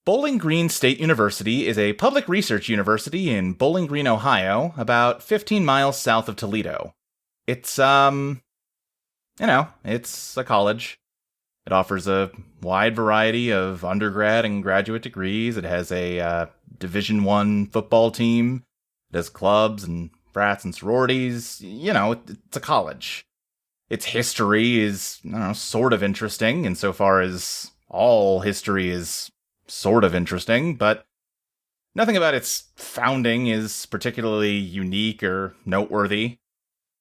Bowling Green State University is a public research university in Bowling Green, Ohio, about 15 miles south of Toledo. It's, it's a college. It offers a wide variety of undergrad and graduate degrees. It has a Division I football team. It has clubs and frats and sororities. It's a college. Its history is, sort of interesting insofar as all history is sort of interesting, but nothing about its founding is particularly unique or noteworthy.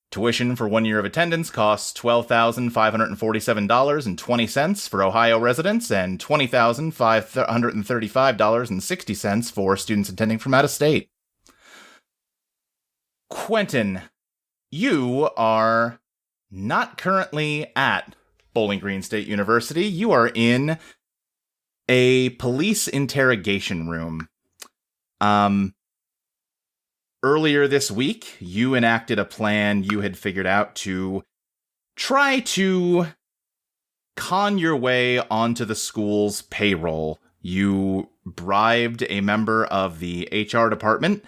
Tuition for 1 year of attendance costs $12,547.20 for Ohio residents and $20,535.60 for students attending from out of state. Quentin, you are not currently at Bowling Green State University. You are in a police interrogation room. Earlier this week, you enacted a plan you had figured out to try to con your way onto the school's payroll. You bribed a member of the HR department,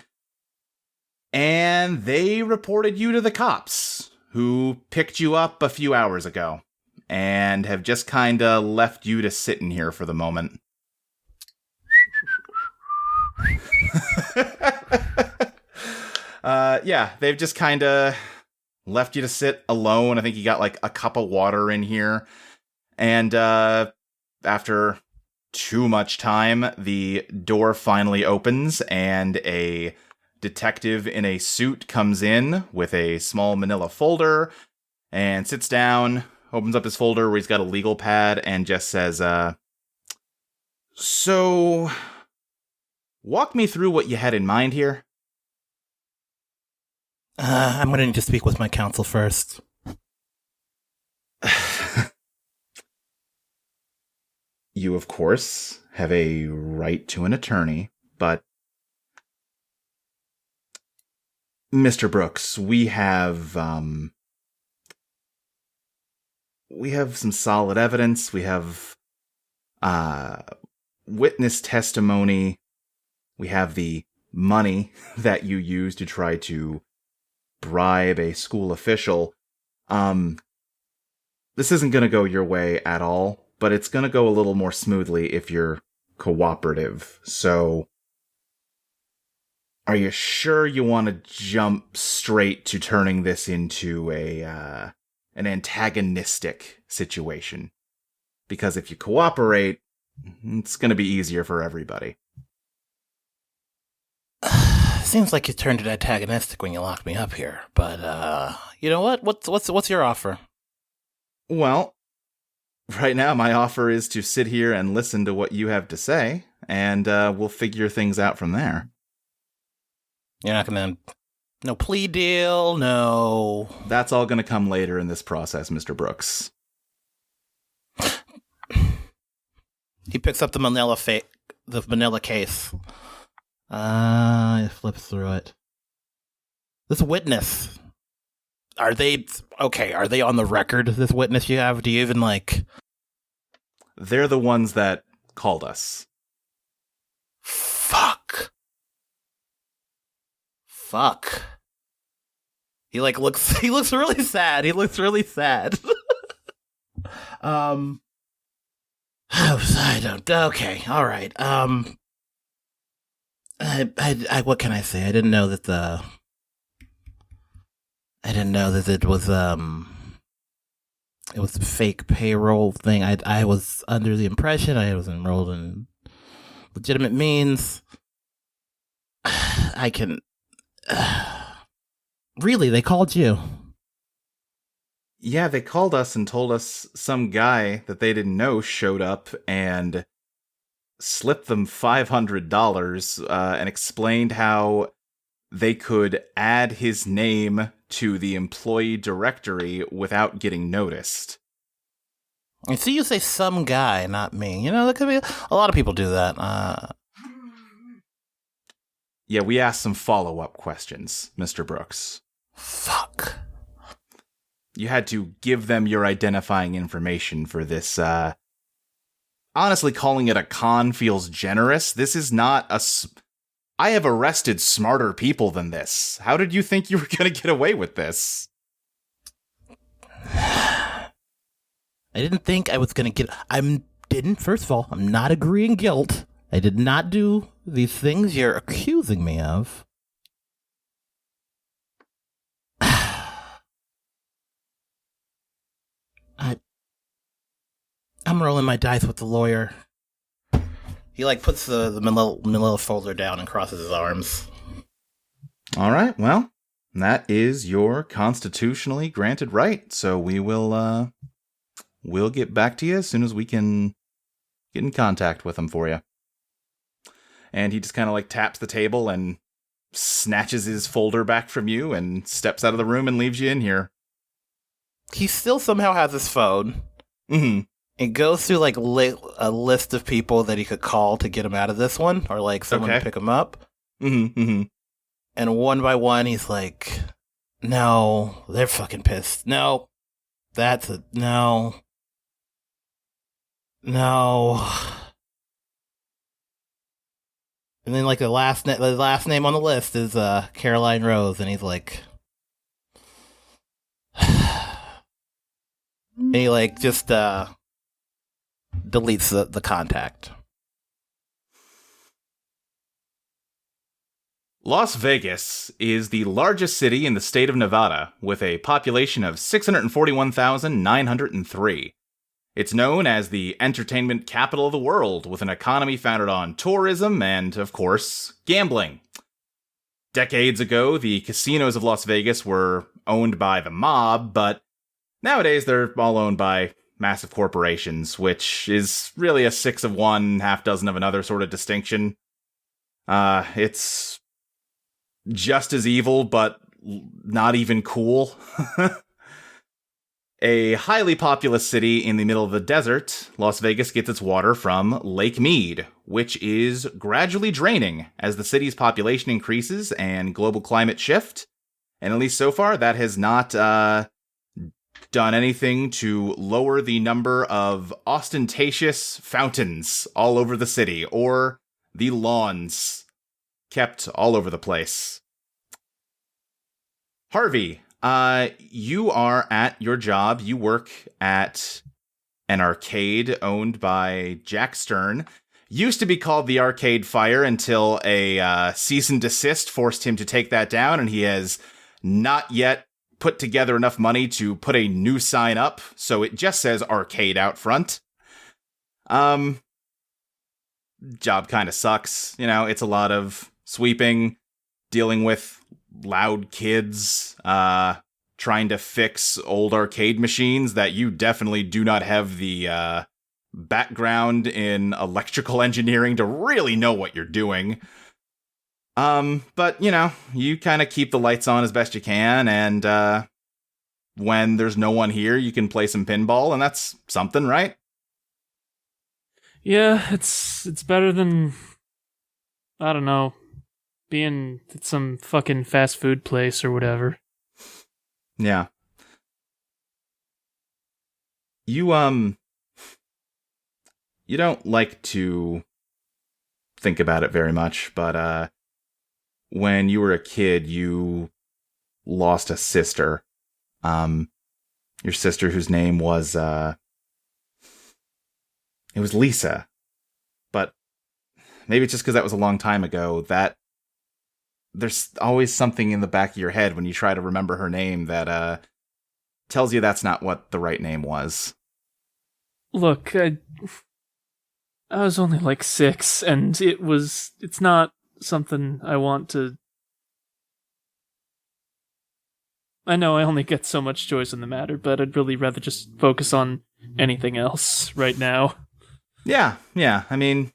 and they reported you to the cops, who picked you up a few hours ago, and have just kinda left you to sit in here for the moment. They've just kinda left you to sit alone. I think you got like a cup of water in here. And after too much time, the door finally opens and a detective in a suit comes in with a small manila folder and sits down, opens up his folder where he's got a legal pad and just says, so walk me through what you had in mind here. I'm going to need to speak with my counsel first. You, of course, have a right to an attorney, but Mr. Brooks, we have some solid evidence. We have witness testimony. We have the money that you used to try to bribe a school official. This isn't going to go your way at all, but it's going to go a little more smoothly if you're cooperative. So, are you sure you want to jump straight to turning this into an antagonistic situation? Because if you cooperate, it's going to be easier for everybody. Seems like you turned it antagonistic when you locked me up here, but you know what? What's your offer? Well, right now my offer is to sit here and listen to what you have to say, and we'll figure things out from there. You're not gonna... No plea deal, no... That's all gonna come later in this process, Mr. Brooks. He picks up the manila case. He flips through it. This witness, are they on the record, this witness you have? Do you even, They're the ones that called us. Fuck. He looks really sad. I don't, okay, alright, I what can I say? I didn't know that it was a fake payroll thing. I was under the impression I was enrolled in legitimate means. I can really, they called you? Yeah, they called us and told us some guy that they didn't know showed up and slipped them $500 and explained how they could add his name to the employee directory without getting noticed. I see you say some guy, not me. That could be... A lot of people do that. Yeah, we asked some follow-up questions, Mr. Brooks. Fuck. You had to give them your identifying information for this honestly, calling it a con feels generous. This is not I have arrested smarter people than this. How did you think you were going to get away with this? I didn't think I was going to get... First of all, I'm not agreeing guilt. I did not do these things you're accusing me of. I'm rolling my dice with the lawyer. He, puts the manila folder down and crosses his arms. All right, well, that is your constitutionally granted right, so we'll get back to you as soon as we can get in contact with him for you. And he just kind of, taps the table and snatches his folder back from you and steps out of the room and leaves you in here. He still somehow has his phone. Mm-hmm. It goes through, a list of people that he could call to get him out of this one, or, someone to pick him up. Mm-hmm, mm-hmm. And one by one, he's like, no, they're fucking pissed. No, no. And then, the last name on the list is Caroline Rose, and he's like... and he, just... deletes the contact. Las Vegas is the largest city in the state of Nevada, with a population of 641,903. It's known as the entertainment capital of the world, with an economy founded on tourism and, of course, gambling. Decades ago, the casinos of Las Vegas were owned by the mob, but nowadays they're all owned by massive corporations, which is really a 6 of one, half dozen of another sort of distinction. It's just as evil, but not even cool. A highly populous city in the middle of the desert, Las Vegas gets its water from Lake Mead, which is gradually draining as the city's population increases and global climate shift. And at least so far, that has not done anything to lower the number of ostentatious fountains all over the city, or the lawns kept all over the place. Harvey, you are at your job. You work at an arcade owned by Jack Stern. Used to be called the Arcade Fire until a cease and desist forced him to take that down, and he has not yet put together enough money to put a new sign up, so it just says arcade out front. Job kind of sucks. It's a lot of sweeping, dealing with loud kids, trying to fix old arcade machines that you definitely do not have the background in electrical engineering to really know what you're doing. But, you kind of keep the lights on as best you can, and when there's no one here, you can play some pinball, and that's something, right? Yeah, it's better than, I don't know, being at some fucking fast food place or whatever. Yeah. You don't like to think about it very much, but, when you were a kid, you lost a sister. Your sister whose name was, it was Lisa. But maybe it's just because that was a long time ago, that there's always something in the back of your head when you try to remember her name that, tells you that's not what the right name was. Look, I was only 6, and it's not something I want to... I know I only get so much choice in the matter, but I'd really rather just focus on anything else right now. Yeah. I mean,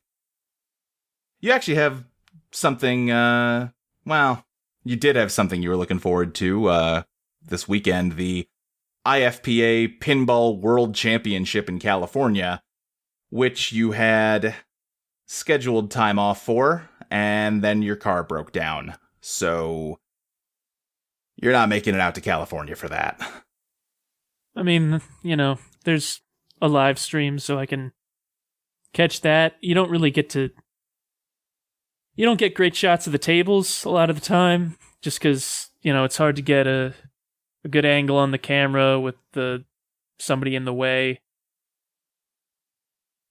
you actually have something, you did have something you were looking forward to, this weekend, the IFPA Pinball World Championship in California, which you had scheduled time off for, and then your car broke down. So you're not making it out to California for that. I mean, there's a live stream, so I can catch that. You don't really get to... You don't get great shots of the tables a lot of the time, just because, it's hard to get a good angle on the camera with somebody in the way.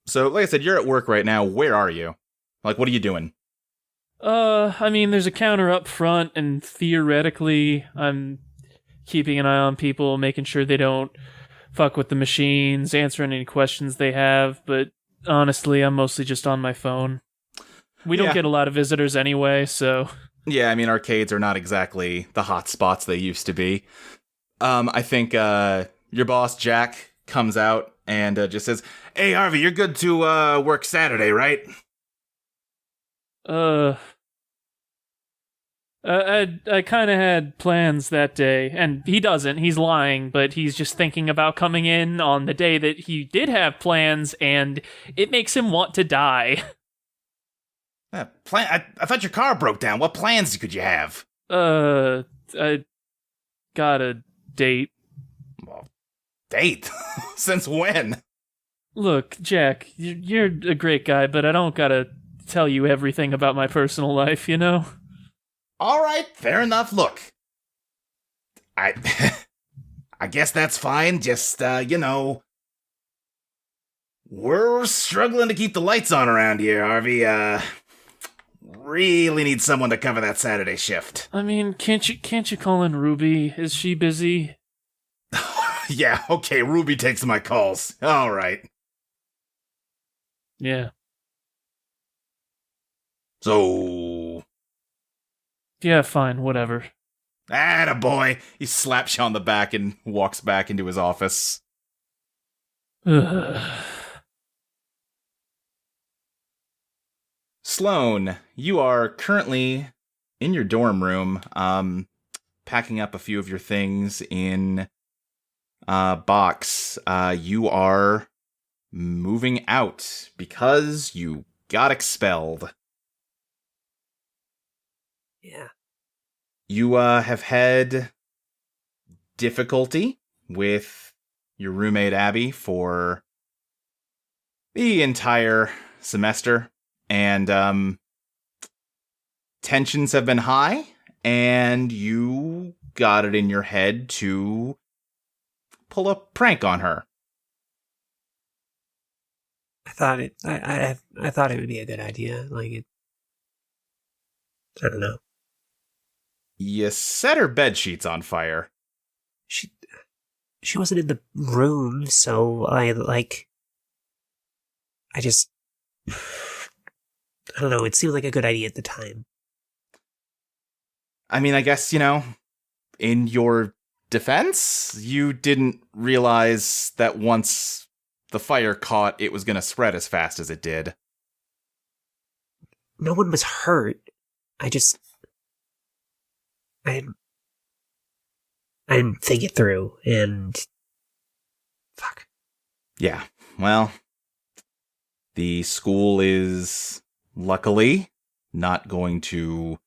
So, like I said, you're at work right now. Where are you? Like, what are you doing? There's a counter up front, and theoretically, I'm keeping an eye on people, making sure they don't fuck with the machines, answering any questions they have, but honestly, I'm mostly just on my phone. We don't get a lot of visitors anyway, so... Yeah, arcades are not exactly the hot spots they used to be. I think your boss, Jack, comes out and just says, "Hey, Harvey, you're good to work Saturday, right?" I kind of had plans that day, and he doesn't. He's lying, but he's just thinking about coming in on the day that he did have plans, and it makes him want to die. I thought your car broke down. What plans could you have? I got a date. Well, date? Since when? Look, Jack, you're a great guy, but I don't gotta tell you everything about my personal life, All right, fair enough. Look, I guess that's fine. Just, we're struggling to keep the lights on around here, Harvey. Really need someone to cover that Saturday shift. Can't you call in Ruby? Is she busy? Yeah, okay, Ruby takes my calls. All right. Yeah. So... Yeah, fine, whatever. Attaboy! He slaps you on the back and walks back into his office. Sloan, you are currently in your dorm room, packing up a few of your things in a box. You are moving out because you got expelled. Yeah. You have had difficulty with your roommate Abby for the entire semester, and tensions have been high, and you got it in your head to pull a prank on her. I thought it would be a good idea. I don't know. You set her bedsheets on fire. She wasn't in the room, so I don't know, it seemed like a good idea at the time. I guess, in your defense, you didn't realize that once the fire caught, it was going to spread as fast as it did. No one was hurt. I didn't think it through, and... Fuck. Yeah, well, the school is, luckily, not going to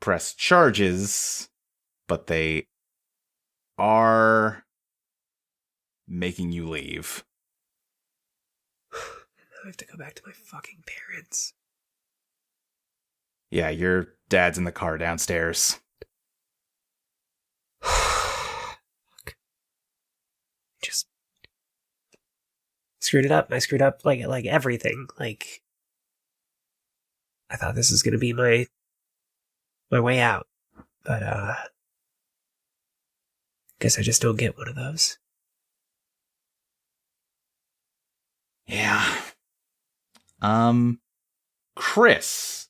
press charges, but they are making you leave. I have to go back to my fucking parents. Yeah, your dad's in the car downstairs. Just screwed it up. I screwed up like everything. I thought this was gonna be my way out, but guess I just don't get one of those. Yeah. Chris.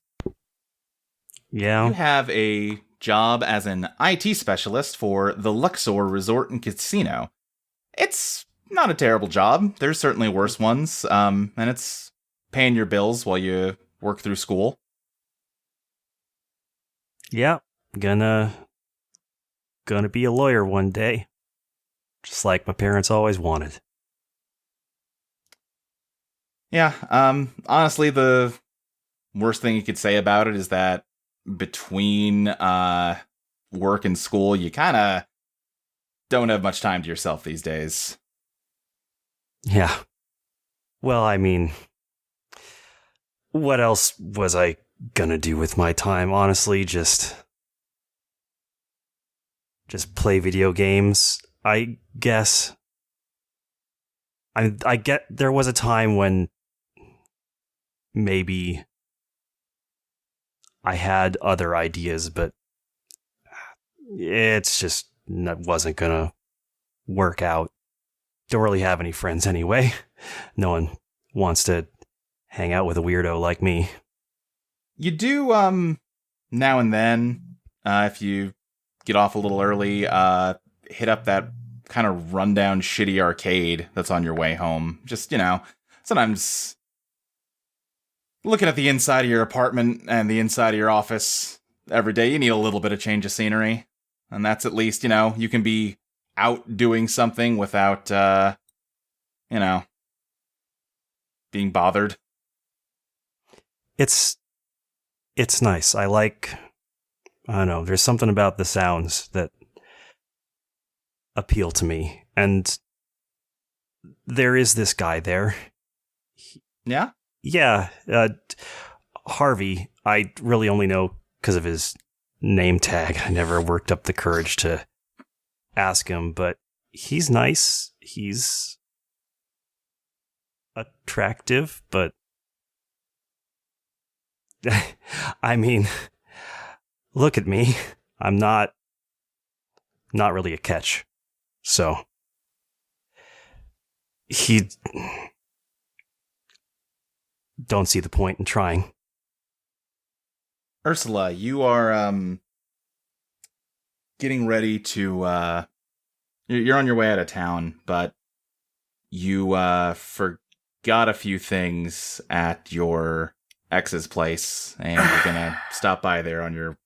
Yeah. You have a job as an IT specialist for the Luxor Resort and Casino. It's not a terrible job. There's certainly worse ones. And it's paying your bills while you work through school. Yeah. Gonna be a lawyer one day. Just like my parents always wanted. Yeah, honestly, the worst thing you could say about it is that between work and school, you kind of don't have much time to yourself these days. Yeah. Well, what else was I gonna do with my time? Honestly, just play video games, I guess. I get there was a time when maybe I had other ideas, but it's just wasn't gonna work out. Don't really have any friends anyway. No one wants to hang out with a weirdo like me. You do, now and then, if you get off a little early, hit up that kind of rundown, shitty arcade that's on your way home. Just, sometimes looking at the inside of your apartment and the inside of your office every day, you need a little bit of change of scenery. And that's at least, you can be out doing something without, being bothered. It's nice. I don't know, there's something about the sounds that appeal to me. And there is this guy there. Yeah? Yeah, Harvey. I really only know because of his name tag. I never worked up the courage to ask him, but he's nice. He's attractive, but I mean, look at me. I'm not really a catch. So he don't see the point in trying. Ursula, you are getting ready to you're on your way out of town, but you forgot a few things at your ex's place, and you're gonna stop by there on your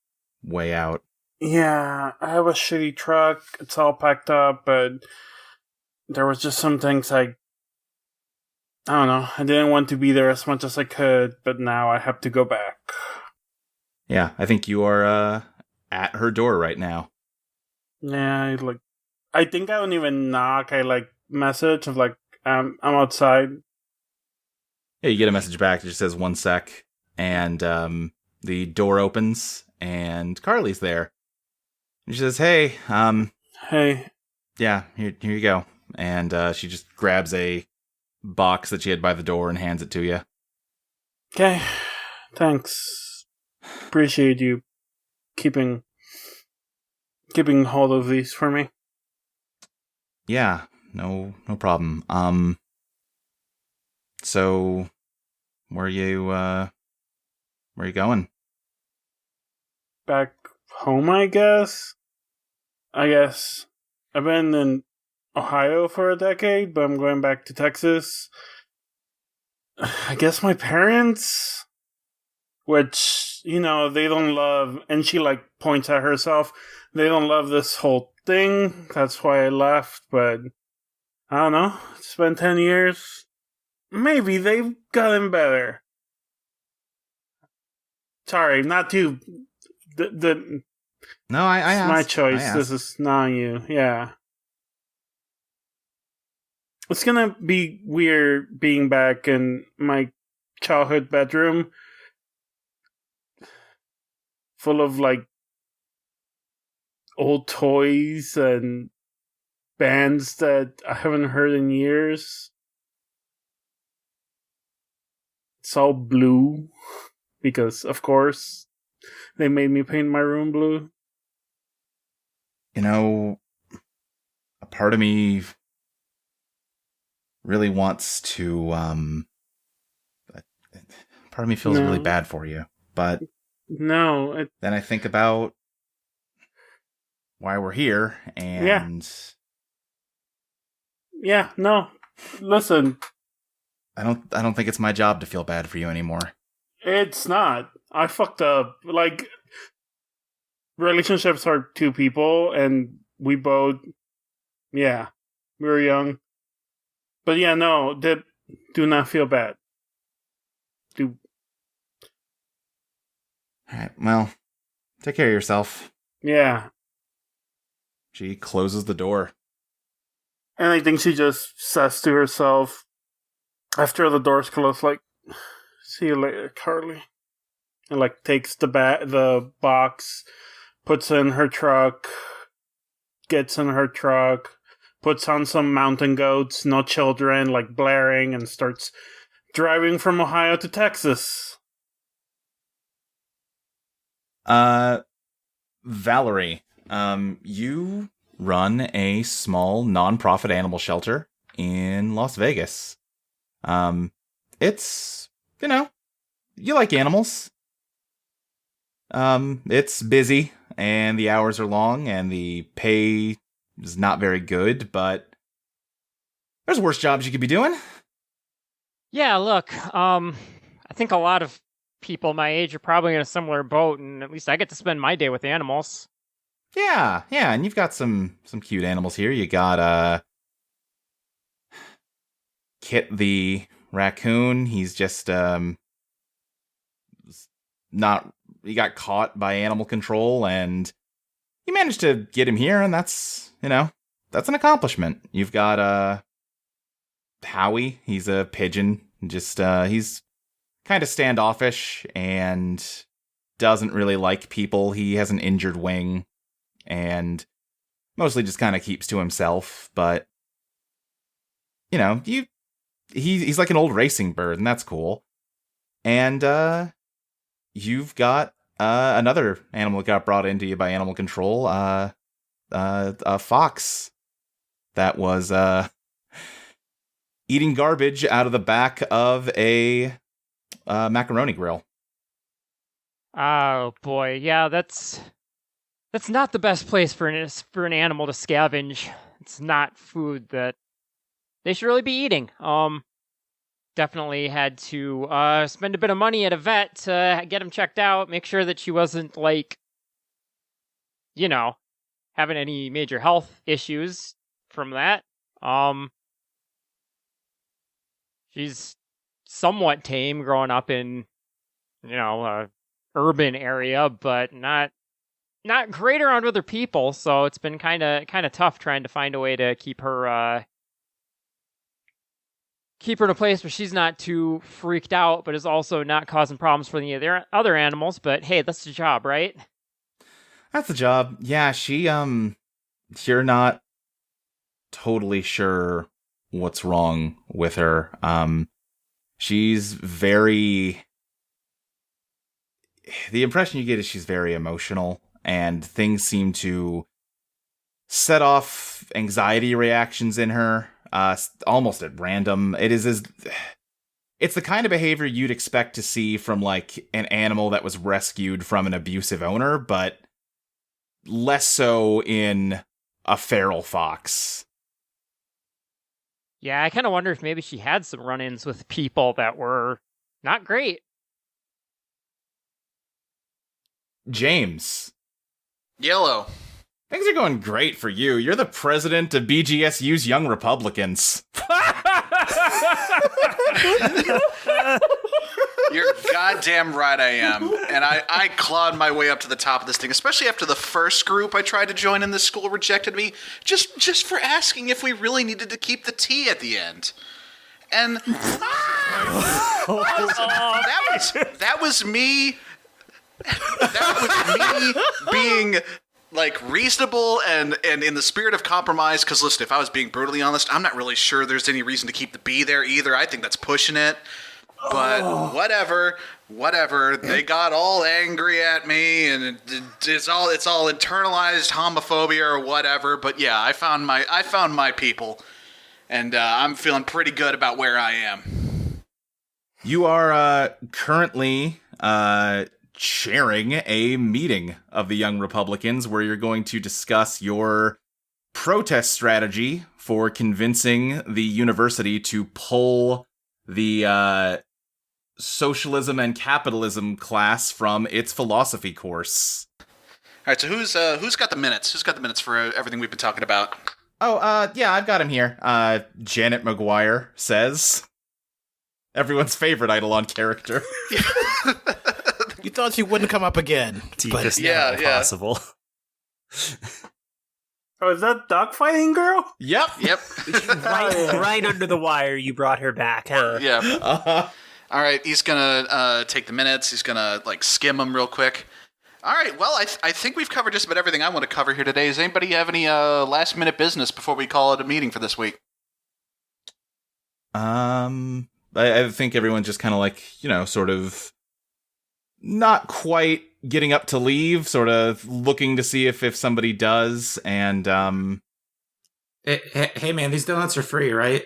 way out. Yeah, I have a shitty truck. It's all packed up, but there was just some things I don't know. I didn't want to be there as much as I could, but now I have to go back. Yeah, I think you are at her door right now. Yeah, I think I don't even knock. I message of I'm outside. Yeah, you get a message back that just says 1 sec, and the door opens, and Carly's there. And she says, "Hey, Hey. yeah, here you go." And she just grabs a box that she had by the door and hands it to you. Okay. Thanks. Appreciate you keeping hold of these for me. Yeah, no problem. So where you going? Back home, I guess. I've been in Ohio for a decade, but I'm going back to Texas. I guess my parents, which, they don't love, and she points at herself, they don't love this whole thing. That's why I left, but I don't know. It's been 10 years. Maybe they've gotten better. Sorry, not to... No, I it's asked. my choice. I asked. This is not you. Yeah. It's gonna be weird being back in my childhood bedroom full of old toys and bands that I haven't heard in years. It's all blue because, of course, they made me paint my room blue. A part of me really wants to, part of me feels really bad for you, but no, then I think about why we're here, and yeah, no, listen, I don't think it's my job to feel bad for you anymore. It's not. I fucked up. Relationships are two people, and we both, we were young. But yeah, no, do not feel bad. Alright, well, take care of yourself. Yeah. She closes the door. And I think she just says to herself, after the door's closed, See you later, Carly. And like takes the box, puts it in her truck, gets in her truck, puts on some mountain goats, no children, like blaring, and starts driving from Ohio to Texas. Valerie, you run a small nonprofit animal shelter in Las Vegas. It's, you like animals. It's busy, and the hours are long, and the pay is not very good, but there's worse jobs you could be doing. Yeah, look, I think a lot of people my age are probably in a similar boat, and at least I get to spend my day with animals. Yeah, and you've got some cute animals here. You got, Kit the raccoon. He's just, he got caught by animal control, and you managed to get him here, and that's an accomplishment. You've got, Howie. He's a pigeon. Just, he's kind of standoffish and doesn't really like people. He has an injured wing and mostly just kind of keeps to himself, but he's like an old racing bird, and that's cool. And you've got another animal that got brought into you by animal control, a fox that was eating garbage out of the back of a macaroni grill. Oh boy, yeah, that's not the best place for an animal to scavenge. It's not food that they should really be eating. Definitely had to spend a bit of money at a vet to get him checked out, make sure that she wasn't having any major health issues from that. She's somewhat tame growing up in, a urban area, but not great around other people. So it's been kind of tough trying to find a way to keep her in a place where she's not too freaked out, but is also not causing problems for the other animals. But hey, that's the job, right? That's the job. Yeah, she, you're not totally sure what's wrong with her. She's very... The impression you get is she's very emotional, and things seem to set off anxiety reactions in her, almost at random. It's the kind of behavior you'd expect to see from, like, an animal that was rescued from an abusive owner, but less so in a feral fox. Yeah, I kind of wonder if maybe she had some run-ins with people that were not great. James. Yellow. Things are going great for you. You're the president of BGSU's Young Republicans. You're goddamn right I am. And I clawed my way up to the top of this thing, especially after the first group I tried to join in this school rejected me, just for asking if we really needed to keep the T at the end. And that was me being like reasonable and in the spirit of compromise, because listen, if I was being brutally honest, I'm not really sure there's any reason to keep the B there either. I think that's pushing it. But whatever. They got all angry at me, and it's all internalized homophobia or whatever. But yeah, I found my people, and I'm feeling pretty good about where I am. You are currently chairing a meeting of the Young Republicans where you're going to discuss your protest strategy for convincing the university to pull the socialism and capitalism class from its philosophy course. All right, so who's got the minutes? Who's got the minutes for everything we've been talking about? Oh, yeah, I've got him here. Janet McGuire says. Everyone's favorite Eidolon character. You thought she wouldn't come up again. Deepest yeah. possible. Oh, is that dogfighting girl? Yep. Yep. Right under the wire, you brought her back, huh? Yeah. All right, he's gonna take the minutes. He's gonna skim them real quick. All right, well, I think we've covered just about everything I want to cover here today. Does anybody have any last minute business before we call it a meeting for this week? I think everyone's just kind of sort of not quite getting up to leave, sort of looking to see if somebody does, and Hey man, these donuts are free, right?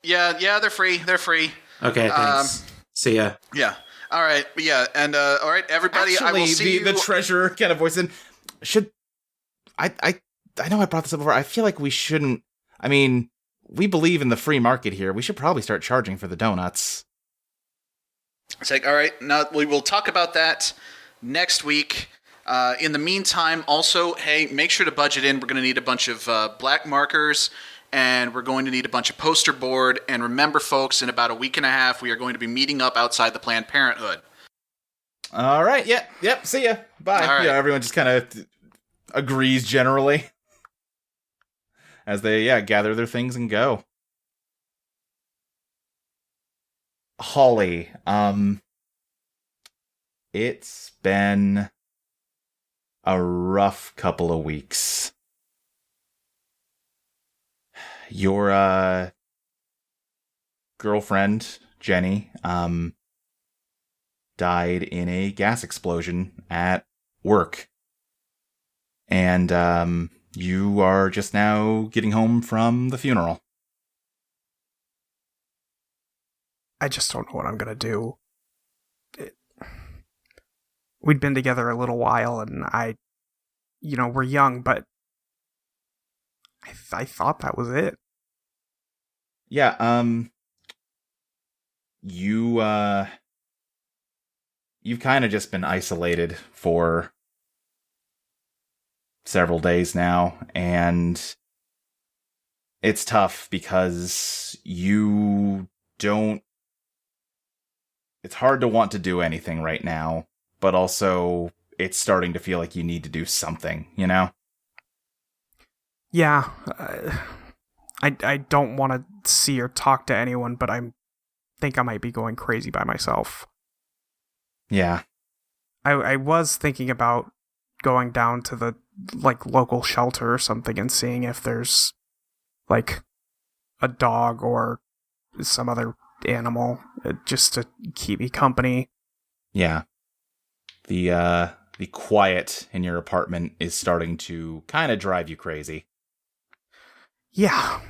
Yeah, they're free. They're free. Okay, thanks. See ya. Yeah. All right. Yeah. And all right, everybody. Actually, I will see the treasurer kind of voice in. Should I know I brought this up before. I feel like we shouldn't. I mean, we believe in the free market here. We should probably start charging for the donuts. It's all right. Now we will talk about that next week. In the meantime, also, hey, make sure to budget in. We're going to need a bunch of black markers, and we're going to need a bunch of poster board. And remember, folks, in about a week and a half, we are going to be meeting up outside the Planned Parenthood. All right. Yep. See ya. Bye. All right. Yeah, everyone just kind of agrees generally as they gather their things and go. Holly, it's been a rough couple of weeks. Your girlfriend, Jenny, died in a gas explosion at work. And you are just now getting home from the funeral. I just don't know what I'm going to do. We'd been together a little while, and we're young, but I thought that was it. Yeah, you've kind of just been isolated for several days now, and it's tough because it's hard to want to do anything right now, but also it's starting to feel like you need to do something, you know? Yeah, I don't want to see or talk to anyone, but I think I might be going crazy by myself. Yeah. I was thinking about going down to the local shelter or something and seeing if there's a dog or some other animal just to keep me company. Yeah. The quiet in your apartment is starting to kind of drive you crazy. Yeah.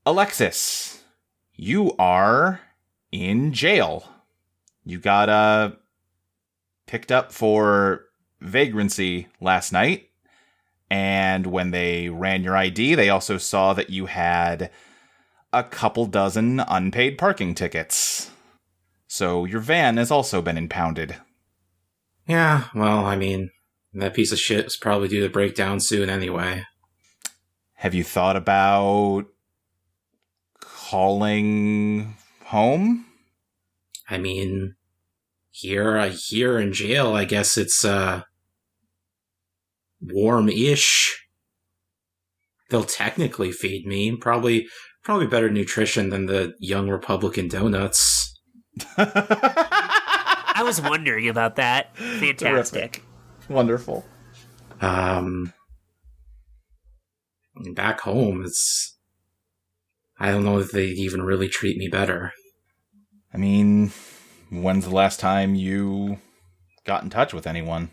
Alexis, you are in jail. You got picked up for vagrancy last night, and when they ran your ID, they also saw that you had a couple dozen unpaid parking tickets. So your van has also been impounded. Yeah, well, I mean, that piece of shit is probably due to break down soon anyway. Have you thought about calling home? I mean, here in jail, I guess it's warm-ish. They'll technically feed me. Probably better nutrition than the Young Republican donuts. I was wondering about that. Fantastic. Terrific. Wonderful. Back home, I don't know if they'd even really treat me better. I mean, when's the last time you got in touch with anyone?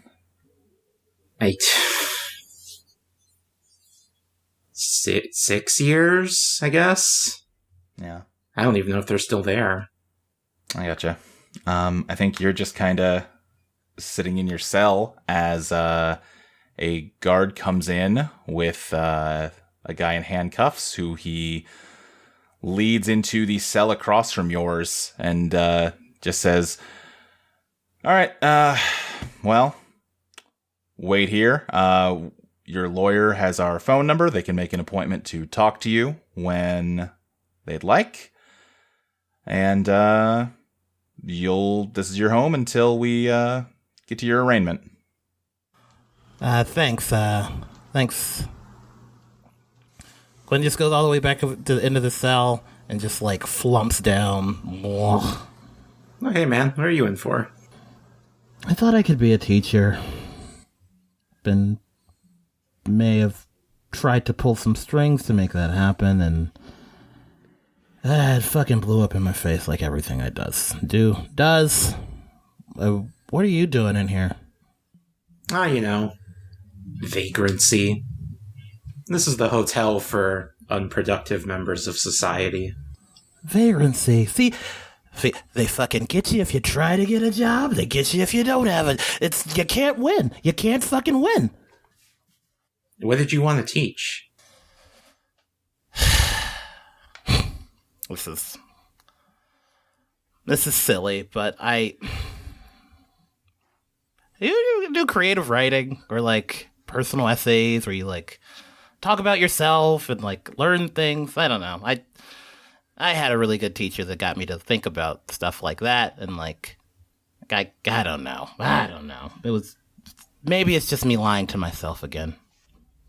6 years, I guess? Yeah. I don't even know if they're still there. I gotcha. I think you're just kind of sitting in your cell as a guard comes in with a guy in handcuffs who he leads into the cell across from yours and just says, all right, well, wait here. Your lawyer has our phone number. They can make an appointment to talk to you when they'd like. And this is your home until we get to your arraignment. Thanks. Glenn just goes all the way back to the end of the cell and just like flumps down. Ugh. Oh, hey, man, what are you in for? I thought I could be a teacher. May have tried to pull some strings to make that happen, and it fucking blew up in my face like everything I does. What are you doing in here? Vagrancy. This is the hotel for unproductive members of society. Vagrancy. See, they fucking get you if you try to get a job. They get you if you don't have it. You can't win. You can't fucking win. What did you want to teach? This is silly, but you do creative writing or like personal essays where you like talk about yourself and like learn things. I don't know. I had a really good teacher that got me to think about stuff like that, and like I don't know. It was maybe it's just me lying to myself again.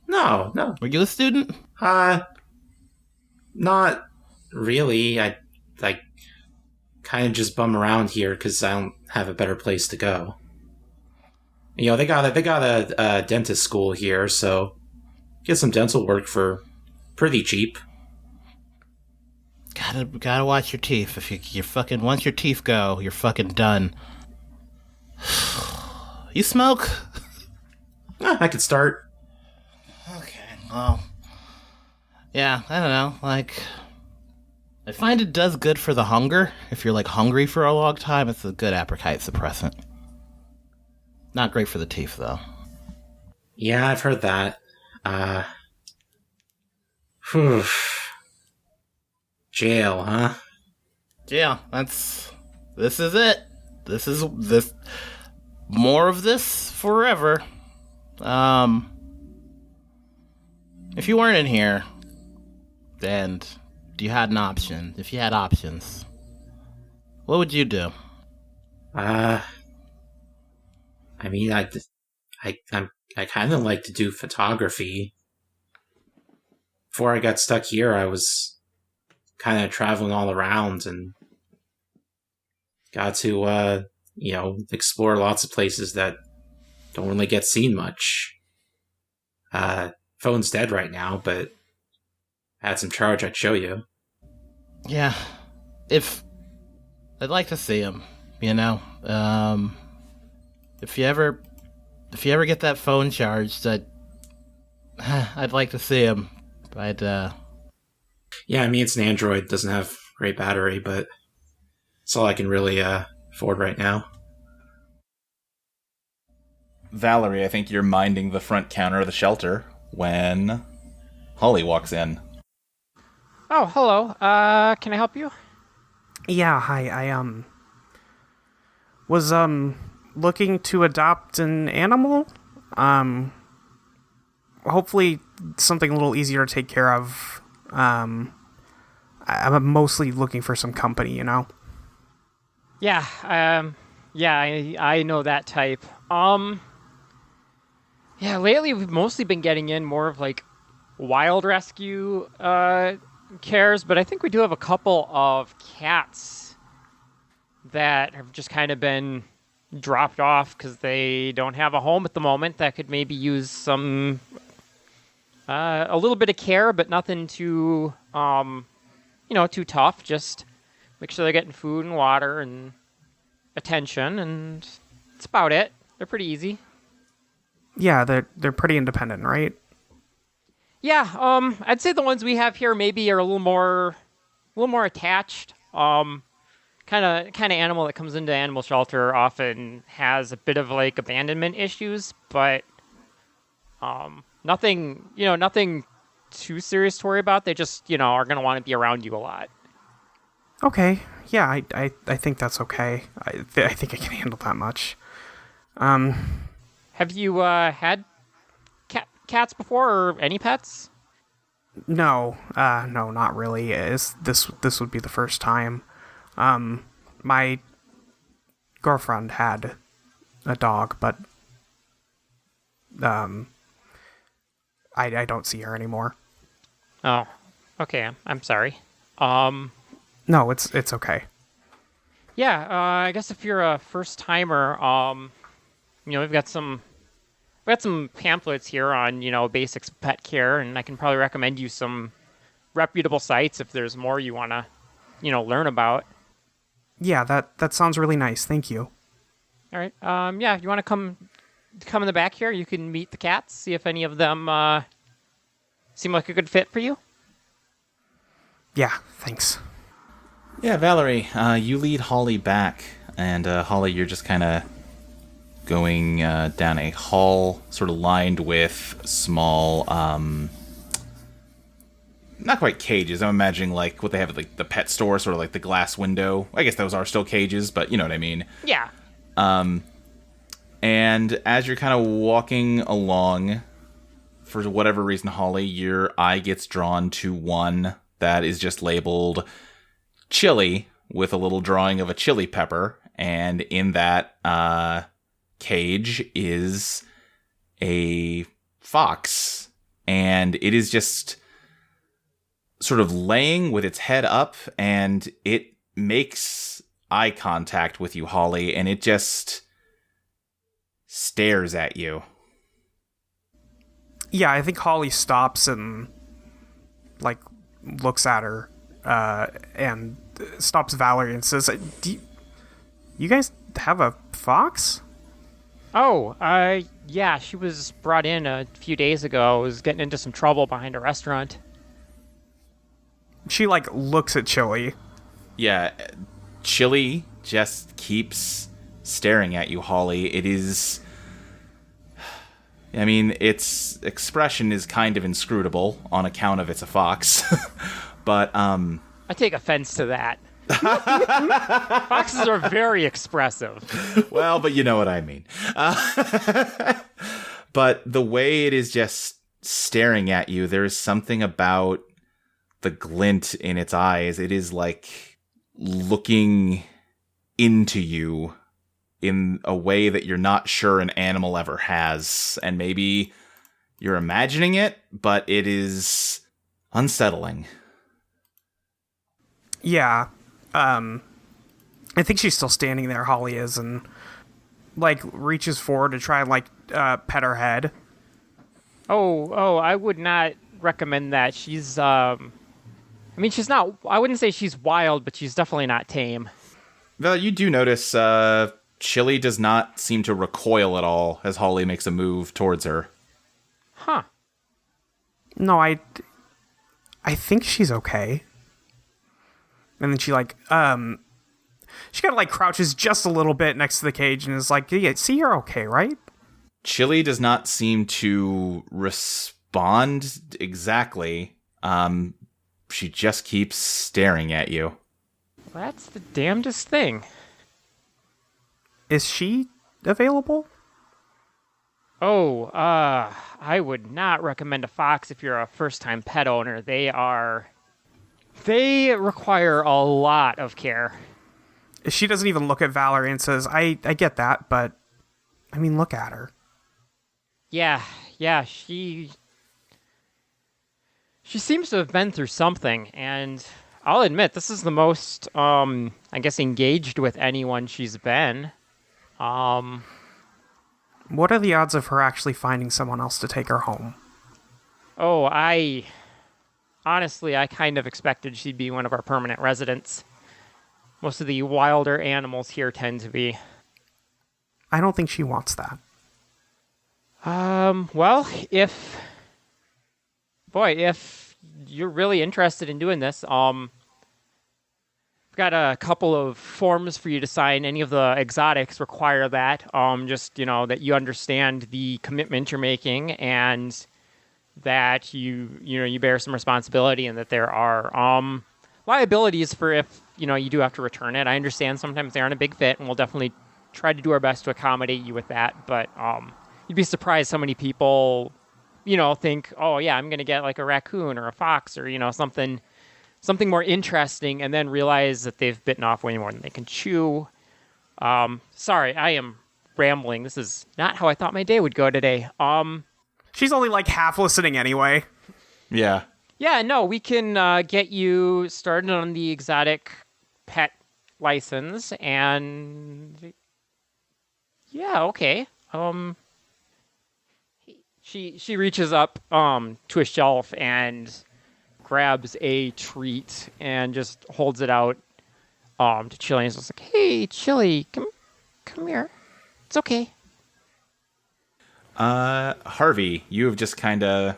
No. Were you a student? Not really. I kind of just bum around here because I don't have a better place to go. They got a dentist school here, so get some dental work for pretty cheap. Gotta watch your teeth. If you fucking once your teeth go, you're fucking done. You smoke? I could start. Okay, well, yeah, I don't know. Like, I find it does good for the hunger. If you're like hungry for a long time, it's a good appetite suppressant. Not great for the teeth, though. Yeah, I've heard that. Whew. Jail, huh? Yeah, this is it. This more of this forever. If you weren't in here, and you had an option, if you had options, what would you do? I kind of like to do photography. Before I got stuck here, I was kind of traveling all around and got to, explore lots of places that don't really get seen much. Phone's dead right now, but if I had some charge, I'd show you. Yeah, I'd like to see him, if you ever get that phone charged, I'd like to see him. Yeah, I mean, it's an Android, doesn't have great battery, but it's all I can really afford right now. Valerie, I think you're minding the front counter of the shelter when Holly walks in. Oh, hello. Can I help you? Yeah, hi. I was looking to adopt an animal. Hopefully something a little easier to take care of. I'm mostly looking for some company, Yeah, I know that type. Yeah, lately we've mostly been getting in more of like wild rescue cares, but I think we do have a couple of cats that have just kind of been dropped off because they don't have a home at the moment that could maybe use some a little bit of care, but nothing too too tough. Just make sure they're getting food and water and attention, and that's about it. They're pretty easy. Yeah, they're pretty independent, right? Yeah, I'd say the ones we have here maybe are a little more attached. Kind of animal that comes into animal shelter often has a bit of like abandonment issues, but nothing too serious to worry about. They just are going to want to be around you a lot. Okay, yeah, I think that's okay. I think I can handle that much. Have you had cats before, or any pets? No, not really. This would be the first time. My girlfriend had a dog, but I don't see her anymore. Oh, okay. I'm sorry. No, it's okay. Yeah, I guess if you're a first timer, we've got some pamphlets here on, basics of pet care, and I can probably recommend you some reputable sites if there's more you want to, learn about. Yeah, that sounds really nice. Thank you. All right. Yeah, if you want to come in the back here, you can meet the cats, see if any of them seem like a good fit for you. Yeah, thanks. Yeah, Valerie, you lead Holly back, and Holly, you're just kind of going down a hall, sort of lined with small, not quite cages. I'm imagining like what they have at like the pet store, sort of like the glass window. I guess those are still cages, but you know what I mean. Yeah. And as you're kind of walking along, for whatever reason, Holly, your eye gets drawn to one that is just labeled chili with a little drawing of a chili pepper. And in that cage is a fox. And it is just sort of laying with its head up, and it makes eye contact with you, Holly, and it just stares at you. Yeah, I think Holly stops and like looks at her and stops Valerie and says, "Do you guys have a fox?" Oh, yeah, she was brought in a few days ago. Was getting into some trouble behind a restaurant. She like looks at Chili. Yeah, Chili just keeps staring at you, Holly. It is... I mean, its expression is kind of inscrutable on account of it's a fox. But, I take offense to that. Foxes are very expressive. Well, but you know what I mean. But the way it is just staring at you, there is something about the glint in its eyes. It is like looking into you in a way that you're not sure an animal ever has. And maybe you're imagining it, but it is unsettling. Yeah. I think she's still standing there, Holly is, and like reaches forward to try and like pet her head. Oh, I would not recommend that. She's she's not, I wouldn't say she's wild, but she's definitely not tame. Well, you do notice Chili does not seem to recoil at all as Holly makes a move towards her. Huh. No, I think she's okay. And then she like, she kind of like crouches just a little bit next to the cage and is like, yeah, see, you're okay, right? Chili does not seem to respond exactly. She just keeps staring at you. That's the damnedest thing. Is she available? Oh, I would not recommend a fox if you're a first-time pet owner. They require a lot of care. She doesn't even look at Valerie and says, I get that, but I mean, look at her. Yeah, she seems to have been through something, and I'll admit, this is the most, I guess, engaged with anyone she's been. What are the odds of her actually finding someone else to take her home? Oh, honestly, I kind of expected she'd be one of our permanent residents. Most of the wilder animals here tend to be. I don't think she wants that. Well, if you're really interested in doing this, we've got a couple of forms for you to sign. Any of the exotics require that. Just, that you understand the commitment you're making and that you bear some responsibility and that there are liabilities for if, you do have to return it. I understand sometimes they aren't a big fit, and we'll definitely try to do our best to accommodate you with that. But you'd be surprised how many people, think, oh, yeah, I'm going to get like a raccoon or a fox or, something more interesting, and then realize that they've bitten off way more than they can chew. Sorry, I am rambling. This is not how I thought my day would go today. She's only like half listening anyway. Yeah. Yeah, no, we can get you started on the exotic pet license, and yeah, okay. She reaches up to a shelf and grabs a treat and just holds it out to Chili, and is just like, "Hey, Chili, come here. It's okay." Harvey, you have just kind of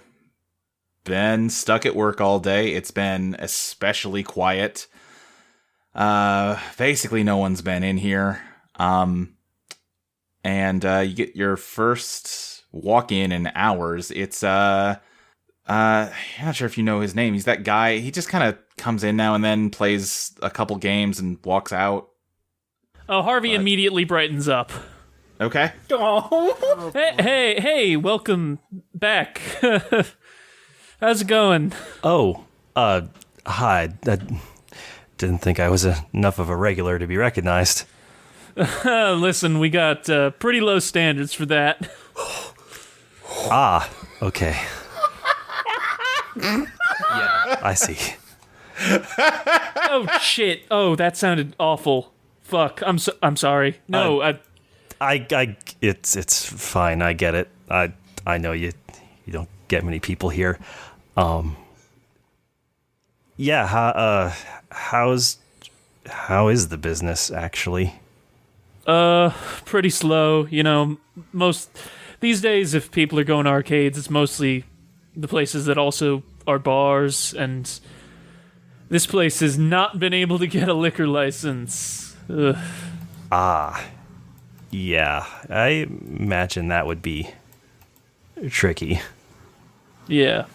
been stuck at work all day. It's been especially quiet. Basically no one's been in here. And you get your first walk-in in hours. It's, I'm not sure if you know his name. He's that guy. He just kind of comes in now and then, plays a couple games, and walks out. Oh, Harvey immediately brightens up. Okay. Oh. Hey, welcome back. How's it going? Oh, hi. I didn't think I was enough of a regular to be recognized. Listen, we got pretty low standards for that. Ah, okay. Yeah, I see. Oh shit! Oh, that sounded awful. Fuck. I'm sorry. No, it's fine. I get it. I know you don't get many people here. Yeah. How is the business actually? Pretty slow. You know, most these days, if people are going to arcades, it's mostly the places that also are bars, and this place has not been able to get a liquor license. Ugh. Ah, yeah. I imagine that would be tricky. Yeah.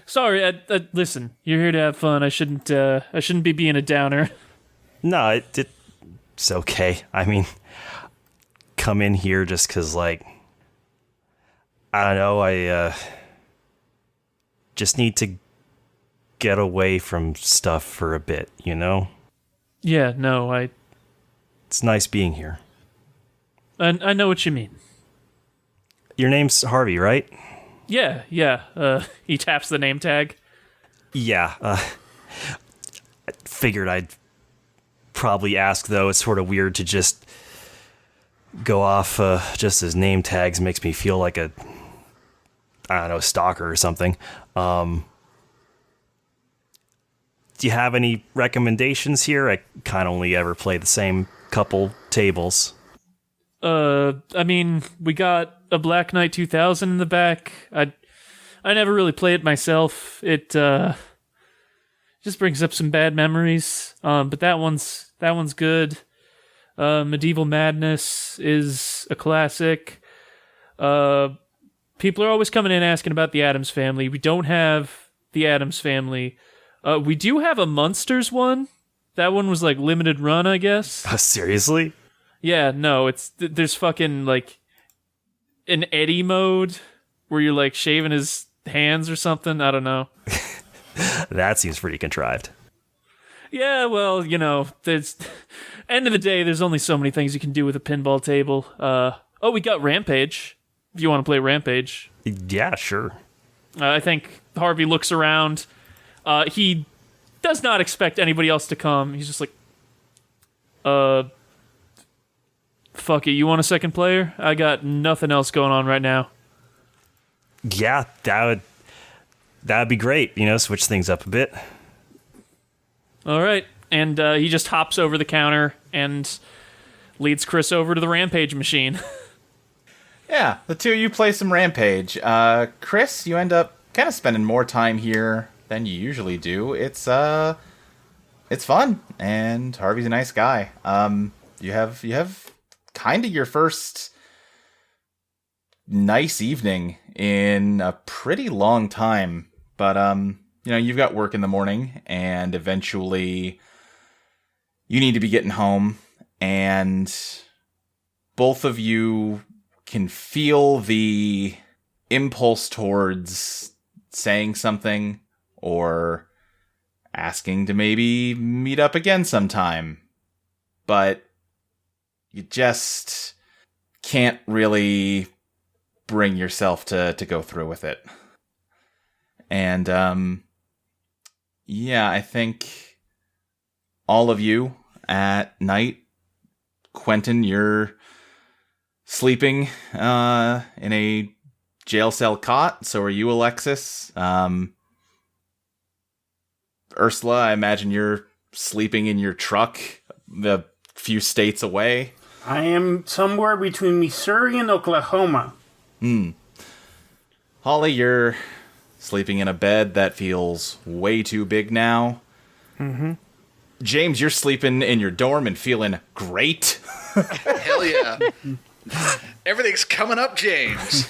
Sorry. Listen. You're here to have fun. I shouldn't be being a downer. No, it's okay. I mean, come in here just because, like, I don't know, I just need to get away from stuff for a bit, you know? Yeah. No. It's nice being here. I know what you mean. Your name's Harvey, right? Yeah. He taps the name tag. Yeah. I figured I'd probably ask, though. It's sort of weird to just go off just as name tags. Makes me feel like a, I don't know, stalker or something. Do you have any recommendations here? I kind of only ever play the same couple tables. I mean, we got a Black Knight 2000 in the back. I never really play it myself. It just brings up some bad memories. But that one's good. Medieval Madness is a classic. People are always coming in asking about the Addams Family. We don't have the Addams Family. We do have a Munsters one. That one was like limited run, I guess. Seriously? Yeah, no, there's fucking like an Eddie mode where you're like shaving his hands or something. I don't know. That seems pretty contrived. Yeah, well, you know, there's end of the day, there's only so many things you can do with a pinball table. We got Rampage. If you want to play Rampage. Yeah, sure. I think Harvey looks around. He does not expect anybody else to come. He's just like, fuck it, you want a second player? I got nothing else going on right now. Yeah, that'd be great. You know, switch things up a bit. All right. And he just hops over the counter and leads Chris over to the Rampage machine. Yeah, the two of you play some Rampage. Chris, you end up kind of spending more time here than you usually do. It's fun, and Harvey's a nice guy. You have kind of your first nice evening in a pretty long time, but you've got work in the morning, and eventually you need to be getting home, and both of you can feel the impulse towards saying something or asking to maybe meet up again sometime, but you just can't really bring yourself to go through with it. And, yeah, I think all of you at night, Quentin, you're sleeping in a jail cell cot. So are you, Alexis. Ursula, I imagine you're sleeping in your truck a few states away. I am somewhere between Missouri and Oklahoma. Holly, you're sleeping in a bed that feels way too big now. Mm-hmm. James, you're sleeping in your dorm and feeling great. Hell yeah. Everything's coming up, James.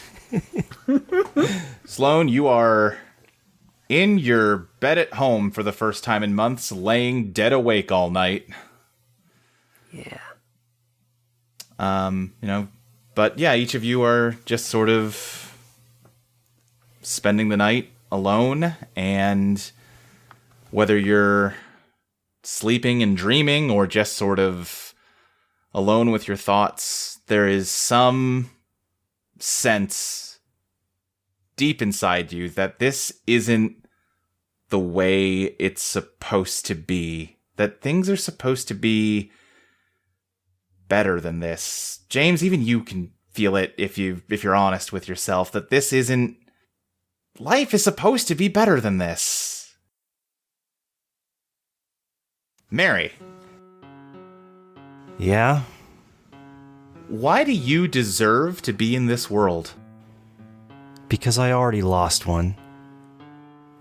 Sloan, you are in your bed at home for the first time in months, laying dead awake all night. Yeah. But yeah, each of you are just sort of spending the night alone, and whether you're sleeping and dreaming or just sort of alone with your thoughts, there is some sense deep inside you that this isn't the way it's supposed to be, that things are supposed to be better than this. James, even you can feel it if you're honest with yourself, that this isn't... Life is supposed to be better than this. Mary. Yeah? Why do you deserve to be in this world? Because I already lost one.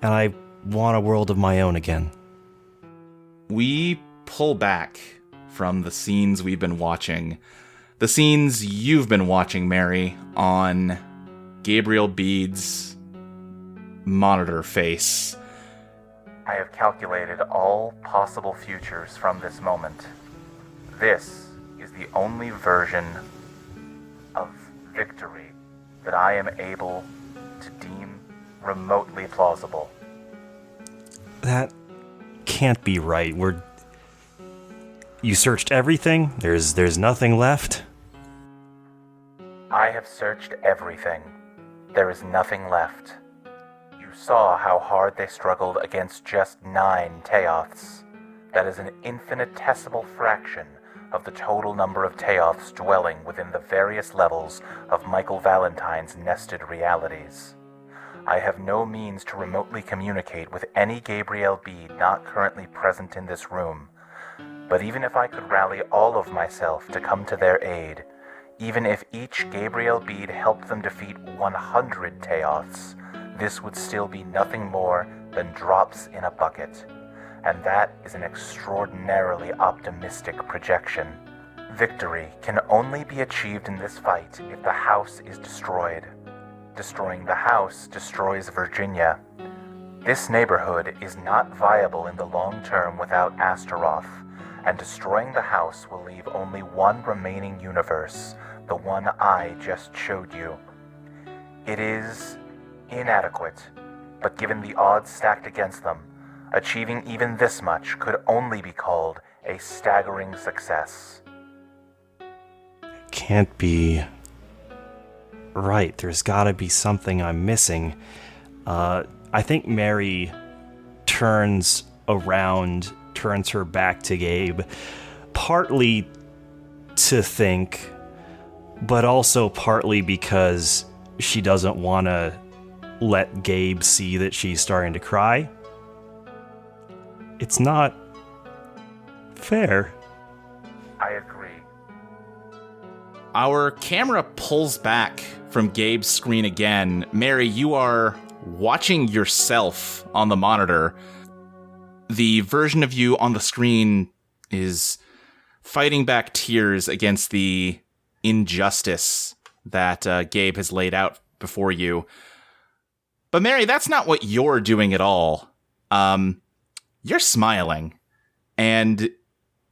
And I want a world of my own again. We pull back from the scenes we've been watching. The scenes you've been watching, Mary, on Gabriel Bede's monitor face. I have calculated all possible futures from this moment. This is the only version of victory that I am able to deem remotely plausible. That can't be right. You searched everything? There's nothing left? I have searched everything. There is nothing left. You saw how hard they struggled against just 9 Teoths. That is an infinitesimal fraction of the total number of Teoths dwelling within the various levels of Michael Valentine's nested realities. I have no means to remotely communicate with any Gabriel Bede not currently present in this room. But even if I could rally all of myself to come to their aid, even if each Gabriel Bede helped them defeat 100 Teoths, this would still be nothing more than drops in a bucket. And that is an extraordinarily optimistic projection. Victory can only be achieved in this fight if the house is destroyed. Destroying the house destroys Virginia. This neighborhood is not viable in the long term without Astaroth, and destroying the house will leave only one remaining universe, the one I just showed you. It is inadequate, but given the odds stacked against them, achieving even this much could only be called a staggering success. Can't be right. There's gotta be something I'm missing. I think Mary turns around, turns her back to Gabe, partly to think, but also partly because she doesn't want to let Gabe see that she's starting to cry. It's not fair. I agree. Our camera pulls back from Gabe's screen again. Mary, you are watching yourself on the monitor. The version of you on the screen is fighting back tears against the injustice that Gabe has laid out before you. But Mary, that's not what you're doing at all. You're smiling, and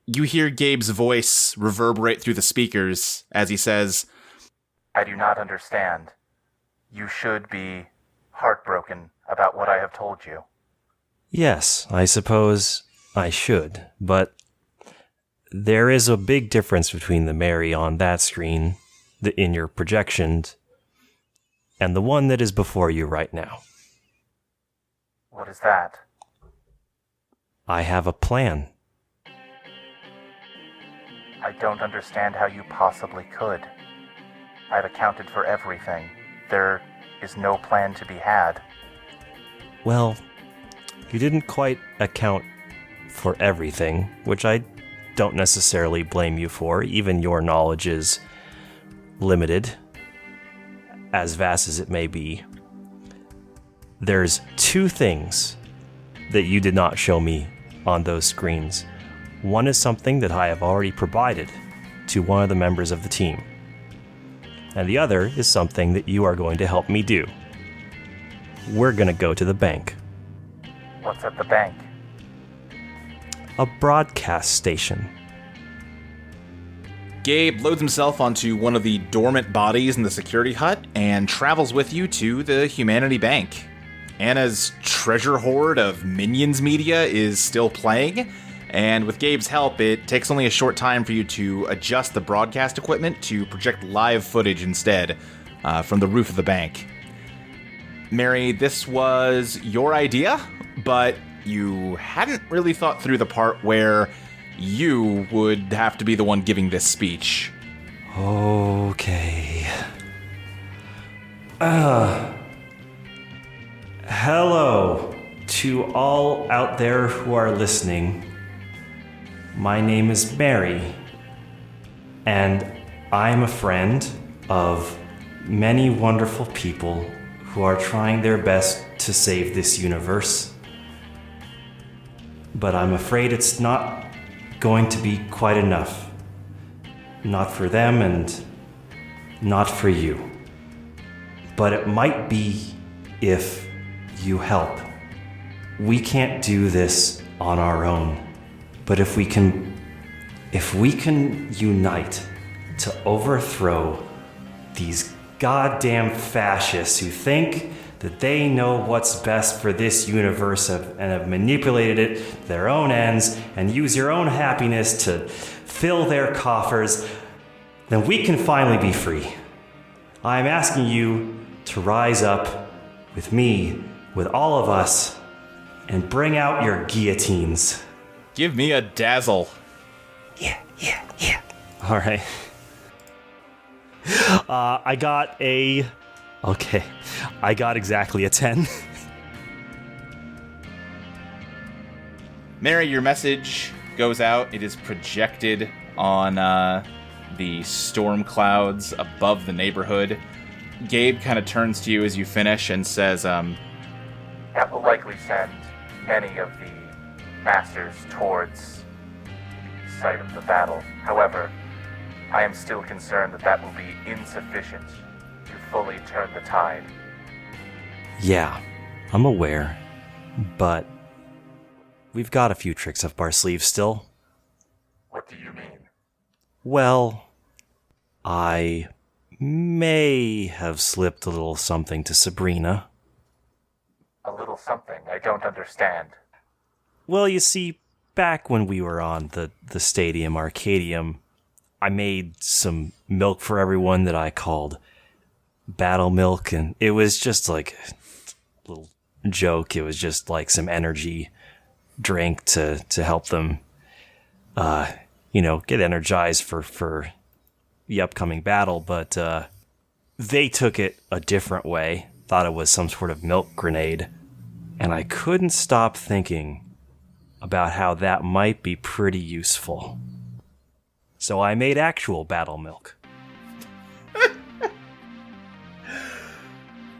you hear Gabe's voice reverberate through the speakers as he says, I do not understand. You should be heartbroken about what I have told you. Yes, I suppose I should, but there is a big difference between the Mary on that screen, in your projection, and the one that is before you right now. What is that? I have a plan. I don't understand how you possibly could. I've accounted for everything. There is no plan to be had. Well, you didn't quite account for everything, which I don't necessarily blame you for. Even your knowledge is limited, as vast as it may be. There's two things that you did not show me on those screens. One is something that I have already provided to one of the members of the team. And the other is something that you are going to help me do. We're going to go to the bank. What's at the bank? A broadcast station. Gabe loads himself onto one of the dormant bodies in the security hut and travels with you to the Humanity Bank. Anna's treasure hoard of Minions media is still playing, and with Gabe's help, it takes only a short time for you to adjust the broadcast equipment to project live footage instead from the roof of the bank. Mary, this was your idea, but you hadn't really thought through the part where you would have to be the one giving this speech. Okay. Hello to all out there who are listening. My name is Mary, and I'm a friend of many wonderful people who are trying their best to save this universe. But I'm afraid it's not going to be quite enough. Not for them and not for you. But it might be if you help. We can't do this on our own. But if we can unite to overthrow these goddamn fascists who think that they know what's best for this universe and have manipulated it to their own ends and use your own happiness to fill their coffers, then we can finally be free. I'm asking you to rise up with me, with all of us, and bring out your guillotines. Give me a dazzle. Yeah. All right. I got exactly a 10. Mary, your message goes out. It is projected on the storm clouds above the neighborhood. Gabe kind of turns to you as you finish and says, that will likely send many of the masters towards the site of the battle. However, I am still concerned that will be insufficient to fully turn the tide. Yeah, I'm aware, but we've got a few tricks up our sleeves still. What do you mean? Well, I may have slipped a little something to Sabrina. A little something I don't understand. Well, you see, back when we were on the Stadium Arcadium, I made some milk for everyone that I called Battle Milk, and it was just like a little joke. It was just like some energy drink to help them, get energized for the upcoming battle, but they took it a different way, thought it was some sort of milk grenade, and I couldn't stop thinking about how that might be pretty useful. So I made actual battle milk.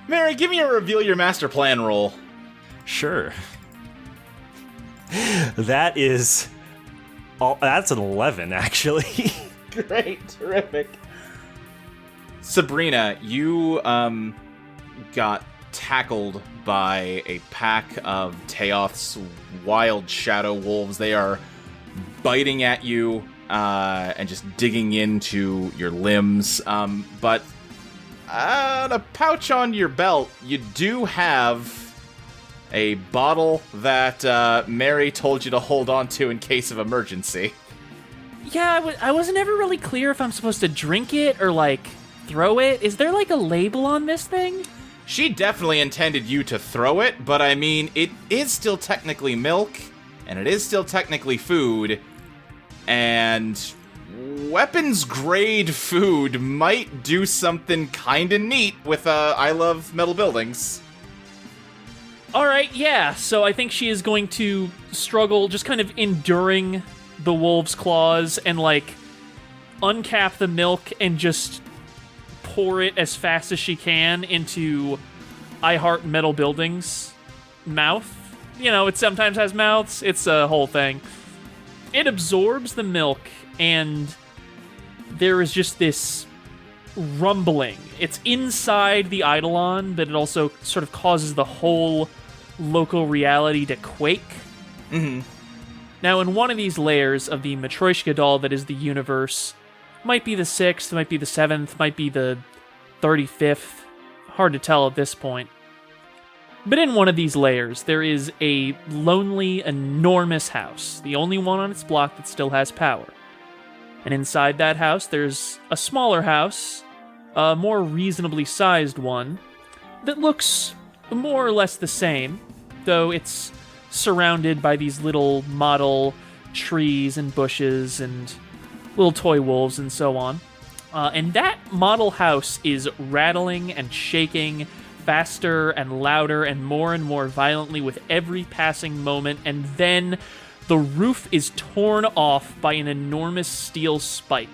Mary, give me a reveal your master plan roll. Sure. That's an 11, actually. Great, terrific. Sabrina, you got tackled by a pack of Teoth's wild shadow wolves. They are biting at you and just digging into your limbs. But the pouch on your belt, you do have a bottle that Mary told you to hold on to in case of emergency. Yeah, I wasn't ever really clear if I'm supposed to drink it or, throw it. Is there, a label on this thing? She definitely intended you to throw it, but I mean, it is still technically milk, and it is still technically food, and weapons-grade food might do something kinda neat with I Love Metal Buildings. Alright, yeah, so I think she is going to struggle, just kind of enduring the wolf's claws, and, like, uncap the milk and just pour it as fast as she can into I Heart Metal Buildings' mouth. You know, it sometimes has mouths. It's a whole thing. It absorbs the milk, and there is just this rumbling. It's inside the Eidolon, but it also sort of causes the whole local reality to quake. Mm-hmm. Now, in one of these layers of the Matryoshka doll that is the universe, might be the 6th, might be the 7th, might be the 35th. Hard to tell at this point. But in one of these layers, there is a lonely, enormous house, the only one on its block that still has power. And inside that house, there's a smaller house, a more reasonably sized one, that looks more or less the same, though it's surrounded by these little model trees and bushes and little toy wolves and so on. And that model house is rattling and shaking faster and louder and more violently with every passing moment, and then the roof is torn off by an enormous steel spike,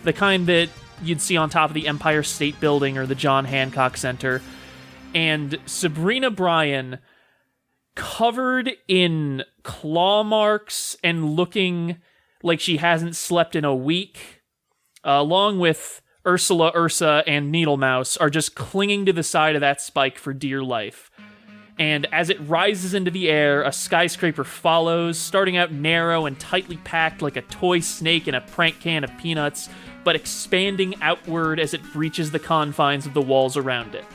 the kind that you'd see on top of the Empire State Building or the John Hancock Center. And Sabrina Bryan, covered in claw marks and looking like she hasn't slept in a week, along with Ursa, and Needle Mouse, are just clinging to the side of that spike for dear life. And as it rises into the air, a skyscraper follows, starting out narrow and tightly packed like a toy snake in a prank can of peanuts, but expanding outward as it breaches the confines of the walls around it.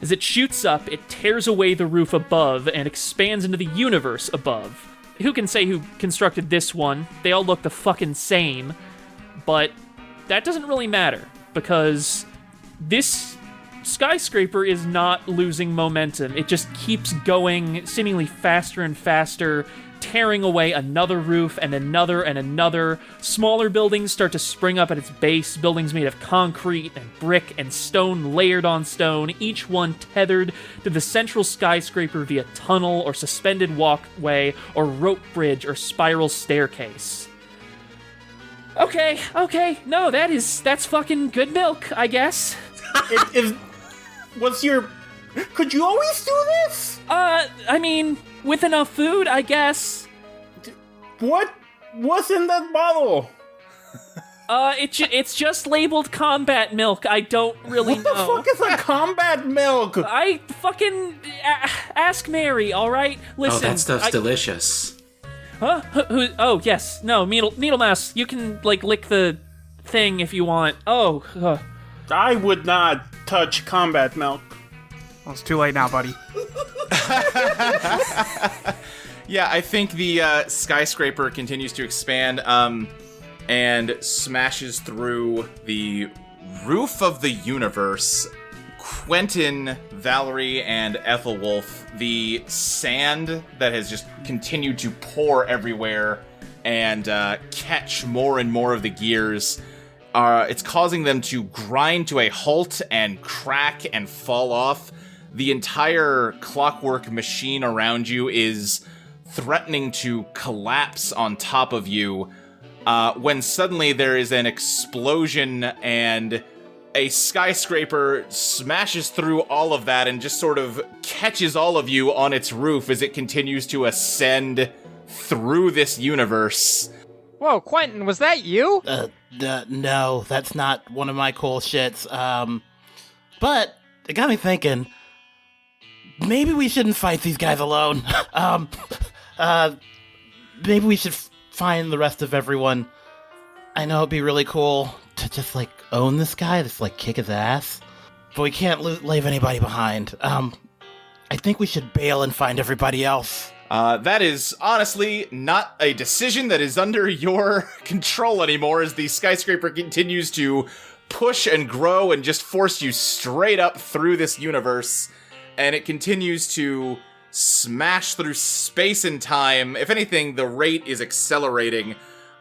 As it shoots up, it tears away the roof above and expands into the universe above. Who can say who constructed this one? They all look the fucking same, but that doesn't really matter, because this skyscraper is not losing momentum. It just keeps going seemingly faster and faster, tearing away another roof and another and another. Smaller buildings start to spring up at its base, buildings made of concrete and brick and stone layered on stone, each one tethered to the central skyscraper via tunnel or suspended walkway or rope bridge or spiral staircase. Okay, no, that's fucking good milk, I guess. Could you always do this? I mean, with enough food, I guess. What's in that bottle? It's just labeled combat milk. I don't really know. What the fuck is a combat milk? I fucking ask Mary, all right? Listen. Oh, that stuff's delicious. Huh? Oh, yes. No, Needle Mouse, you can, like, lick the thing if you want. Oh. I would not touch combat milk. Well, it's too late now, buddy. Yeah, I think the skyscraper continues to expand and smashes through the roof of the universe. Quentin, Valerie, and Ethelwolf, the sand that has just continued to pour everywhere and catch more and more of the gears, it's causing them to grind to a halt and crack and fall off. The entire clockwork machine around you is threatening to collapse on top of you, when suddenly there is an explosion and a skyscraper smashes through all of that and just sort of catches all of you on its roof as it continues to ascend through this universe. Whoa, Quentin, was that you? No, that's not one of my cool shits. But it got me thinking, maybe we shouldn't fight these guys alone. Maybe we should find the rest of everyone. I know it'd be really cool to just, like, own this guy, just, like, kick his ass. But we can't leave anybody behind. I think we should bail and find everybody else. That is honestly not a decision that is under your control anymore, as the skyscraper continues to push and grow and just force you straight up through this universe, and it continues to smash through space and time. If anything, the rate is accelerating.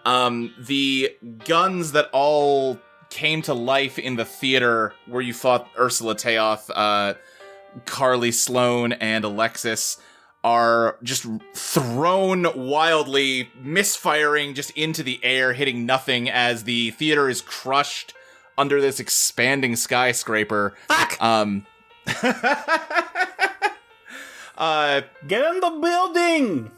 The guns that all came to life in the theater where you fought Ursula Teoth, Carly Sloan, and Alexis are just thrown wildly, misfiring just into the air, hitting nothing as the theater is crushed under this expanding skyscraper. Fuck! Get in the building!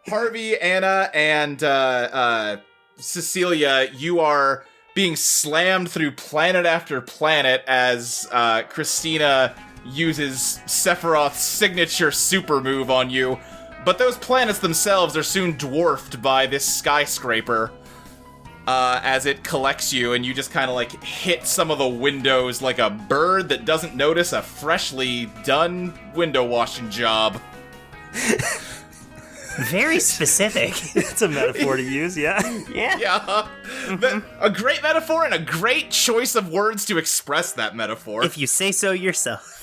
Harvey, Anna, and Cecilia, you are being slammed through planet after planet as Christina uses Sephiroth's signature super move on you, but those planets themselves are soon dwarfed by this skyscraper as it collects you, and you just kind of like hit some of the windows like a bird that doesn't notice a freshly done window washing job. Very specific. It's a metaphor to use, yeah. Yeah. A great metaphor and a great choice of words to express that metaphor. If you say so yourself.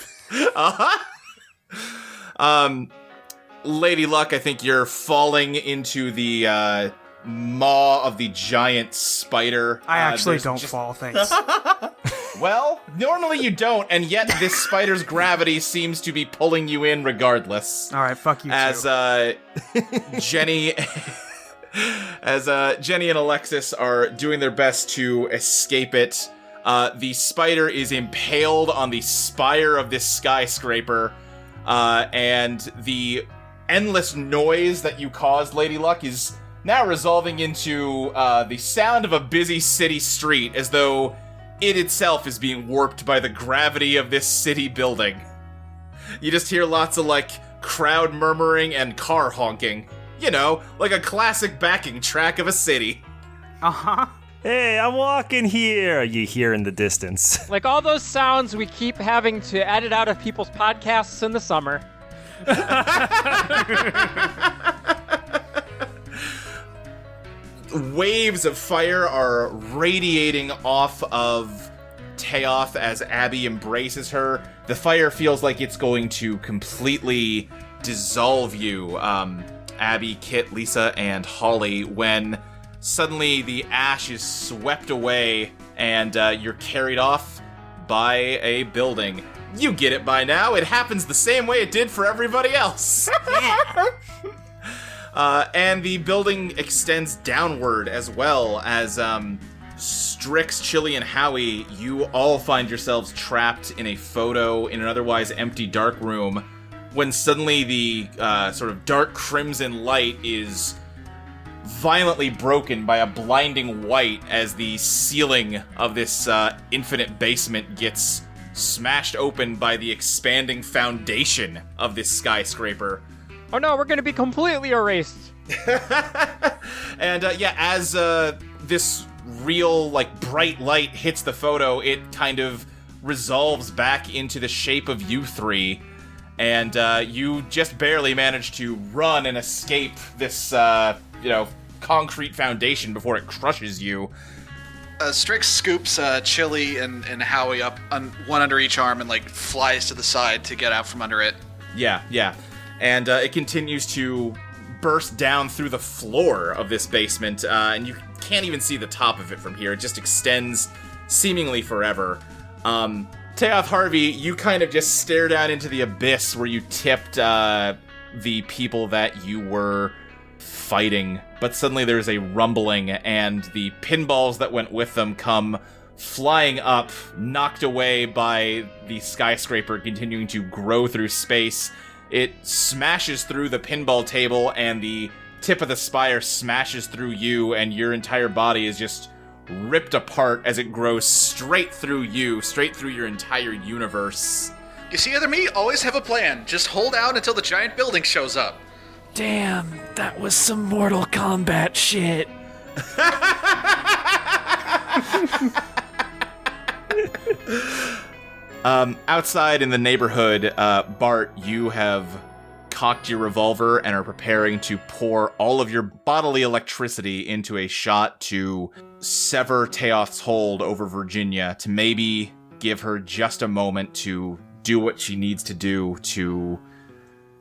Lady Luck, I think you're falling into the maw of the giant spider. I actually don't fall, thanks. Well, normally you don't, and yet this spider's gravity seems to be pulling you in regardless. All right, fuck you as too. Jenny and Alexis are doing their best to escape it. The spider is impaled on the spire of this skyscraper, and the endless noise that you caused, Lady Luck, is now resolving into the sound of a busy city street, as though it itself is being warped by the gravity of this city building. You just hear lots of, like, crowd murmuring and car honking. You know, like a classic backing track of a city. Uh-huh. Hey, I'm walking here, you hear in the distance. Like all those sounds we keep having to edit out of people's podcasts in the summer. Waves of fire are radiating off of Teoth as Abby embraces her. The fire feels like it's going to completely dissolve you, Abby, Kit, Lisa, and Holly, when suddenly the ash is swept away and you're carried off by a building. You get it by now. It happens the same way it did for everybody else. Yeah. And the building extends downward as well as Strix, Chili, and Howie, you all find yourselves trapped in a photo in an otherwise empty dark room when suddenly the sort of dark crimson light is violently broken by a blinding white as the ceiling of this infinite basement gets smashed open by the expanding foundation of this skyscraper. Oh no, we're gonna be completely erased. And as this real, like, bright light hits the photo, it kind of resolves back into the shape of you three, and you just barely manage to run and escape this, concrete foundation before it crushes you. Strix scoops Chili and Howie up on one under each arm and, like, flies to the side to get out from under it. Yeah. And it continues to burst down through the floor of this basement, and you can't even see the top of it from here. It just extends seemingly forever. Teoth, Harvey, you kind of just stare down into the abyss where you tipped the people that you were fighting, but suddenly there's a rumbling, and the pinballs that went with them come flying up, knocked away by the skyscraper continuing to grow through space. It smashes through the pinball table, and the tip of the spire smashes through you, and your entire body is just ripped apart as it grows straight through you, straight through your entire universe. You see, other me, always have a plan. Just hold out until the giant building shows up. Damn, that was some Mortal Kombat shit. Outside in the neighborhood, Bart, you have cocked your revolver and are preparing to pour all of your bodily electricity into a shot to sever Teoth's hold over Virginia, to maybe give her just a moment to do what she needs to do to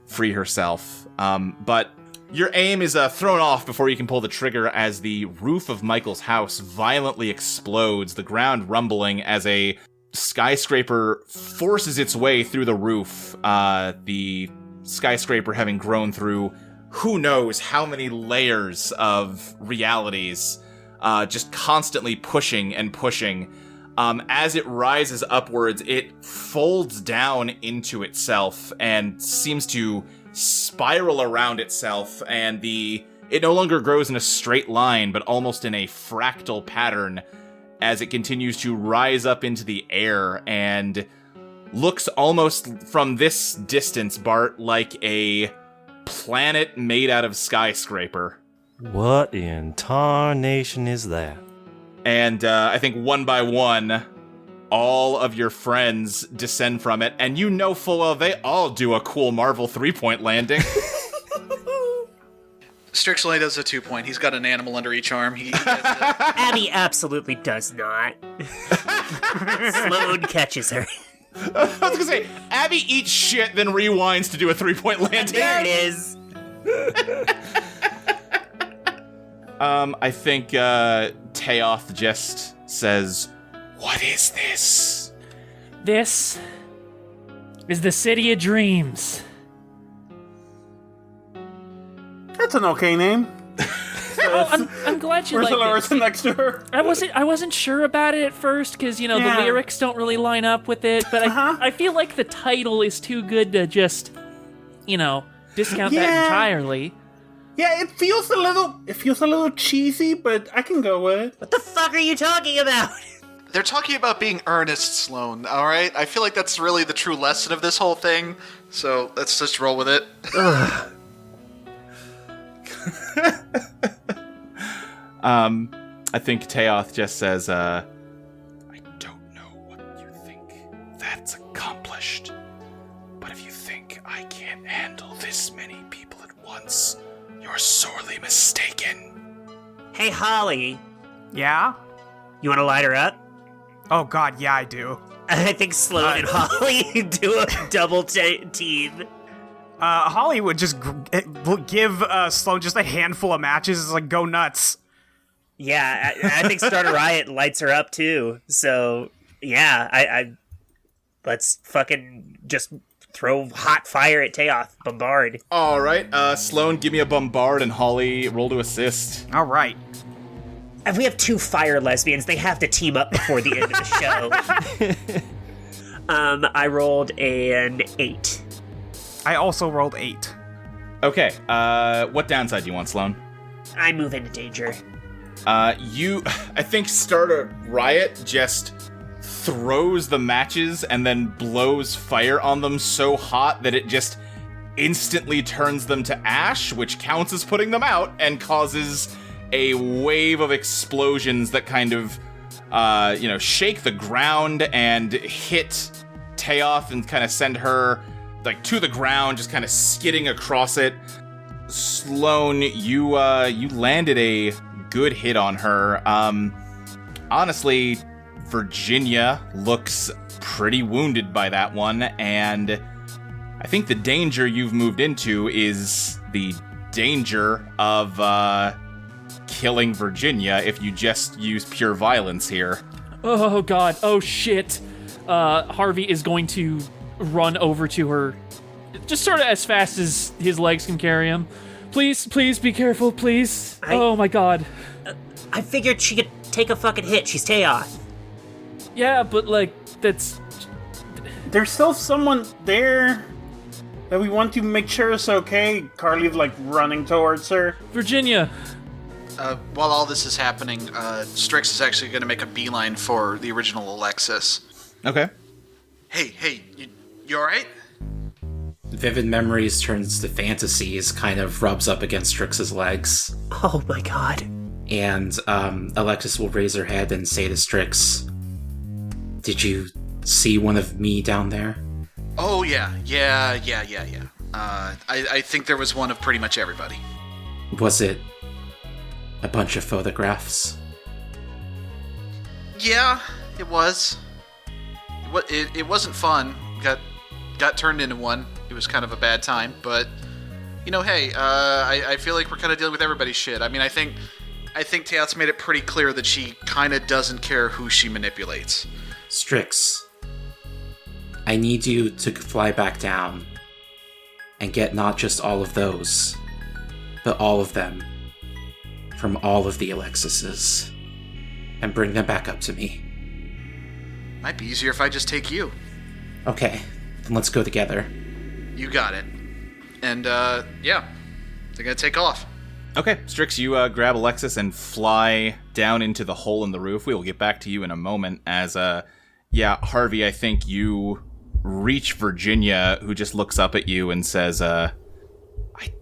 free herself. But your aim is thrown off before you can pull the trigger as the roof of Michael's house violently explodes, the ground rumbling as a skyscraper forces its way through the roof. The skyscraper having grown through who knows how many layers of realities, just constantly pushing and pushing. As it rises upwards, it folds down into itself and seems to spiral around itself, and it no longer grows in a straight line, but almost in a fractal pattern as it continues to rise up into the air and looks almost from this distance, Bart, like a planet made out of skyscraper. What in tarnation is that? And I think one by one, all of your friends descend from it, and you know full well they all do a cool Marvel 3-point landing. Strix only does a 2-point. He's got an animal under each arm. Abby absolutely does not. Sloan catches her. I was gonna say, Abby eats shit, then rewinds to do a 3-point landing. There it is. I think Teoth just says, "What is this?" This is the City of Dreams. That's an okay name. I'm glad you Ursula like Larson next to her. I wasn't sure about it at first because the lyrics don't really line up with it, but I feel like the title is too good to just discount that entirely. Yeah, it feels a little cheesy, but I can go with it. What the fuck are you talking about? They're talking about being earnest, Sloan, alright? I feel like that's really the true lesson of this whole thing, so let's just roll with it. I think Teoth just says, I don't know what you think that's accomplished, but if you think I can't handle this many people at once, you're sorely mistaken. Hey, Holly. Yeah? You want to light her up? Oh god, yeah, I do. I think Sloan and Holly do a double team. Holly would just give Sloan just a handful of matches. It's like, go nuts. Yeah, I think Start a Riot lights her up too. So, yeah, I let's fucking just throw hot fire at Teoth. Bombard. All right, Sloan, give me a bombard, and Holly, roll to assist. All right. If we have two fire lesbians, they have to team up before the end of the show. I rolled an 8. I also rolled 8. Okay, what downside do you want, Sloan? I move into danger. I think Start a Riot just throws the matches and then blows fire on them so hot that it just instantly turns them to ash, which counts as putting them out and causes a wave of explosions that kind of, shake the ground and hit Teoth and kind of send her, to the ground, just kind of skidding across it. Sloan, you landed a good hit on her. Honestly, Virginia looks pretty wounded by that one, and I think the danger you've moved into is the danger of, killing Virginia if you just use pure violence here. Oh god, oh shit. Harvey is going to run over to her, just sort of as fast as his legs can carry him. Please be careful, please. Oh my god. I figured she could take a fucking hit. She's Teoth. Yeah, but that's... There's still someone there that we want to make sure is okay. Carly's running towards her. Virginia. While all this is happening, Strix is actually going to make a beeline for the original Alexis. Okay. Hey, you alright? Vivid memories turns to fantasies, kind of rubs up against Strix's legs. Oh my god. And Alexis will raise her head and say to Strix, "Did you see one of me down there?" Oh, yeah. I think there was one of pretty much everybody. Was it a bunch of photographs? Yeah, it was. It wasn't fun. Got turned into one. It was kind of a bad time, but hey, I feel like we're kind of dealing with everybody's shit. I mean, I think Teoth's made it pretty clear that she kind of doesn't care who she manipulates. Strix, I need you to fly back down and get not just all of those, but all of them from all of the Alexises and bring them back up to me. Might be easier if I just take you. Okay, then let's go together. You got it. And, yeah, they're gonna take off. Okay, Strix, you grab Alexis and fly down into the hole in the roof. We will get back to you in a moment as, Harvey, I think you reach Virginia, who just looks up at you and says, I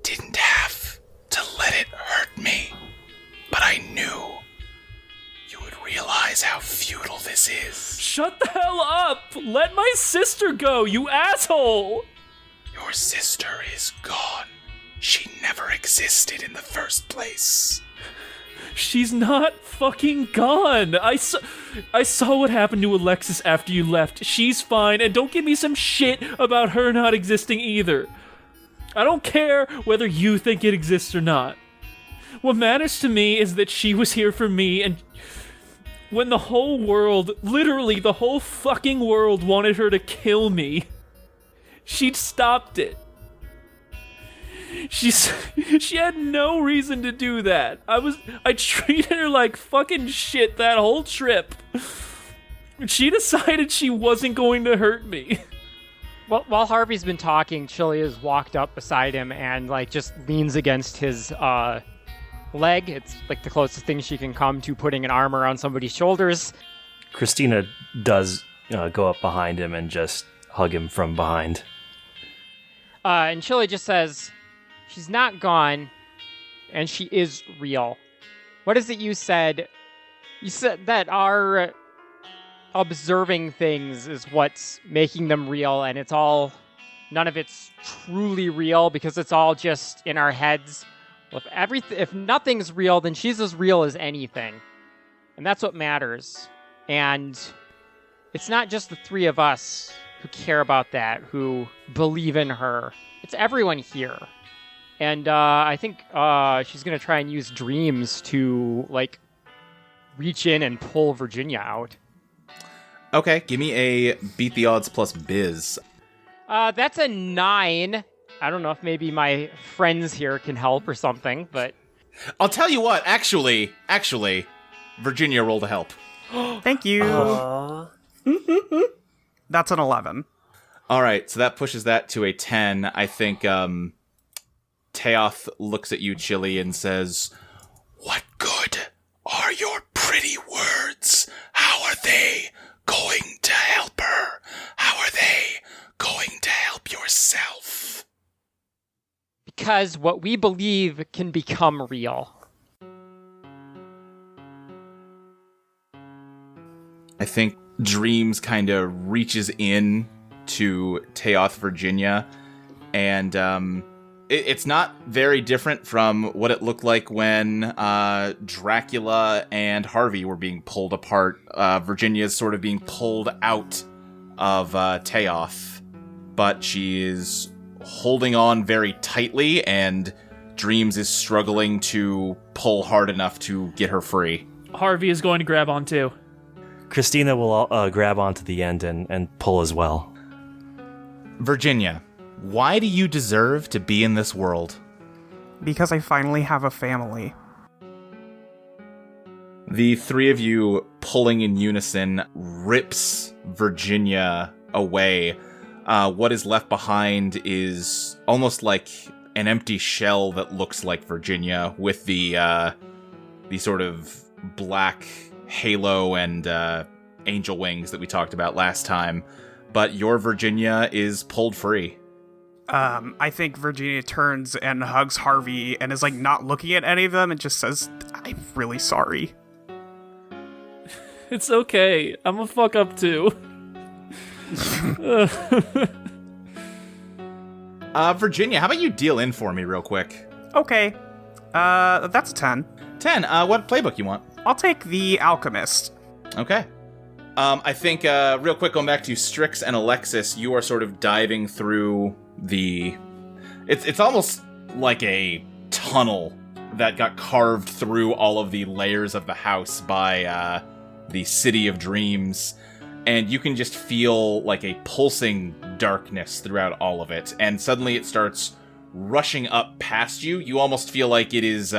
didn't have to let it hurt me, but I knew you would realize how futile this is. Shut the hell up! Let my sister go, you asshole! Your sister is gone. She never existed in the first place. She's not fucking gone. I saw what happened to Alexis after you left. She's fine, and don't give me some shit about her not existing either. I don't care whether you think it exists or not. What matters to me is that she was here for me, and when the whole world, literally the whole fucking world, wanted her to kill me, she'd stopped it. She had no reason to do that. I treated her like fucking shit that whole trip. She decided she wasn't going to hurt me. Well, while Harvey's been talking, Chili has walked up beside him and just leans against his leg. It's like the closest thing she can come to putting an arm around somebody's shoulders. Christina does go up behind him and just hug him from behind. And Chili just says, she's not gone, and she is real. What is it you said? You said that our observing things is what's making them real, and none of it's truly real because it's all just in our heads. Well, if nothing's real, then she's as real as anything. And that's what matters. And it's not just the three of us who care about that, who believe in her. It's everyone here. And I think she's going to try and use dreams to, reach in and pull Virginia out. Okay, give me a beat the odds plus biz. That's a 9. I don't know if maybe my friends here can help or something, but... I'll tell you what, actually, Virginia rolled a help. Thank you. That's an 11. All right, so that pushes that to a 10. I think Teoth looks at you, Chili, and says, "What good are your pretty words? How are they going to help her? How are they going to help yourself?" Because what we believe can become real. I think Dreams kind of reaches in to Teoth, Virginia, and it's not very different from what it looked like when Dracula and Harvey were being pulled apart. Virginia's sort of being pulled out of Teoth, but she is holding on very tightly, and Dreams is struggling to pull hard enough to get her free. Harvey is going to grab on too. Christina will grab onto the end and pull as well. Virginia, why do you deserve to be in this world? Because I finally have a family. The three of you pulling in unison rips Virginia away. What is left behind is almost like an empty shell that looks like Virginia, with the sort of black halo and angel wings that we talked about last time. But your Virginia is pulled free. I think Virginia turns and hugs Harvey and is not looking at any of them and just says, "I'm really sorry." It's okay. I'm a fuck up too. Virginia, how about you deal in for me real quick? Okay. That's a 10. 10. What playbook you want? I'll take the Alchemist. Okay. I think, real quick, going back to Strix and Alexis, you are sort of diving through the... It's almost like a tunnel that got carved through all of the layers of the house by, the City of Dreams. And you can just feel like a pulsing darkness throughout all of it. And suddenly it starts rushing up past you. You almost feel like it is,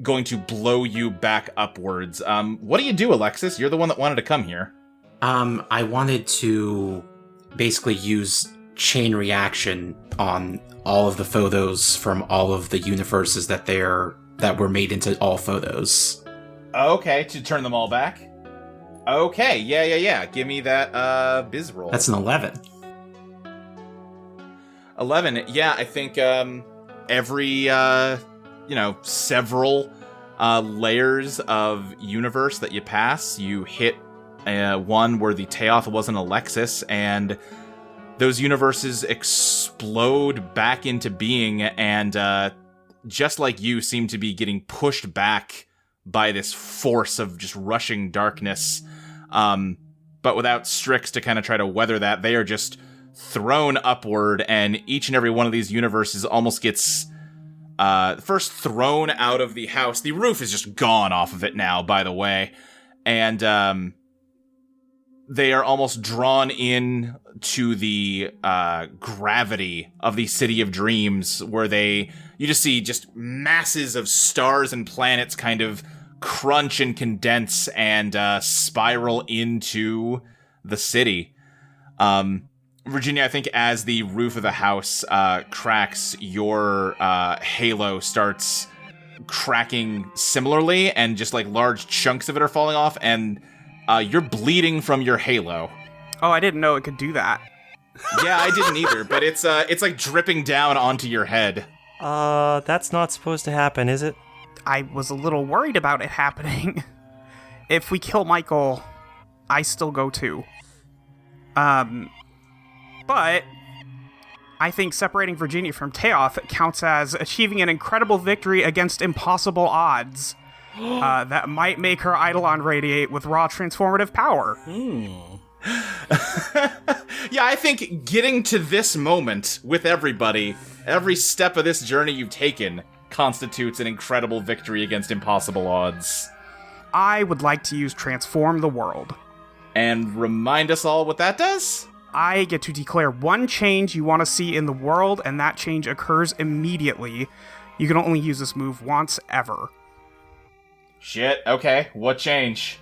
going to blow you back upwards. What do you do, Alexis? You're the one that wanted to come here. I wanted to basically use chain reaction on all of the photos from all of the universes that were made into all photos. Okay, to turn them all back? Okay, yeah. Give me that, biz roll. That's an 11. 11, yeah, I think, every, several layers of universe that you pass, you hit one where the Teoth was an Alexis, and those universes explode back into being, and just like you, seem to be getting pushed back by this force of just rushing darkness. But without Strix to kind of try to weather that, they are just thrown upward, and each and every one of these universes almost gets first thrown out of the house. The roof is just gone off of it now, by the way. And they are almost drawn in to the gravity of the City of Dreams, where you just see just masses of stars and planets kind of crunch and condense and spiral into the city. Virginia, I think as the roof of the house cracks, your halo starts cracking similarly, and just like large chunks of it are falling off, and you're bleeding from your halo. Oh, I didn't know it could do that. Yeah, I didn't either, but it's like dripping down onto your head. That's not supposed to happen, is it? I was a little worried about it happening. If we kill Michael, I still go too. But I think separating Virginia from Teoth counts as achieving an incredible victory against impossible odds that might make her Eidolon radiate with raw transformative power. Yeah, I think getting to this moment with everybody, every step of this journey you've taken, constitutes an incredible victory against impossible odds. I would like to use Transform the World. And remind us all what that does? I get to declare one change you want to see in the world, and that change occurs immediately. You can only use this move once ever. Shit, okay. What change?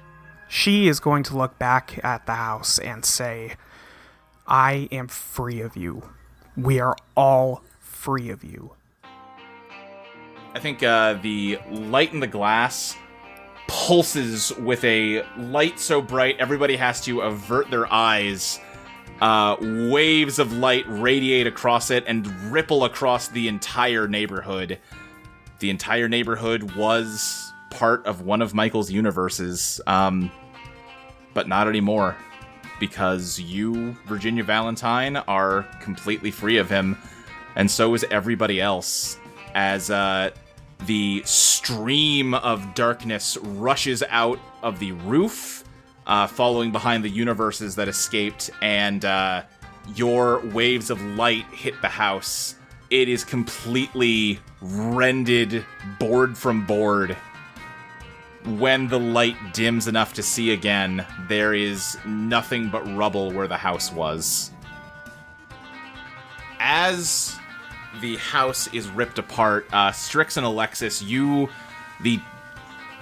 She is going to look back at the house and say, I am free of you. We are all free of you. I think the light in the glass pulses with a light so bright everybody has to avert their eyes. Waves of light radiate across it and ripple across the entire neighborhood. The entire neighborhood was part of one of Michael's universes, but not anymore, because you, Virginia Valentine, are completely free of him, and so is everybody else, as the stream of darkness rushes out of the roof, following behind the universes that escaped, and your waves of light hit the house. It is completely rended board from board. When the light dims enough to see again, there is nothing but rubble where the house was. As the house is ripped apart, Strix and Alexis, the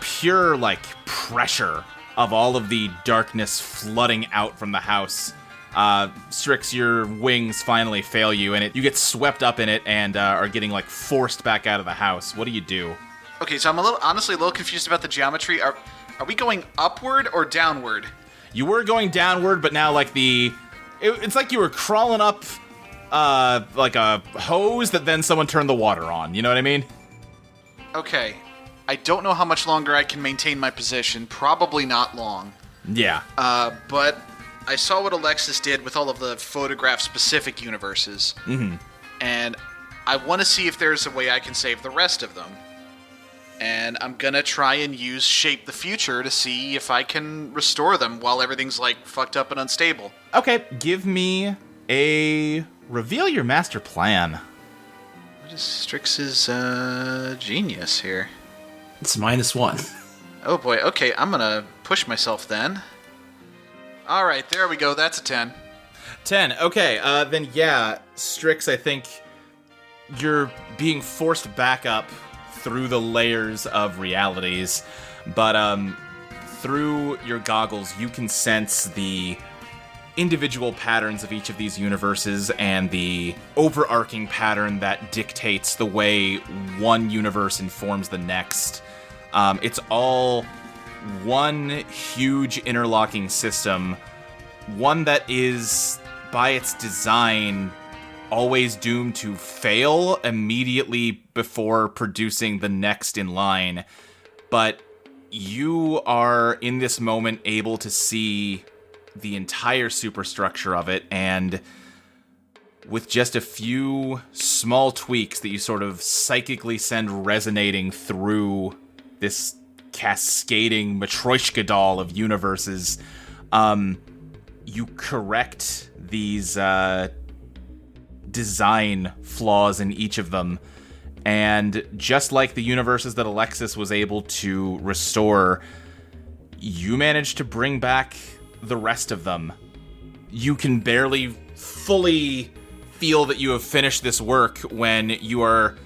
pure, pressure of all of the darkness flooding out from the house. Strix, your wings finally fail you, and you get swept up in it and are getting, forced back out of the house. What do you do? Okay, so I'm honestly a little confused about the geometry. Are we going upward or downward? You were going downward, but now, it's like you were crawling up, like a hose that then someone turned the water on. You know what I mean? Okay. I don't know how much longer I can maintain my position. Probably not long. Yeah. But I saw what Alexis did with all of the photograph-specific universes. Mm-hmm. and I want to see if there's a way I can save the rest of them. And I'm gonna try and use Shape the Future to see if I can restore them while everything's, like, fucked up and unstable. Okay, give me a reveal your master plan. What is Strix's genius here? It's -1. Oh boy, okay, I'm gonna push myself then. Alright, there we go, that's a 10. 10, okay, then yeah, Strix, I think you're being forced back up through the layers of realities, but through your goggles you can sense the individual patterns of each of these universes and the overarching pattern that dictates the way one universe informs the next. It's all one huge interlocking system, one that is, by its design, always doomed to fail immediately before producing the next in line. But you are, in this moment, able to see the entire superstructure of it, and with just a few small tweaks that you sort of psychically send resonating through this cascading Matryoshka doll of universes, you correct these design flaws in each of them. And just like the universes that Alexis was able to restore, you managed to bring back the rest of them. You can barely fully feel that you have finished this work when you are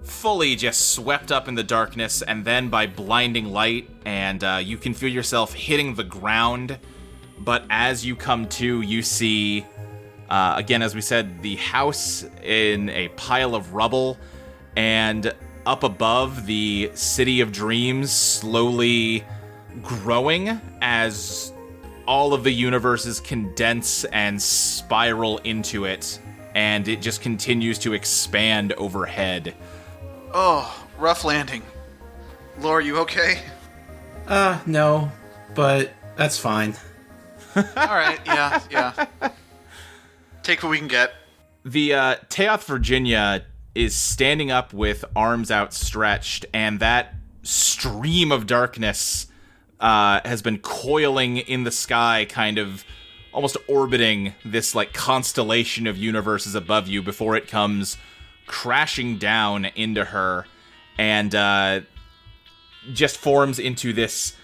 fully just swept up in the darkness, and then by blinding light, and you can feel yourself hitting the ground. But as you come to, you see, again, as we said, the house in a pile of rubble, and up above, the City of Dreams slowly growing as all of the universes condense and spiral into it, and it just continues to expand overhead. Oh, rough landing. Laura, you okay? No, but that's fine. Alright, yeah. Take what we can get. The Teoth Virginia is standing up with arms outstretched, and that stream of darkness has been coiling in the sky, kind of almost orbiting this like constellation of universes above you before it comes crashing down into her, and just forms into this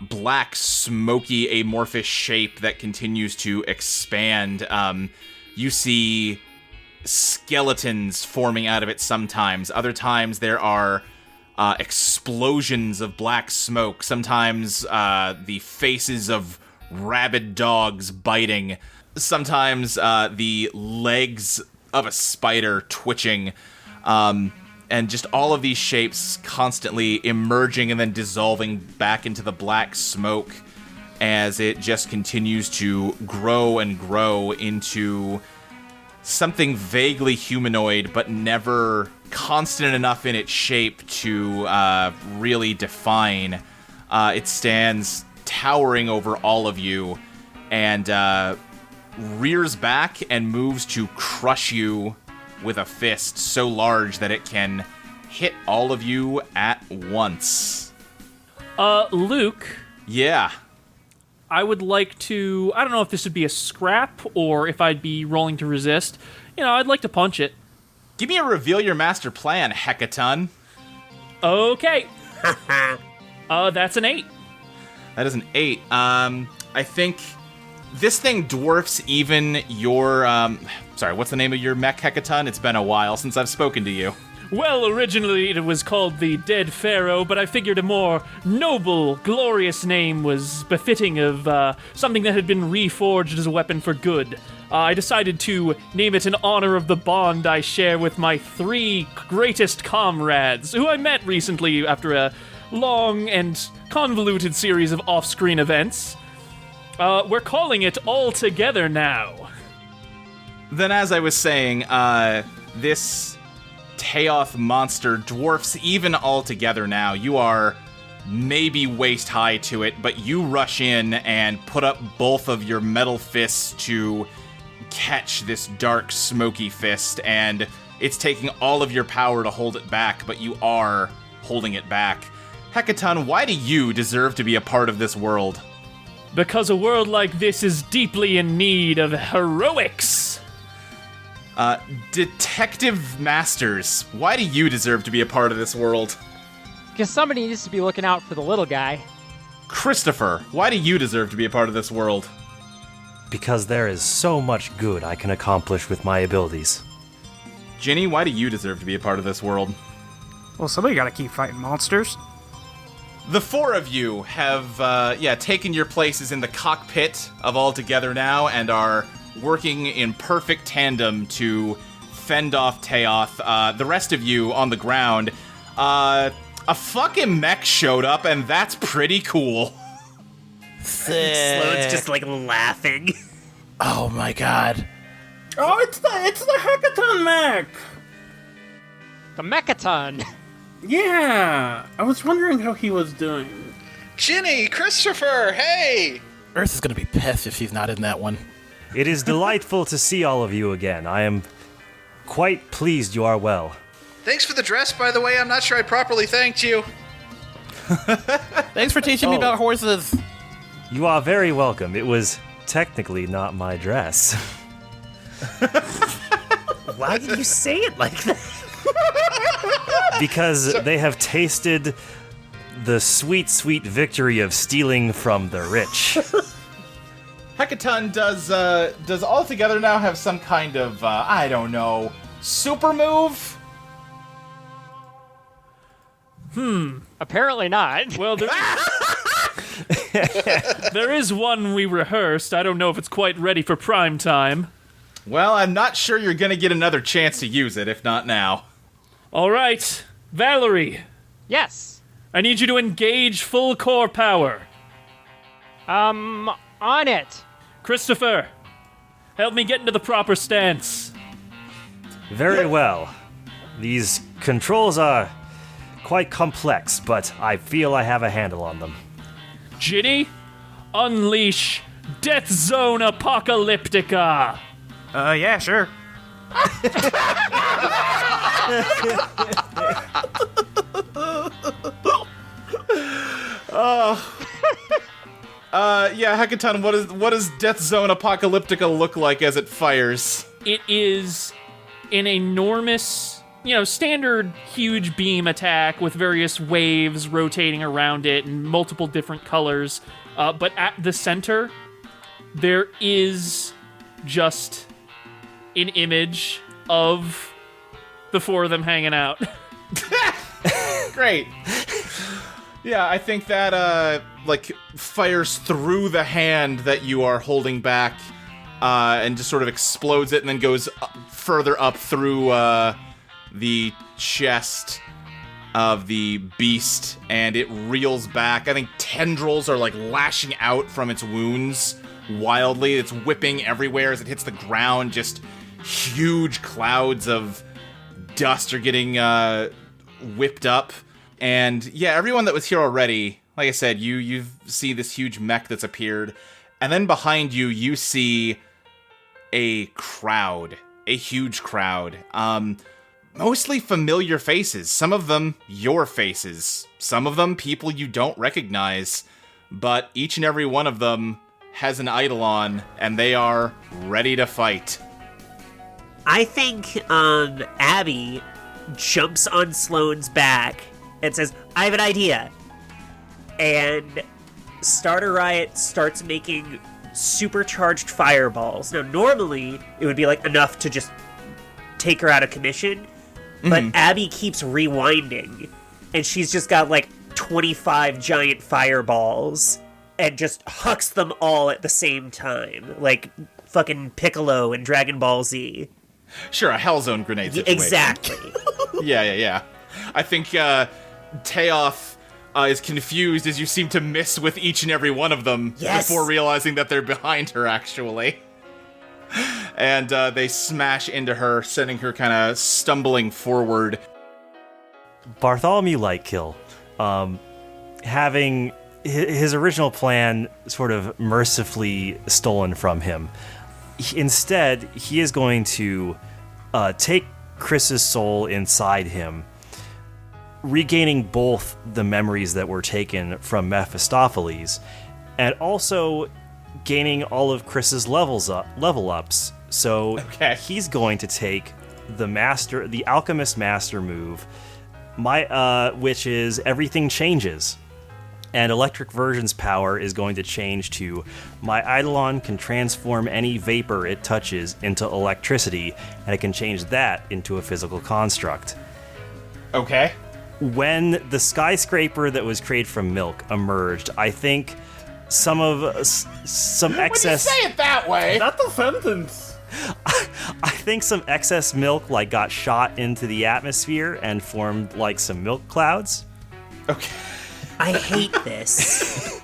black, smoky, amorphous shape that continues to expand. You see skeletons forming out of it sometimes. Other times there are explosions of black smoke. Sometimes the faces of rabid dogs biting. Sometimes the legs of a spider twitching. And just all of these shapes constantly emerging and then dissolving back into the black smoke as it just continues to grow and grow into something vaguely humanoid, but never constant enough in its shape to really define. It stands towering over all of you and rears back and moves to crush you with a fist so large that it can hit all of you at once. Luke? Yeah. I would like to... I don't know if this would be a scrap or if I'd be rolling to resist. You know, I'd like to punch it. Give me a reveal your master plan, Hecaton. Okay. That's an 8. That is an 8. I think this thing dwarfs even your... Sorry, what's the name of your mech, Hecaton? It's been a while since I've spoken to you. Well, originally it was called the Dead Pharaoh, but I figured a more noble, glorious name was befitting of something that had been reforged as a weapon for good. I decided to name it in honor of the bond I share with my 3 greatest comrades, who I met recently after a long and convoluted series of off-screen events. We're calling it All Together now. Then, as I was saying, this Teoth monster dwarfs even All Together now. You are maybe waist high to it, but you rush in and put up both of your metal fists to catch this dark, smoky fist, and it's taking all of your power to hold it back, but you are holding it back. Hecaton, why do you deserve to be a part of this world? Because a world like this is deeply in need of heroics. Detective Masters, why do you deserve to be a part of this world? Because somebody needs to be looking out for the little guy. Christopher, why do you deserve to be a part of this world? Because there is so much good I can accomplish with my abilities. Ginny, why do you deserve to be a part of this world? Well, somebody gotta keep fighting monsters. The four of you have, taken your places in the cockpit of All Together now and are working in perfect tandem to fend off Teoth. The rest of you on the ground, a fucking mech showed up, and that's pretty cool. Sloane's just like laughing. Oh my god. Oh, it's the Hecaton mech. The Mechaton. Yeah, I was wondering how he was doing. Ginny, Christopher, hey! Earth is gonna be pissed if she's not in that one. It is delightful to see all of you again. I am quite pleased you are well. Thanks for the dress, by the way. I'm not sure I properly thanked you. Thanks for teaching me about horses. You are very welcome. It was technically not my dress. Why did you say it like that? Because they have tasted the sweet, sweet victory of stealing from the rich. Hecaton, does All Together now have some kind of, I don't know, super move? Apparently not. Well, there is one we rehearsed. I don't know if it's quite ready for prime time. Well, I'm not sure you're gonna get another chance to use it, if not now. All right, Valerie, Yes. I need you to engage full core power. On it. Christopher, help me get into the proper stance. Very well. These controls are quite complex, but I feel I have a handle on them. Ginny, unleash Death Zone Apocalyptica. Yeah, sure. Hecaton, what does Death Zone Apocalyptica look like as it fires? It is an enormous, standard huge beam attack with various waves rotating around it in multiple different colors. But at the center, there is just an image of the four of them hanging out. Great. Yeah, I think that, fires through the hand that you are holding back, and just sort of explodes it and then goes further up through, the chest of the beast, and it reels back. I think tendrils are, lashing out from its wounds wildly. It's whipping everywhere as it hits the ground. Just huge clouds of dust are getting, whipped up. And yeah, everyone that was here already, like I said, you see this huge mech that's appeared, and then behind you, you see a crowd, a huge crowd. Mostly familiar faces. Some of them your faces. Some of them people you don't recognize. But each and every one of them has an Eidolon, and they are ready to fight. I think Abby jumps on Sloane's back and says, I have an idea. And Starter Riot starts making supercharged fireballs. Now, normally, it would be enough to just take her out of commission, but Abby keeps rewinding, and she's just got 25 giant fireballs, and just hucks them all at the same time, like fucking Piccolo in Dragon Ball Z. Sure, a Hellzone grenade situation. Exactly. Yeah. I think Teoth is confused as you seem to miss with each and every one of them before realizing that they're behind her, actually. And they smash into her, sending her kind of stumbling forward. Bartholomew Lightkill, having his original plan sort of mercifully stolen from him, instead, he is going to take Chris's soul inside him, regaining both the memories that were taken from Mephistopheles, and also gaining all of Chris's level ups. So he's going to take the Alchemist Master move, which is Everything Changes. And Electric Version's power is going to change to my Eidolon can transform any vapor it touches into electricity, and it can change that into a physical construct. Okay. When the skyscraper that was created from milk emerged, I think some excess... When you say it that way! Not the sentence. I think some excess milk got shot into the atmosphere and formed some milk clouds. Okay. I hate this.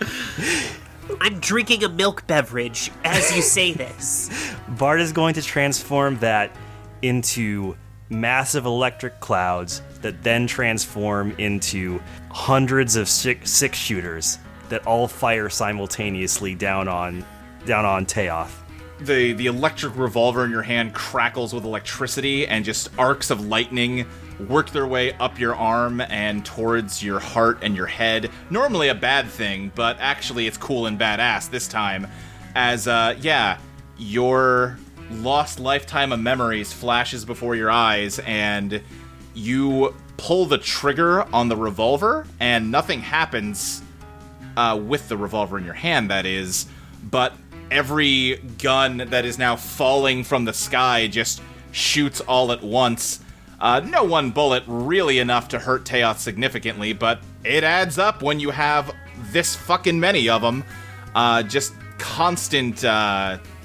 I'm drinking a milk beverage as you say this. Bart is going to transform that into massive electric clouds that then transform into hundreds of six shooters that all fire simultaneously down on Teoth. The electric revolver in your hand crackles with electricity, and just arcs of lightning work their way up your arm and towards your heart and your head. Normally a bad thing, but actually it's cool and badass this time. As, your lost lifetime of memories flashes before your eyes, and you pull the trigger on the revolver, and nothing happens with the revolver in your hand, that is, but every gun that is now falling from the sky just shoots all at once. No one bullet really enough to hurt Teoth significantly, but it adds up when you have this fucking many of them. Just constant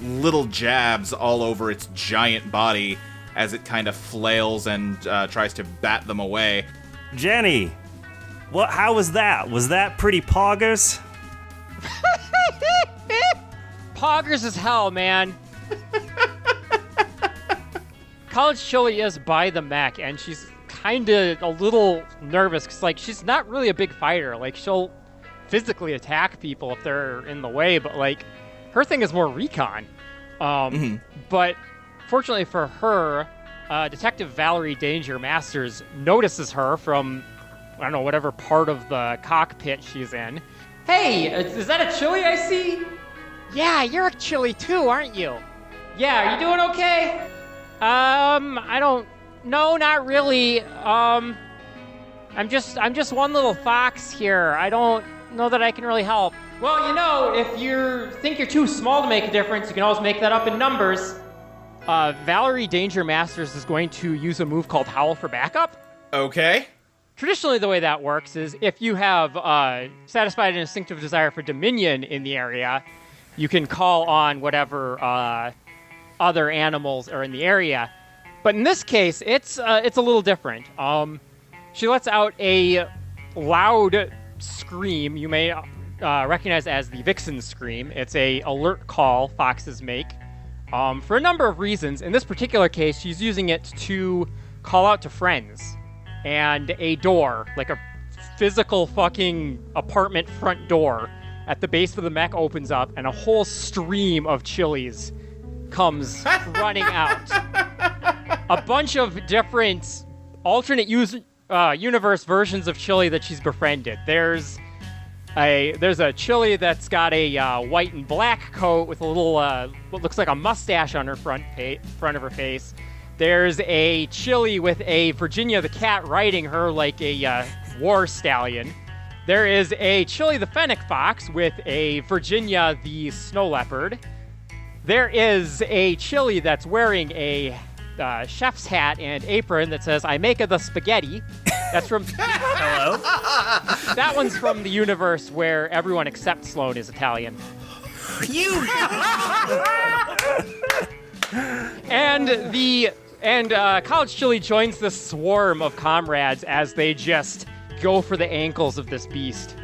little jabs all over its giant body as it kind of flails and tries to bat them away. Jenny, how was that? Was that pretty poggers? Poggers as hell, man. College Chili is by the mech, and she's kind of a little nervous because, she's not really a big fighter. She'll physically attack people if they're in the way, but, her thing is more recon. But fortunately for her, Detective Valerie Danger Masters notices her from, I don't know, whatever part of the cockpit she's in. Hey, is that a Chili I see? Yeah, you're a Chili too, aren't you? Yeah, are you doing okay? I don't... No, not really. I'm just one little fox here. I don't know that I can really help. Well, if you think you're too small to make a difference, you can always make that up in numbers. Valerie Danger Masters is going to use a move called Howl for backup. Okay. Traditionally, the way that works is if you have satisfied an instinctive desire for dominion in the area, you can call on whatever other animals are in the area. But in this case, it's a little different. She lets out a loud scream you may recognize as the Vixen scream. It's a alert call foxes make for a number of reasons. In this particular case, she's using it to call out to friends. And a door, a physical fucking apartment front door at the base of the mech opens up, and a whole stream of chilies comes running out. A bunch of different alternate universe versions of Chili that she's befriended. There's a Chili that's got a white and black coat with a little what looks like a mustache on her front of her face. There's a Chili with a Virginia the cat riding her like a war stallion. There is a Chili the fennec fox with a Virginia the snow leopard. There is a Chili that's wearing a chef's hat and apron that says, "I make the spaghetti." That's from... Hello? That one's from the universe where everyone except Sloane is Italian. You... And College Chili joins the swarm of comrades as they just go for the ankles of this beast.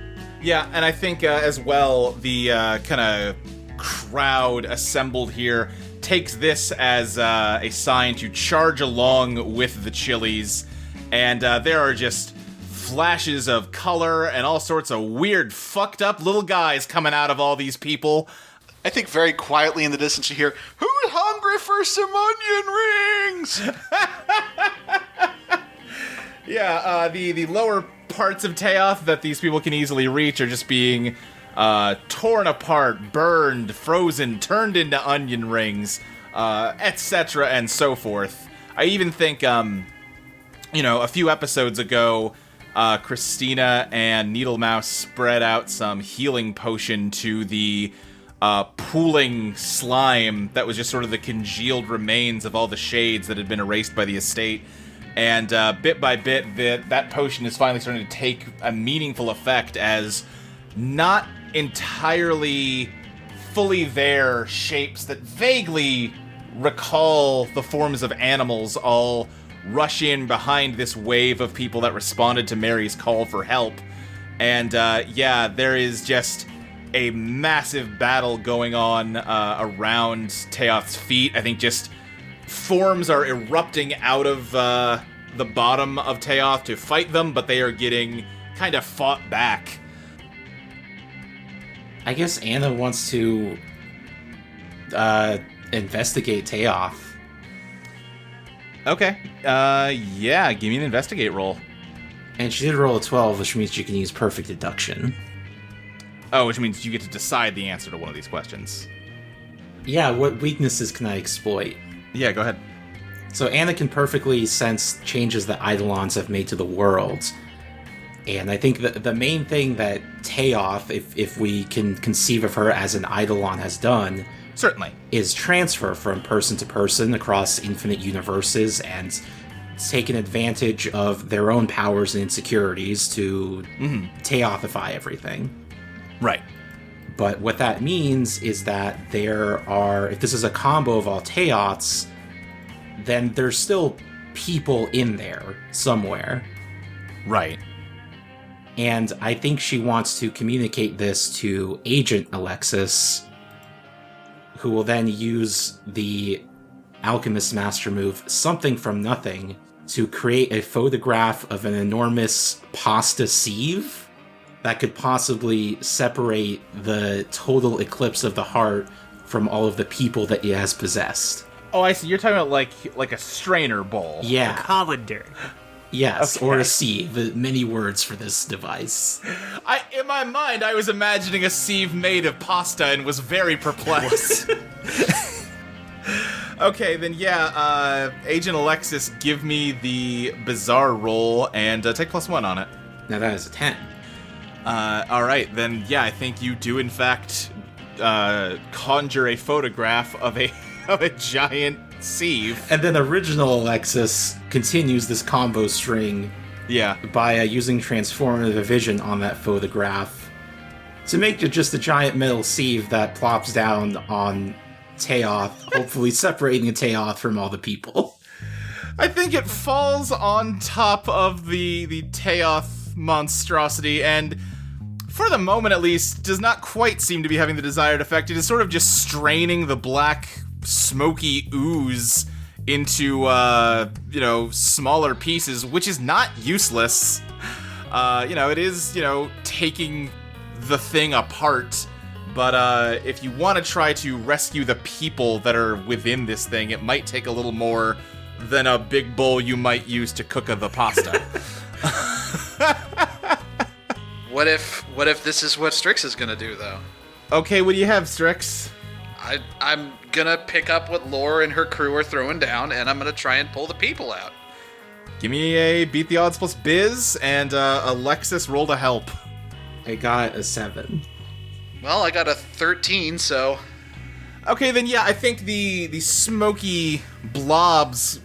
Yeah, and I think as well, the kind of crowd assembled here takes this as a sign to charge along with the Chilies, and there are just flashes of color and all sorts of weird, fucked up little guys coming out of all these people. I think very quietly in the distance you hear, "Who's hungry for some onion rings?" Yeah, the lower parts of Teoth that these people can easily reach are just being torn apart, burned, frozen, turned into onion rings, etc. and so forth. I even think, a few episodes ago, Christina and Needlemouse spread out some healing potion to the pooling slime that was just sort of the congealed remains of all the shades that had been erased by the estate. And bit by bit, that potion is finally starting to take a meaningful effect as not entirely fully there shapes that vaguely recall the forms of animals all rush in behind this wave of people that responded to Mary's call for help. And there is just a massive battle going on around Teoth's feet. I think just forms are erupting out of the bottom of Teoth to fight them, but they are getting kind of fought back. I guess Anna wants to investigate Teoth. Okay. Give me an investigate roll. And she did roll a 12, which means you can use perfect deduction. Oh, which means you get to decide the answer to one of these questions. Yeah, what weaknesses can I exploit? Yeah, go ahead. So Anna can perfectly sense changes that Eidolons have made to the world. And I think that the main thing that Teoth, if we can conceive of her as an Eidolon, has done... Certainly. ...is transfer from person to person across infinite universes and taken advantage of their own powers and insecurities to Teothify everything. Right. But what that means is that if this is a combo of all Teoths, then there's still people in there somewhere. Right. And I think she wants to communicate this to Agent Alexis, who will then use the Alchemist Master move, Something from Nothing, to create a photograph of an enormous pasta sieve that could possibly separate the total eclipse of the heart from all of the people that it has possessed. Oh, I see. You're talking about like a strainer bowl. Yeah. A colander. Yes, Okay. or a sieve. Many words for this device. In my mind, I was imagining a sieve made of pasta and was very perplexed. Okay, then Agent Alexis, give me the bizarre roll and take +1 on it. Now that is a 10. Alright, then I think you do in fact conjure a photograph of a giant sieve. And then original Alexis continues this combo string by using transformative vision on that photograph to make it just a giant metal sieve that plops down on Teoth, hopefully separating Teoth from all the people. I think it falls on top of the Teoth monstrosity and, for the moment at least, does not quite seem to be having the desired effect. It is sort of just straining the black, smoky ooze into, smaller pieces, which is not useless. It is, taking the thing apart. But if you want to try to rescue the people that are within this thing, it might take a little more than a big bowl you might use to cook the pasta. What if this is what Strix is gonna do, though? Okay, what do you have, Strix? I'm gonna pick up what Lore and her crew are throwing down, and I'm gonna try and pull the people out. Give me a beat the odds plus biz, and Alexis roll to help. I got a 7. Well, I got a 13, so... Okay, then I think the smoky blobs,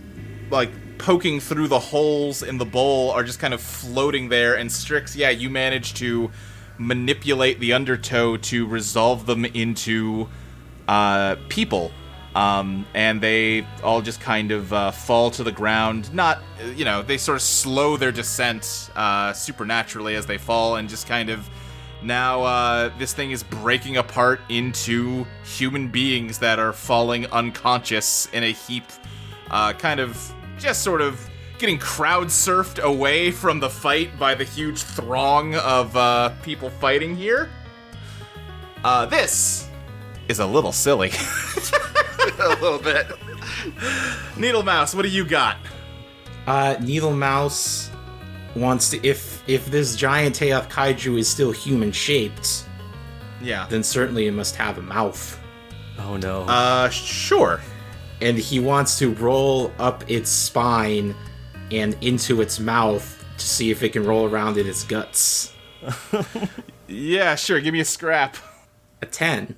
poking through the holes in the bowl are just kind of floating there, and Strix, you manage to manipulate the undertow to resolve them into people. And they all just kind of fall to the ground. Not, they sort of slow their descent supernaturally as they fall, and just kind of... Now, this thing is breaking apart into human beings that are falling unconscious in a heap, kind of just sort of getting crowd-surfed away from the fight by the huge throng of people fighting here. This is a little silly. A little bit. Needle Mouse, what do you got? Needle Mouse wants to, if this giant Teoth kaiju is still human shaped, Yeah. then certainly it must have a mouth. Oh no. Sure. And he wants to roll up its spine and into its mouth to see if it can roll around in its guts. Yeah, sure. Give me a scrap. A 10.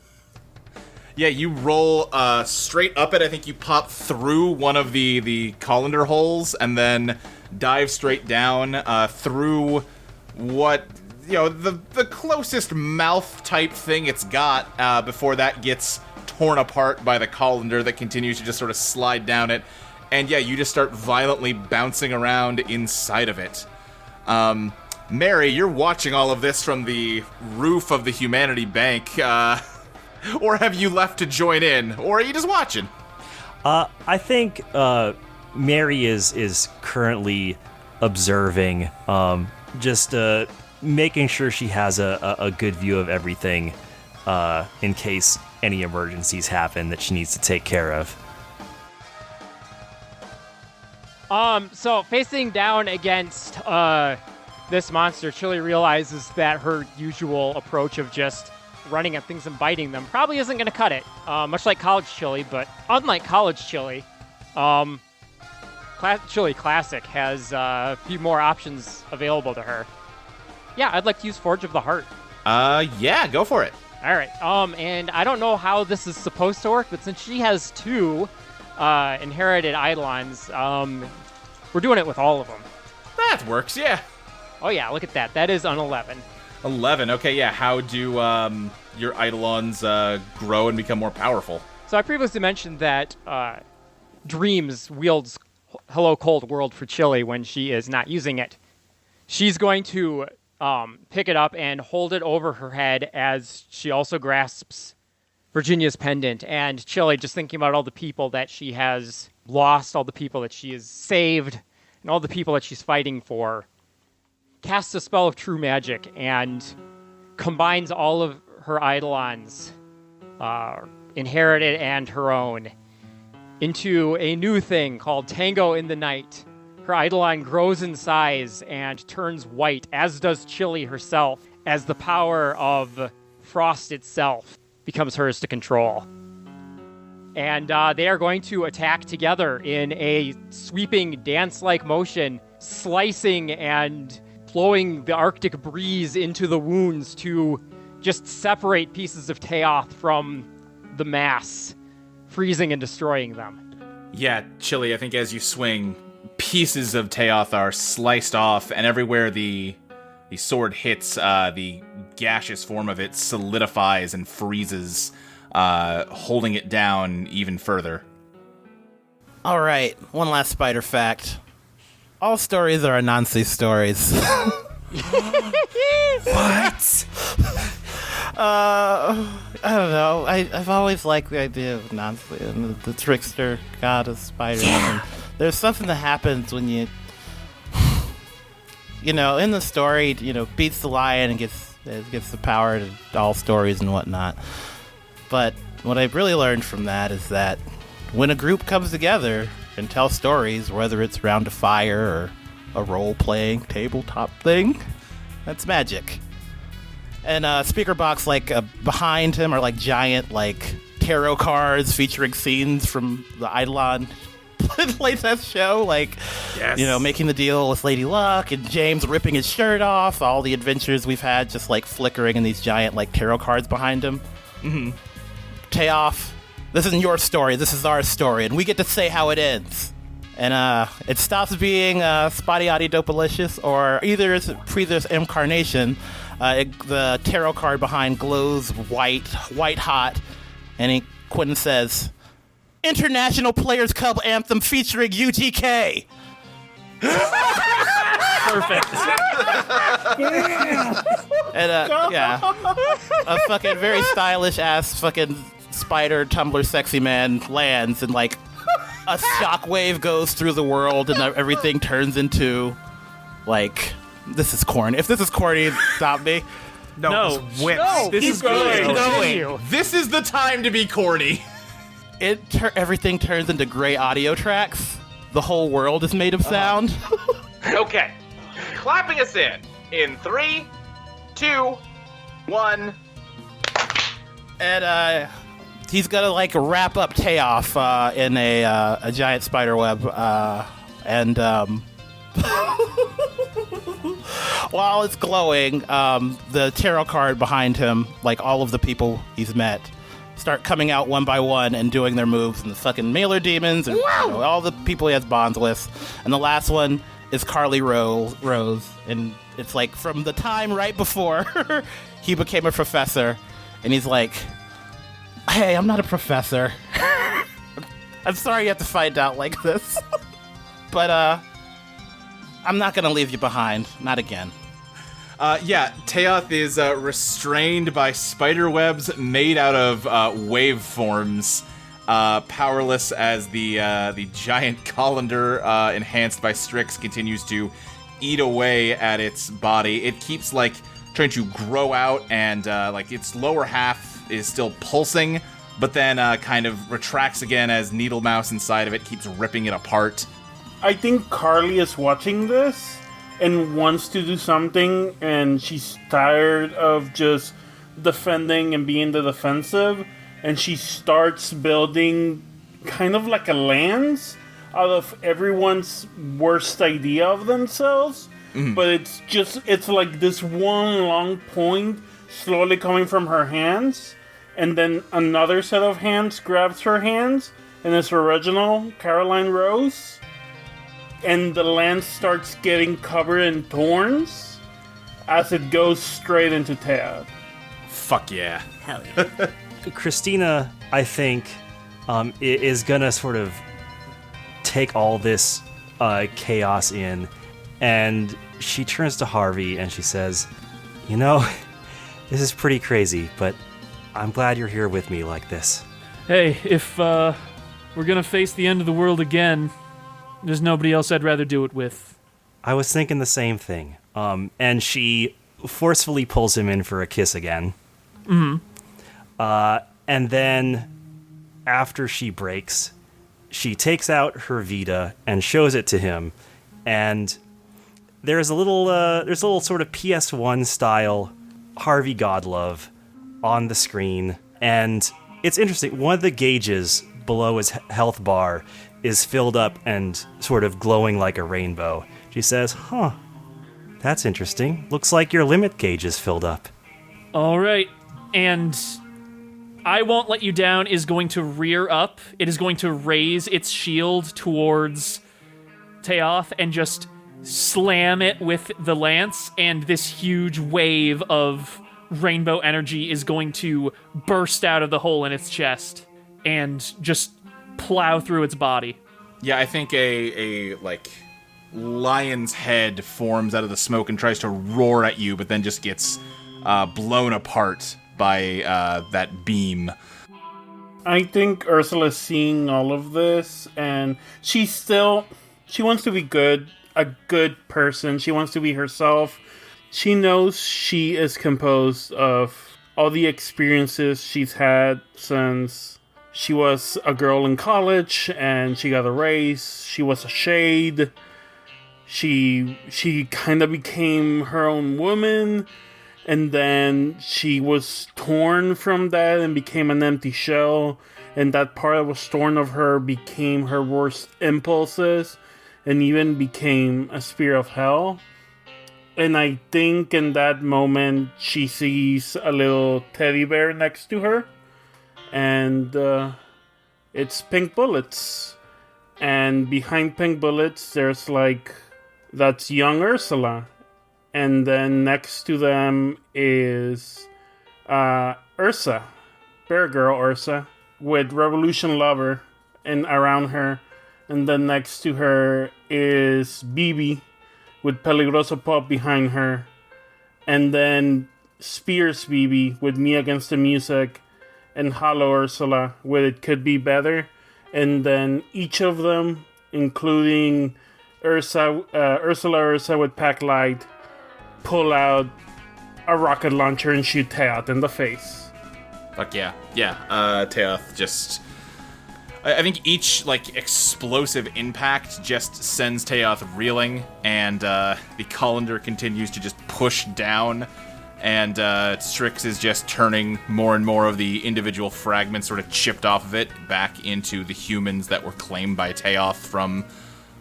Yeah, you roll straight up it. I think you pop through one of the colander holes and then dive straight down through what, the closest mouth type thing it's got before that gets torn apart by the colander that continues to just sort of slide down it. And yeah, you just start violently bouncing around inside of it. Mary, you're watching all of this from the roof of the Humanity Bank. Or have you left to join in? Or are you just watching? I think Mary is currently observing, just making sure she has a good view of everything in case any emergencies happen that she needs to take care of. So facing down against this monster, Chili realizes that her usual approach of just running at things and biting them probably isn't going to cut it. Much like College Chili, but unlike College Chili, Chili Classic has a few more options available to her. Yeah, I'd like to use Forge of the Heart. Yeah, go for it. All right. And I don't know how this is supposed to work, but since she has 2 inherited Eidolons, we're doing it with all of them. That works, yeah. Oh yeah, look at that. That is an 11. 11, okay, yeah. How do your Eidolons grow and become more powerful? So I previously mentioned that Dreams wields Hello Cold World for Chili when she is not using it. She's going to pick it up and hold it over her head as she also grasps Virginia's pendant. And Chili, just thinking about all the people that she has lost, all the people that she has saved, and all the people that she's fighting for, casts a spell of true magic and combines all of her Eidolons, inherited and her own, into a new thing called Tango in the Night. Her Eidolon grows in size and turns white, as does Chili herself, as the power of Frost itself becomes hers to control. And they are going to attack together in a sweeping dance-like motion, slicing and blowing the Arctic breeze into the wounds to just separate pieces of Teoth from the mass, freezing and destroying them. Yeah, Chili, I think as you swing, pieces of Teoth are sliced off, and everywhere the sword hits, the gaseous form of it solidifies and freezes, holding it down even further. All right, one last spider fact. All stories are Anansi stories. What? I don't know. I've always liked the idea of Anansi and the trickster god of spiders. Yeah. There's something that happens when you in the story, beats the lion and gets the power to all stories and whatnot. But what I've really learned from that is that when a group comes together and tells stories, whether it's around a fire or a role-playing tabletop thing, that's magic. And speaker box behind him are giant tarot cards featuring scenes from the Eidolon playtest show, yes. Making the deal with Lady Luck and James ripping his shirt off, all the adventures we've had just flickering in these giant tarot cards behind him. Mm-hmm. Teoth, this isn't your story, this is our story, and we get to say how it ends. And it stops being Spotty Oddy Dopalicious, or either it's previous incarnation. The tarot card behind glows white hot, and Quentin says, International Players Cup Anthem featuring UGK. Perfect. And a fucking very stylish ass fucking spider Tumblr sexy man lands, and a shockwave goes through the world, and everything turns into this is corny. If this is corny, stop me. No. just whips. No, This keep is going. good. Continue. This is the time to be corny. Everything turns into gray audio tracks. The whole world is made of sound. Okay. Clapping us in 3, 2, 1. And he's gonna like wrap up Tayoff in a giant spider web, and while it's glowing, the tarot card behind him, like all of the people he's met, start coming out one by one and doing their moves, and the fucking mailer demons and all the people he has bonds with. And the last one is Carly Rose, and it's like from the time right before he became a professor, and he's like, "Hey, I'm not a professor. I'm sorry you have to find out like this, but I'm not gonna leave you behind, not again." Teoth is restrained by spider webs made out of waveforms, powerless as the giant colander enhanced by Strix continues to eat away at its body. It keeps like trying to grow out, and like its lower half is still pulsing, but then kind of retracts again as Needle Mouse inside of it keeps ripping it apart. I think Carly is watching this and wants to do something, and she's tired of just defending and being the defensive, and she starts building kind of like a lance out of everyone's worst idea of themselves. But it's like this one long point slowly coming from her hands, and then another set of hands grabs her hands, and it's original Caroline Rose, and the lance starts getting covered in thorns as it goes straight into Ted. Fuck yeah. Hell yeah. Christina, I think, is gonna sort of take all this chaos in, and she turns to Harvey and she says, "You know, this is pretty crazy, but I'm glad you're here with me like this." Hey, if we're gonna face the end of the world again, there's nobody else I'd rather do it with. I was thinking the same thing. And she forcefully pulls him in for a kiss again. And then, after she breaks, she takes out her Vita and shows it to him. And there's a little sort of PS1 style Harvey Godlove on the screen. And it's interesting. One of the gauges below his health bar is filled up and sort of glowing like a rainbow. She says, "Huh, that's interesting. Looks like your limit gauge is filled up." All right, and I Won't Let You Down is going to rear up. It is going to raise its shield towards Teoth and just slam it with the lance, and this huge wave of rainbow energy is going to burst out of the hole in its chest and just plow through its body. Yeah, I think a like lion's head forms out of the smoke and tries to roar at you, but then just gets blown apart by that beam. I think Ursula's seeing all of this, and she wants to be good, a good person. She wants to be herself. She knows she is composed of all the experiences she's had since she was a girl in college, and she got a raise. She was a shade. She kind of became her own woman, and then she was torn from that and became an empty shell, and that part that was torn of her became her worst impulses, and even became a spear of hell. And I think in that moment she sees a little teddy bear next to her, and it's Pink Bullets. And behind Pink Bullets there's that's young Ursula. And then next to them is Ursa, Bear Girl Ursa, with Revolution Lover and around her. And then next to her is Bibi with Peligroso Pop behind her. And then Spears Bibi with Me Against the Music, and Hollow Ursula with It Could Be Better. And then each of them, including Ursula Ursa with Pack Light, pull out a rocket launcher and shoot Teoth in the face. Fuck yeah. Yeah, Teoth just... I think each, like, explosive impact just sends Teoth reeling, and the colander continues to just push down, and Strix is just turning more and more of the individual fragments sort of chipped off of it back into the humans that were claimed by Teoth from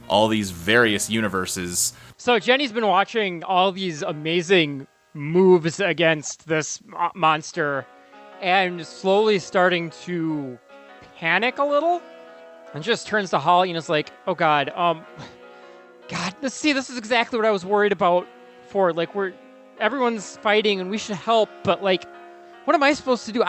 all these various universes. So Jenny's been watching all these amazing moves against this monster and slowly starting to panic a little, and just turns to Holly and is like, oh God, this is exactly what I was worried about for, like, everyone's fighting and we should help, but, like, what am I supposed to do?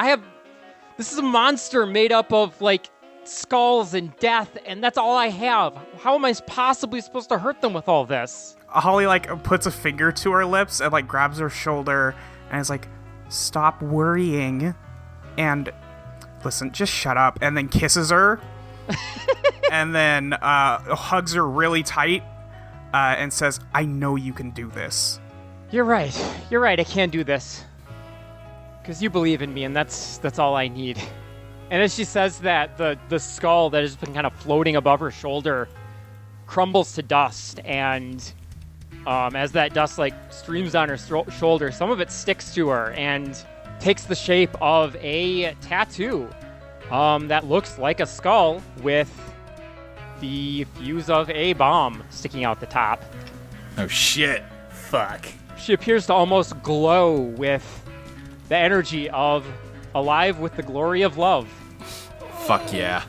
This is a monster made up of, like, skulls and death, and that's all I have. How am I possibly supposed to hurt them with all this? Holly, like, puts a finger to her lips and, like, grabs her shoulder and is like, stop worrying, and listen, just shut up, and then kisses her, and then hugs her really tight, and says, I know you can do this. You're right, I can do this. Because you believe in me, and that's all I need. And as she says that, the skull that has been kind of floating above her shoulder crumbles to dust, and as that dust, like, streams on her shoulder, some of it sticks to her and takes the shape of a tattoo that looks like a skull with the fuse of a bomb sticking out the top. Oh shit. Fuck. She appears to almost glow with the energy of alive with the glory of love. Fuck yeah.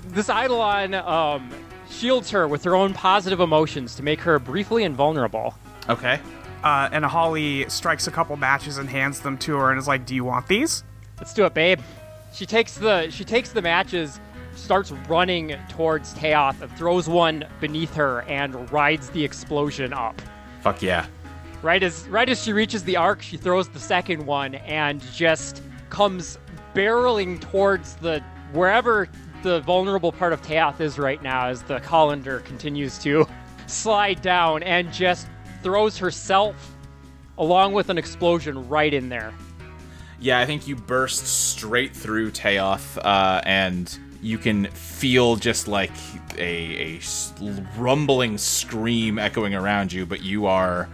This Eidolon shields her with her own positive emotions to make her briefly invulnerable. Okay. And Holly strikes a couple matches and hands them to her and is like, do you want these? Let's do it, babe. She takes the matches, starts running towards Teoth, and throws one beneath her and rides the explosion up. Fuck yeah. Right as she reaches the arc, she throws the second one and just comes barreling towards wherever the vulnerable part of Teoth is right now, as the colander continues to slide down, and just throws herself along with an explosion right in there. Yeah, I think you burst straight through Teoth, and you can feel just like a rumbling scream echoing around you, but you are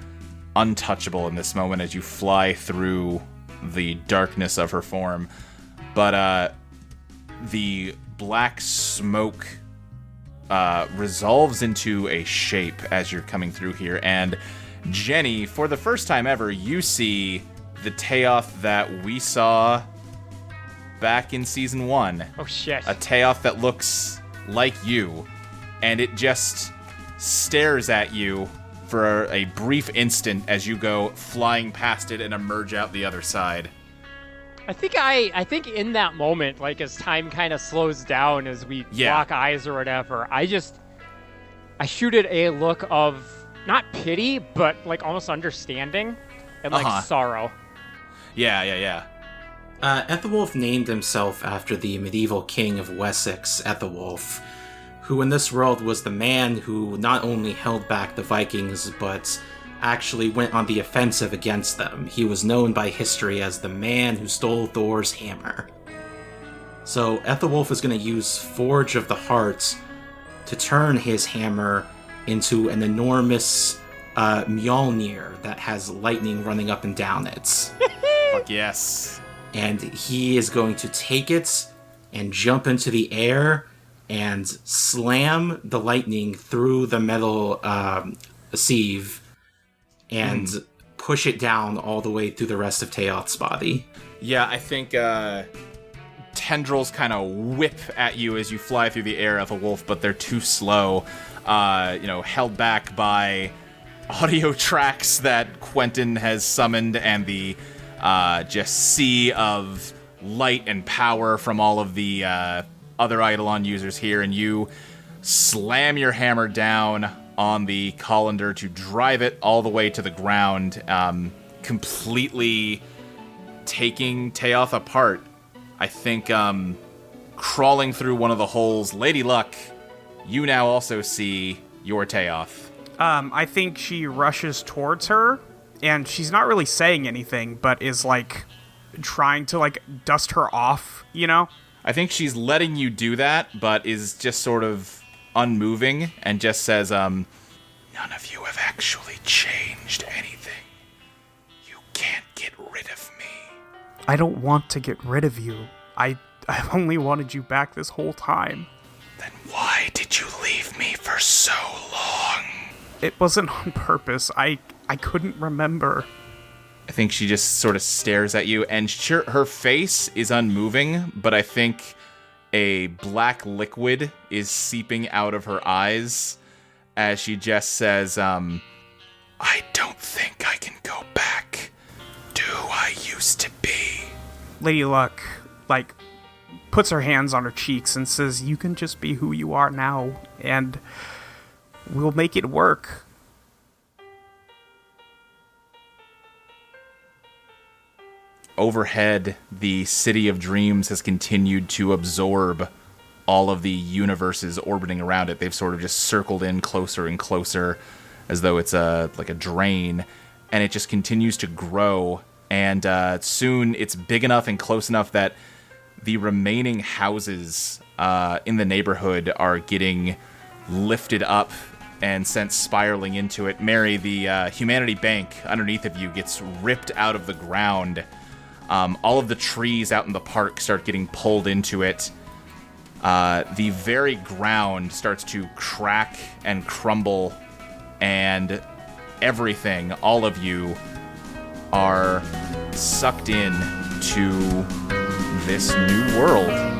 untouchable in this moment as you fly through the darkness of her form. But the black smoke resolves into a shape as you're coming through here, and Jenny, for the first time ever, you see the Teoth that we saw back in Season 1. Oh, shit. A Teoth that looks like you, and it just stares at you for a brief instant as you go flying past it and emerge out the other side. I think in that moment, like, as time kind of slows down, as we lock eyes or whatever, I shoot it a look of not pity, but, like, almost understanding and, like, sorrow. Yeah. Ethelwulf named himself after the medieval king of Wessex, Ethelwulf, who in this world was the man who not only held back the Vikings, but actually went on the offensive against them. He was known by history as the man who stole Thor's hammer. So Ethelwulf is going to use Forge of the Heart to turn his hammer into an enormous Mjolnir that has lightning running up and down it. Fuck yes. And he is going to take it and jump into the air and slam the lightning through the metal sieve and push it down all the way through the rest of Teoth's body. Yeah, I think tendrils kind of whip at you as you fly through the air of a wolf, but they're too slow. Held back by audio tracks that Quentin has summoned and the just sea of light and power from all of the other Eidolon users here, and you slam your hammer down on the colander to drive it all the way to the ground, completely taking Teoth apart. I think crawling through one of the holes, Lady Luck, you now also see your Teoth. I think she rushes towards her and she's not really saying anything, but is, like, trying to, like, dust her off, you know? I think she's letting you do that, but is just sort of unmoving and just says, none of you have actually changed anything. You can't get rid of me. I don't want to get rid of you. I've only wanted you back this whole time. Then why did you leave me for so long? It wasn't on purpose. I couldn't remember. I think she just sort of stares at you, and her face is unmoving, but I think a black liquid is seeping out of her eyes as she just says, I don't think I can go back to who I used to be. Lady Luck, like, puts her hands on her cheeks and says, you can just be who you are now, and we'll make it work. Overhead, the City of Dreams has continued to absorb all of the universes orbiting around it. They've sort of just circled in closer and closer as though it's like a drain, and it just continues to grow, and soon it's big enough and close enough that the remaining houses in the neighborhood are getting lifted up and sent spiraling into it. Mary, the Humanity Bank underneath of you gets ripped out of the ground. All of the trees out in the park start getting pulled into it. The very ground starts to crack and crumble, and everything, all of you, are sucked in to this new world.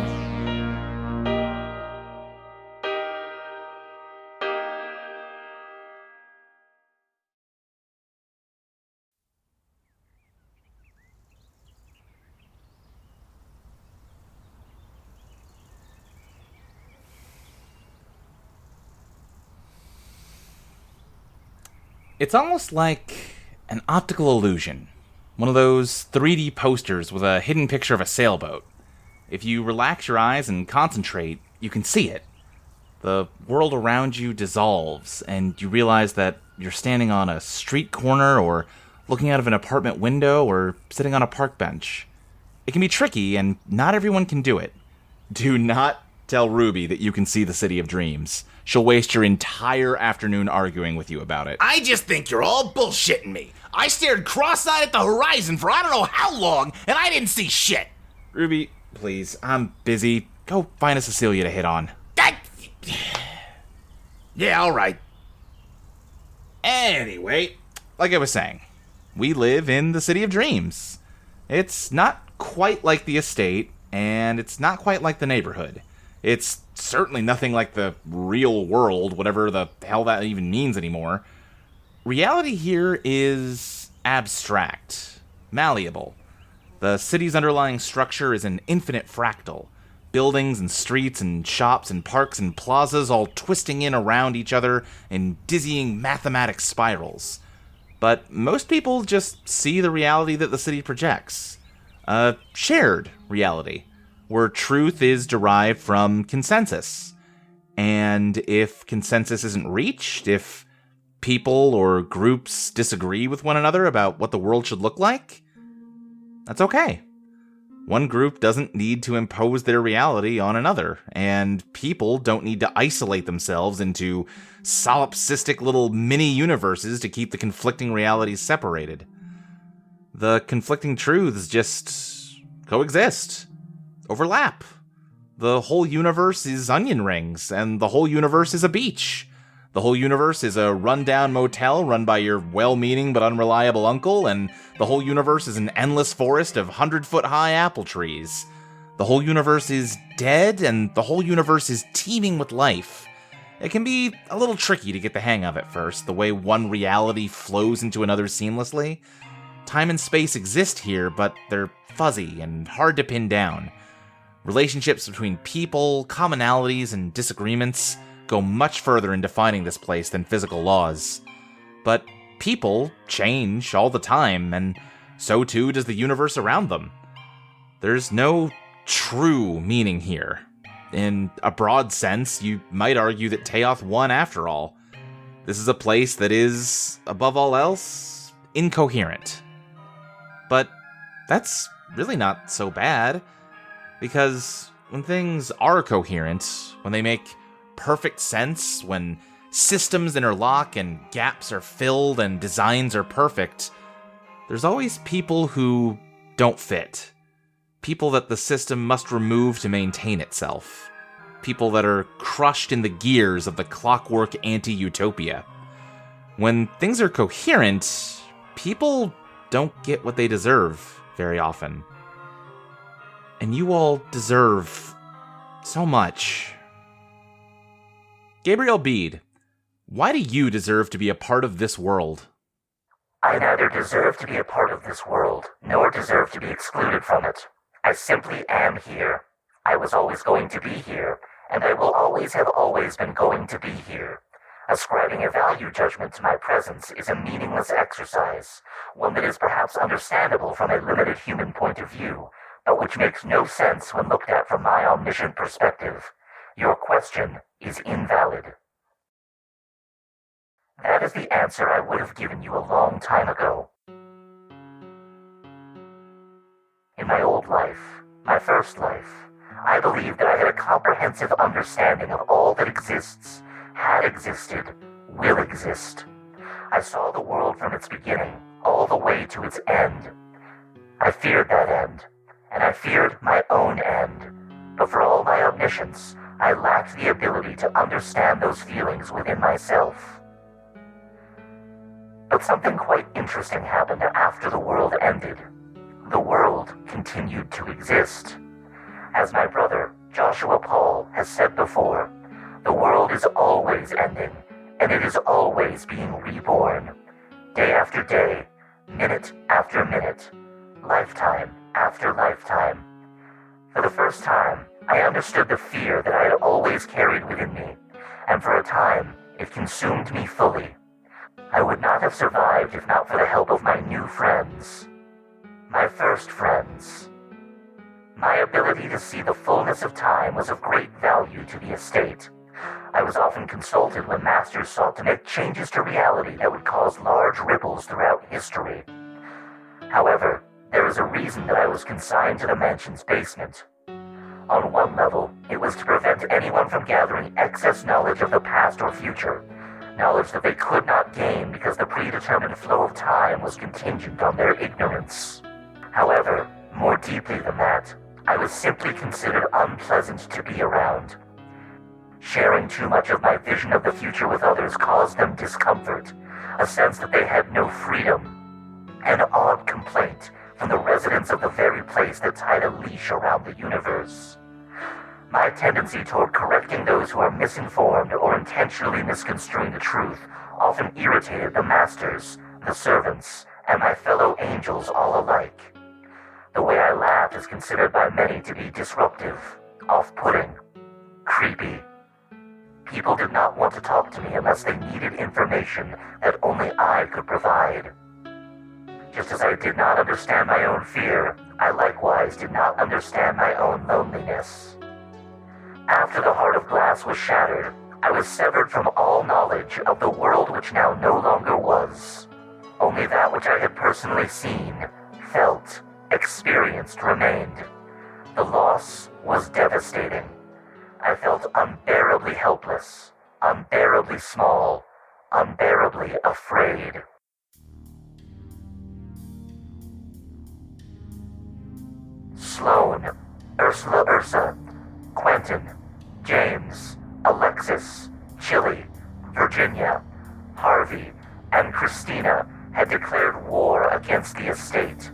It's almost like an optical illusion. One of those 3D posters with a hidden picture of a sailboat. If you relax your eyes and concentrate, you can see it. The world around you dissolves, and you realize that you're standing on a street corner, or looking out of an apartment window, or sitting on a park bench. It can be tricky, and not everyone can do it. Do not tell Ruby that you can see the City of Dreams. She'll waste your entire afternoon arguing with you about it. I just think you're all bullshitting me. I stared cross-eyed at the horizon for I don't know how long, and I didn't see shit. Ruby, please, I'm busy. Go find a Cecilia to hit on. Yeah, all right. Anyway, like I was saying, we live in the City of Dreams. It's not quite like the estate, and it's not quite like the neighborhood. It's certainly nothing like the real world, whatever the hell that even means anymore. Reality here is abstract, malleable. The city's underlying structure is an infinite fractal. Buildings and streets and shops and parks and plazas all twisting in around each other in dizzying mathematic spirals. But most people just see the reality that the city projects. A shared reality, where truth is derived from consensus. And if consensus isn't reached, if people or groups disagree with one another about what the world should look like, that's okay. One group doesn't need to impose their reality on another, and people don't need to isolate themselves into solipsistic little mini-universes to keep the conflicting realities separated. The conflicting truths just coexist. Overlap. The whole universe is onion rings, and the whole universe is a beach. The whole universe is a rundown motel run by your well-meaning but unreliable uncle, and the whole universe is an endless forest of 100-foot-high apple trees. The whole universe is dead, and the whole universe is teeming with life. It can be a little tricky to get the hang of at first, the way one reality flows into another seamlessly. Time and space exist here, but they're fuzzy and hard to pin down. Relationships between people, commonalities, and disagreements go much further in defining this place than physical laws. But people change all the time, and so too does the universe around them. There's no true meaning here. In a broad sense, you might argue that Teoth won after all. This is a place that is, above all else, incoherent. But that's really not so bad, because when things are coherent, when they make perfect sense, when systems interlock and gaps are filled and designs are perfect, there's always people who don't fit. People that the system must remove to maintain itself. People that are crushed in the gears of the clockwork anti-utopia. When things are coherent, people don't get what they deserve very often. And you all deserve so much. Gabriel Bede, why do you deserve to be a part of this world? I neither deserve to be a part of this world, nor deserve to be excluded from it. I simply am here. I was always going to be here, and I will always have always been going to be here. Ascribing a value judgment to my presence is a meaningless exercise, one that is perhaps understandable from a limited human point of view, but which makes no sense when looked at from my omniscient perspective. Your question is invalid. That is the answer I would have given you a long time ago. In my old life, my first life, I believed that I had a comprehensive understanding of all that exists, had existed, will exist. I saw the world from its beginning, all the way to its end. I feared that end, and I feared my own end. But for all my omniscience, I lacked the ability to understand those feelings within myself. But something quite interesting happened after the world ended. The world continued to exist. As my brother, Joshua Paul, has said before, the world is always ending, and it is always being reborn. Day after day, minute after minute, lifetime after lifetime. For the first time, I understood the fear that I had always carried within me, and for a time, it consumed me fully. I would not have survived if not for the help of my new friends. My first friends. My ability to see the fullness of time was of great value to the estate. I was often consulted when masters sought to make changes to reality that would cause large ripples throughout history. However, there is a reason that I was consigned to the mansion's basement. On one level, it was to prevent anyone from gathering excess knowledge of the past or future, knowledge that they could not gain because the predetermined flow of time was contingent on their ignorance. However, more deeply than that, I was simply considered unpleasant to be around. Sharing too much of my vision of the future with others caused them discomfort, a sense that they had no freedom. An odd complaint from the residents of the very place that tied a leash around the universe. My tendency toward correcting those who are misinformed or intentionally misconstruing the truth often irritated the masters, the servants, and my fellow angels all alike. The way I laughed is considered by many to be disruptive, off-putting, creepy. People did not want to talk to me unless they needed information that only I could provide. Just as I did not understand my own fear, I likewise did not understand my own loneliness. After the heart of glass was shattered, I was severed from all knowledge of the world which now no longer was. Only that which I had personally seen, felt, experienced remained. The loss was devastating. I felt unbearably helpless, unbearably small, unbearably afraid. Sloane, Ursula Ursa, Quentin, James, Alexis, Chili, Virginia, Harvey, and Christina had declared war against the estate.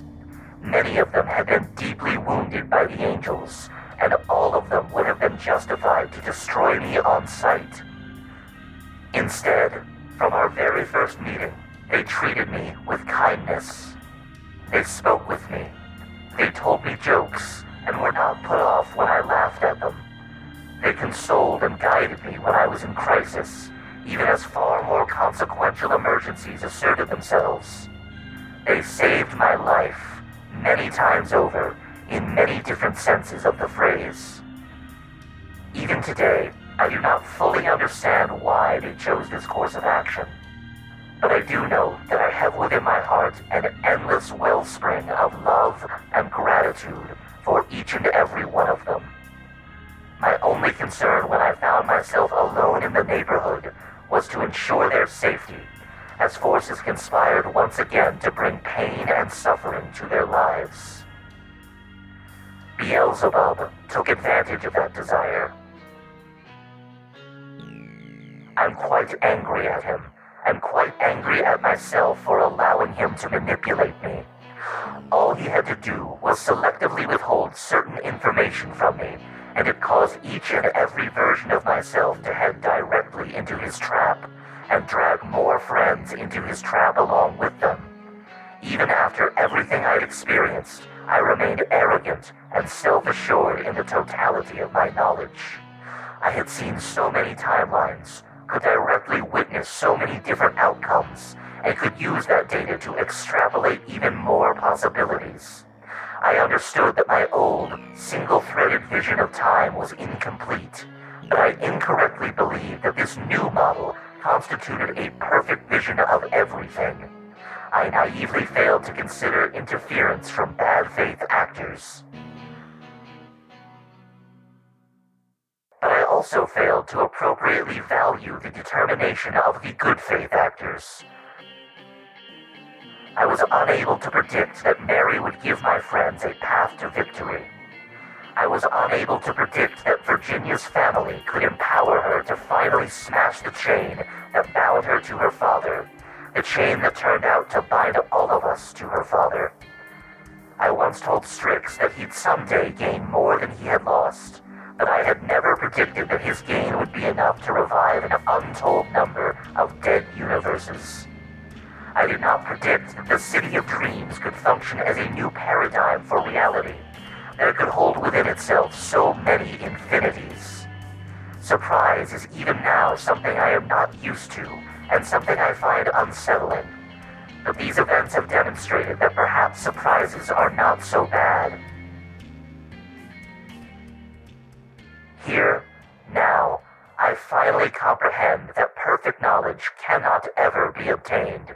Many of them had been deeply wounded by the angels, and all of them would have been justified to destroy me on sight. Instead, from our very first meeting, they treated me with kindness. They spoke with me. They told me jokes, and were not put off when I laughed at them. They consoled and guided me when I was in crisis, even as far more consequential emergencies asserted themselves. They saved my life, many times over, in many different senses of the phrase. Even today, I do not fully understand why they chose this course of action. but I do know that I have within my heart an endless wellspring of love and gratitude for each and every one of them. My only concern when I found myself alone in the neighborhood was to ensure their safety, as forces conspired once again to bring pain and suffering to their lives. Beelzebub took advantage of that desire. I'm quite angry at him, and quite angry at myself for allowing him to manipulate me. All he had to do was selectively withhold certain information from me, and it caused each and every version of myself to head directly into his trap, and drag more friends into his trap along with them. Even after everything I'd experienced, I remained arrogant and self-assured in the totality of my knowledge. I had seen so many timelines, could directly witness so many different outcomes, and could use that data to extrapolate even more possibilities. I understood that my old, single-threaded vision of time was incomplete, but I incorrectly believed that this new model constituted a perfect vision of everything. I naively failed to consider interference from bad faith actors. But I also failed to appropriately value the determination of the good faith actors. I was unable to predict that Mary would give my friends a path to victory. I was unable to predict that Virginia's family could empower her to finally smash the chain that bound her to her father, the chain that turned out to bind all of us to her father. I once told Strix that he'd someday gain more than he had lost, but I had never predicted that his gain would be enough to revive an untold number of dead universes. I did not predict that the City of Dreams could function as a new paradigm for reality, that it could hold within itself so many infinities. Surprise is even now something I am not used to, and something I find unsettling. But these events have demonstrated that perhaps surprises are not so bad. Here, now, I finally comprehend that perfect knowledge cannot ever be obtained.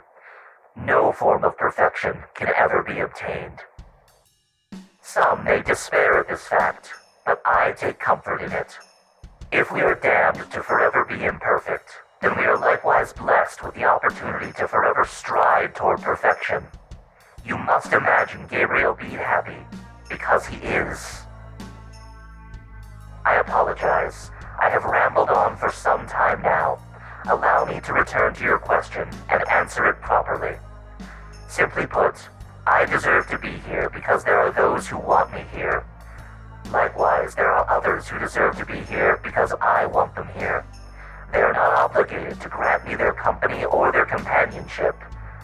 No form of perfection can ever be obtained. Some may despair at this fact, but I take comfort in it. If we are damned to forever be imperfect, then we are likewise blessed with the opportunity to forever stride toward perfection. You must imagine Gabriel being happy, because he is. I apologize. I have rambled on for some time now. Allow me to return to your question and answer it properly. Simply put, I deserve to be here because there are those who want me here. Likewise, there are others who deserve to be here because I want them here. They are not obligated to grant me their company or their companionship,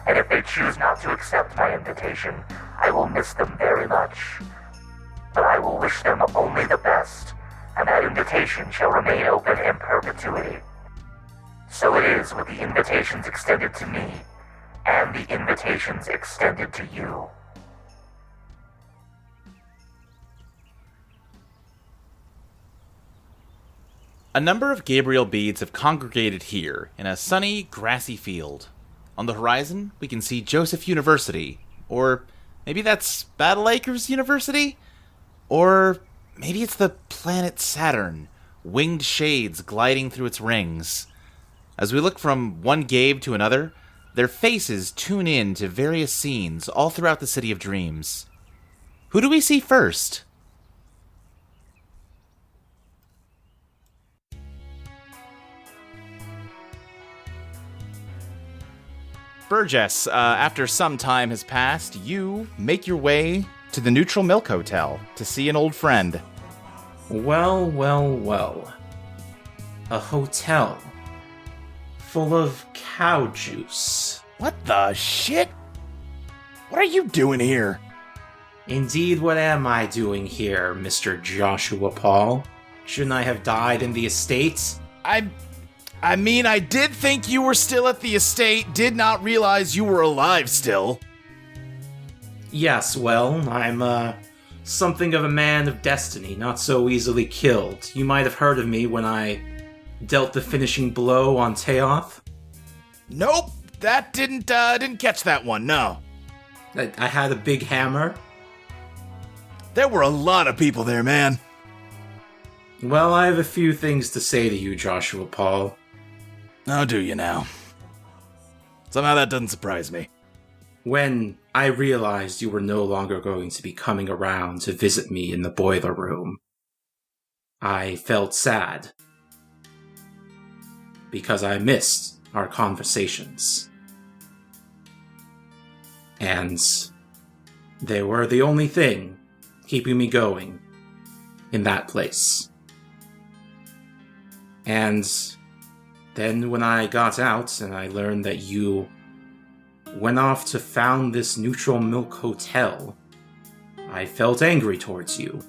and if they choose not to accept my invitation, I will miss them very much. But I will wish them only the best, and that invitation shall remain open in perpetuity. So it is with the invitations extended to me, and the invitations extended to you. A number of Gabriel beads have congregated here in a sunny, grassy field. On the horizon, we can see Joseph University, or maybe that's Battle Acres University? Or maybe it's the planet Saturn, winged shades gliding through its rings. As we look from one Gabe to another, their faces tune in to various scenes all throughout the City of Dreams. Who do we see first? Burgess, after some time has passed, you make your way to the Neutral Milk Hotel to see an old friend. Well, well, well. A hotel full of cow juice. What the shit? What are you doing here? Indeed, what am I doing here, Mr. Joshua Paul? Shouldn't I have died in the estate? I mean, I did think you were still at the estate, did not realize you were alive still. Yes, well, I'm, something of a man of destiny, not so easily killed. You might have heard of me when I dealt the finishing blow on Teoth. Nope, that didn't catch that one, no. I had a big hammer. There were a lot of people there, man. Well, I have a few things to say to you, Joshua Paul. Oh, do you now? Somehow that doesn't surprise me. When I realized you were no longer going to be coming around to visit me in the boiler room, I felt sad. Because I missed our conversations. And they were the only thing keeping me going in that place. And then when I got out and I learned that you went off to found this Neutral Milk Hotel, I felt angry towards you.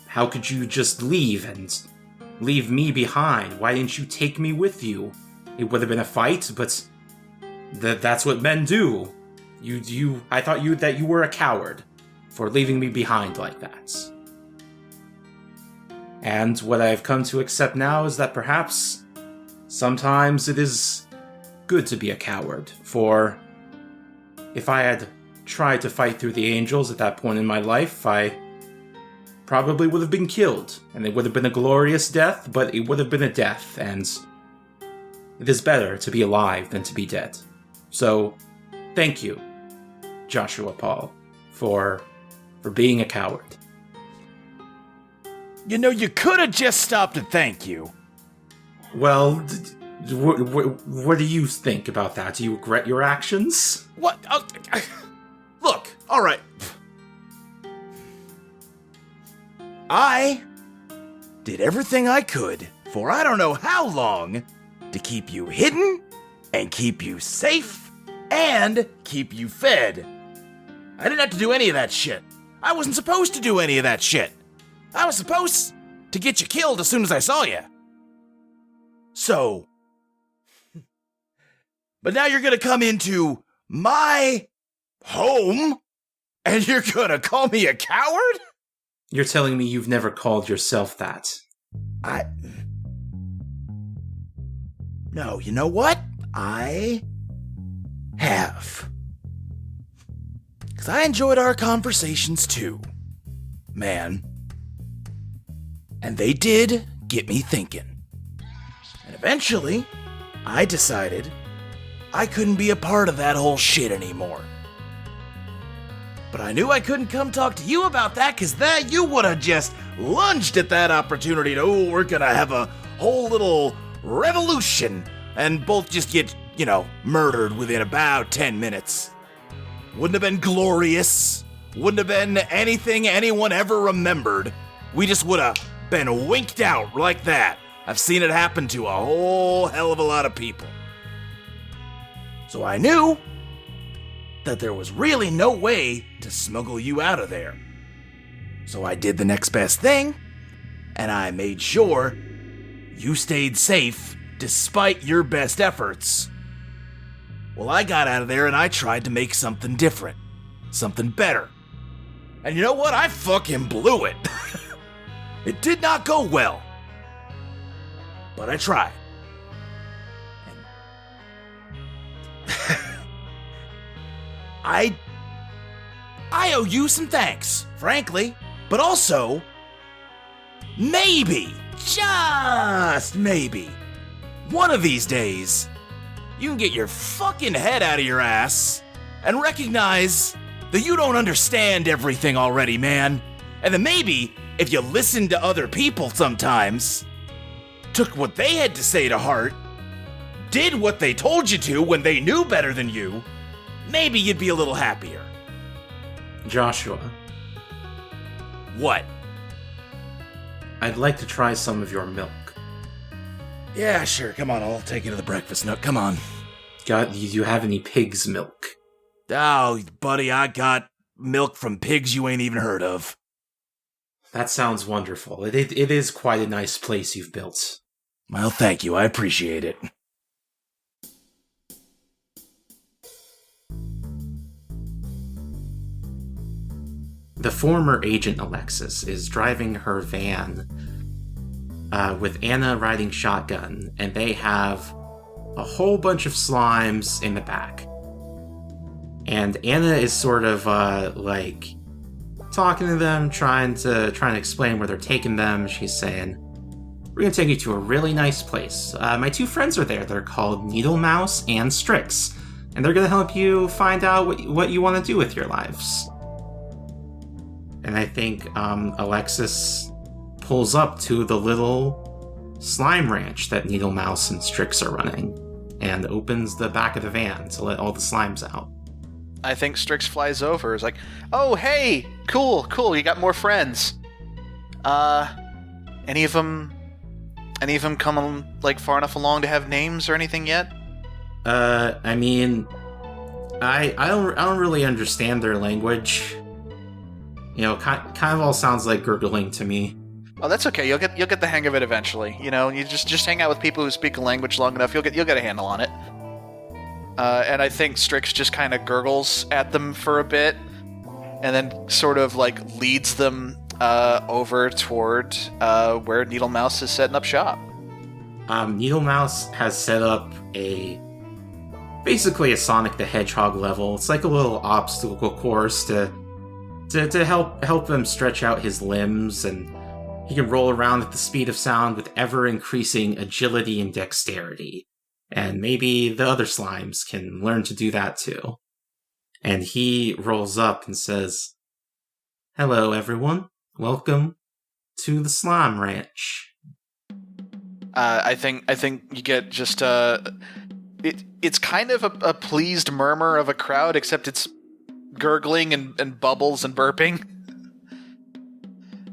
How could you just leave and leave me behind? Why didn't you take me with you? It would have been a fight, but that's what men do. I thought that you were a coward for leaving me behind like that. And what I've come to accept now is that perhaps sometimes it is good to be a coward, for if I had tried to fight through the angels at that point in my life, I probably would have been killed, and it would have been a glorious death, but it would have been a death, and it is better to be alive than to be dead. So, thank you, Joshua Paul, for being a coward. You know, you could have just stopped to thank you. Well, what do you think about that? Do you regret your actions? What? Look, all right. I did everything I could for I don't know how long to keep you hidden and keep you safe and keep you fed. I didn't have to do any of that shit. I wasn't supposed to do any of that shit. I was supposed to get you killed as soon as I saw you. So, but now you're gonna come into my home and you're gonna call me a coward? You're telling me you've never called yourself that? No, you know what? I have. Because I enjoyed our conversations too, man. And they did get me thinking. And eventually, I decided I couldn't be a part of that whole shit anymore. But I knew I couldn't come talk to you about that, because that you would have just lunged at that opportunity to, oh, we're gonna have a whole little revolution, and both just get, murdered within about 10 minutes. Wouldn't have been glorious. Wouldn't have been anything anyone ever remembered. We just would have been winked out like that. I've seen it happen to a whole hell of a lot of people. So I knew that there was really no way to smuggle you out of there. So I did the next best thing, and I made sure you stayed safe despite your best efforts. Well, I got out of there and I tried to make something different, something better. And you know what? I fucking blew it. It did not go well. But I tried. I owe you some thanks, frankly, but also, maybe, just maybe, one of these days, you can get your fucking head out of your ass and recognize that you don't understand everything already, man. And then maybe, if you listened to other people sometimes, took what they had to say to heart, did what they told you to when they knew better than you, maybe you'd be a little happier. Joshua. What? I'd like to try some of your milk. Yeah, sure. Come on, I'll take you to the breakfast nook. Come on. Do you have any pig's milk? Oh, buddy, I got milk from pigs you ain't even heard of. That sounds wonderful. It is quite a nice place you've built. Well, thank you. I appreciate it. The former Agent Alexis is driving her van with Anna riding shotgun, and they have a whole bunch of slimes in the back. And Anna is sort of like talking to them, trying to explain where they're taking them. She's saying, "We're gonna take you to a really nice place. My two friends are there. They're called Needle Mouse and Strix, and they're gonna help you find out what you want to do with your lives." And I think Alexis pulls up to the little slime ranch that Needle Mouse and Strix are running, and opens the back of the van to let all the slimes out. I think Strix flies over. Is like, "Oh, hey, cool. You got more friends. Any of them come like far enough along to have names or anything yet?" I mean, I don't really understand their language. You know, kind of all sounds like gurgling to me. Oh, that's okay. You'll get the hang of it eventually. You know, you just hang out with people who speak a language long enough. You'll get a handle on it. And I think Strix just kind of gurgles at them for a bit, and then sort of like leads them over toward where Needle Mouse is setting up shop. Needle Mouse has set up basically a Sonic the Hedgehog level. It's like a little obstacle course to help him stretch out his limbs, and he can roll around at the speed of sound with ever-increasing agility and dexterity. And maybe the other slimes can learn to do that too. And he rolls up and says, "Hello, everyone. Welcome to the Slime Ranch." I think you get just it's kind of a pleased murmur of a crowd, except it's gurgling and bubbles and burping.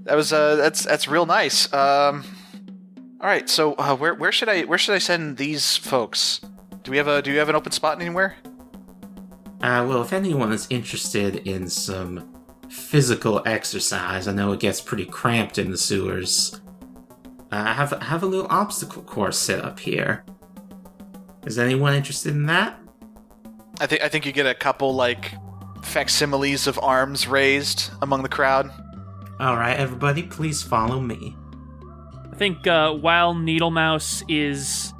That was that's real nice. All right, so where should I send these folks? Do you have an open spot anywhere? Well, if anyone is interested in some physical exercise, I know it gets pretty cramped in the sewers. I have a little obstacle course set up here. Is anyone interested in that? I think you get a couple like facsimiles of arms raised among the crowd. All right, everybody, please follow me. I think while Needle Mouse is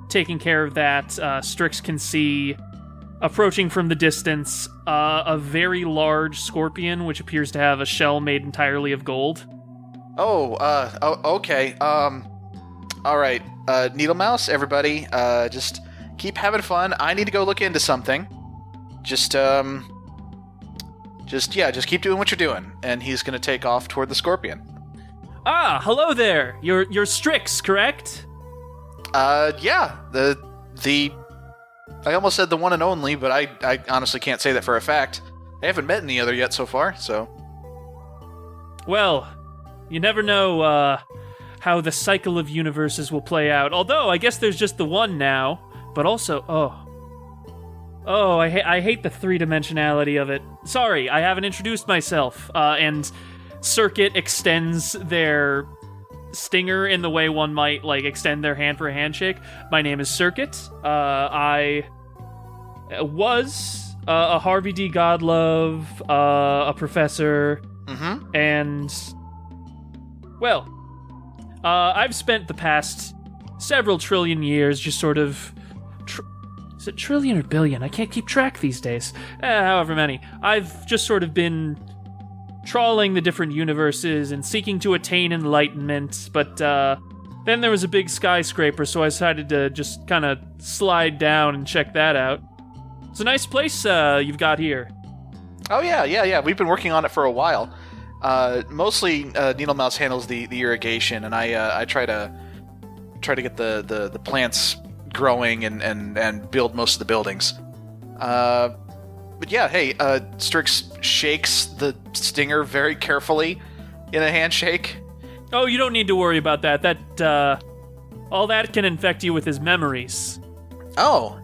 taking care of that, Strix can see, approaching from the distance, a very large scorpion, which appears to have a shell made entirely of gold. Okay. All right, Needle Mouse, everybody, just keep having fun. I need to go look into something. Just keep doing what you're doing. And he's gonna take off toward the scorpion. Ah, hello there. You're Strix, correct? Yeah. The I almost said the one and only, but I honestly can't say that for a fact. I haven't met any other yet so far, so. Well, you never know how the cycle of universes will play out. Although, I guess there's just the one now. But also, I hate the three-dimensionality of it. Sorry, I haven't introduced myself. And Circuit extends their stinger in the way one might, like, extend their hand for a handshake. My name is Circuit. I was a Harvey D. Godlove, a professor, and, well, I've spent the past several trillion years just sort of... Is it trillion or billion? I can't keep track these days. However many. I've just sort of been trawling the different universes and seeking to attain enlightenment, but then there was a big skyscraper, so I decided to just kind of slide down and check that out. It's a nice place you've got here. Oh, yeah. We've been working on it for a while. Mostly, Needle Mouse handles the irrigation, and I try to get the plants growing and build most of the buildings. But yeah, hey, Strix shakes the stinger very carefully in a handshake. Oh, you don't need to worry about that. All that can infect you with his memories. Oh.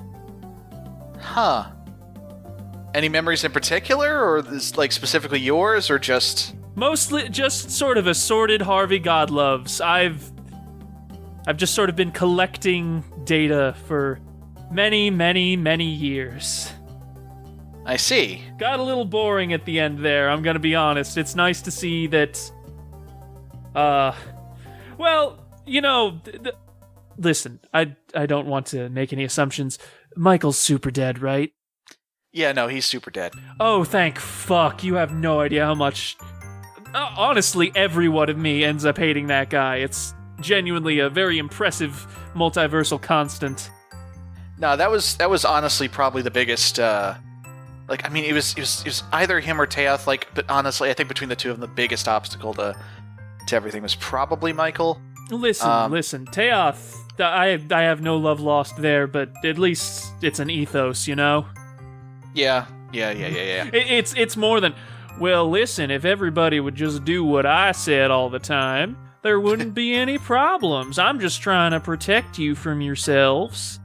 Huh. Any memories in particular, or is like specifically yours, or just... Mostly just sort of assorted Harvey Godloves. I've just sort of been collecting data for many, many, many years. I see. Got a little boring at the end there, I'm gonna be honest. It's nice to see that, well, you know, listen, I don't want to make any assumptions. Michael's super dead, right? Yeah, no, he's super dead. Oh, thank fuck. You have no idea how much... honestly, everyone of me ends up hating that guy. It's genuinely a very impressive multiversal constant. No, that was honestly probably the biggest, it was either him or Teoth, but honestly, I think between the two of them, the biggest obstacle to everything was probably Michael. Listen, Teoth, I have no love lost there, but at least it's an ethos, you know? Yeah. It's more than, well, listen, if everybody would just do what I said all the time, there wouldn't be any problems. I'm just trying to protect you from yourselves.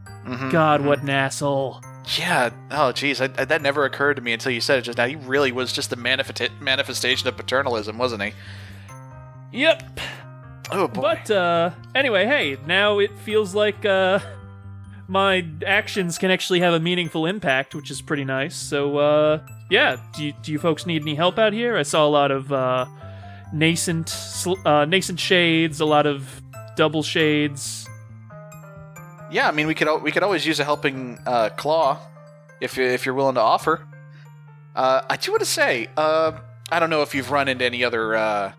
God, what an asshole. Yeah, oh geez, that never occurred to me until you said it just now. He really was just a manifestation of paternalism, wasn't he? Yep. Oh boy. But, anyway, hey, now it feels like, my actions can actually have a meaningful impact, which is pretty nice. So, yeah, do you folks need any help out here? I saw a lot of nascent shades, a lot of double shades. Yeah, I mean, we could always use a helping claw if you're willing to offer. I do want to say, I don't know if you've run into any other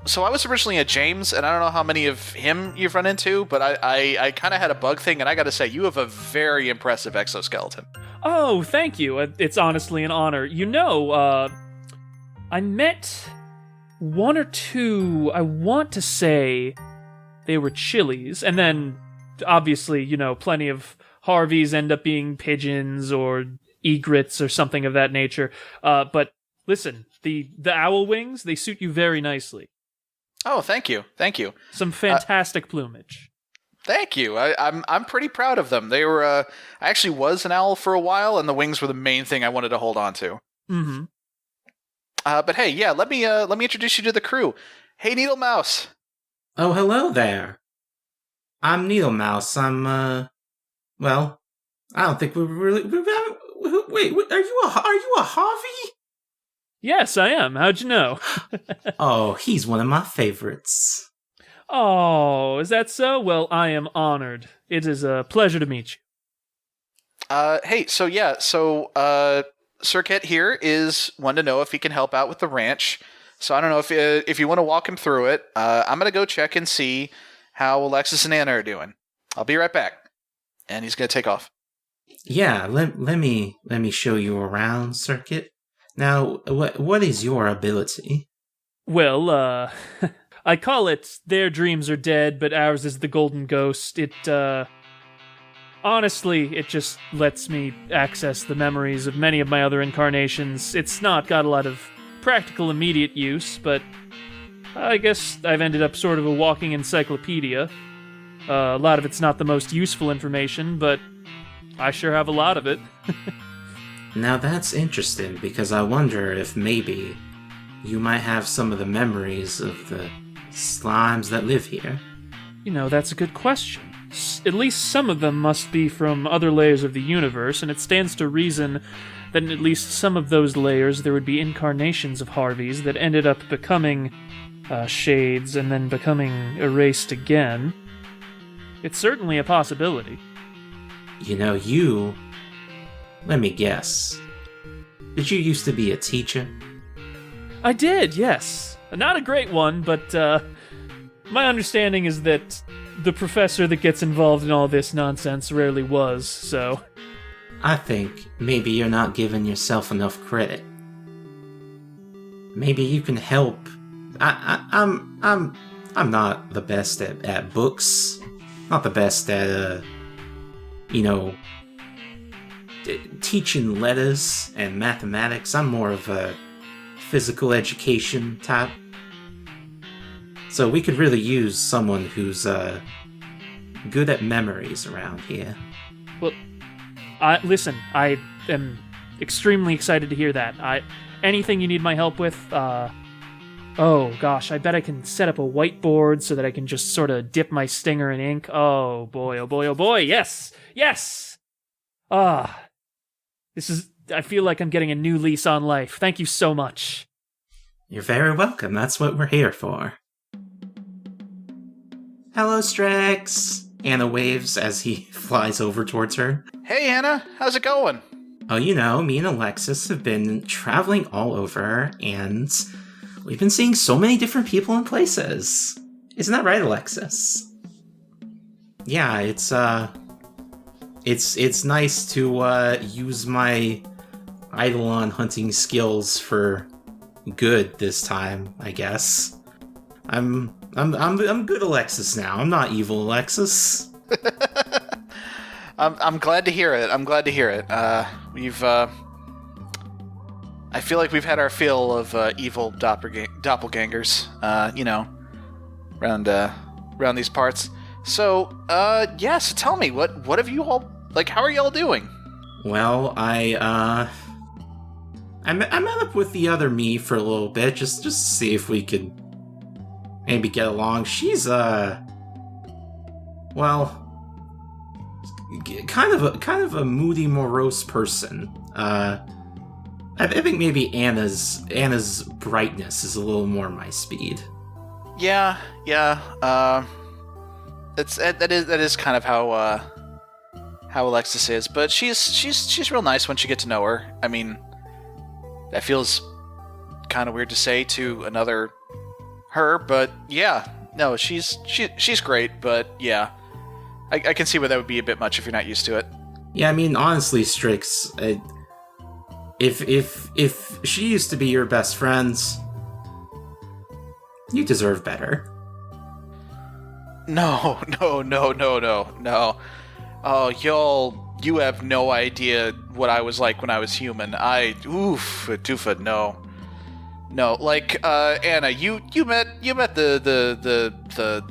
so I was originally a James, and I don't know how many of him you've run into, but I kind of had a bug thing, and I got to say, you have a very impressive exoskeleton. Oh, thank you. It's honestly an honor. You know, I met one or two, I want to say they were chilies, and then, obviously, you know, plenty of Harveys end up being pigeons or egrets or something of that nature. But listen, the owl wings, they suit you very nicely. Oh, thank you. Some fantastic plumage. Thank you. I'm pretty proud of them. They were. I actually was an owl for a while, and the wings were the main thing I wanted to hold on to. Mm-hmm. But hey, yeah, let me introduce you to the crew. Hey, Needle Mouse. Oh, hello there. I'm Needle Mouse. I don't think we really. Wait, are you a Harvey? Yes, I am. How'd you know? Oh, he's one of my favorites. Oh, is that so? Well, I am honored. It is a pleasure to meet you. Hey, Sir Kit here is one to know if he can help out with the ranch. So I don't know if you want to walk him through it. I'm gonna go check and see how Alexis and Anna are doing. I'll be right back. And he's gonna take off. Yeah, let me show you around, Sir Kit. Now, what is your ability? Well, I call it their dreams are dead, but ours is the golden ghost. It, honestly, it just lets me access the memories of many of my other incarnations. It's not got a lot of practical immediate use, but I guess I've ended up sort of a walking encyclopedia. A lot of it's not the most useful information, but I sure have a lot of it. Now that's interesting, because I wonder if maybe you might have some of the memories of the slimes that live here. You know, that's a good question. At least some of them must be from other layers of the universe, and it stands to reason that in at least some of those layers there would be incarnations of Harveys that ended up becoming shades and then becoming erased again. It's certainly a possibility. You know, let me guess. Did you used to be a teacher? I did, yes. Not a great one, but my understanding is that the professor that gets involved in all this nonsense rarely was, so... I think maybe you're not giving yourself enough credit. Maybe you can help. I'm not the best at books. Not the best at teaching letters and mathematics. I'm more of a physical education type. So we could really use someone who's good at memories around here. Well, listen, I am extremely excited to hear that. Anything you need my help with, oh gosh, I bet I can set up a whiteboard so that I can just sort of dip my stinger in ink. Oh boy, oh boy, oh boy, yes! Yes! I feel like I'm getting a new lease on life. Thank you so much. You're very welcome. That's what we're here for. Hello, Strix. Anna waves as he flies over towards her. Hey, Anna, how's it going? Oh, you know, me and Alexis have been traveling all over, and we've been seeing so many different people and places. Isn't that right, Alexis? Yeah, it's nice to use my Eidolon hunting skills for good this time, I guess. I'm good, Alexis. Now I'm not evil, Alexis. I'm glad to hear it. We've I feel like we've had our fill of evil doppelgangers. Around these parts. So so tell me, what have you all like? How are y'all doing? Well, I met up with the other me for a little bit, just to see if we could maybe get along. She's kind of a moody, morose person. I think maybe Anna's brightness is a little more my speed. Yeah. That is kind of how Alexis is, but she's real nice once you get to know her. I mean, that feels kind of weird to say to another her, but yeah, no, she's great, but yeah, I can see where that would be a bit much if you're not used to it. Yeah, I mean, honestly, Strix, if she used to be your best friends, you deserve better. No. Oh, you have no idea what I was like when I was human. Tufa, no. Like, Anna, you met the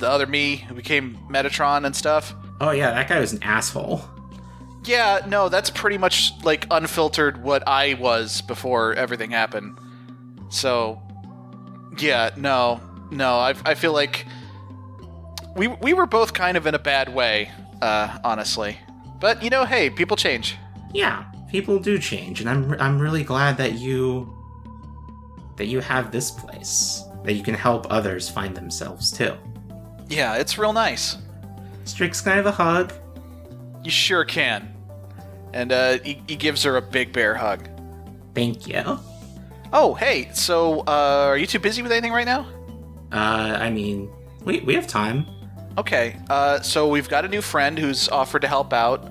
other me who became Metatron and stuff? Oh yeah, that guy was an asshole. Yeah, no, that's pretty much, like, unfiltered what I was before everything happened. So, yeah, no, I feel like we were both kind of in a bad way, honestly. But, hey, people change. Yeah, people do change, and I'm really glad that you have this place, that you can help others find themselves too. Yeah, it's real nice. Strix, can I have a hug? You sure can. And he gives her a big bear hug. Thank you. Oh, hey, so are you too busy with anything right now? I mean, we have time. Okay, so we've got a new friend who's offered to help out.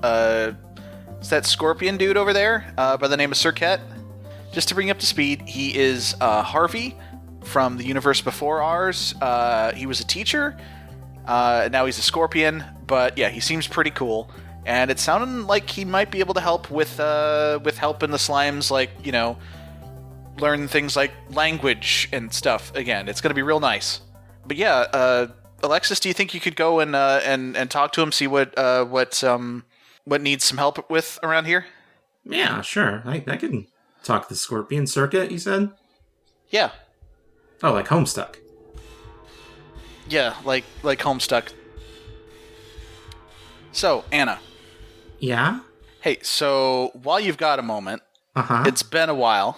Is that scorpion dude over there by the name of Cirquette? Just to bring you up to speed, he is Harvey from the universe before ours. He was a teacher. Now he's a scorpion, but yeah, he seems pretty cool. And it sounded like he might be able to help with helping the slimes, like, learn things like language and stuff. Again, it's going to be real nice. But yeah, Alexis, do you think you could go and talk to him, see what needs some help with around here? Yeah, sure. I can talk to the Scorpion Circuit, you said? Yeah. Oh, like Homestuck. Yeah, like Homestuck. So, Anna. Yeah? Hey, so while you've got a moment, it's been a while.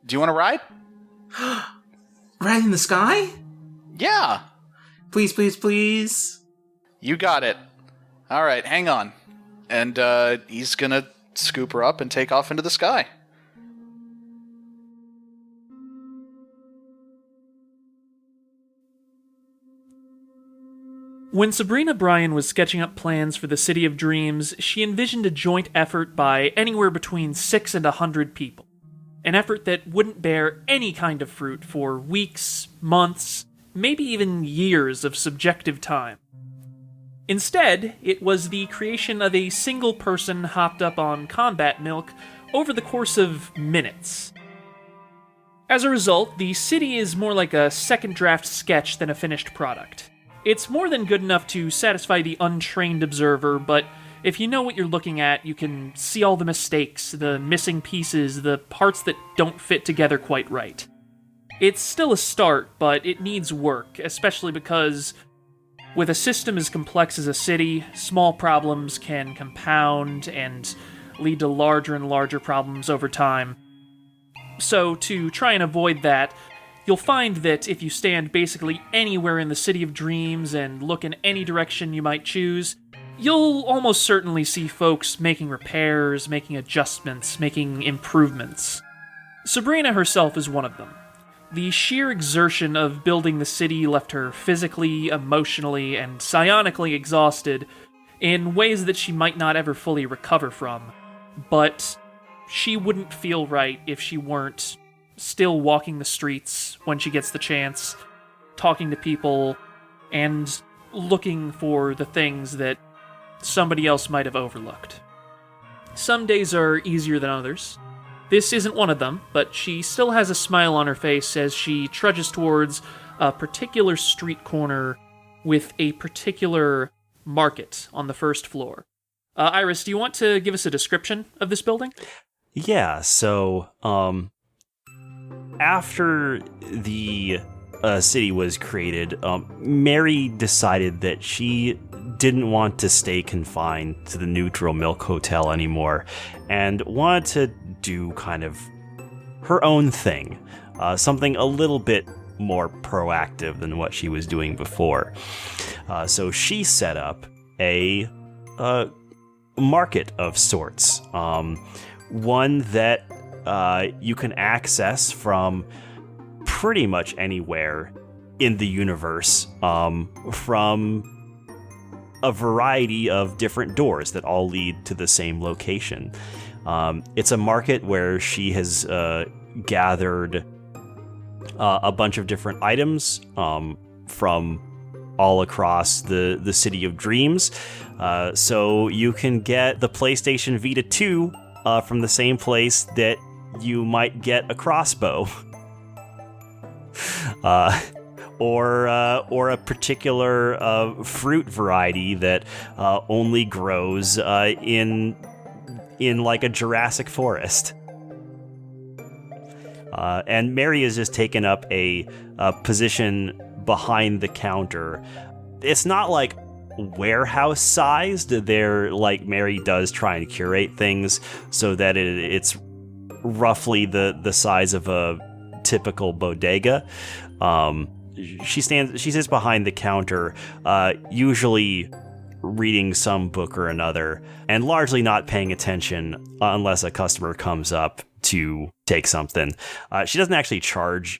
Do you want to ride? Ride in the sky? Yeah. Please, please, please. You got it. All right, hang on. And he's gonna scoop her up and take off into the sky. When Sabrina Bryan was sketching up plans for the City of Dreams, she envisioned a joint effort by anywhere between 6 and 100 people. An effort that wouldn't bear any kind of fruit for weeks, months, maybe even years of subjective time. Instead, it was the creation of a single person hopped up on combat milk over the course of minutes. As a result, the city is more like a second draft sketch than a finished product. It's more than good enough to satisfy the untrained observer, but if you know what you're looking at, you can see all the mistakes, the missing pieces, the parts that don't fit together quite right. It's still a start, but it needs work, especially because with a system as complex as a city, small problems can compound and lead to larger and larger problems over time. So, to try and avoid that, you'll find that if you stand basically anywhere in the City of Dreams and look in any direction you might choose, you'll almost certainly see folks making repairs, making adjustments, making improvements. Sabrina herself is one of them. The sheer exertion of building the city left her physically, emotionally, and psionically exhausted in ways that she might not ever fully recover from. But she wouldn't feel right if she weren't still walking the streets when she gets the chance, talking to people, and looking for the things that somebody else might have overlooked. Some days are easier than others. This isn't one of them, but she still has a smile on her face as she trudges towards a particular street corner with a particular market on the first floor. Iris, do you want to give us a description of this building? Yeah, so, after the city was created, Mary decided that she didn't want to stay confined to the Neutral Milk Hotel anymore and wanted to do kind of her own thing, something a little bit more proactive than what she was doing before. So she set up a market of sorts, one that you can access from pretty much anywhere in the universe, from a variety of different doors that all lead to the same location. It's a market where she has gathered a bunch of different items from all across the City of Dreams. So you can get the PlayStation Vita 2 from the same place that you might get a crossbow. Or a particular fruit variety that only grows in like a Jurassic forest. And Mary has just taken up a position behind the counter. It's not like warehouse sized. They're like, Mary does try and curate things so that it's roughly the size of a typical bodega. She sits behind the counter, usually reading some book or another, and largely not paying attention unless a customer comes up to take something. She doesn't actually charge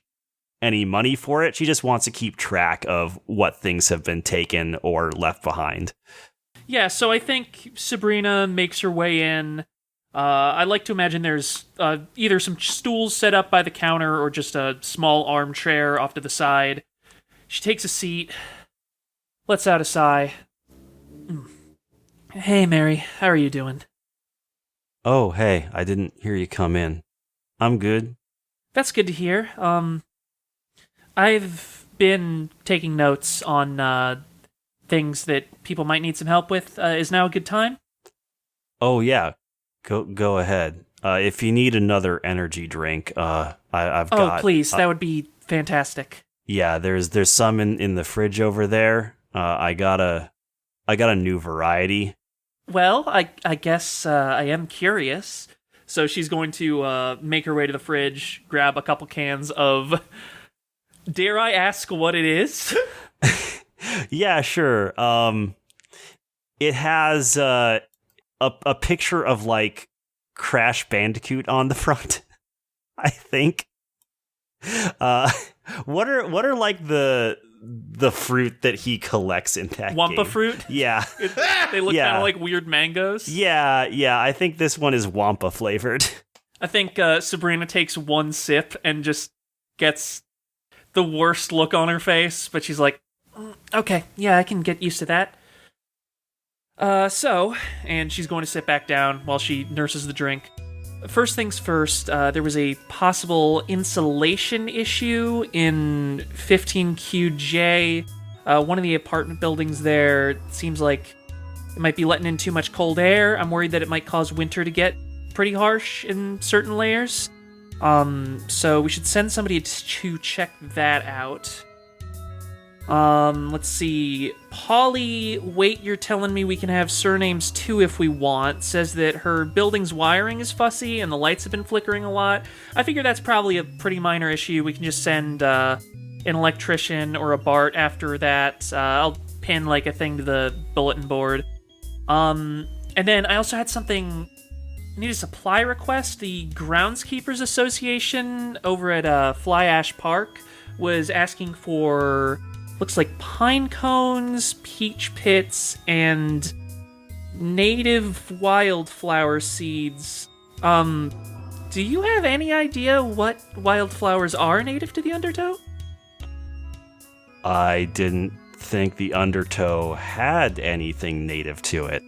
any money for it. She just wants to keep track of what things have been taken or left behind. Yeah, so I think Sabrina makes her way in. I like to imagine there's either some stools set up by the counter or just a small armchair off to the side. She takes a seat, lets out a sigh. Hey, Mary, how are you doing? Oh, hey, I didn't hear you come in. I'm good. That's good to hear. I've been taking notes on things that people might need some help with. Is now a good time? Oh, yeah. Go ahead. If you need another energy drink, I've got... Oh, please, that would be fantastic. Yeah, there's some in the fridge over there. I got a new variety. Well, I guess I am curious. So she's going to make her way to the fridge, grab a couple cans of... Dare I ask what it is? Yeah, sure. It has a picture of like Crash Bandicoot on the front, I think. What are like the fruit that he collects in that Wampa game? fruit? Yeah. They look kind of like weird mangoes. Yeah, I think this one is Wampa flavored. I think Sabrina takes one sip and just gets the worst look on her face, but she's like, okay, yeah, I can get used to that. And she's going to sit back down while she nurses the drink. First things first, there was a possible insulation issue in 15QJ. One of the apartment buildings there, it seems like it might be letting in too much cold air. I'm worried that it might cause winter to get pretty harsh in certain layers. So we should send somebody to check that out. Let's see. Polly, wait, you're telling me we can have surnames too if we want. Says that her building's wiring is fussy and the lights have been flickering a lot. I figure that's probably a pretty minor issue. We can just send an electrician or a BART after that. I'll pin like a thing to the bulletin board. And then I also had something. I need a supply request. The Groundskeepers Association over at Fly Ash Park was asking for, looks like pine cones, peach pits, and native wildflower seeds. Do you have any idea what wildflowers are native to the Undertow? I didn't think the Undertow had anything native to it.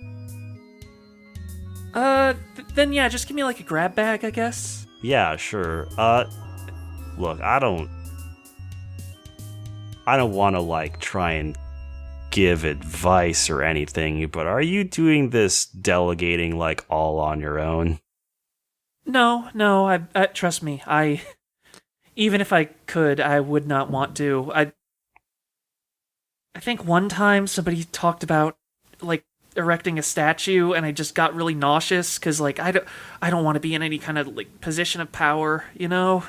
Then yeah, just give me like a grab bag, I guess. Yeah, sure. Look, I don't want to like try and give advice or anything, but are you doing this delegating like all on your own? No, I trust me. Even if I could, I would not want to. I think one time somebody talked about like erecting a statue, and I just got really nauseous because like I don't want to be in any kind of like position of power, you know.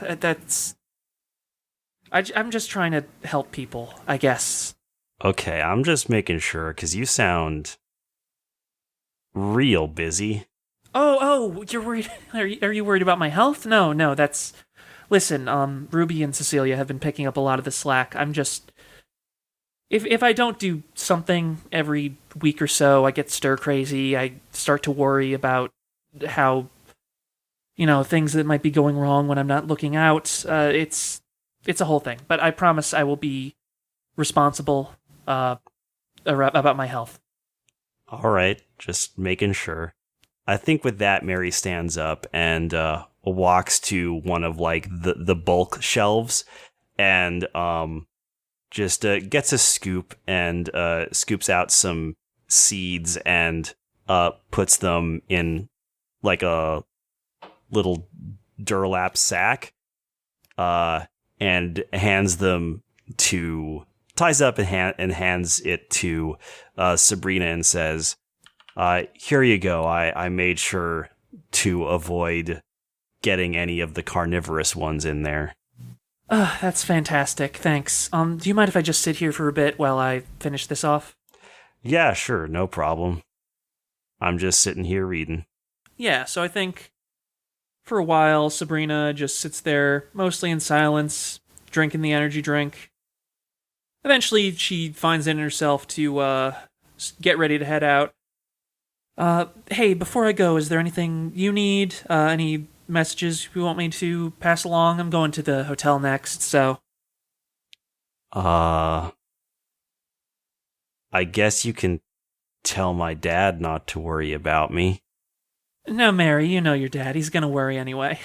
I'm just trying to help people, I guess. Okay, I'm just making sure because you sound real busy. Oh, you're worried? Are you worried about my health? No, that's. Listen, Ruby and Cecilia have been picking up a lot of the slack. I'm just. If I don't do something every week or so, I get stir crazy. I start to worry about how, things that might be going wrong when I'm not looking out. It's a whole thing. But I promise I will be responsible about my health. All right, just making sure. I think with that, Mary stands up and walks to one of like the bulk shelves and just gets a scoop and scoops out some seeds and puts them in like a little Durlap sack and ties up and hands it to Sabrina and says, here you go. I made sure to avoid getting any of the carnivorous ones in there. That's fantastic. Thanks. Do you mind if I just sit here for a bit while I finish this off? Yeah, sure. No problem. I'm just sitting here reading. Yeah, so I think for a while, Sabrina just sits there, mostly in silence, drinking the energy drink. Eventually, she finds it in herself to get ready to head out. Hey, before I go, is there anything you need? Any messages you want me to pass along? I'm going to the hotel next, so. I guess you can tell my dad not to worry about me. No, Mary, you know your dad. He's gonna worry anyway.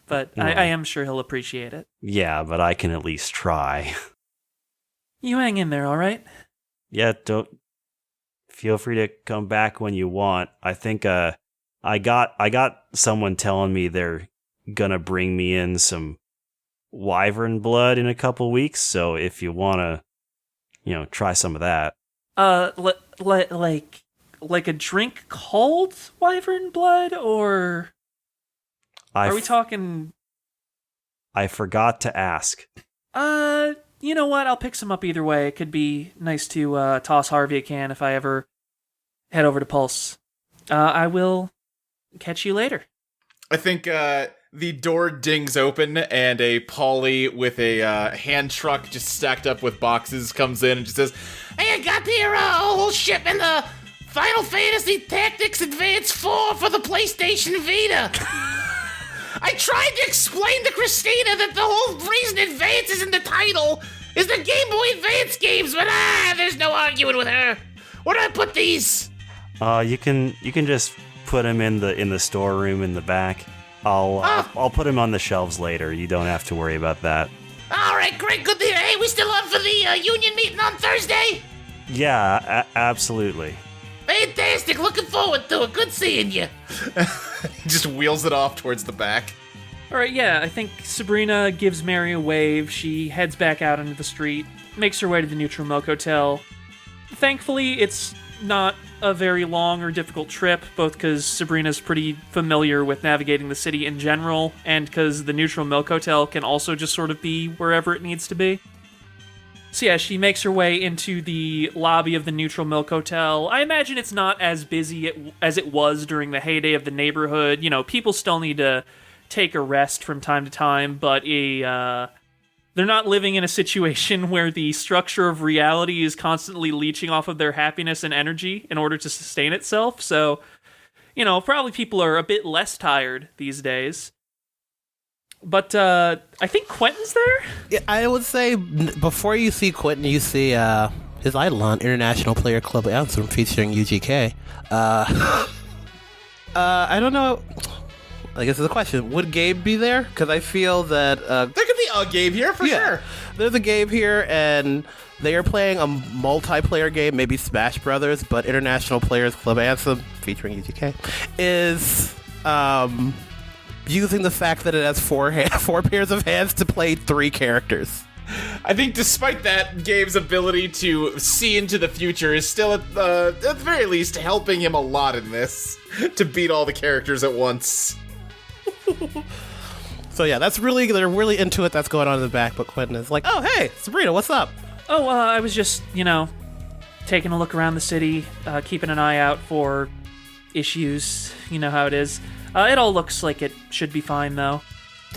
But no. I am sure he'll appreciate it. Yeah, but I can at least try. You hang in there, all right? Yeah, don't. Feel free to come back when you want. I think I got someone telling me they're gonna bring me in some wyvern blood in a couple weeks. So if you wanna, try some of that. Like a drink called wyvern blood, or are we talking? I forgot to ask. You know what? I'll pick some up either way. It could be nice to toss Harvey a can if I ever head over to Pulse. I will catch you later. I think the door dings open and a Polly with a hand truck just stacked up with boxes comes in and just says, "Hey, I got here a whole shipment of Final Fantasy Tactics Advance 4 for the PlayStation Vita." I tried to explain to Christina that the whole reason Advance is in the title is the Game Boy Advance games, but there's no arguing with her. Where do I put these? You can just put them in the storeroom in the back. I'll put them on the shelves later. You don't have to worry about that. All right, great, good to hear. Hey, we still on for the union meeting on Thursday? Yeah, absolutely. Fantastic, looking forward to it. Good seeing you. He just wheels it off towards the back. All right, yeah, I think Sabrina gives Mary a wave. She heads back out into the street, makes her way to the Neutral Milk Hotel. Thankfully, it's not a very long or difficult trip, both because Sabrina's pretty familiar with navigating the city in general, and because the Neutral Milk Hotel can also just sort of be wherever it needs to be. So yeah, she makes her way into the lobby of the Neutral Milk Hotel. I imagine it's not as busy as it was during the heyday of the neighborhood. You know, people still need to take a rest from time to time, but they're not living in a situation where the structure of reality is constantly leeching off of their happiness and energy in order to sustain itself. So, you know, probably people are a bit less tired these days. But I think Quentin's there? Yeah, I would say before you see Quentin, you see his Eidolon, International Player Club Anthem featuring UGK. I don't know. I guess it's a question. Would Gabe be there? Because I feel that... there could be a Gabe here, for sure. There's a Gabe here, and they are playing a multiplayer game, maybe Smash Brothers, but International Players Club Anthem, featuring UGK, is using the fact that it has four pairs of hands to play 3 characters. I think despite that, Gabe's ability to see into the future is still, at the very least, helping him a lot in this, to beat all the characters at once. So yeah, they're really into it. That's going on in the back, but Quentin is like, oh, hey, Sabrina, what's up? Oh, I was just, taking a look around the city, keeping an eye out for issues. You know how it is. It all looks like it should be fine, though.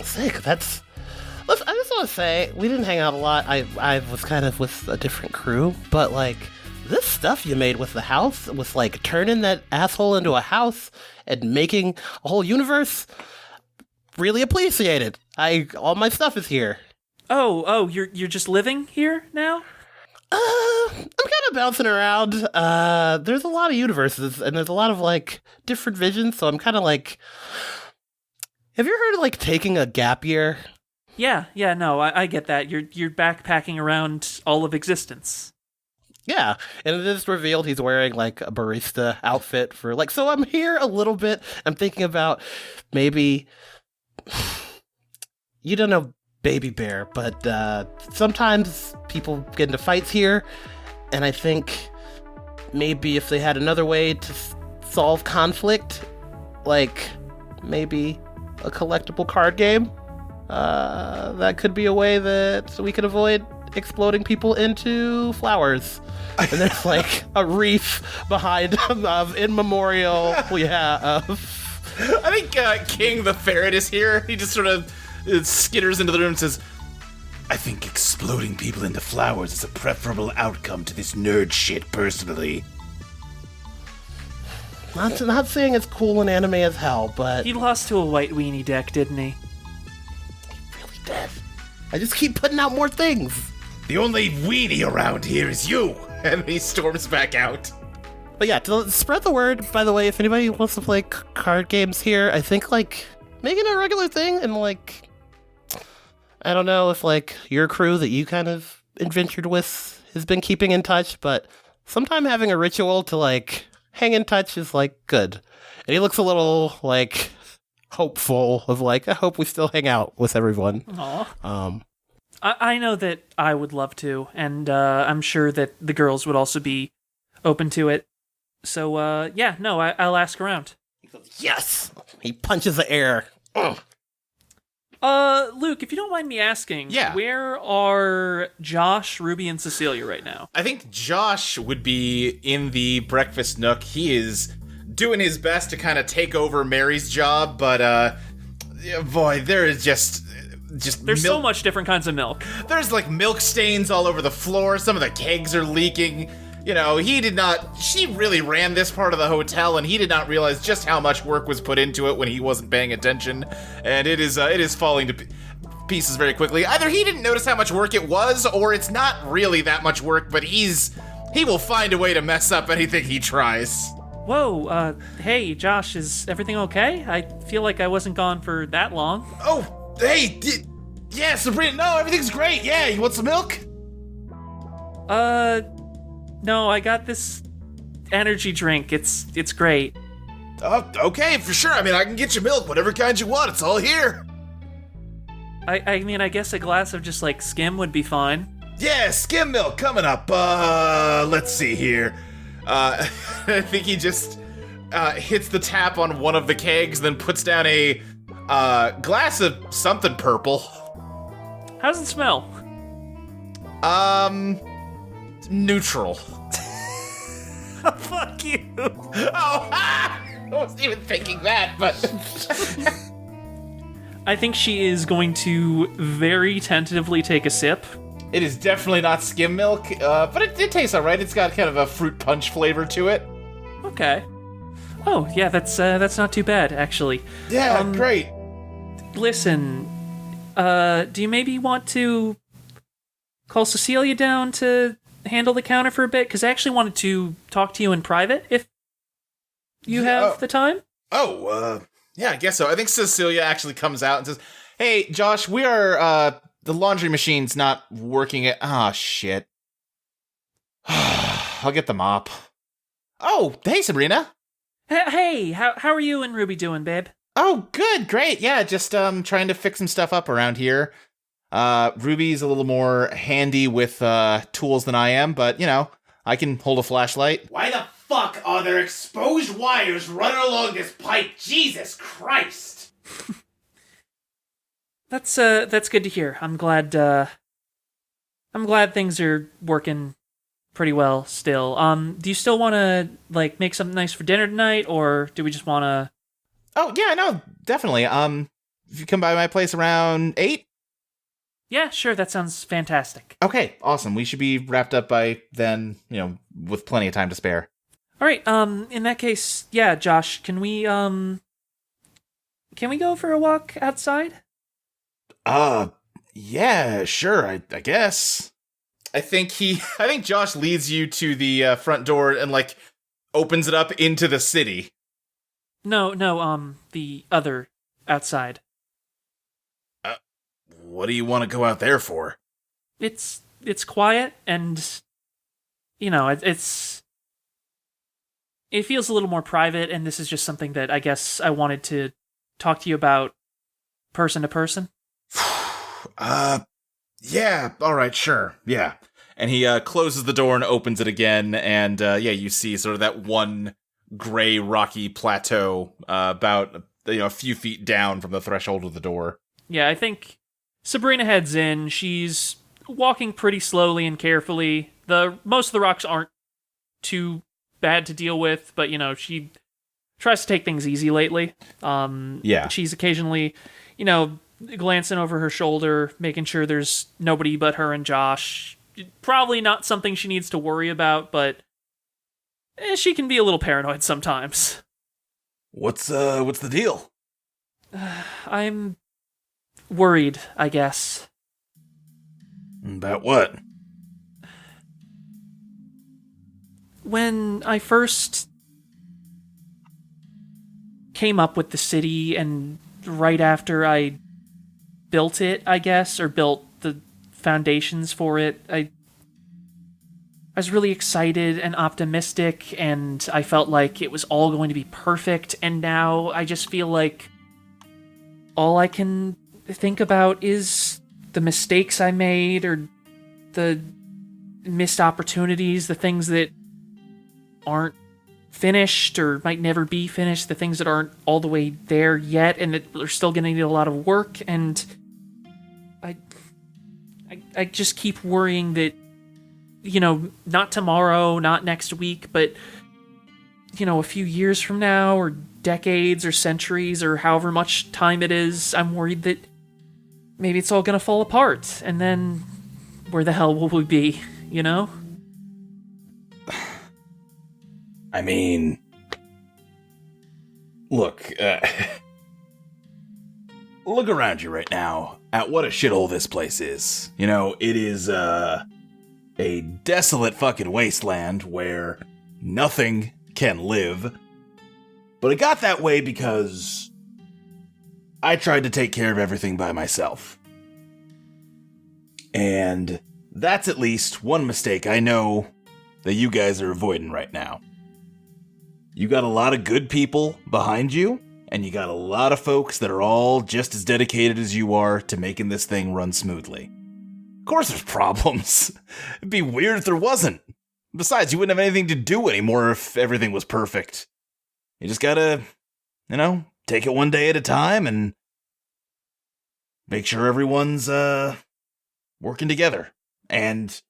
Sick, Listen, I just want to say, we didn't hang out a lot. I was kind of with a different crew, but, this stuff you made with the house, with, turning that asshole into a house and making a whole universe, really appreciated. All my stuff is here. Oh, you're just living here now? I'm kind of bouncing around. There's a lot of universes, and there's a lot of, different visions, so I'm kind of have you heard of, taking a gap year? Yeah, no, I get that. You're backpacking around all of existence. Yeah, and it is revealed he's wearing, a barista outfit for, so I'm here a little bit. I'm thinking about maybe... You don't know Baby Bear, but sometimes people get into fights here, and I think maybe if they had another way to solve conflict, maybe a collectible card game, that could be a way that we could avoid exploding people into flowers. And there's a wreath behind of in memorial of... I think King the Ferret is here. He just sort of skitters into the room and says, I think exploding people into flowers is a preferable outcome to this nerd shit, personally. Not saying it's cool and anime as hell, but... He lost to a white weenie deck, didn't he? He really did. I just keep putting out more things. The only weenie around here is you. And he storms back out. But yeah, to spread the word, by the way, if anybody wants to play card games here, I think, making a regular thing and, I don't know if, your crew that you kind of adventured with has been keeping in touch, but sometime having a ritual to, hang in touch is, good. And he looks a little, hopeful of, I hope we still hang out with everyone. Aw. I know that I would love to, and I'm sure that the girls would also be open to it. So, I'll ask around. He goes, yes! He punches the air. Ugh. Luke, if you don't mind me asking, yeah, where are Josh, Ruby, and Cecilia right now? I think Josh would be in the breakfast nook. He is doing his best to kind of take over Mary's job, but, boy, there is just there's so much different kinds of milk. There's, milk stains all over the floor. Some of the kegs are leaking. She really ran this part of the hotel, and he did not realize just how much work was put into it when he wasn't paying attention, and it is falling to pieces very quickly. Either he didn't notice how much work it was, or it's not really that much work, but he will find a way to mess up anything he tries. Whoa, hey, Josh, is everything okay? I feel like I wasn't gone for that long. Oh, hey, yeah, Sabrina, no, everything's great, yeah, you want some milk? No, I got this energy drink. It's great. Okay, for sure. I mean, I can get you milk, whatever kind you want. It's all here. I mean, I guess a glass of just like skim would be fine. Yeah, skim milk coming up. Let's see here. I think he just hits the tap on one of the kegs, then puts down a glass of something purple. How does it smell? Neutral. Fuck you. Oh, I wasn't even thinking that, but I think she is going to very tentatively take a sip. It is definitely not skim milk, but it tastes alright. It's got kind of a fruit punch flavor to it. Okay. Oh, yeah, that's not too bad, actually. Yeah, great. Listen, do you maybe want to call Cecilia down to handle the counter for a bit? Because I actually wanted to talk to you in private, if you have the time. Yeah, I guess so. I think Cecilia actually comes out and says, "Hey, Josh, we are, the laundry machine's not working at... Ah, shit. I'll get the mop. Oh, hey, Sabrina. Hey, how are you and Ruby doing, babe? Oh, good, great. Yeah, just trying to fix some stuff up around here. Ruby's a little more handy with tools than I am, but, you know, I can hold a flashlight. why the fuck are there exposed wires running along this pipe? Jesus Christ! That's good to hear. I'm glad things are working pretty well still. Do you still want to like make something nice for dinner tonight, or do we just want to? Oh yeah, no, definitely. If you come by my place around 8. Yeah, sure. That sounds fantastic. Okay, awesome. We should be wrapped up by then, you know, with plenty of time to spare. All right. In that case, yeah, Josh, can we go for a walk outside? Yeah, sure. I guess. I think Josh leads you to the front door and like opens it up into the city. No, the other outside. What do you want to go out there for? It's quiet and, you know, it feels a little more private, and this is just something that I guess I wanted to talk to you about person to person. Yeah, alright, sure, yeah. And he closes the door and opens it again, and you see sort of that one gray rocky plateau about, a few feet down from the threshold of the door. Yeah, I think Sabrina heads in. She's walking pretty slowly and carefully. Most of the rocks aren't too bad to deal with, but, she tries to take things easy lately. She's occasionally, glancing over her shoulder, making sure there's nobody but her and Josh. Probably not something she needs to worry about, but she can be a little paranoid sometimes. What's the deal? I'm worried, I guess. About what? When I first came up with the city, and right after I built it, I guess, or built the foundations for it, I was really excited and optimistic, and I felt like it was all going to be perfect, and now I just feel like all I can think about is the mistakes I made, or the missed opportunities, the things that aren't finished or might never be finished, the things that aren't all the way there yet and that are still going to need a lot of work. And I just keep worrying that, not tomorrow, not next week, but, a few years from now, or decades or centuries or however much time it is, I'm worried that maybe it's all going to fall apart. And then where the hell will we be, I mean, look, look around you right now at what a shithole this place is. It is a desolate fucking wasteland where nothing can live. But it got that way because I tried to take care of everything by myself. And that's at least one mistake I know that you guys are avoiding right now. You got a lot of good people behind you, and you got a lot of folks that are all just as dedicated as you are to making this thing run smoothly. Of course there's problems. It'd be weird if there wasn't. Besides, you wouldn't have anything to do anymore if everything was perfect. You just gotta, take it one day at a time and make sure everyone's, working together. And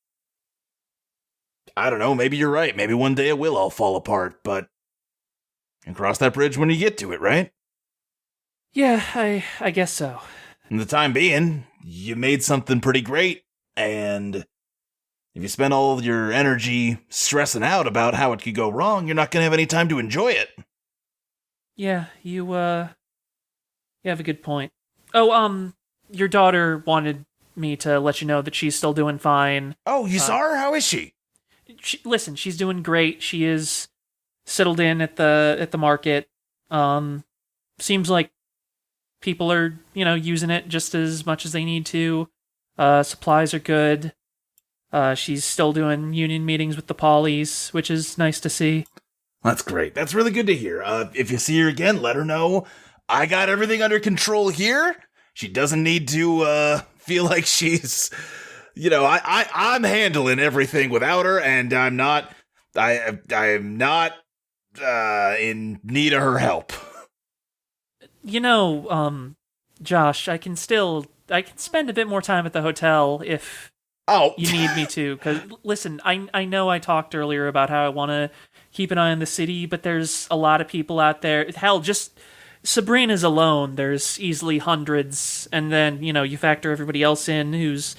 I don't know, maybe you're right. Maybe one day it will all fall apart, but you can cross that bridge when you get to it, right? Yeah, I guess so. In the time being, you made something pretty great, and if you spend all your energy stressing out about how it could go wrong, you're not going to have any time to enjoy it. Yeah, you have a good point. Oh, your daughter wanted me to let you know that she's still doing fine. Oh, you saw her? How is she? Listen, she's doing great. She is settled in at the market. Seems like people are, using it just as much as they need to. Supplies are good. She's still doing union meetings with the Pollies, which is nice to see. That's great. That's really good to hear. If you see her again, let her know I got everything under control here. She doesn't need to feel like she's, I'm handling everything without her, and I'm not in need of her help. Josh, I can spend a bit more time at the hotel if you need me to. Because, listen, I know I talked earlier about how I want to keep an eye on the city, but there's a lot of people out there. Hell, just Sabrina's alone, there's easily hundreds. And then, you factor everybody else in who's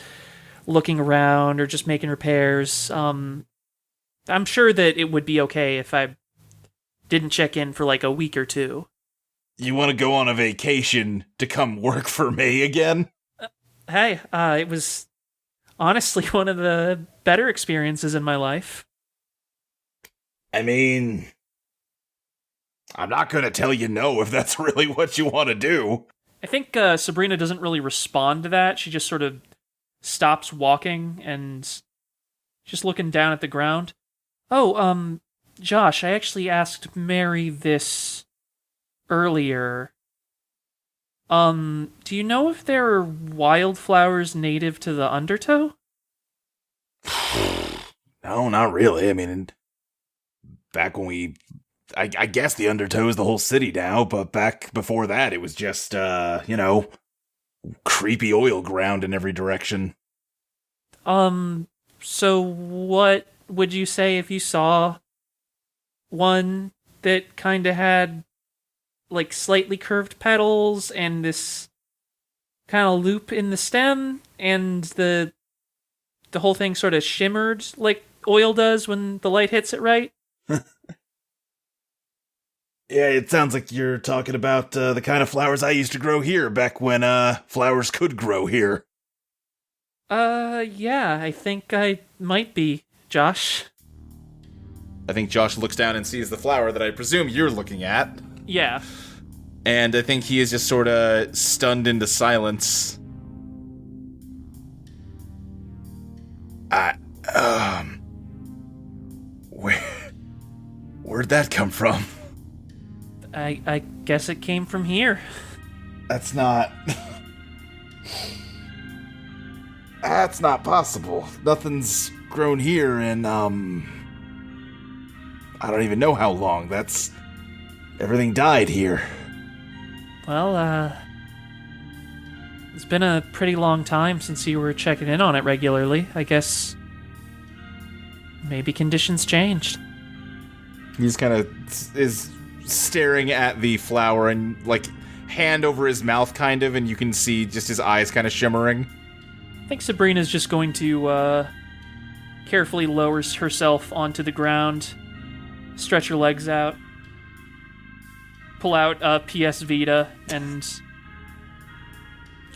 looking around or just making repairs. I'm sure that it would be okay if I didn't check in for like a week or two. You want to go on a vacation to come work for me again? Hey, it was honestly one of the better experiences in my life. I mean, I'm not going to tell you no if that's really what you want to do. I think Sabrina doesn't really respond to that. She just sort of stops walking and just looking down at the ground. Oh, Josh, I actually asked Mary this earlier. Do you know if there are wildflowers native to the Undertow? No, not really. I mean, back when I guess the Undertow is the whole city now, but back before that, it was just, creepy oil ground in every direction. So what would you say if you saw one that kind of had, like, slightly curved petals and this kind of loop in the stem, and the whole thing sort of shimmered like oil does when the light hits it right? Yeah, it sounds like you're talking about the kind of flowers I used to grow here back when flowers could grow here. Yeah, I think I might be, Josh. I think Josh looks down and sees the flower that I presume you're looking at. Yeah. And I think he is just sort of stunned into silence. Where'd that come from? I guess it came from here. That's not possible. Nothing's grown here in, I don't even know how long. Everything died here. Well, it's been a pretty long time since you were checking in on it regularly. I guess maybe conditions changed. He just kind of is staring at the flower and, like, hand over his mouth, kind of, and you can see just his eyes kind of shimmering. I think Sabrina's just going to carefully lower herself onto the ground, stretch her legs out, pull out PS Vita, and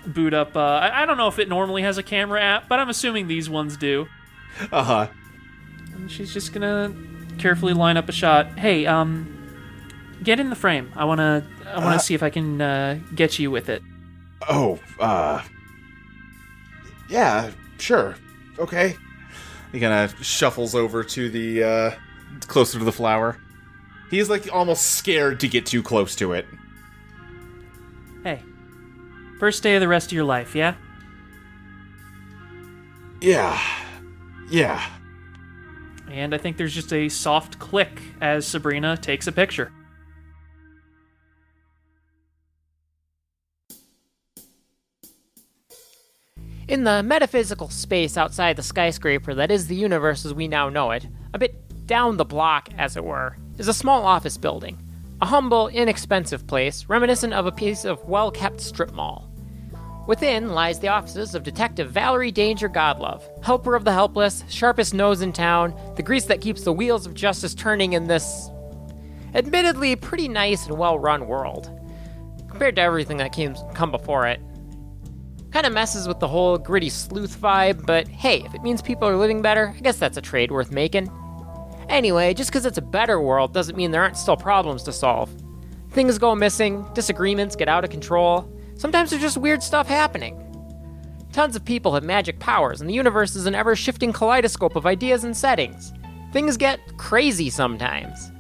boot up. I don't know if it normally has a camera app, but I'm assuming these ones do. Uh-huh. And she's just gonna carefully line up a shot. Hey, get in the frame. I wanna see if I can get you with it. Yeah, sure. Okay. He kind of shuffles over to the, closer to the flower. He's, like, almost scared to get too close to it. Hey, first day of the rest of your life, yeah? Yeah. And I think there's just a soft click as Sabrina takes a picture. In the metaphysical space outside the skyscraper that is the universe as we now know it, a bit down the block, as it were, is a small office building. A humble, inexpensive place, reminiscent of a piece of well-kept strip mall. Within lies the offices of Detective Valerie Danger Godlove, helper of the helpless, sharpest nose in town, the grease that keeps the wheels of justice turning in this, admittedly, pretty nice and well-run world. Compared to everything that come before it. Kinda messes with the whole gritty sleuth vibe, but hey, if it means people are living better, I guess that's a trade worth making. Anyway, just because it's a better world doesn't mean there aren't still problems to solve. Things go missing, disagreements get out of control, sometimes there's just weird stuff happening. Tons of people have magic powers, and the universe is an ever-shifting kaleidoscope of ideas and settings. Things get crazy sometimes.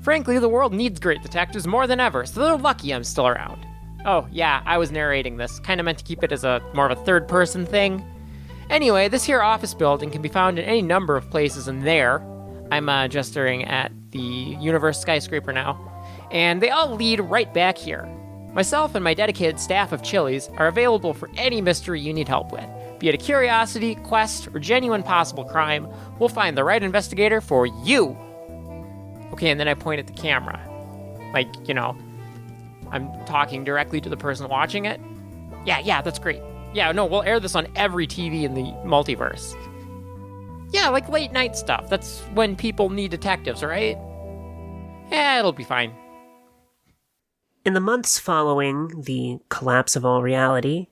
Frankly, the world needs great detectives more than ever, so they're lucky I'm still around. Oh, yeah, I was narrating this. Kinda meant to keep it as more of a third-person thing. Anyway, this here office building can be found in any number of places in there. I'm gesturing at the universe skyscraper now. And they all lead right back here. Myself and my dedicated staff of Chili's are available for any mystery you need help with. Be it a curiosity, quest, or genuine possible crime, we'll find the right investigator for you. Okay, and then I point at the camera. Like, I'm talking directly to the person watching it. Yeah, that's great. Yeah, no, we'll air this on every TV in the multiverse. Yeah, like late night stuff. That's when people need detectives, right? Yeah, it'll be fine. In the months following the collapse of all reality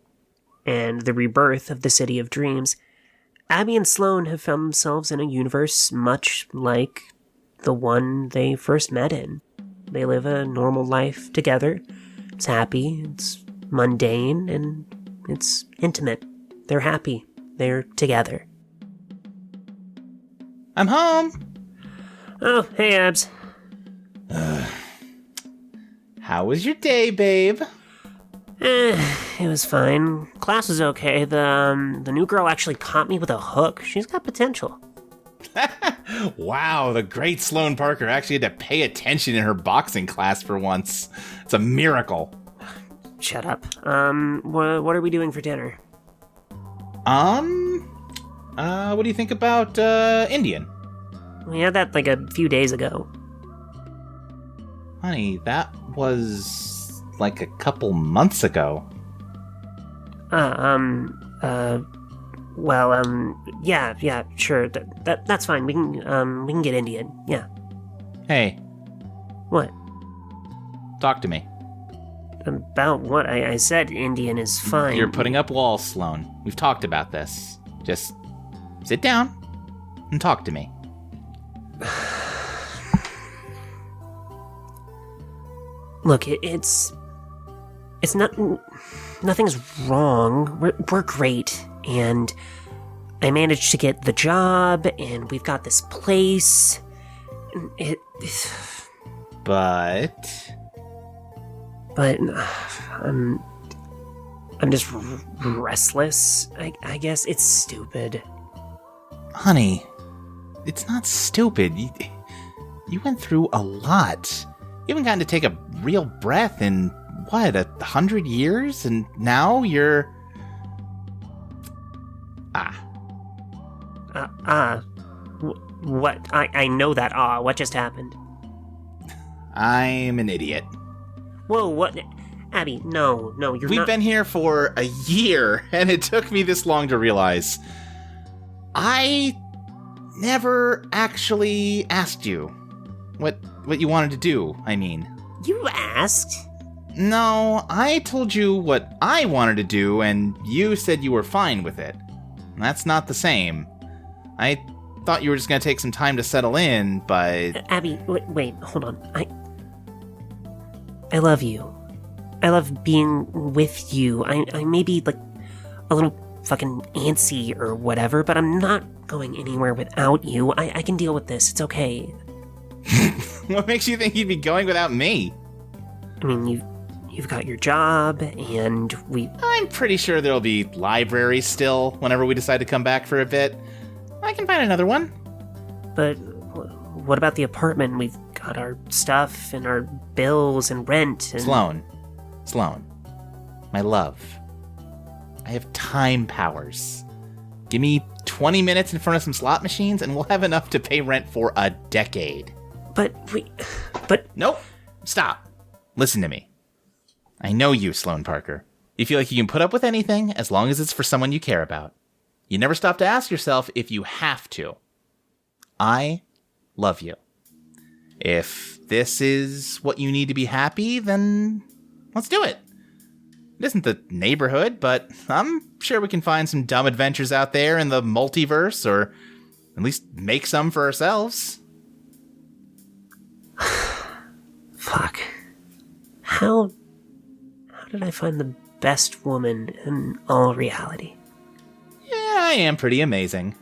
and the rebirth of the City of Dreams, Abby and Sloane have found themselves in a universe much like the one they first met in. They live a normal life together. It's happy, it's mundane, and it's intimate. They're happy. They're together. I'm home. Oh, hey, Abs. How was your day, babe? It was fine. Class was okay. The new girl actually caught me with a hook. She's got potential. Wow, the great Sloane Parker actually had to pay attention in her boxing class for once. It's a miracle. Shut up. What are we doing for dinner? What do you think about, Indian? We had that like a few days ago. Honey, that was like a couple months ago. Yeah, sure. That's fine. We can get Indian. Yeah. Hey. What? Talk to me. About what? I said Indian is fine. You're putting up walls, Sloane. We've talked about this. Just sit down and talk to me. Look, it's not. Nothing's wrong. We're great, and I managed to get the job, and we've got this place. But I'm just restless. I guess it's stupid. Honey, it's not stupid. You went through a lot. You haven't gotten to take a real breath in, what, 100 years? And now you're... What? I know that. What just happened? I'm an idiot. Whoa, what? Abby, no, you're not... We've been here for a year, and it took me this long to realize. I never actually asked you what you wanted to do, I mean. You asked? No, I told you what I wanted to do, and you said you were fine with it. That's not the same. I thought you were just going to take some time to settle in, but... Abby, wait, hold on. I love you. I love being with you. I may be, like, a little fucking antsy or whatever, but I'm not going anywhere without you. I can deal with this. It's okay. What makes you think you'd be going without me? I mean, you you've got your job, and I'm pretty sure there'll be libraries still whenever we decide to come back for a bit. I can find another one. But what about the apartment? We've got our stuff and our bills and rent and... Sloan. My love. I have time powers. Give me 20 minutes in front of some slot machines and we'll have enough to pay rent for a decade. But... Nope. Stop. Listen to me. I know you, Sloan Parker. You feel like you can put up with anything as long as it's for someone you care about. You never stop to ask yourself if you have to. I love you. If this is what you need to be happy, then let's do it. It isn't the neighborhood, but I'm sure we can find some dumb adventures out there in the multiverse, or at least make some for ourselves. Fuck. How did I find the best woman in all reality? Yeah, I am pretty amazing.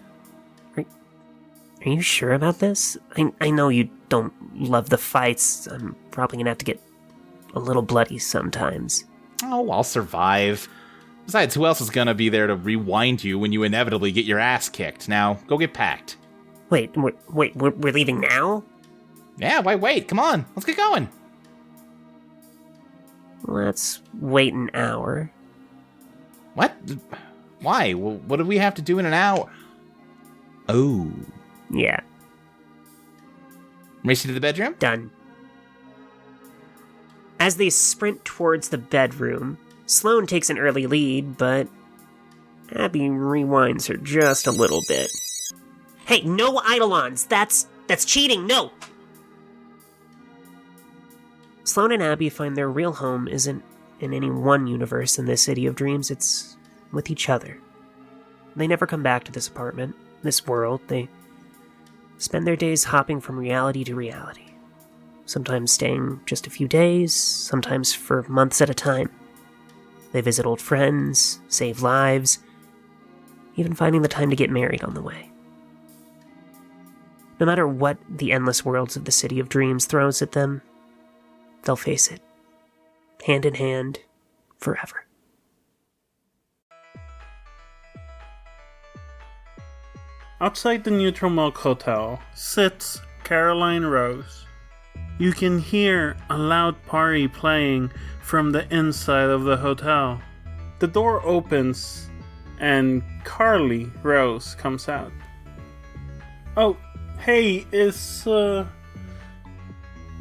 Are you sure about this? I know you don't love the fights. I'm probably gonna have to get a little bloody sometimes. Oh, I'll survive. Besides, who else is gonna be there to rewind you when you inevitably get your ass kicked? Now, go get packed. Wait, we're leaving now? Yeah, why wait? Come on, let's get going. Let's wait an hour. What? Why? What do we have to do in an hour? Oh. Yeah. Race you to the bedroom? Done. As they sprint towards the bedroom, Sloan takes an early lead, but Abby rewinds her just a little bit. Hey, no Eidolons! That's cheating, no! Sloan and Abby find their real home isn't in any one universe in this city of dreams, it's with each other. They never come back to this apartment, this world. They spend their days hopping from reality to reality. Sometimes staying just a few days, sometimes for months at a time. They visit old friends, save lives, even finding the time to get married on the way. No matter what the endless worlds of the City of Dreams throws at them, they'll face it, hand in hand, forever. Outside the Neutral Milk Hotel sits Caroline Rose. You can hear a loud party playing from the inside of the hotel. The door opens and Carly Rose comes out. Oh, hey, do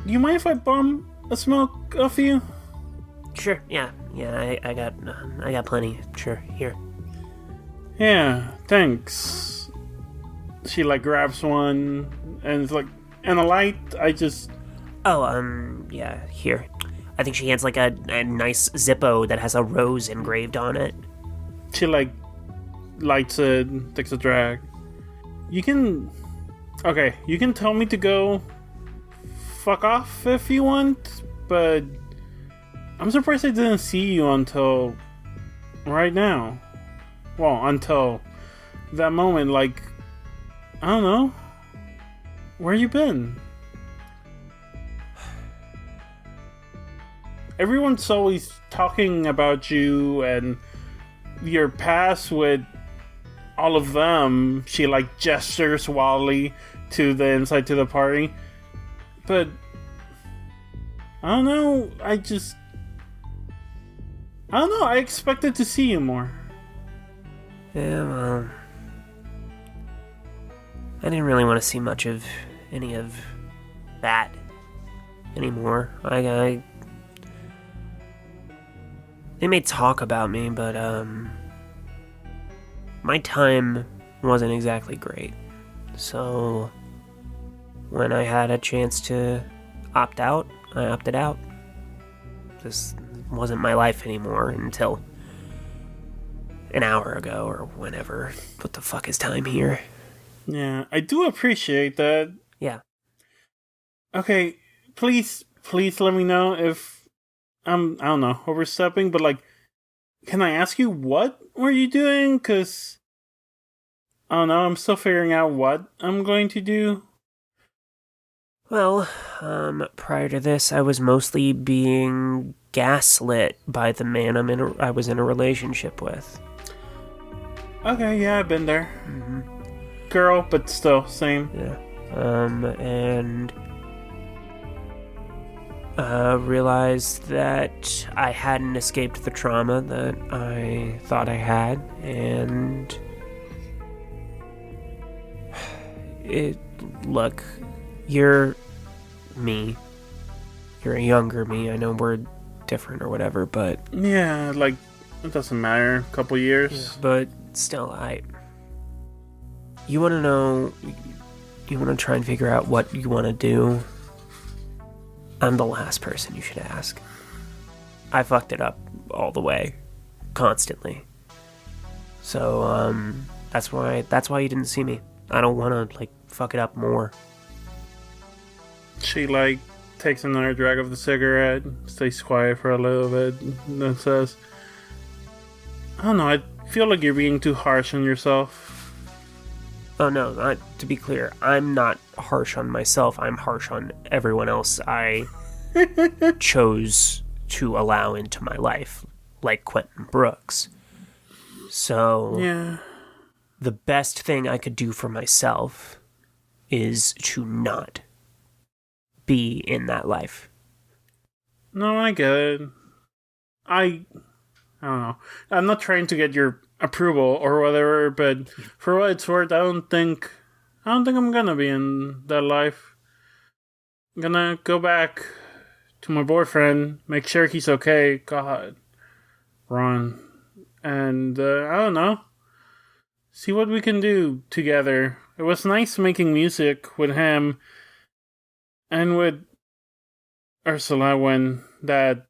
you mind if I bum a smoke off you? Sure, yeah, I got plenty. Sure, here. Yeah, thanks. She grabs one and it's and a light. Yeah, here. I think she hands a nice Zippo that has a rose engraved on it. She lights it, takes a drag. You can tell me to go fuck off if you want, but I'm surprised I didn't see you until right now. Well, until that moment, I don't know. Where you been? Everyone's always talking about you and your past with all of them. She gestures wildly to the inside to the party. But I don't know, I don't know, I expected to see you more. Yeah, well, I didn't really want to see much of any of that anymore. They may talk about me, but my time wasn't exactly great. So when I had a chance to opt out, I opted out. This wasn't my life anymore until an hour ago or whenever. What the fuck is time here? Yeah, I do appreciate that. Yeah. Okay, please let me know if I'm, I don't know, overstepping, but can I ask you what were you doing? 'Cause I don't know, I'm still figuring out what I'm going to do. Well, prior to this, I was mostly being gaslit by the man I was in a relationship with. Okay, yeah, I've been there. Girl, but still, same. Yeah. And realized that I hadn't escaped the trauma that I thought I had, and look, you're me. You're a younger me. I know we're different or whatever, but Yeah, like, it doesn't matter. A couple years. but still, you want to know, you want to try and figure out what you want to do. I'm the last person you should ask. I fucked it up all the way, constantly. So, that's why you didn't see me. I don't want to, fuck it up more. She, takes another drag of the cigarette, stays quiet for a little bit, and then says, I don't know, I feel like you're being too harsh on yourself. Oh no, to be clear, I'm not harsh on myself, I'm harsh on everyone else I chose to allow into my life, like Quentin Brooks. So, Yeah. the best thing I could do for myself is to not be in that life. No, I get it. I don't know. I'm not trying to get your approval or whatever, but for what it's worth, I don't think I'm gonna be in that life. I'm gonna go back to my boyfriend, make sure he's okay. God, Ron, and I don't know. See what we can do together. It was nice making music with him and with Ursula when that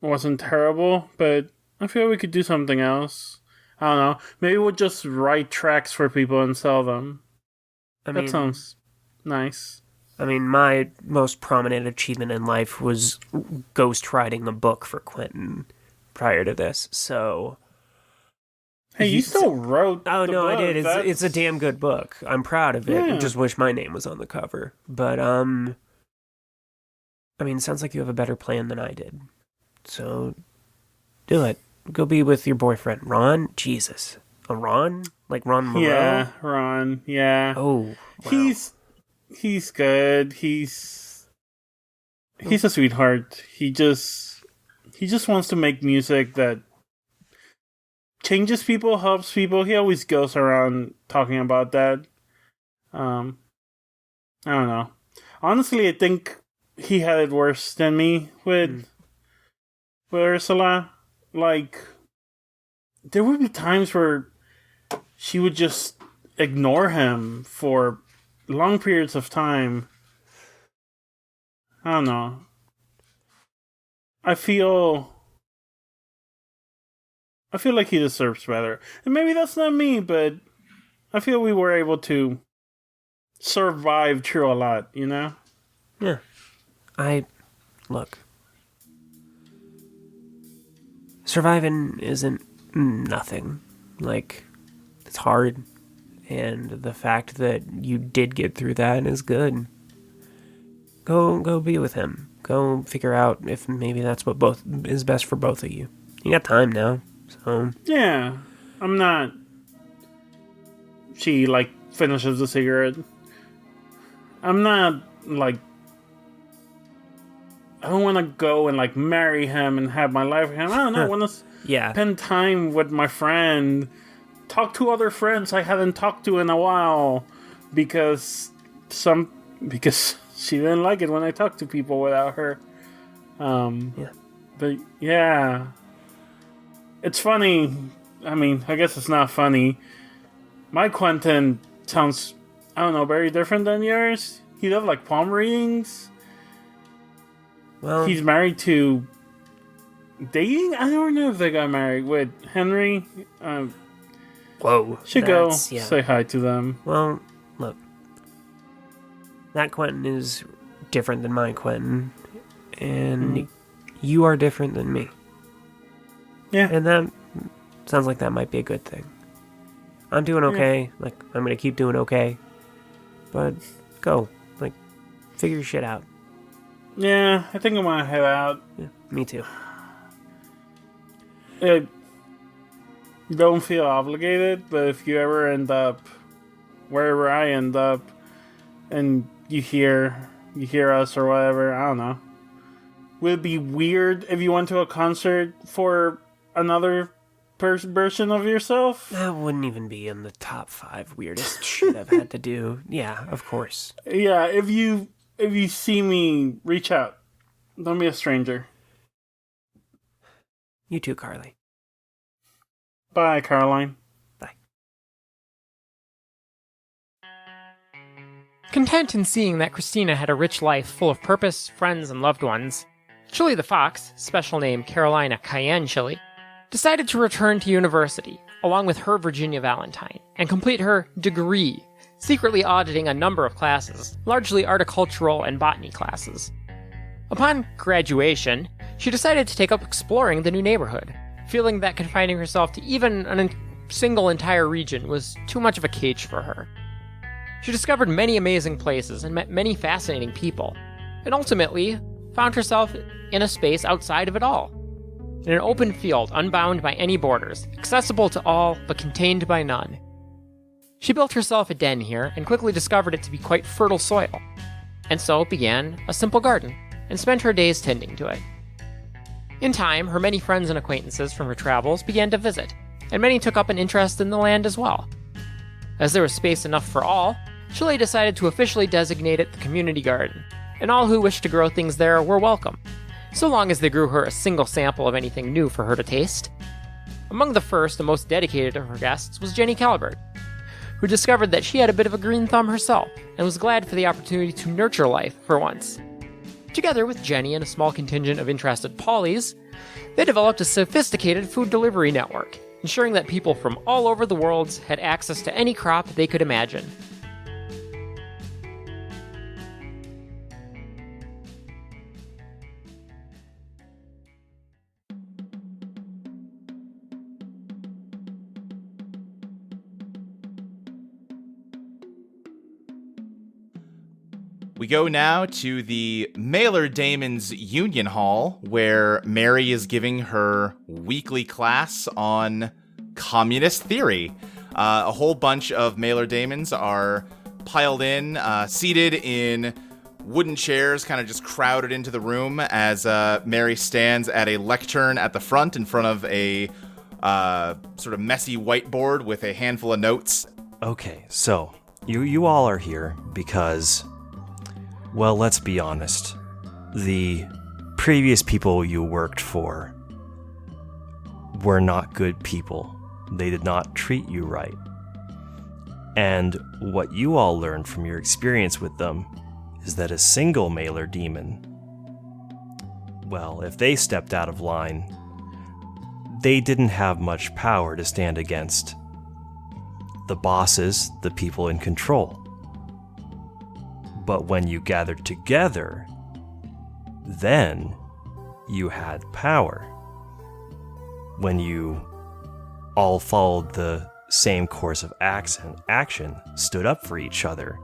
wasn't terrible, but I feel we could do something else. I don't know. Maybe we'll just write tracks for people and sell them. That sounds nice. I mean, my most prominent achievement in life was ghostwriting a book for Quentin prior to this, so... Hey, you still wrote Oh, the no, book. I did. It's a damn good book. I'm proud of it. Yeah. I just wish my name was on the cover. But, I mean, it sounds like you have a better plan than I did. So, do it. Go be with your boyfriend. Ron? Jesus. A Ron? Like Ron Moreau? Yeah, Ron. Yeah. Oh, wow. He's good. He's a sweetheart. He just wants to make music that changes people, helps people. He always goes around talking about that. I don't know. Honestly, I think he had it worse than me with Ursula. Like, there would be times where she would just ignore him for long periods of time. I don't know. I feel like he deserves better. And maybe that's not me, but I feel we were able to survive through a lot, you know? Yeah. Look. Surviving isn't nothing. Like, it's hard. And the fact that you did get through that is good. Go be with him. Go figure out if maybe that's what is best for both of you. You got time now, so... Yeah. I'm not... She, finishes the cigarette. I'm not, I don't want to go and, marry him and have my life with him. I don't know. I want to spend time with my friend. Talk to other friends I haven't talked to in a while. Because she didn't like it when I talked to people without her. But, yeah. It's funny. I mean, I guess it's not funny. My Quentin sounds, I don't know, very different than yours. He does, palm readings. Well, he's married to dating? I don't know if they got married with Henry. Whoa. Should go say hi to them. Well, look. That Quentin is different than my Quentin. And you are different than me. Yeah. And that sounds like that might be a good thing. I'm doing okay. I'm going to keep doing okay. But go. figure your shit out. Yeah, I think I'm gonna head out. Yeah, me too. Don't feel obligated, but if you ever end up wherever I end up, and you hear us or whatever, I don't know. Would it be weird if you went to a concert for another version of yourself? That wouldn't even be in the top 5 weirdest shit I've had to do. Yeah, of course. Yeah, if you see me, reach out. Don't be a stranger. You too, Carly. Bye, Caroline. Content in seeing that Christina had a rich life full of purpose, friends, and loved ones, Chili the Fox, special name Carolina Cayenne Chili, decided to return to university, along with her Virginia Valentine, and complete her degree, secretly auditing a number of classes, largely horticultural and botany classes. Upon graduation, she decided to take up exploring the new neighborhood, feeling that confining herself to even a single entire region was too much of a cage for her. She discovered many amazing places and met many fascinating people, and ultimately found herself in a space outside of it all. In an open field unbound by any borders, accessible to all but contained by none. She built herself a den here and quickly discovered it to be quite fertile soil, and so began a simple garden and spent her days tending to it. In time, her many friends and acquaintances from her travels began to visit, and many took up an interest in the land as well. As there was space enough for all, Chile decided to officially designate it the community garden, and all who wished to grow things there were welcome, so long as they grew her a single sample of anything new for her to taste. Among the first and most dedicated of her guests was Jenny Calibert, who discovered that she had a bit of a green thumb herself, and was glad for the opportunity to nurture life for once. Together with Jenny and a small contingent of interested Pollies, they developed a sophisticated food delivery network, ensuring that people from all over the world had access to any crop they could imagine. We go now to the Mailer Damon's Union Hall, where Mary is giving her weekly class on communist theory. A whole bunch of Mailer Damons are piled in, seated in wooden chairs, kind of just crowded into the room as Mary stands at a lectern at the front in front of a sort of messy whiteboard with a handful of notes. Okay, so you all are here because, well, let's be honest. The previous people you worked for were not good people. They did not treat you right. And what you all learned from your experience with them is that a single Mailer demon, well, if they stepped out of line, they didn't have much power to stand against the bosses, the people in control. But when you gathered together, then you had power. When you all followed the same course of action, stood up for each other,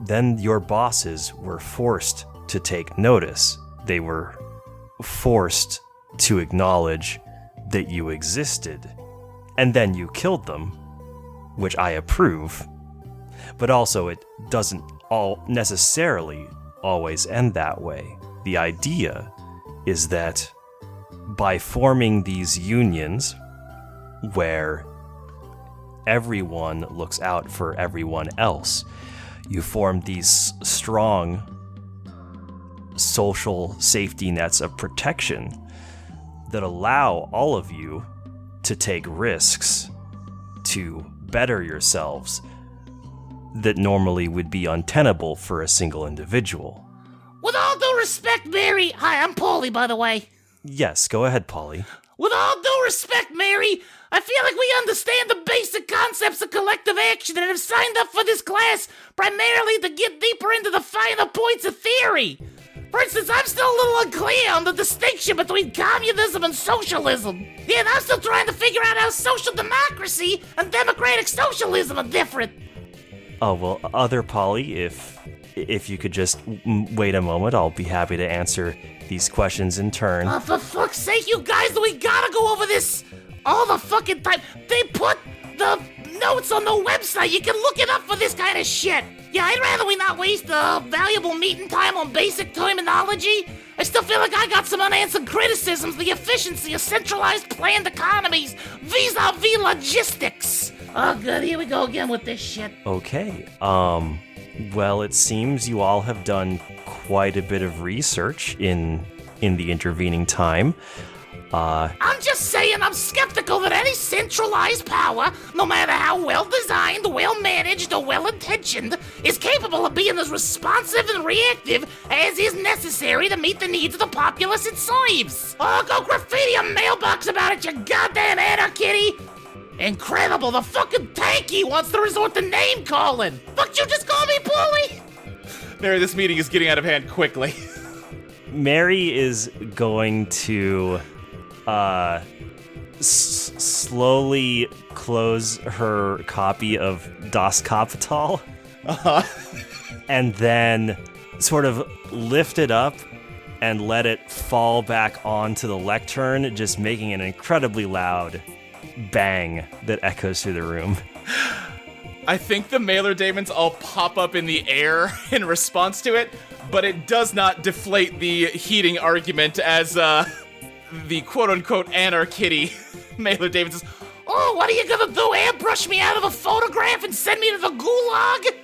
then your bosses were forced to take notice. They were forced to acknowledge that you existed. And then you killed them, which I approve. But also, it doesn't all necessarily always end that way. The idea is that by forming these unions where everyone looks out for everyone else, you form these strong social safety nets of protection that allow all of you to take risks to better yourselves that normally would be untenable for a single individual. With all due respect, Mary... Hi, I'm Paulie, by the way. Yes, go ahead, Polly. With all due respect, Mary, I feel like we understand the basic concepts of collective action and have signed up for this class primarily to get deeper into the finer points of theory. For instance, I'm still a little unclear on the distinction between communism and socialism. Yeah, and I'm still trying to figure out how social democracy and democratic socialism are different. Oh, well, other Polly, if if you could just wait a moment, I'll be happy to answer these questions in turn. Oh, for fuck's sake, you guys, we gotta go over this all the fucking time. They put the notes on the website. You can look it up for this kind of shit. Yeah, I'd rather we not waste valuable meeting time on basic terminology. I still feel like I got some unanswered criticisms, the efficiency of centralized planned economies vis-a-vis logistics. Oh, good, here we go again with this shit. Okay, well, it seems you all have done quite a bit of research in the intervening time. I'm just saying I'm skeptical that any centralized power, no matter how well-designed, well-managed, or well-intentioned, is capable of being as responsive and reactive as is necessary to meet the needs of the populace it serves. Oh, go graffiti a mailbox about it, you goddamn anarchy! Incredible, the fucking tanky wants to resort to name-calling! Fuck, you just call me bully? Mary, this meeting is getting out of hand quickly. Mary is going to slowly close her copy of Das Kapital, and then sort of lift it up and let it fall back onto the lectern, just making an incredibly loud bang that echoes through the room. I think the mailer daemons all pop up in the air in response to it, but it does not deflate the heating argument as the quote-unquote anarchy mailer daemons says, "Oh, what are you gonna do, airbrush me out of a photograph and send me to the gulag?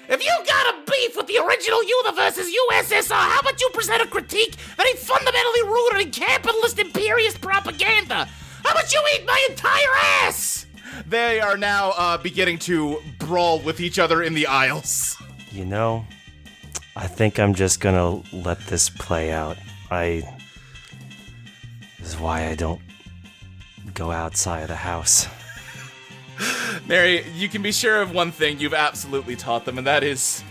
If you got a beef with the original universe's USSR, how about you present a critique that ain't fundamentally rooted in capitalist imperialist propaganda? How about you eat my entire ass?" They are now beginning to brawl with each other in the aisles. You know, I think I'm just gonna let this play out. This is why I don't go outside the house. Mary, you can be sure of one thing you've absolutely taught them, and that is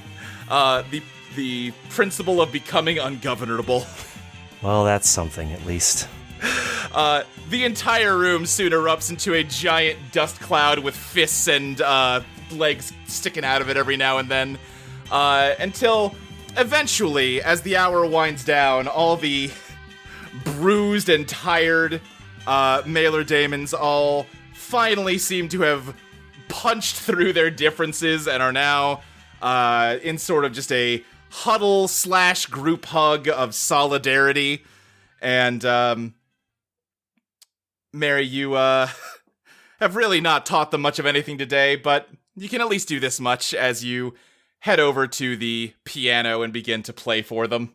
the principle of becoming ungovernable. Well, that's something, at least. The entire room soon erupts into a giant dust cloud with fists and legs sticking out of it every now and then, until eventually, as the hour winds down, all the bruised and tired mailer daemons all finally seem to have punched through their differences and are now in sort of just a huddle/group hug of solidarity. And Mary, you have really not taught them much of anything today, but you can at least do this much as you head over to the piano and begin to play for them.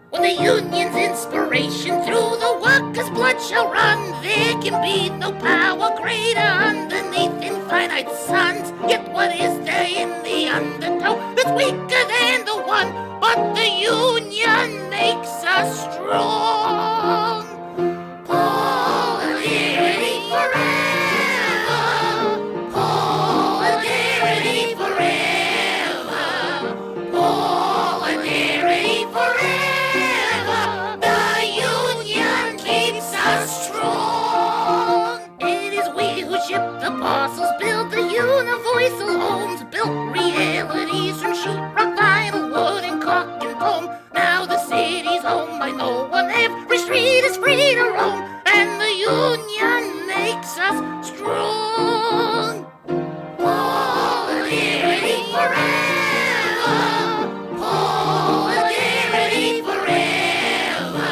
When the union's inspiration through the workers' blood shall run, there can be no power greater underneath infinite suns. Yet what is there in the undertow that's weaker than the one? But the union makes us strong. Polarity forever. Polarity forever. Polarity forever. The union keeps us strong. It is we who ship the parcels, build the universal homes, built realities from sheetrock, vinyl, wood, and caulk and foam. Now the city's owned by no one, every street is free to roam, and the union makes us strong. Polarity forever. Polarity forever.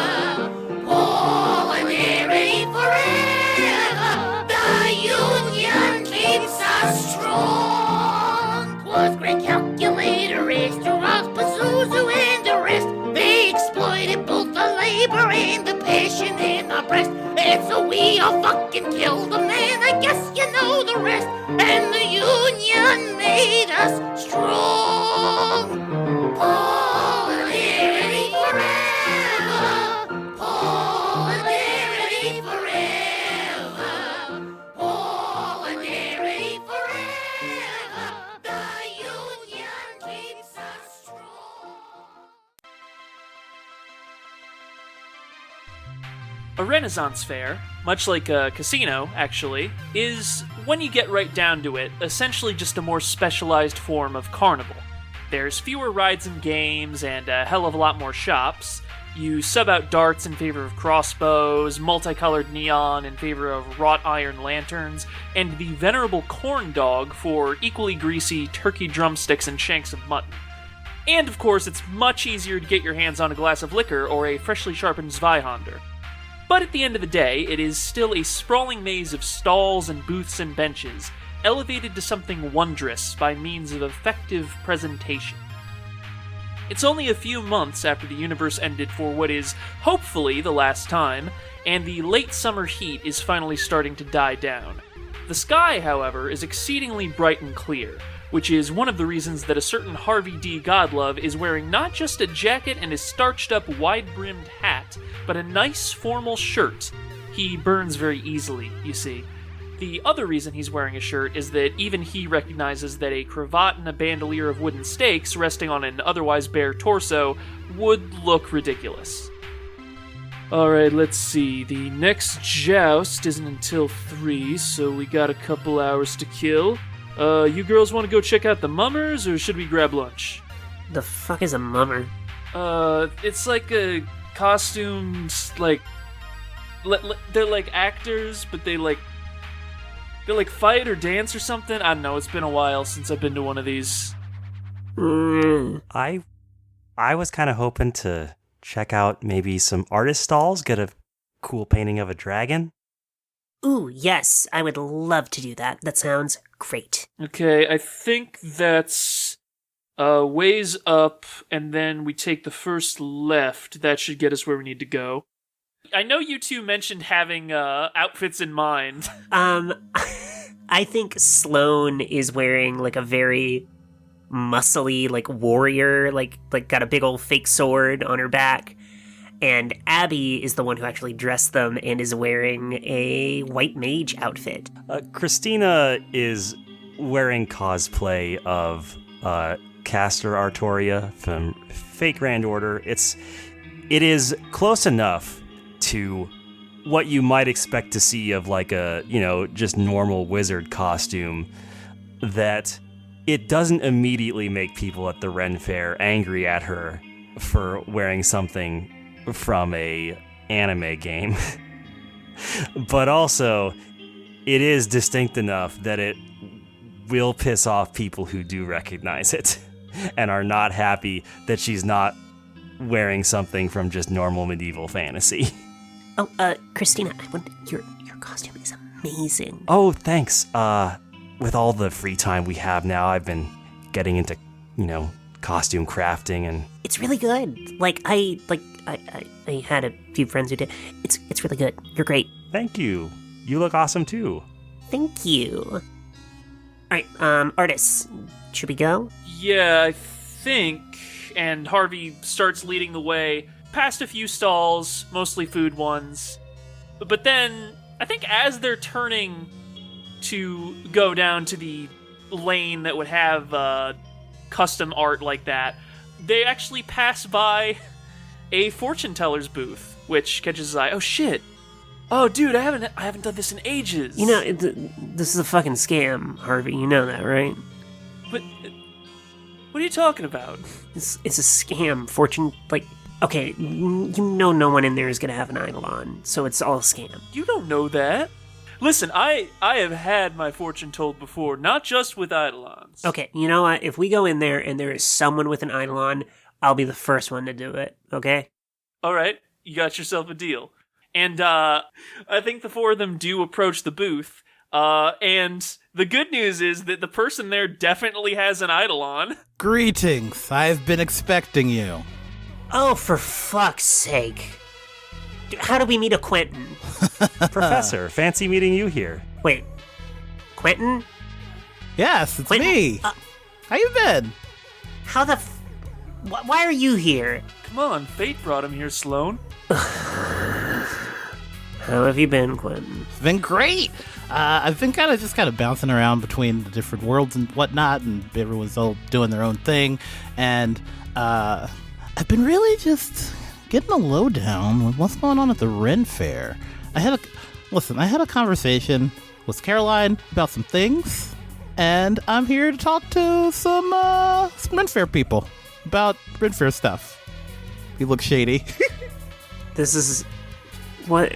Polarity forever. The union keeps us strong. 'Twas great calculator, restaurants, Pazuzu, and the rest. They exploited both the labor and the passion in our breast. And so we all fucking killed them, and I guess you know the rest. And the union made us strong. Polarity forever. Polarity forever. Polarity forever. The union keeps us strong. A Renaissance fair, much like a casino, actually, is, when you get right down to it, essentially just a more specialized form of carnival. There's fewer rides and games, and a hell of a lot more shops. You sub out darts in favor of crossbows, multicolored neon in favor of wrought iron lanterns, and the venerable corn dog for equally greasy turkey drumsticks and shanks of mutton. And of course, it's much easier to get your hands on a glass of liquor or a freshly sharpened Zweihander. But at the end of the day, it is still a sprawling maze of stalls and booths and benches, elevated to something wondrous by means of effective presentation. It's only a few months after the universe ended for what is, hopefully, the last time, and the late summer heat is finally starting to die down. The sky, however, is exceedingly bright and clear, which is one of the reasons that a certain Harvey D. Godlove is wearing not just a jacket and a starched-up, wide-brimmed hat, but a nice, formal shirt. He burns very easily, you see. The other reason he's wearing a shirt is that even he recognizes that a cravat and a bandolier of wooden stakes resting on an otherwise bare torso would look ridiculous. Alright, let's see. The next joust isn't until 3, so we got a couple hours to kill. You girls want to go check out the mummers, or should we grab lunch? The fuck is a mummer? It's like a costumes, like... they're like actors, but they fight or dance or something. I don't know, it's been a while since I've been to one of these. I was kind of hoping to check out maybe some artist stalls, get a cool painting of a dragon. Ooh, yes, I would love to do that. That sounds great. Okay, I think that's ways up, and then we take the first left. That should get us where we need to go. I know you two mentioned having outfits in mind. I think Sloane is wearing like a very muscly like warrior, like got a big old fake sword on her back. And Abby is the one who actually dressed them and is wearing a white mage outfit. Christina is wearing cosplay of Castor Artoria from Fate Grand Order. It is close enough to what you might expect to see of like a, just normal wizard costume that it doesn't immediately make people at the Ren Fair angry at her for wearing something from a anime game. But also, it is distinct enough that it will piss off people who do recognize it and are not happy that she's not wearing something from just normal medieval fantasy. Oh, Christina, your costume is amazing. Oh, thanks. With all the free time we have now, I've been getting into, costume crafting, and it's really good. I had a few friends who did. It's really good. You're great. Thank you. You look awesome too. Thank you. All right, artists, should we go? Yeah, I think. And Harvey starts leading the way past a few stalls, mostly food ones. But then, I think as they're turning to go down to the lane that would have custom art like that, they actually pass by a fortune teller's booth, which catches his eye. Oh shit! Oh dude, I haven't done this in ages. This is a fucking scam, Harvey. You know that, right? But what are you talking about? It's a scam. Fortune, okay, no one in there is gonna have an Eidolon, so it's all a scam. You don't know that. Listen, I have had my fortune told before, not just with Eidolons. Okay, you know what? If we go in there and there is someone with an Eidolon, I'll be the first one to do it, okay? Alright, you got yourself a deal. And, I think the four of them do approach the booth, and the good news is that the person there definitely has an Eidolon. Greetings, I've been expecting you. Oh, for fuck's sake. How do we meet a Quentin? Professor, fancy meeting you here. Wait, Quentin? Yes, it's me. How you been? How the why are you here? Come on, fate brought him here, Sloane. How have you been, Quentin? It's been great. I've been kind of bouncing around between the different worlds and whatnot, and everyone's all doing their own thing. And I've been really just getting a lowdown with what's going on at the Ren Fair. I had a conversation with Caroline about some things, and I'm here to talk to some Ren Fair people about Ren Fair stuff. You look shady. What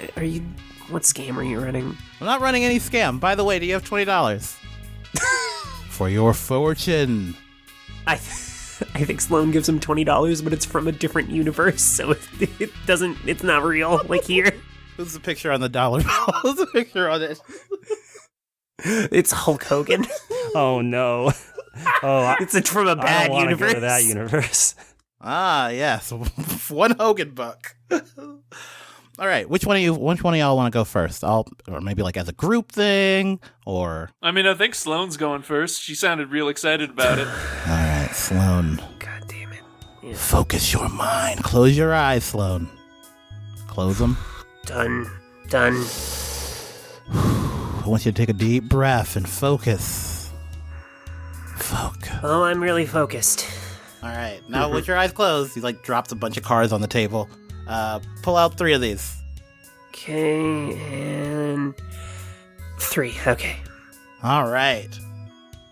scam are you running? I'm not running any scam. By the way, do you have $20? For your fortune. I think Sloan gives him $20, but it's from a different universe, so it's not real, like here. There's a picture on the dollar bill. There's a picture on it. It's Hulk Hogan. Oh, no. Oh, it's from a bad universe. Go to that universe. Ah, yes. One Hogan book. All right, which one of y'all want to go first? Or maybe like as a group thing, or... I mean, I think Sloane's going first. She sounded real excited about it. All right, Sloane. God damn it. Yeah. Focus your mind. Close your eyes, Sloane. Close them. Done. I want you to take a deep breath and focus. Oh, I'm really focused. All right, now with your eyes closed, he drops a bunch of cards on the table. Pull out 3 of these. Okay, and 3. Okay. All right.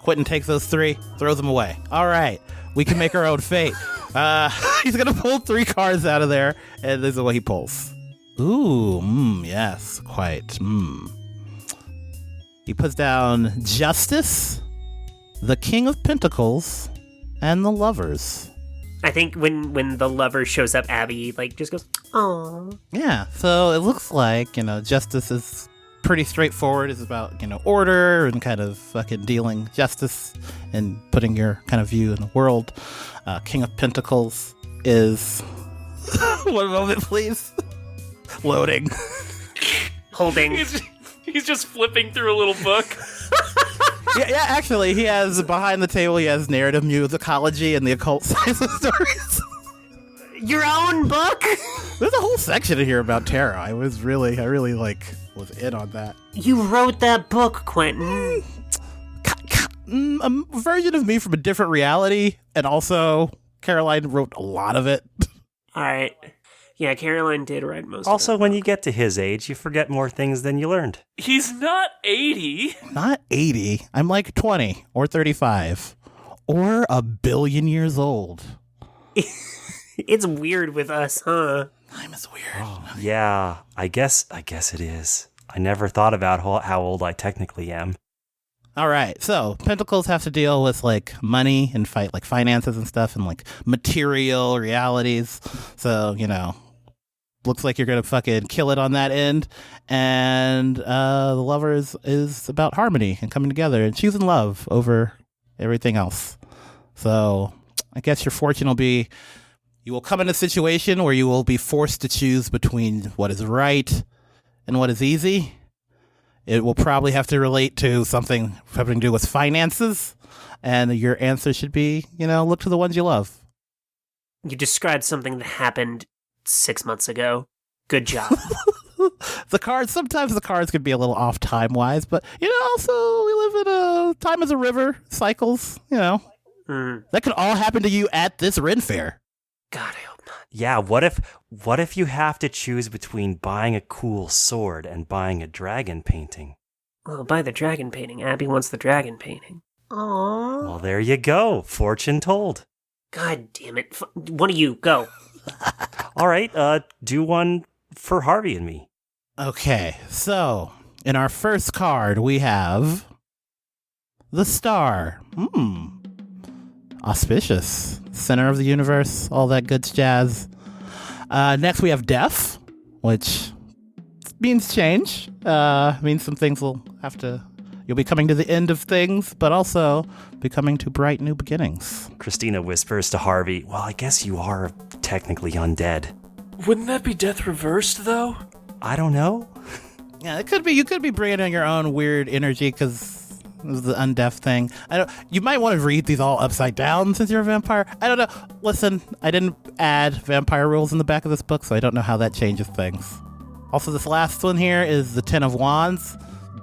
Quentin takes those 3, throws them away. All right, we can make our own fate. He's gonna pull 3 cards out of there, and this is what he pulls. Ooh, yes, quite. He puts down Justice, the King of Pentacles, and the Lovers. I think when the lover shows up, Abby just goes, "Aww." Yeah, so it looks like, justice is pretty straightforward. It's about, order and kind of fucking dealing justice and putting your kind of view in the world. King of Pentacles is... One moment, please. Loading. Holding. He's just flipping through a little book. Yeah, actually, he has, behind the table, he has narrative musicology and the occult science of stories. Your own book? There's a whole section in here about tarot. I really was in on that. You wrote that book, Quentin. A version of me from a different reality, and also Caroline wrote a lot of it. All right. Yeah, Caroline did write most Also, of it. when you get to his age, you forget more things than you learned. He's not 80. Not 80. I'm like 20 or 35 or a billion years old. It's weird with us, huh? Time is weird. Oh, yeah, I guess it is. I never thought about how old I technically am. All right, so Pentacles have to deal with money and fight finances and stuff and material realities. So, looks like you're gonna fucking kill it on that end. And the Lovers is about harmony and coming together and choosing love over everything else. So I guess your fortune will be, you will come in a situation where you will be forced to choose between what is right and what is easy. It will probably have to relate to something having to do with finances, and your answer should be, look to the ones you love. You described something that happened 6 months ago. Good job. Sometimes the cards could be a little off time-wise, but, also we live in a time as a river, cycles, That could all happen to you at this Ren Fair. God, I hope not. Yeah, what if you have to choose between buying a cool sword and buying a dragon painting? Well, buy the dragon painting. Abby wants the dragon painting. Aww. Well, there you go. Fortune told. God damn it. One of you, go. All right, do one for Harvey and me. Okay, so in our first card, we have the Star. Auspicious. Center of the universe, all that good jazz. Next, we have Death, which means change. Means some things you'll be coming to the end of things, but also be coming to bright new beginnings. Christina whispers to Harvey, well, I guess you are technically undead. Wouldn't that be death reversed, though? I don't know. Yeah, it could be. You could be bringing in your own weird energy because of the undeaf thing. You might want to read these all upside down since you're a vampire. I don't know. Listen, I didn't add vampire rules in the back of this book, so I don't know how that changes things. Also, this last one here is the 10 of Wands.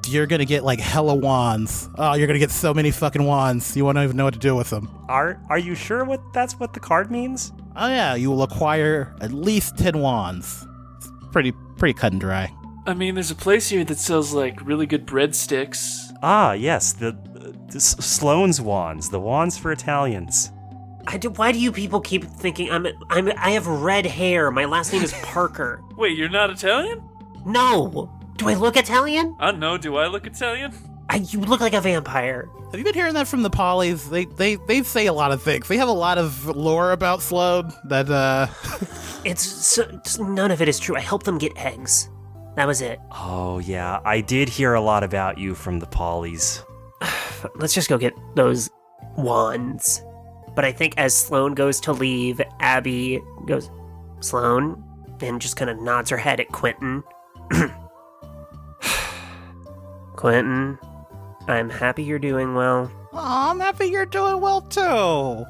You're going to get hella wands. Oh, you're going to get so many fucking wands. You won't even know what to do with them. Are you sure that's what the card means? Oh yeah, you will acquire at least 10 wands. It's pretty cut and dry. I mean, there's a place here that sells, like, really good breadsticks. Ah, yes, the Sloane's wands, the wands for Italians. Why do you people keep thinking I have red hair? My last name is Parker. Wait, you're not Italian? No. Do I look Italian? I don't know. Do I look Italian? You look like a vampire. Have you been hearing that from the Pollies? They say a lot of things. They have a lot of lore about Sloane that, It's none of it is true. I helped them get eggs. That was it. Oh, yeah, I did hear a lot about you from the Pollies. Let's just go get those wands. But I think as Sloane goes to leave, Abby goes, Sloane, and just kind of nods her head at Quentin. Quentin, I'm happy you're doing well. Aw, I'm happy you're doing well too.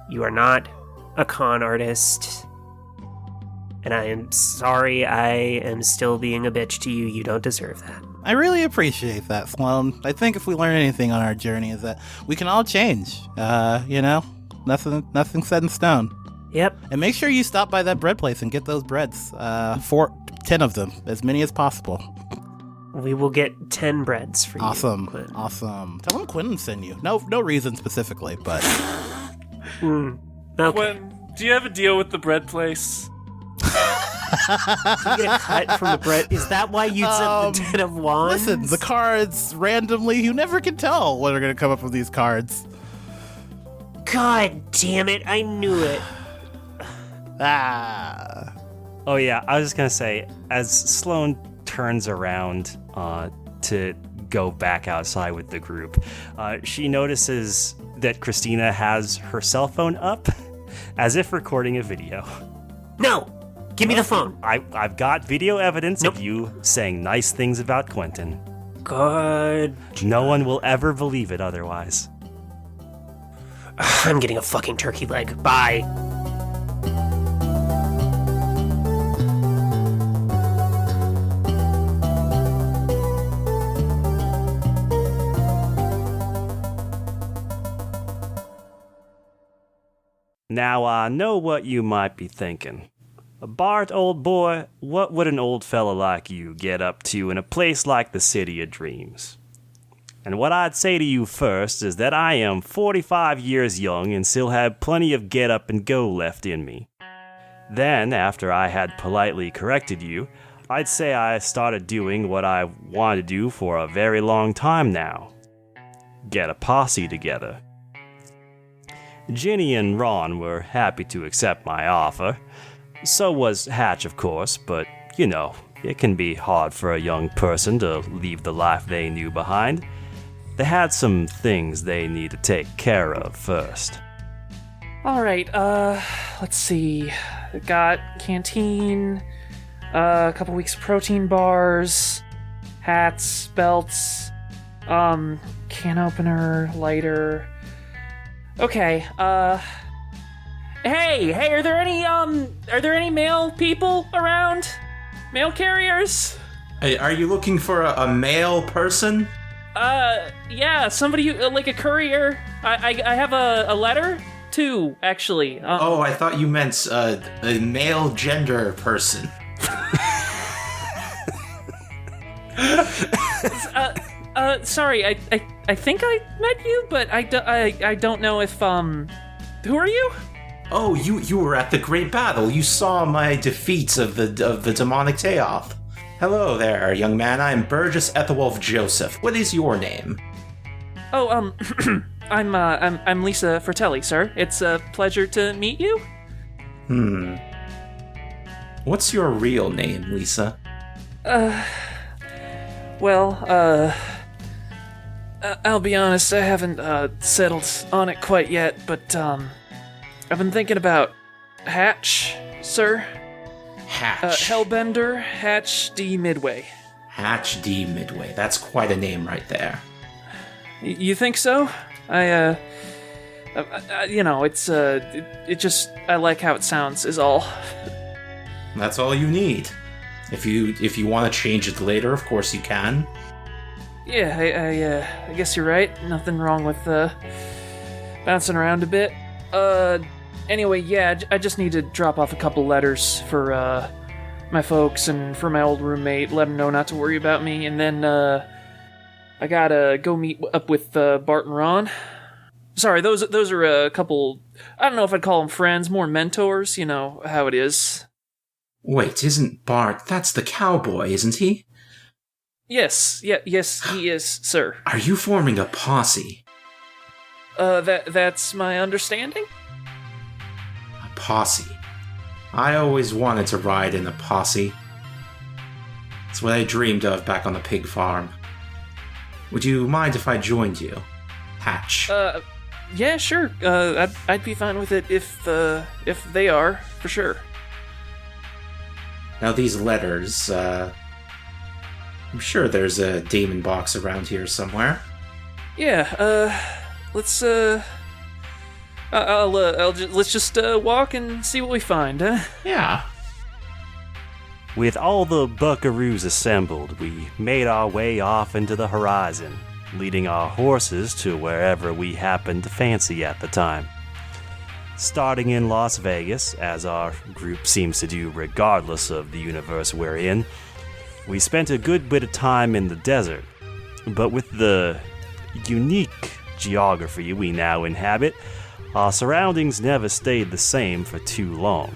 You are not a con artist. And I am sorry I am still being a bitch to you. You don't deserve that. I really appreciate that, Sloane. I think if we learn anything on our journey is that we can all change. Nothing set in stone. Yep. And make sure you stop by that bread place and get those breads. 10 of them, as many as possible. We will get 10 breads for you. Awesome. Quentin. Awesome. Tell them Quentin sent you. No reason specifically, but... Okay. Quentin, do you have a deal with the bread place? You get a cut from the bread. Is that why you sent the 10 of wands? Listen, the cards randomly, you never can tell when they're going to come up with these cards. God damn it, I knew it. Oh yeah, I was just gonna say, as Sloane turns around to go back outside with the group, she notices that Christina has her cell phone up, as if recording a video. No! Give me the phone. I've got video evidence of you saying nice things about Quentin. God. No one will ever believe it otherwise. I'm getting a fucking turkey leg. Bye. Now I know what you might be thinking. Bart, old boy, what would an old fella like you get up to in a place like the City of Dreams? And what I'd say to you first is that I am 45 years young and still have plenty of get up and go left in me. Then, after I had politely corrected you, I'd say I started doing what I wanted to do for a very long time now. Get a posse together. Ginny and Ron were happy to accept my offer. So was Hatch, of course, but, you know, it can be hard for a young person to leave the life they knew behind. They had some things they need to take care of first. All right, let's see. Got canteen, a couple weeks of protein bars, hats, belts, can opener, lighter. Okay, Hey, are there any mail people around? Mail carriers? Hey, are you looking for a male person? Yeah, somebody, like a courier. I have a letter, too, actually. Oh, I thought you meant, a male gender person. Sorry, I think I met you, but I don't know if, who are you? Oh, you were at the great battle. You saw my defeats of the demonic Teoth. Hello there, young man. I'm Burgess Ethelwolf Joseph. What is your name? Oh, I'm Lisa Fratelli, sir. It's a pleasure to meet you. What's your real name, Lisa? Well, I'll be honest, I haven't, settled on it quite yet, but, I've been thinking about Hatch, sir. Hatch. Hellbender, Hatch D. Midway. Hatch D. Midway. That's quite a name right there. You think so? You know, it's, it just, I like how it sounds, is all. That's all you need. If you want to change it later, of course you can. Yeah, I guess you're right. Nothing wrong with, bouncing around a bit. Anyway, yeah, I just need to drop off a couple letters for my folks and for my old roommate, let them know not to worry about me, and then I gotta go meet up with Bart and Ron. Sorry, those are a couple, I don't know if I'd call them friends, more mentors, you know how it is. Wait, isn't Bart, that's the cowboy, isn't he? Yes, yes, he is, sir. Are you forming a posse? That's my understanding? A posse. I always wanted to ride in a posse. It's what I dreamed of back on the pig farm. Would you mind if I joined you, Hatch? Yeah, sure. I'd be fine with it if they are, for sure. Now these letters, I'm sure there's a demon box around here somewhere. Yeah, let's let's just walk and see what we find, huh? Yeah. With all the buckaroos assembled, we made our way off into the horizon, leading our horses to wherever we happened to fancy at the time. Starting in Las Vegas, as our group seems to do regardless of the universe we're in, we spent a good bit of time in the desert. But with the unique geography we now inhabit, our surroundings never stayed the same for too long.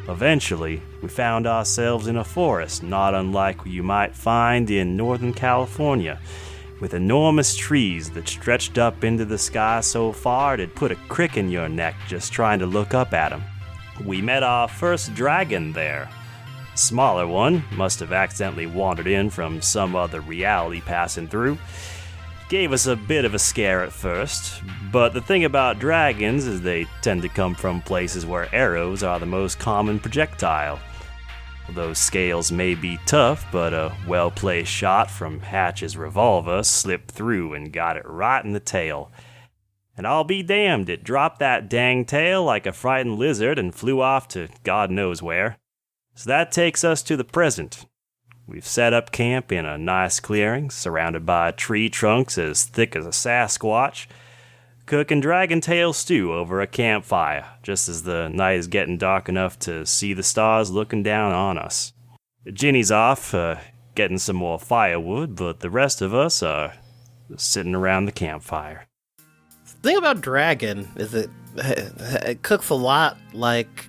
Eventually, we found ourselves in a forest not unlike what you might find in Northern California, with enormous trees that stretched up into the sky so far it'd put a crick in your neck just trying to look up at them. We met our first dragon there. A smaller one must have accidentally wandered in from some other reality passing through. Gave us a bit of a scare at first, but the thing about dragons is they tend to come from places where arrows are the most common projectile. Those scales may be tough, but a well-placed shot from Hatch's revolver slipped through and got it right in the tail. And I'll be damned, it dropped that dang tail like a frightened lizard and flew off to God knows where. So that takes us to the present. We've set up camp in a nice clearing, surrounded by tree trunks as thick as a Sasquatch, cooking dragon tail stew over a campfire, just as the night is getting dark enough to see the stars looking down on us. Ginny's off, getting some more firewood, but the rest of us are sitting around the campfire. The thing about dragon is it cooks a lot like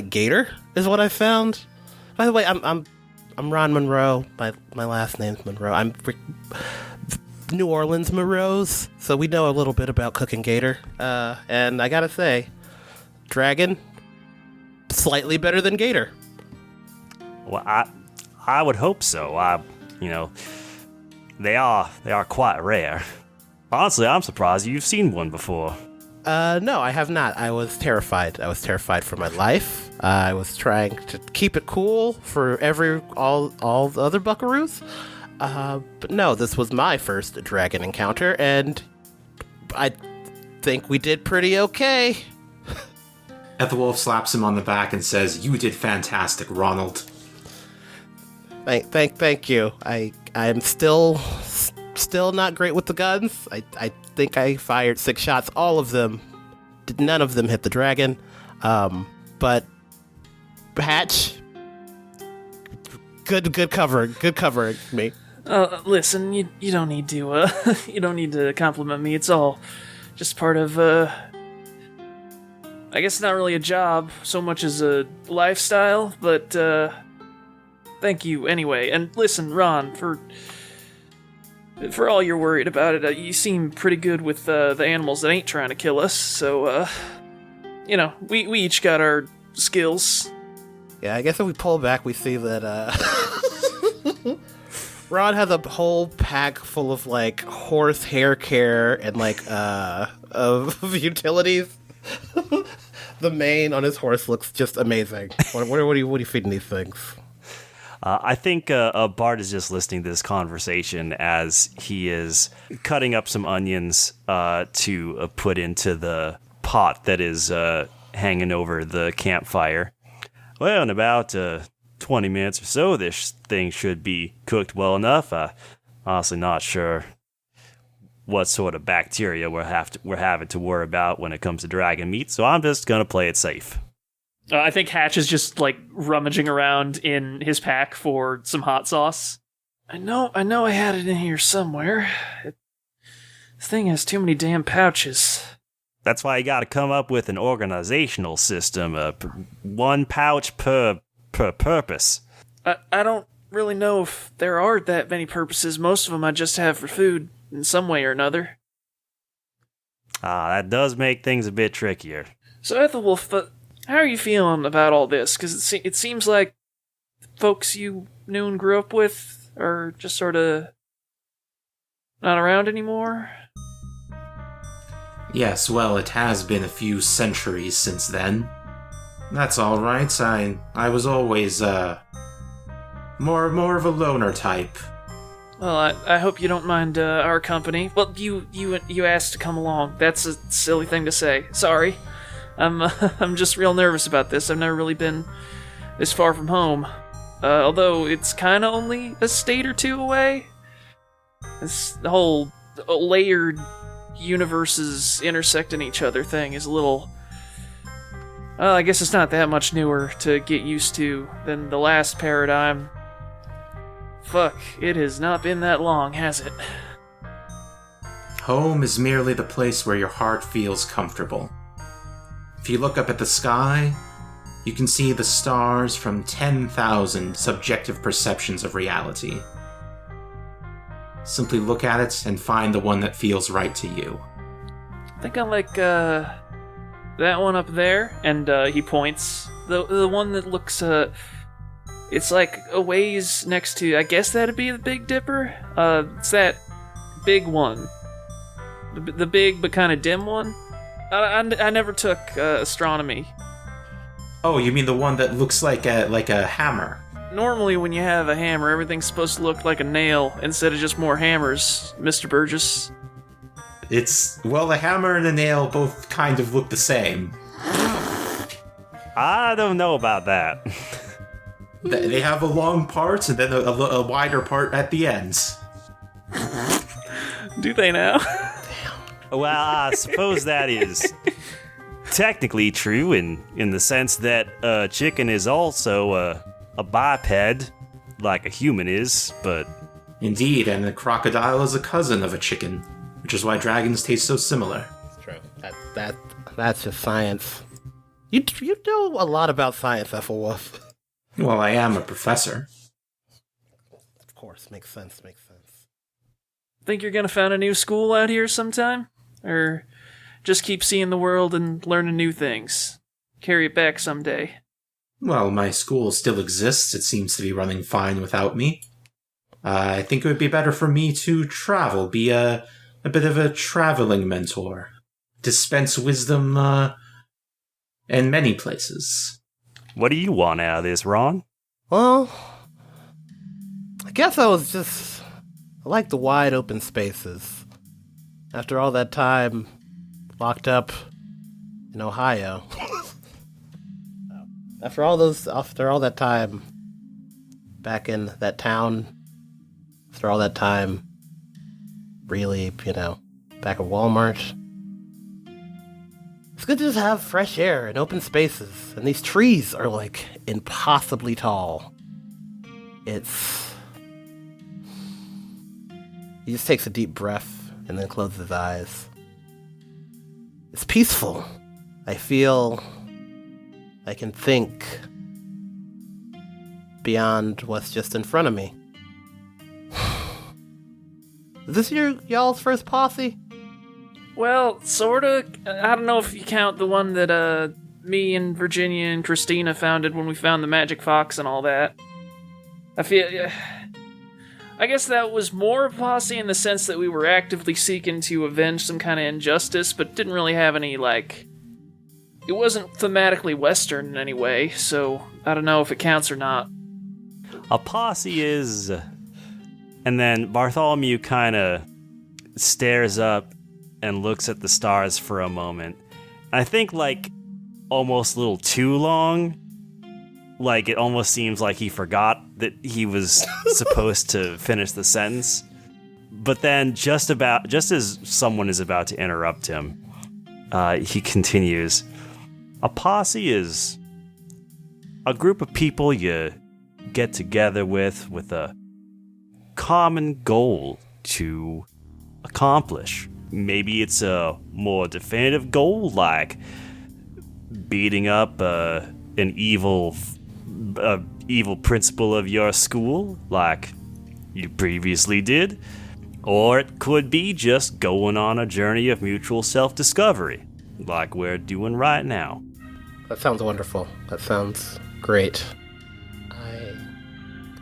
gator, is what I found. By the way, I'm Ron Monroe. My last name's Monroe. I'm New Orleans Monroes, so we know a little bit about cooking gator. And I gotta say, dragon, slightly better than gator. Well, I would hope so. They are quite rare. Honestly, I'm surprised you've seen one before. No, I have not. I was terrified. I was terrified for my life. I was trying to keep it cool for all the other buckaroos. But no, this was my first dragon encounter, and I think we did pretty okay. Ethelwolf slaps him on the back and says, "You did fantastic, Ronald." Thank you. I'm still not great with the guns. I think I fired 6 shots. All of them, none of them hit the dragon. But Hatch, good covering me. Listen, you don't need to you don't need to compliment me. It's all just part of I guess not really a job so much as a lifestyle, but thank you anyway. And listen, Ron, for all you're worried about it, you seem pretty good with the animals that ain't trying to kill us. So we each got our skills. Yeah, I guess if we pull back, we see that Ron has a whole pack full of like horse hair care and like of utilities. The mane on his horse looks just amazing. What are you feeding these things? I think Bart is just listening to this conversation as he is cutting up some onions to put into the pot that is hanging over the campfire. Well, in about 20 minutes or so, this thing should be cooked well enough. Honestly not sure what sort of bacteria we're having to worry about when it comes to dragon meat, so I'm just gonna play it safe. I think Hatch is just like rummaging around in his pack for some hot sauce. I know I had it in here somewhere. This thing has too many damn pouches. That's why you gotta come up with an organizational system, one pouch per purpose. I don't really know if there are that many purposes. Most of them I just have for food in some way or another. That does make things a bit trickier. So Ethelwolf, how are you feeling about all this? Because it seems like folks you knew and grew up with are just sort of not around anymore. Yes, well, it has been a few centuries since then. That's all right. I was always more of a loner type. Well, I hope you don't mind our company. Well, you asked to come along. That's a silly thing to say. Sorry. I'm just real nervous about this. I've never really been this far from home. Although it's kind of only a state or two away. This whole layered universes intersecting each other thing is a little... Well, I guess it's not that much newer to get used to than the last paradigm. Fuck, it has not been that long, has it? Home is merely the place where your heart feels comfortable. If you look up at the sky, you can see the stars from 10,000 subjective perceptions of reality. Simply look at it and find the one that feels right to you. I think I like that one up there, and he points. The one that looks it's like a ways next to, I guess that'd be the Big Dipper. It's that big one, the big but kind of dim one. I never took astronomy. Oh, you mean the one that looks like a hammer? Normally, when you have a hammer, everything's supposed to look like a nail instead of just more hammers, Mr. Burgess. Well, a hammer and a nail both kind of look the same. I don't know about that. They have a long part and then a wider part at the ends. Do they now? Well, I suppose that is technically true in the sense that a chicken is also a biped, like a human is, but... Indeed, and a crocodile is a cousin of a chicken, which is why dragons taste so similar. It's true. That's just science. You know a lot about science, Ethelwolf. Well, I am a professor. Of course, makes sense. Think you're gonna found a new school out here sometime? Or just keep seeing the world and learning new things? Carry it back someday? Well, my school still exists. It seems to be running fine without me. I think it would be better for me to travel, be a bit of a traveling mentor. Dispense wisdom in many places. What do you want out of this, Ron? Well, I guess I like the wide open spaces. After all that time locked up in Ohio. After all that time back in that town, after all that time really, back at Walmart. It's good to just have fresh air and open spaces, and these trees are like impossibly tall. He just takes a deep breath and then closes his eyes. It's peaceful. I feel I can think beyond what's just in front of me. Is this y'all's first posse? Well, sorta. I don't know if you count the one that me and Virginia and Christina founded when we found the magic fox and all that. I guess that was more a posse in the sense that we were actively seeking to avenge some kind of injustice, but didn't really have any, it wasn't thematically Western in any way, so I don't know if it counts or not. A posse is... And then Bartholomew kind of stares up and looks at the stars for a moment. I think, almost a little too long. It almost seems like he forgot that he was supposed to finish the sentence. But then, just as someone is about to interrupt him, he continues, a posse is a group of people you get together with a common goal to accomplish. Maybe it's a more definitive goal, like beating up an evil principal of your school, like you previously did. Or it could be just going on a journey of mutual self-discovery, like we're doing right now. That sounds wonderful. That sounds great. I'm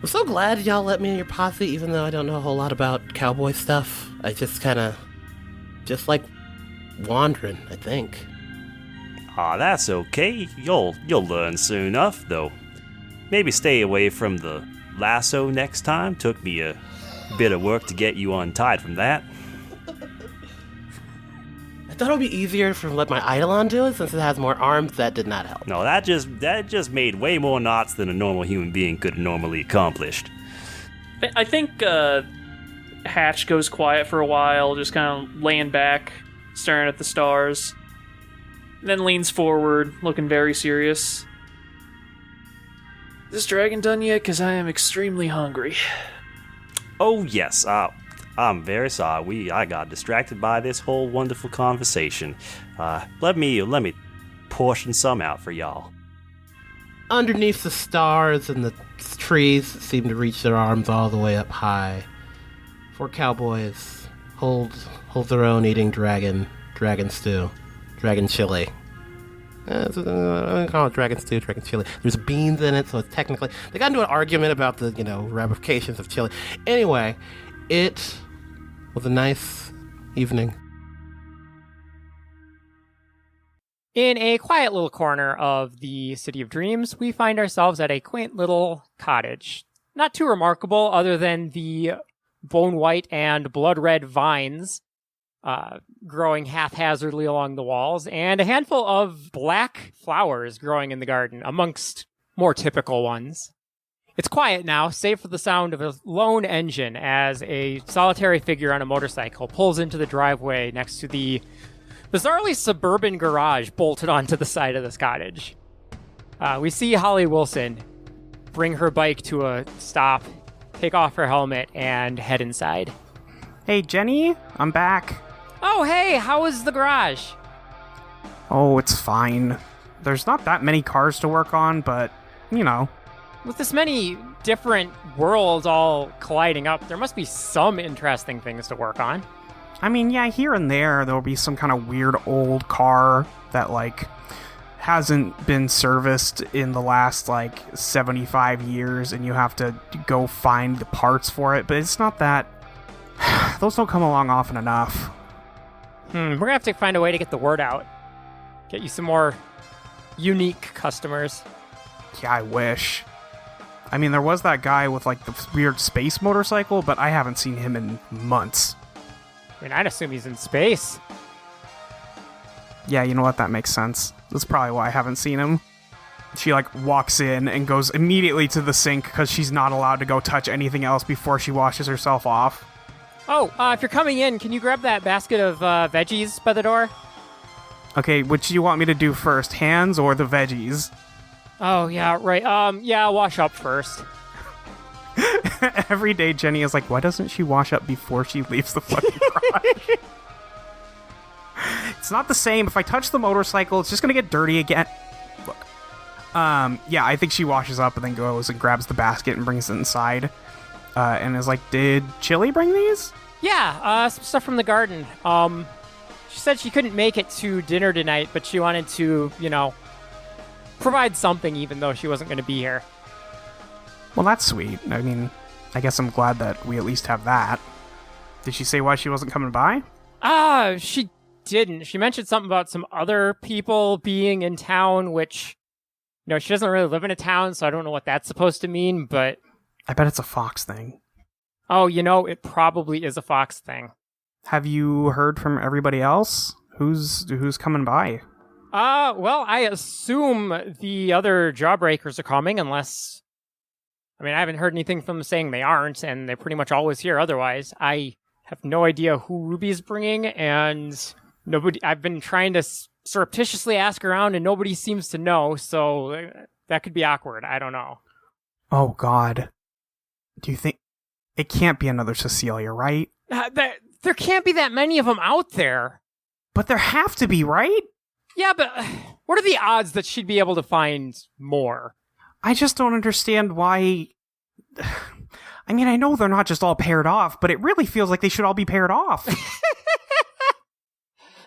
so glad y'all let me in your posse, even though I don't know a whole lot about cowboy stuff. I just like wandering, I think. That's okay. You'll learn soon enough, though. Maybe stay away from the lasso next time. Took me a bit of work to get you untied from that. I thought it would be easier to let my Eidolon do it, since it has more arms. That did not help. No, that just made way more knots than a normal human being could have normally accomplished. I think Hatch goes quiet for a while, just kind of laying back, staring at the stars. Then leans forward, looking very serious. Is this dragon done yet? Because I am extremely hungry. Oh, yes. I'm very sorry. I got distracted by this whole wonderful conversation. Let me portion some out for y'all. Underneath the stars and the trees that seem to reach their arms all the way up high, 4 cowboys hold their own eating dragon stew, dragon chili. I call it dragon stew, dragon chili. There's beans in it, so it's technically... They got into an argument about the, ramifications of chili. Anyway, it was a nice evening. In a quiet little corner of the City of Dreams, we find ourselves at a quaint little cottage. Not too remarkable, other than the bone white and blood red vines growing haphazardly along the walls, and a handful of black flowers growing in the garden, amongst more typical ones. It's quiet now, save for the sound of a lone engine as a solitary figure on a motorcycle pulls into the driveway next to the bizarrely suburban garage bolted onto the side of this cottage. We see Holly Wilson bring her bike to a stop, take off her helmet, and head inside. Hey, Jenny, I'm back. Oh, hey, how was the garage? Oh, it's fine. There's not that many cars to work on, but, With this many different worlds all colliding up, there must be some interesting things to work on. I mean, yeah, here and there'll be some kind of weird old car that, hasn't been serviced in the last, 75 years, and you have to go find the parts for it, but it's not that... Those don't come along often enough. We're gonna have to find a way to get the word out. Get you some more unique customers. Yeah, I wish. I mean, there was that guy with, the weird space motorcycle, but I haven't seen him in months. I mean, I'd assume he's in space. Yeah, you know what? That makes sense. That's probably why I haven't seen him. She, walks in and goes immediately to the sink because she's not allowed to go touch anything else before she washes herself off. Oh, if you're coming in, can you grab that basket of veggies by the door? Okay, which do you want me to do first, hands or the veggies? Oh, yeah, right. I'll wash up first. Every day Jenny is like, why doesn't she wash up before she leaves the fucking garage? It's not the same. If I touch the motorcycle, it's just gonna get dirty again. Look. Yeah, I think she washes up and then goes and grabs the basket and brings it inside. And is like, did Chili bring these? Yeah, some stuff from the garden. She said she couldn't make it to dinner tonight, but she wanted to, provide something even though she wasn't going to be here. Well, that's sweet. I mean, I guess I'm glad that we at least have that. Did she say why she wasn't coming by? She didn't. She mentioned something about some other people being in town, which, she doesn't really live in a town, so I don't know what that's supposed to mean, but... I bet it's a Fox thing. Oh, it probably is a Fox thing. Have you heard from everybody else? Who's coming by? Well, I assume the other jawbreakers are coming, unless I mean, I haven't heard anything from them saying they aren't, and they're pretty much always here otherwise. I have no idea who Ruby's bringing, and I've been trying to surreptitiously ask around, and nobody seems to know, so that could be awkward. I don't know. Oh, God. Do you think... It can't be another Cecilia, right? There can't be that many of them out there. But there have to be, right? Yeah, but what are the odds that she'd be able to find more? I just don't understand why... I mean, I know they're not just all paired off, but it really feels like they should all be paired off.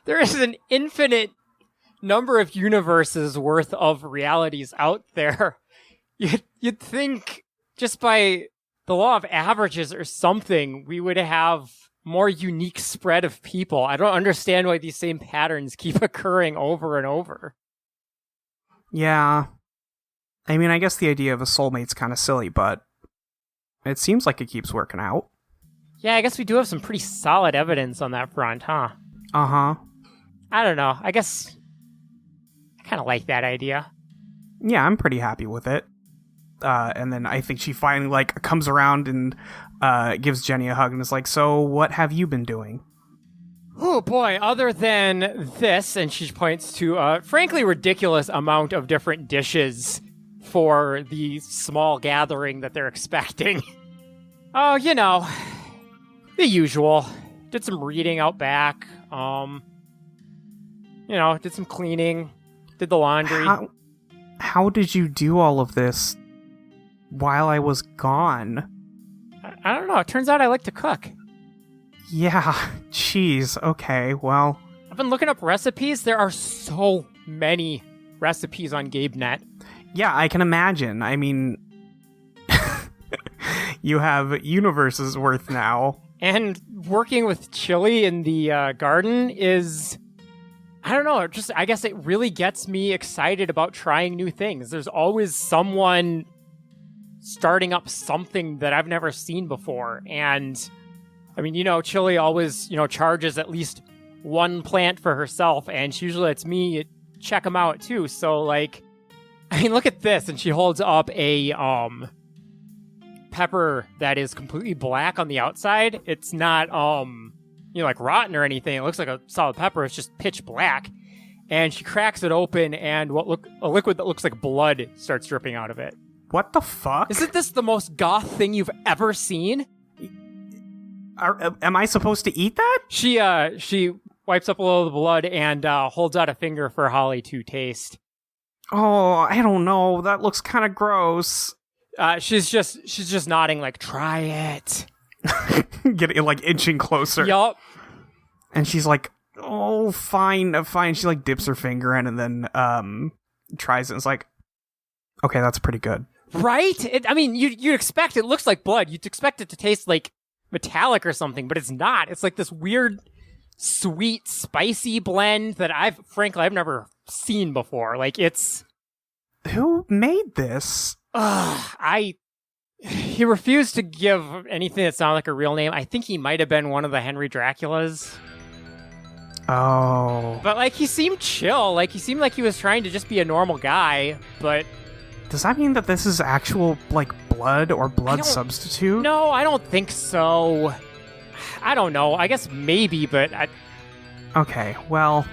There is an infinite number of universes worth of realities out there. You'd think just by the law of averages or something, we would have more unique spread of people. I don't understand why these same patterns keep occurring over and over. Yeah. I mean, I guess the idea of a soulmate's kind of silly, but it seems like it keeps working out. Yeah, I guess we do have some pretty solid evidence on that front, huh? Uh-huh. I don't know. I guess I kind of like that idea. Yeah, I'm pretty happy with it. And then I think she finally, comes around and gives Jenny a hug and is like, so what have you been doing? Oh boy, other than this, and she points to a frankly ridiculous amount of different dishes for the small gathering that they're expecting. Oh, the usual. Did some reading out back. Did some cleaning. Did the laundry. How did you do all of this while I was gone? I don't know. It turns out I like to cook. Yeah, jeez. Okay, well... I've been looking up recipes. There are so many recipes on GabeNet. Yeah, I can imagine. I mean... you have universes worth now. And working with Chili in the garden is... I don't know. I guess it really gets me excited about trying new things. There's always someone starting up something that I've never seen before. And, I mean, Chili always, charges at least one plant for herself. And usually it's me check them out, too. So, look at this. And she holds up a pepper that is completely black on the outside. It's not, rotten or anything. It looks like a solid pepper. It's just pitch black. And she cracks it open, and a liquid that looks like blood starts dripping out of it. What the fuck? Isn't this the most goth thing you've ever seen? Am I supposed to eat that? She wipes up a little of the blood and holds out a finger for Holly to taste. Oh, I don't know. That looks kind of gross. She's just nodding, try it. Get it, inching closer. Yup. And she's like, oh, fine. She, dips her finger in and then tries it and is like, okay, that's pretty good. Right? You'd expect it looks like blood. You'd expect it to taste metallic or something, but it's not. It's this weird, sweet, spicy blend that I've never seen before. It's... Who made this? He refused to give anything that sounded like a real name. I think he might have been one of the Henry Draculas. Oh. But, he seemed chill. He seemed like he was trying to just be a normal guy, but... Does that mean that this is actual, blood or blood substitute? No, I don't think so. I don't know. I guess maybe, but Okay, well...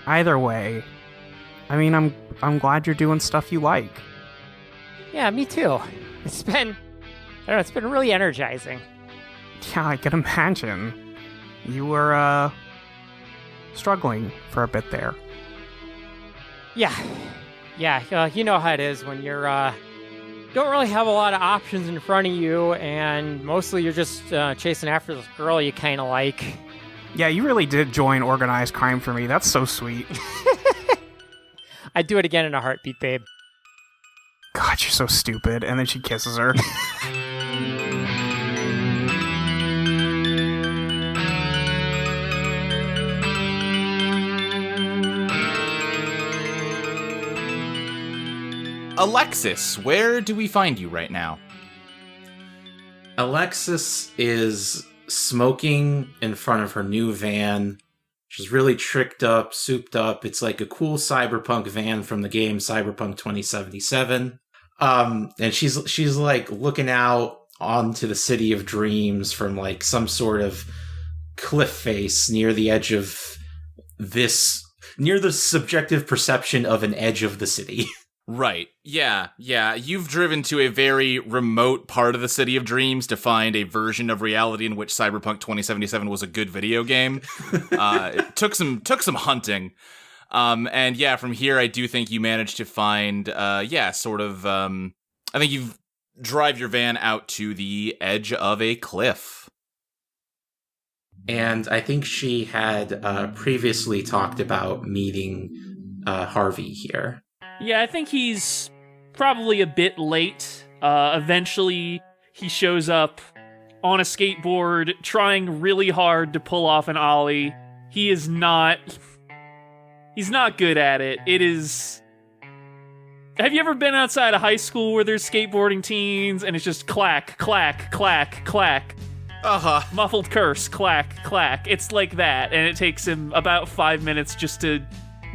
Either way... I'm glad you're doing stuff you like. Yeah, me too. It's been really energizing. Yeah, I can imagine. You were, struggling for a bit there. Yeah, you know how it is when you're, don't really have a lot of options in front of you, and mostly you're just, chasing after this girl you kinda like. Yeah, you really did join organized crime for me. That's so sweet. I'd do it again in a heartbeat, babe. God, you're so stupid. And then she kisses her. Alexis, where do we find you right now? Alexis is smoking in front of her new van. She's really tricked up, souped up. It's like a cool cyberpunk van from the game Cyberpunk 2077. And she's like looking out onto the city of dreams from like some sort of cliff face near the edge of near the subjective perception of an edge of the city. Right. Yeah. You've driven to a very remote part of the City of Dreams to find a version of reality in which Cyberpunk 2077 was a good video game. It took some hunting. And yeah, from here, I do think you managed to find, I think you drive your van out to the edge of a cliff. And I think she had previously talked about meeting Harvey here. Yeah, I think he's probably a bit late. Eventually, he shows up on a skateboard, trying really hard to pull off an ollie. He's not good at it. It is... Have you ever been outside of high school where there's skateboarding teams, and it's just clack, clack, clack, clack? Uh-huh. Muffled curse, clack, clack. It's like that, and it takes him about 5 minutes just to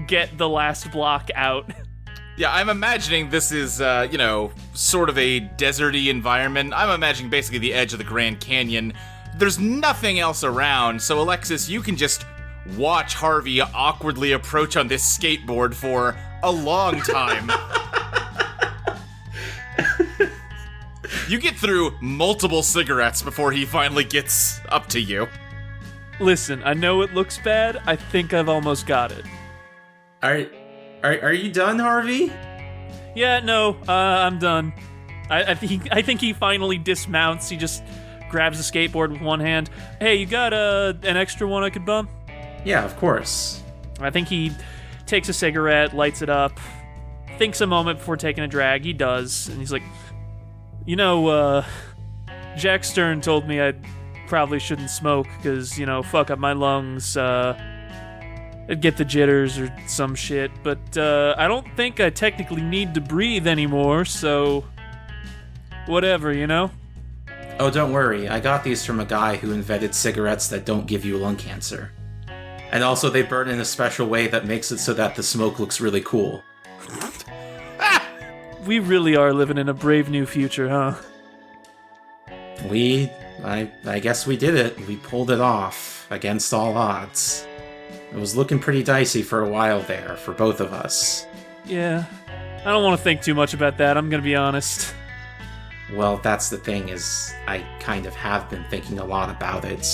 get the last block out. Yeah, I'm imagining this is, sort of a deserty environment. I'm imagining basically the edge of the Grand Canyon. There's nothing else around, so Alexis, you can just watch Harvey awkwardly approach on this skateboard for a long time. You get through multiple cigarettes before he finally gets up to you. Listen, I know it looks bad. I think I've almost got it. Are you done, Harvey? Yeah, no, I'm done. I think he finally dismounts. He just grabs the skateboard with one hand. Hey, you got an extra one I could bum? Yeah, of course. I think he takes a cigarette, lights it up, thinks a moment before taking a drag. He does, and he's like, Jack Stern told me I probably shouldn't smoke because, fuck up my lungs, I'd get the jitters or some shit, but I don't think I technically need to breathe anymore, so whatever, Oh, don't worry. I got these from a guy who invented cigarettes that don't give you lung cancer. And also they burn in a special way that makes it so that the smoke looks really cool. We really are living in a brave new future, huh? I guess we did it. We pulled it off, against all odds. It was looking pretty dicey for a while there, for both of us. Yeah. I don't want to think too much about that, I'm gonna be honest. Well, that's the thing, is I kind of have been thinking a lot about it.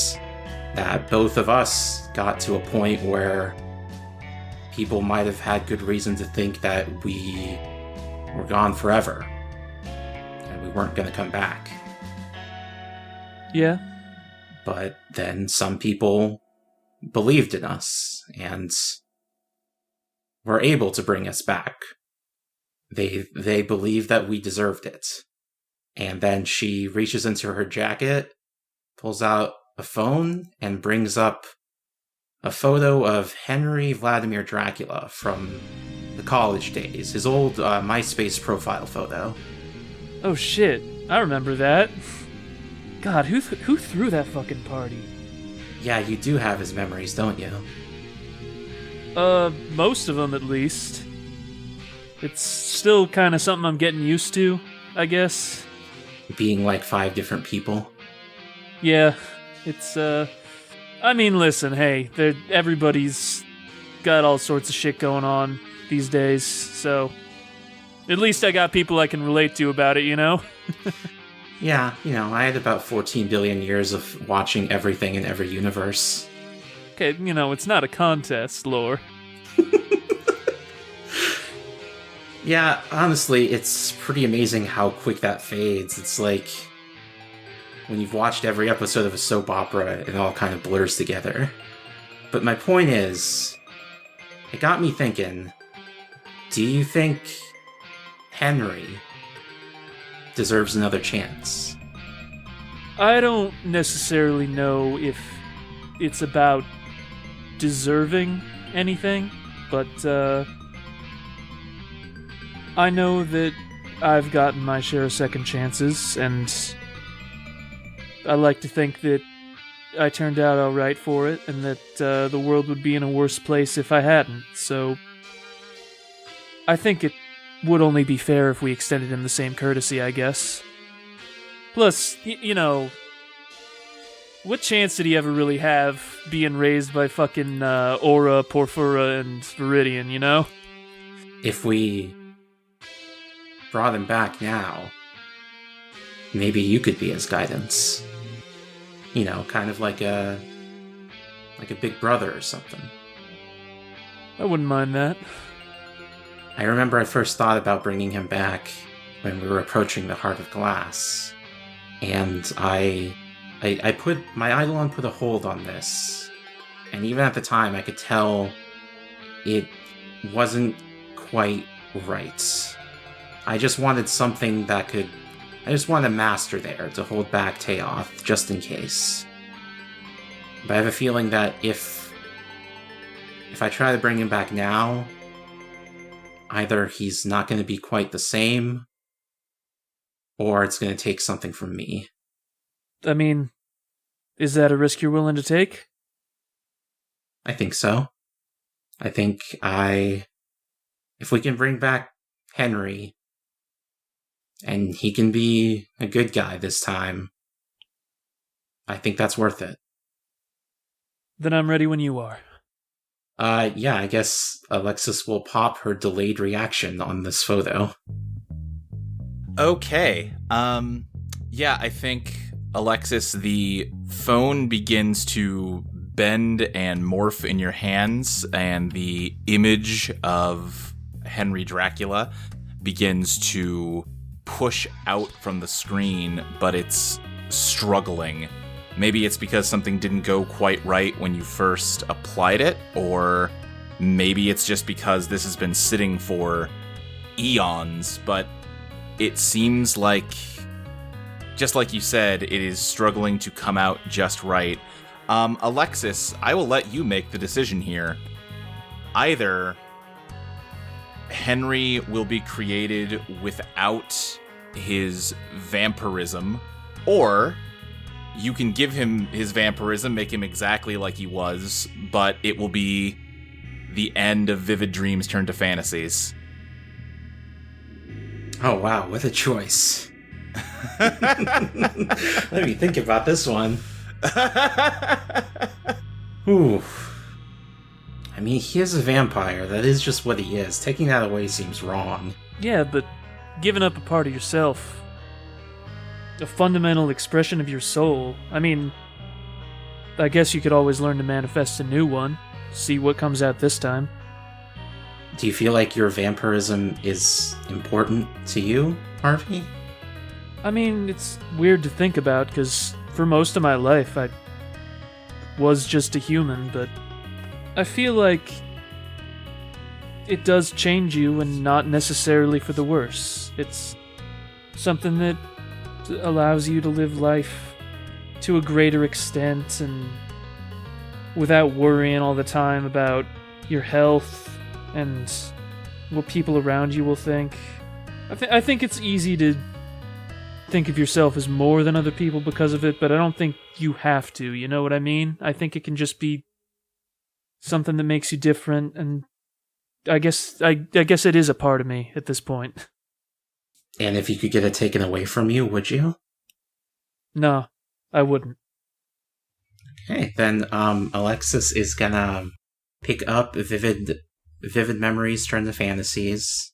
That both of us got to a point where people might have had good reason to think that we were gone forever. And we weren't going to come back. Yeah. But then some people believed in us and were able to bring us back. They believed that we deserved it. And then she reaches into her jacket, pulls out a phone, and brings up a photo of Henry Vladimir Dracula from the college days, his old MySpace profile photo. Oh shit, I remember that. God, who threw that fucking party? Yeah, you do have his memories, don't you? Most of them at least. It's still kind of something I'm getting used to, I guess. Being like 5 different people? Yeah, it's, I mean, listen, hey, everybody's got all sorts of shit going on these days, so at least I got people I can relate to about it, Yeah, I had about 14 billion years of watching everything in every universe. Okay, it's not a contest, lore. Yeah, honestly, it's pretty amazing how quick that fades. It's like when you've watched every episode of a soap opera, it all kind of blurs together. But my point is, it got me thinking, do you think Henry deserves another chance? I don't necessarily know if it's about deserving anything, but I know that I've gotten my share of second chances, and I like to think that I turned out alright for it, and that the world would be in a worse place if I hadn't, so I think it would only be fair if we extended him the same courtesy, I guess. Plus, you know, what chance did he ever really have being raised by fucking Aura, Porphyra, and Viridian, you know? If we brought him back now, maybe you could be his guidance. You know, kind of like a big brother or something. I wouldn't mind that. I remember I first thought about bringing him back when we were approaching the Heart of Glass, and I put my Eidolon put a hold on this, and even at the time I could tell it wasn't quite right. I just wanted something that could... I just wanted a master there to hold back Teoth, just in case. But I have a feeling that if I try to bring him back now, either he's not going to be quite the same, or it's going to take something from me. I mean, is that a risk you're willing to take? I think so. I think if we can bring back Henry, and he can be a good guy this time, I think that's worth it. Then I'm ready when you are. Yeah, I guess Alexis will pop her delayed reaction on this photo. Okay. Yeah, I think, Alexis, the phone begins to bend and morph in your hands, and the image of Henry Dracula begins to push out from the screen, but it's struggling. Maybe it's because something didn't go quite right when you first applied it, or maybe it's just because this has been sitting for eons, but it seems like, just like you said, it is struggling to come out just right. Alexis, I will let you make the decision here. Either Henry will be created without his vampirism, or you can give him his vampirism, make him exactly like he was, but it will be the end of vivid dreams turned to fantasies. Oh wow, what a choice. Let me think about this one. Ooh. I mean, he is a vampire. That is just what he is. Taking that away seems wrong. Yeah, but giving up a part of yourself, a fundamental expression of your soul, I mean, I guess you could always learn to manifest a new one, see what comes out this time. Do you feel like your vampirism is important to you, Harvey? I mean, it's weird to think about, because for most of my life I was just a human, but I feel like it does change you, and not necessarily for the worse. It's something that allows you to live life to a greater extent, and without worrying all the time about your health and what people around you will think. I think it's easy to think of yourself as more than other people because of it, but I don't think you have to, you know what I mean? I think it can just be something that makes you different, and I guess it is a part of me at this point. And if you could get it taken away from you, would you? No, I wouldn't. Okay, then Alexis is gonna pick up vivid memories turned to fantasies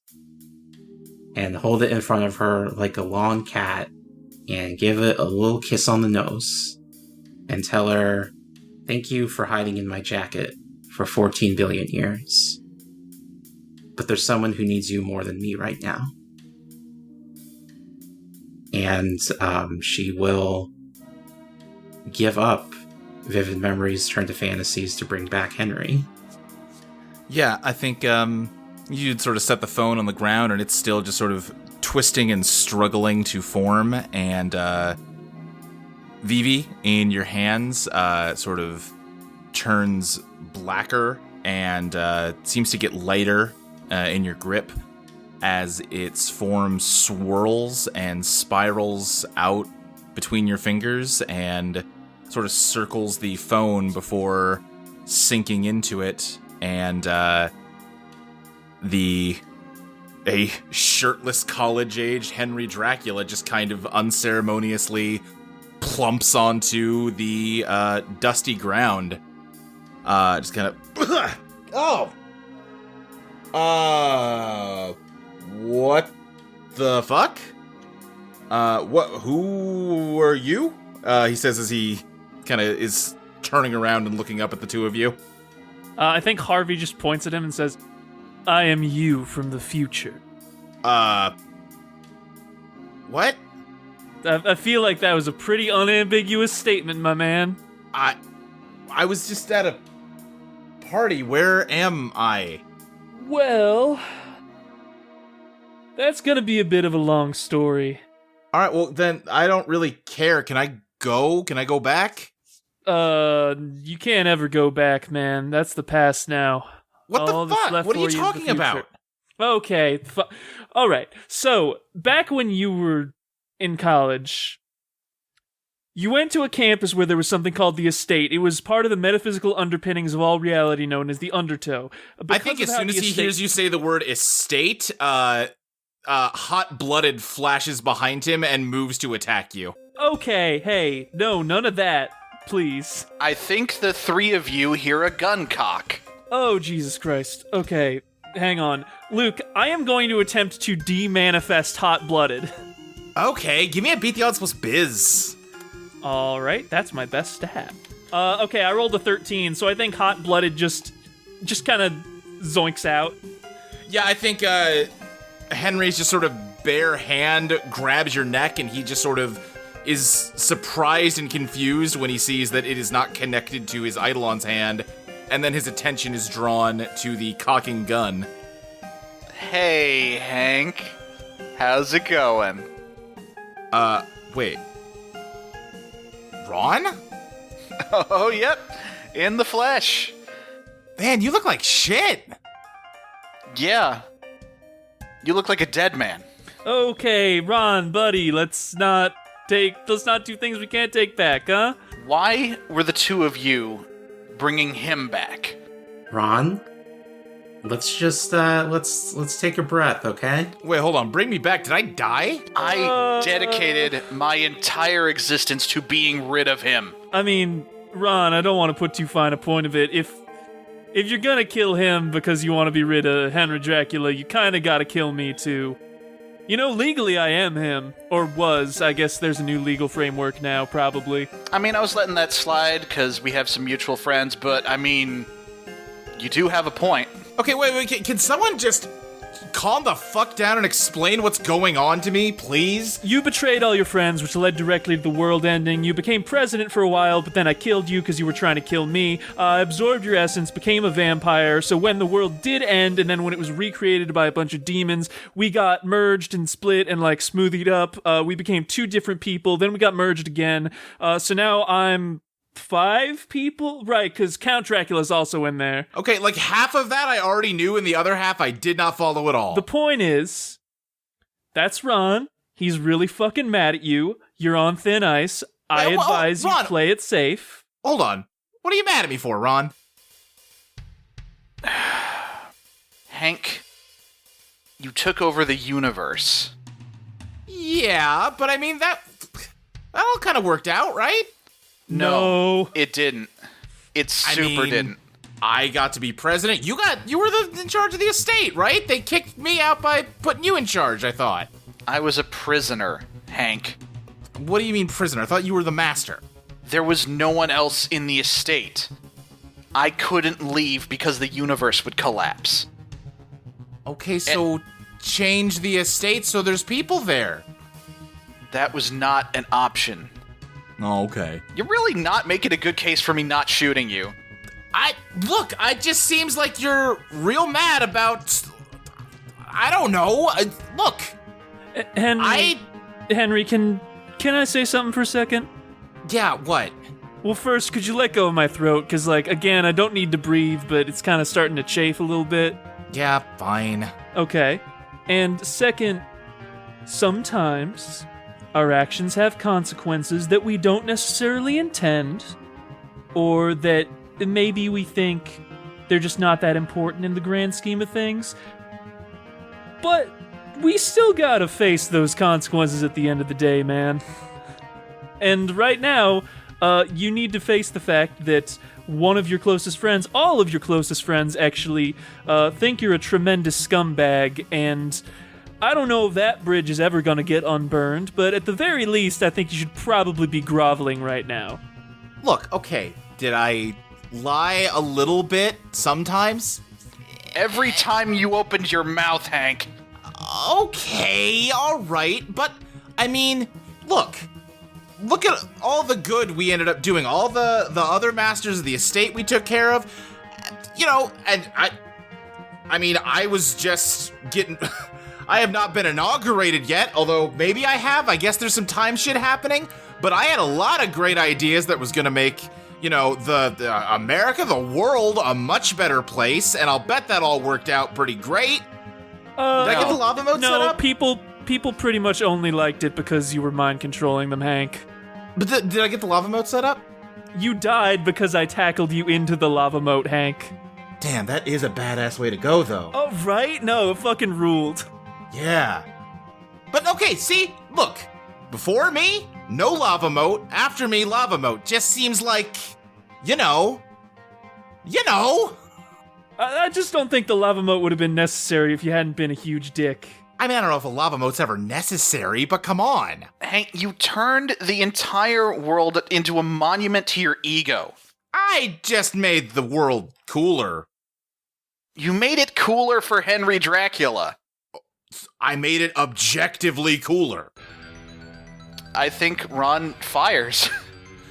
and hold it in front of her like a long cat and give it a little kiss on the nose and tell her, "Thank you for hiding in my jacket for 14 billion years. But there's someone who needs you more than me right now." And she will give up vivid memories turned to fantasies to bring back Henry. Yeah, I think you'd sort of set the phone on the ground, and it's still just sort of twisting and struggling to form, and Vivi in your hands sort of turns blacker and seems to get lighter in your grip as its form swirls and spirals out between your fingers and sort of circles the phone before sinking into it, and the a shirtless college-aged Henry Dracula just kind of unceremoniously plumps onto the dusty ground. Just kind of... Oh! What the fuck? Who are you? He says as he kind of is turning around and looking up at the two of you. I think Harvey just points at him and says, I am you from the future. What? I feel like that was a pretty unambiguous statement, my man. I was just at a party. Where am I? Well, that's gonna be a bit of a long story. Alright, well then, I don't really care. Can I go? Can I go back? You can't ever go back, man. That's the past now. What All the that's fuck? left What are for you is the talking about? future. Okay. All right. So, back when you were in college, you went to a campus where there was something called the estate. It was part of the metaphysical underpinnings of all reality known as the undertow. I think as soon as he hears you say the word estate, hot-blooded flashes behind him and moves to attack you. Okay, hey, no, none of that, please. I think the three of you hear a gun cock. Oh, Jesus Christ. Okay, hang on. Luke, I am going to attempt to de-manifest hot-blooded. Okay, give me a beat the odds plus biz. Alright, that's my best stat. Okay, I rolled a 13, so I think hot-blooded just kind of zoinks out. Yeah, I think, Henry's just sort of bare hand grabs your neck and he just sort of is surprised and confused when he sees that it is not connected to his Eidolon's hand, and then his attention is drawn to the cocking gun. Hey, Hank. How's it going? Wait. Ron? Oh, yep. In the flesh. Man, you look like shit. Yeah. You look like a dead man. Okay, Ron, buddy, let's not do things we can't take back, huh? Why were the two of you bringing him back? Ron, let's just let's take a breath, okay? Wait, hold on. Bring me back. Did I die? I dedicated my entire existence to being rid of him. I mean, Ron, I don't want to put too fine a point of it. If you're gonna kill him because you want to be rid of Henry Dracula, you kind of gotta kill me too. You know, legally I am him. Or was. I guess there's a new legal framework now, probably. I mean, I was letting that slide because we have some mutual friends, but I mean, you do have a point. Okay, wait, can someone just calm the fuck down and explain what's going on to me, please? You betrayed all your friends, which led directly to the world ending. You became president for a while, but then I killed you because you were trying to kill me. I absorbed your essence, became a vampire, so when the world did end, and then when it was recreated by a bunch of demons, we got merged and split and, like, smoothied up. We became two different people, then we got merged again. So now I'm 5 people? Right, because Count Dracula's also in there. Okay, like half of that I already knew and the other half I did not follow at all. The point is, that's Ron. He's really fucking mad at you. You're on thin ice. I advise you play it safe. Hold on. What are you mad at me for, Ron? Hank, you took over the universe. Yeah, but I mean, that all kind of worked out, right? No. It didn't. It didn't. I got to be president. You were in charge of the estate, right? They kicked me out by putting you in charge, I thought. I was a prisoner, Hank. What do you mean prisoner? I thought you were the master. There was no one else in the estate. I couldn't leave because the universe would collapse. Okay, so change the estate so there's people there. That was not an option. Oh, okay. You're really not making a good case for me not shooting you. It just seems like you're real mad about, I don't know. Look. Henry, can I say something for a second? Yeah, what? Well, first, could you let go of my throat? Because, like, again, I don't need to breathe, but it's kind of starting to chafe a little bit. Yeah, fine. Okay. And second, sometimes our actions have consequences that we don't necessarily intend, or that maybe we think they're just not that important in the grand scheme of things. But we still gotta face those consequences at the end of the day, man. And right now, you need to face the fact that one of your closest friends, all of your closest friends actually, think you're a tremendous scumbag, and I don't know if that bridge is ever gonna get unburned, but at the very least, I think you should probably be groveling right now. Look, okay, did I lie a little bit sometimes? Every time you opened your mouth, Hank. Okay, alright, but, I mean, look at all the good we ended up doing, all the other masters of the estate we took care of, you know, and I mean, I was just getting, I have not been inaugurated yet, although maybe I have, I guess there's some time shit happening, but I had a lot of great ideas that was gonna make, you know, the America, the world, a much better place, and I'll bet that all worked out pretty great. Did I get the lava mode set up? No, people pretty much only liked it because you were mind controlling them, Hank. But did I get the lava moat set up? You died because I tackled you into the lava moat, Hank. Damn, that is a badass way to go, though. Oh, right? No, it fucking ruled. Yeah. But okay, see? Look. Before me, no lava moat. After me, lava moat. Just seems like, you know. I just don't think the lava moat would have been necessary if you hadn't been a huge dick. I mean, I don't know if a lava moat's ever necessary, but come on. Hank, you turned the entire world into a monument to your ego. I just made the world cooler. You made it cooler for Henry Dracula. I made it objectively cooler. I think Ron fires.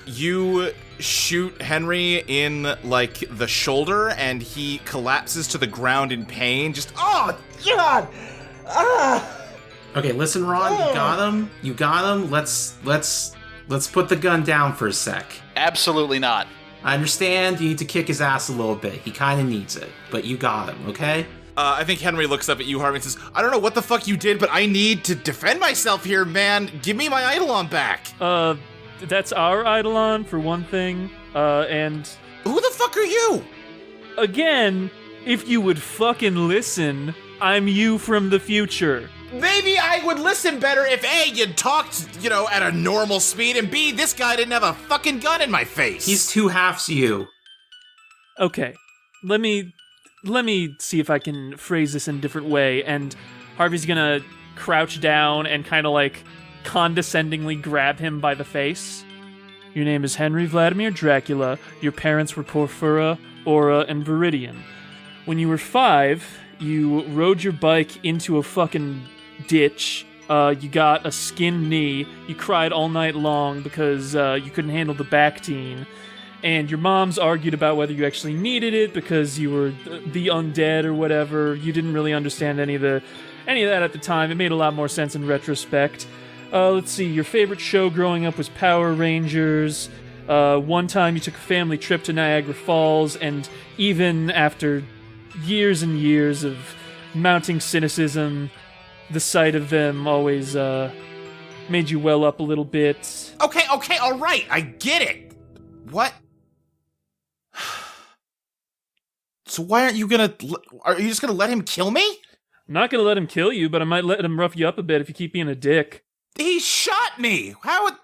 You shoot Henry in, like, the shoulder, and he collapses to the ground in pain. Just, oh, God! Okay, listen, Ron, you got him. Let's put the gun down for a sec. Absolutely not. I understand you need to kick his ass a little bit. He kind of needs it, but you got him, okay? I think Henry looks up at you, Harvey, and says, I don't know what the fuck you did, but I need to defend myself here, man. Give me my Eidolon back. That's our Eidolon, for one thing, and... Who the fuck are you? Again, if you would fucking listen, I'm you from the future. Maybe I would listen better if A, you'd talked, you know, at a normal speed, and B, this guy didn't have a fucking gun in my face. He's two halves you. Okay, let me see if I can phrase this in a different way, and Harvey's gonna crouch down and kind of like condescendingly grab him by the face. Your name is Henry Vladimir Dracula. Your parents were Porphyra, Aura, and Viridian. When you were 5, you rode your bike into a fucking ditch. You got a skinned knee. You cried all night long because you couldn't handle the Bactine. And your moms argued about whether you actually needed it because you were the undead or whatever. You didn't really understand any of that at the time. It made a lot more sense in retrospect. Let's see, your favorite show growing up was Power Rangers. One time you took a family trip to Niagara Falls, and even after years and years of mounting cynicism, the sight of them always made you well up a little bit. Okay, all right, I get it. What? So why aren't you gonna... Are you just gonna let him kill me? I'm not gonna let him kill you, but I might let him rough you up a bit if you keep being a dick. He shot me! In what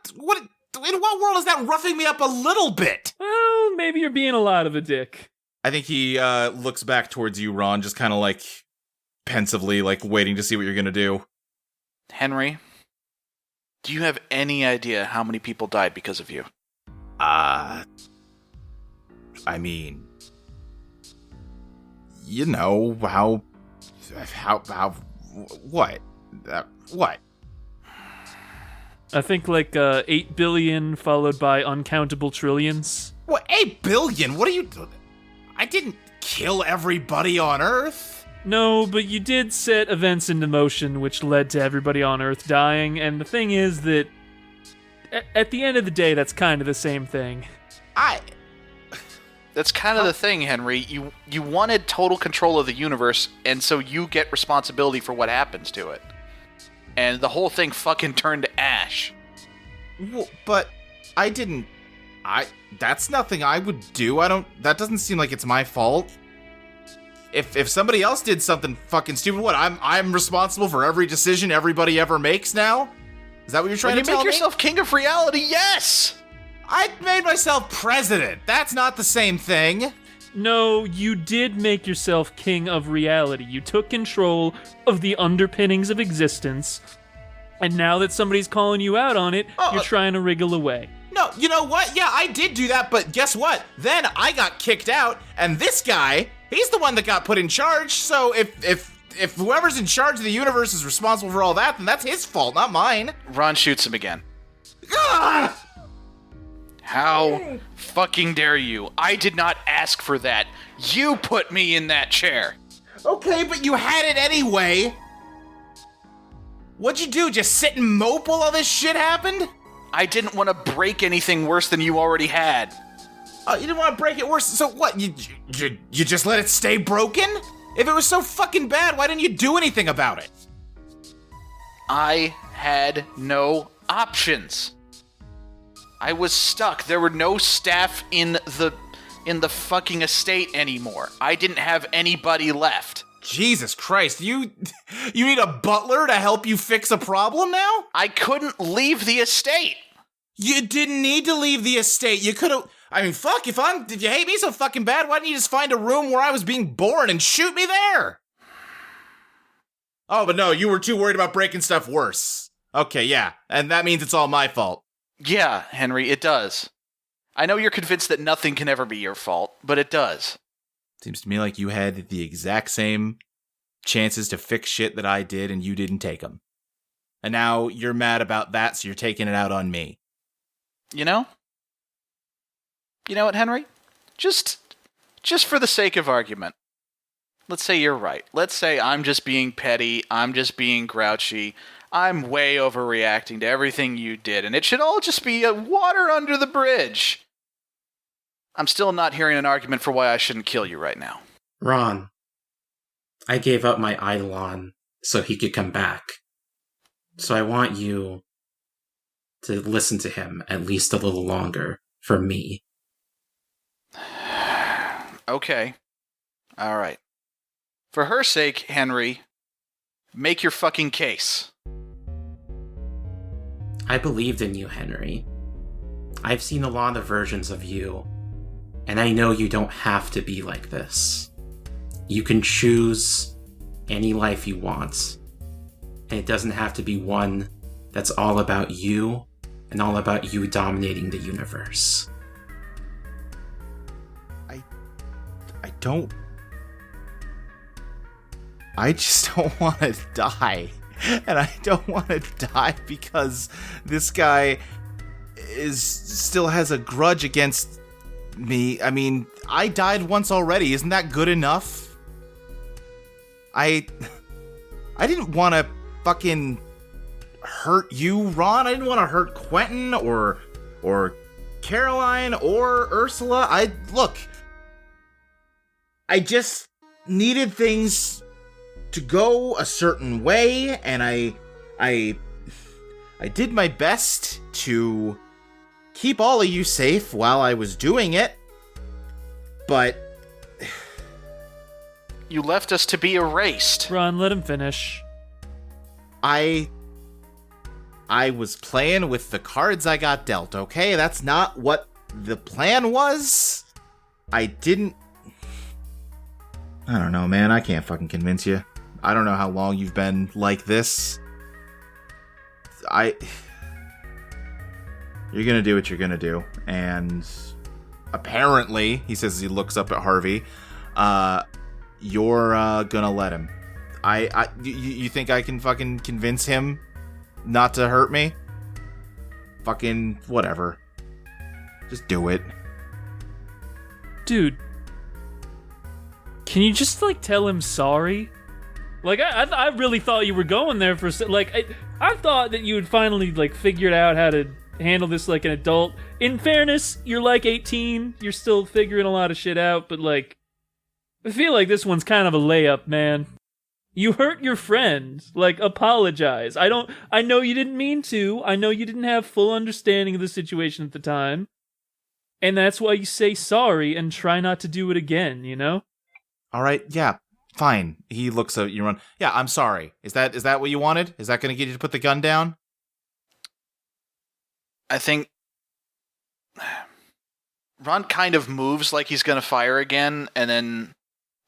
world is that roughing me up a little bit? Well, maybe you're being a lot of a dick. I think he looks back towards you, Ron, just kind of like pensively, like waiting to see what you're gonna do. Henry, do you have any idea how many people died because of you? I mean, you know, how, what? What? I think like 8 billion followed by uncountable trillions. What, 8 billion? What are you... I didn't kill everybody on Earth. No, but you did set events into motion which led to everybody on Earth dying, and the thing is that at the end of the day, that's kind of the same thing. That's kind of the thing, Henry. You wanted total control of the universe, and so you get responsibility for what happens to it. And the whole thing fucking turned to ash. Well, but I didn't... that's nothing I would do. That doesn't seem like it's my fault. if somebody else did something fucking stupid, what, I'm responsible for every decision everybody ever makes now? Is that what you're trying to tell me? When you make yourself king of reality, yes! I made myself president. That's not the same thing. No, you did make yourself king of reality. You took control of the underpinnings of existence, and now that somebody's calling you out on it, you're trying to wriggle away. No, you know what? Yeah, I did do that, but guess what? Then I got kicked out, and this guy, he's the one that got put in charge, so if whoever's in charge of the universe is responsible for all that, then that's his fault, not mine. Ron shoots him again. Ah! How fucking dare you? I did not ask for that. You put me in that chair. Okay, but you had it anyway. What'd you do, just sit and mope while all this shit happened? I didn't want to break anything worse than you already had. Oh, you didn't want to break it worse, so what, you just let it stay broken? If it was so fucking bad, why didn't you do anything about it? I had no options. I was stuck. There were no staff in the fucking estate anymore. I didn't have anybody left. Jesus Christ, you need a butler to help you fix a problem now? I couldn't leave the estate. You didn't need to leave the estate. You could have... I mean, fuck, if you hate me so fucking bad, why didn't you just find a room where I was being born and shoot me there? Oh, but no, you were too worried about breaking stuff worse. Okay, yeah, and that means it's all my fault. Yeah, Henry, it does. I know you're convinced that nothing can ever be your fault, but it does. Seems to me like you had the exact same chances to fix shit that I did, and you didn't take them. And now you're mad about that, so you're taking it out on me. You know what, Henry? Just for the sake of argument, let's say you're right. Let's say I'm just being petty, I'm just being grouchy, I'm way overreacting to everything you did, and it should all just be a water under the bridge. I'm still not hearing an argument for why I shouldn't kill you right now. Ron, I gave up my Eidolon so he could come back. So I want you to listen to him at least a little longer for me. Okay. All right. For her sake, Henry, make your fucking case. I believed in you, Henry. I've seen a lot of versions of you, and I know you don't have to be like this. You can choose any life you want, and it doesn't have to be one that's all about you and all about you dominating the universe. I just don't want to die. And I don't want to die because this guy still has a grudge against me. I mean, I died once already. Isn't that good enough? I didn't want to fucking hurt you, Ron. I didn't want to hurt Quentin or Caroline or Ursula. I just needed things to go a certain way, and I did my best to keep all of you safe while I was doing it, but... You left us to be erased. Ron, let him finish. I was playing with the cards I got dealt, okay? That's not what the plan was. I don't know, man. I can't fucking convince you. I don't know how long you've been like this. You're gonna do what you're gonna do. And apparently, he says as he looks up at Harvey, you're gonna let him. You think I can fucking convince him not to hurt me? Fucking whatever. Just do it. Dude. Can you just, tell him sorry? I really thought you were going there for... I thought that you had finally, figured out how to handle this like an adult. In fairness, you're 18. You're still figuring a lot of shit out, but, I feel like this one's kind of a layup, man. You hurt your friend. Apologize. I know you didn't mean to. I know you didn't have full understanding of the situation at the time. And that's why you say sorry and try not to do it again, you know? All right, yeah, fine. He looks at you, Ron. Yeah, I'm sorry. Is that what you wanted? Is that going to get you to put the gun down? I think Ron kind of moves like he's going to fire again, and then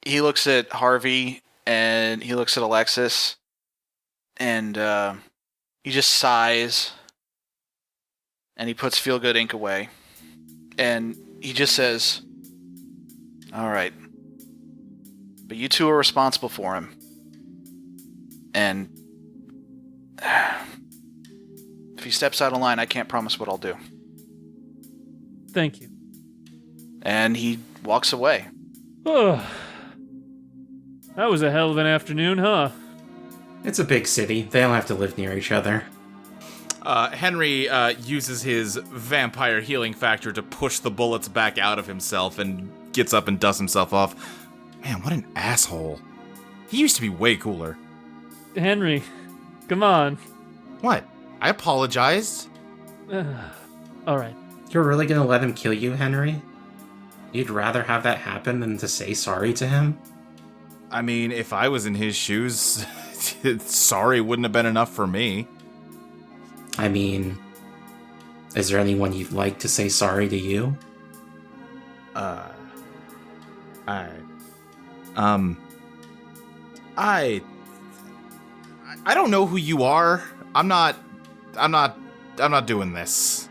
he looks at Harvey and he looks at Alexis, and he just sighs, and he puts Feel Good Ink away, and he just says, "All right, but you two are responsible for him, and if he steps out of line, I can't promise what I'll do." Thank you. And he walks away. Oh, that was a hell of an afternoon, huh? It's a big city. They don't have to live near each other. Henry uses his vampire healing factor to push the bullets back out of himself and gets up and dusts himself off. Man, what an asshole. He used to be way cooler. Henry, come on. What? I apologized. All right. You're really gonna let him kill you, Henry? You'd rather have that happen than to say sorry to him? I mean, if I was in his shoes, sorry wouldn't have been enough for me. I mean, is there anyone you'd like to say sorry to you? I don't know who you are. I'm not doing this.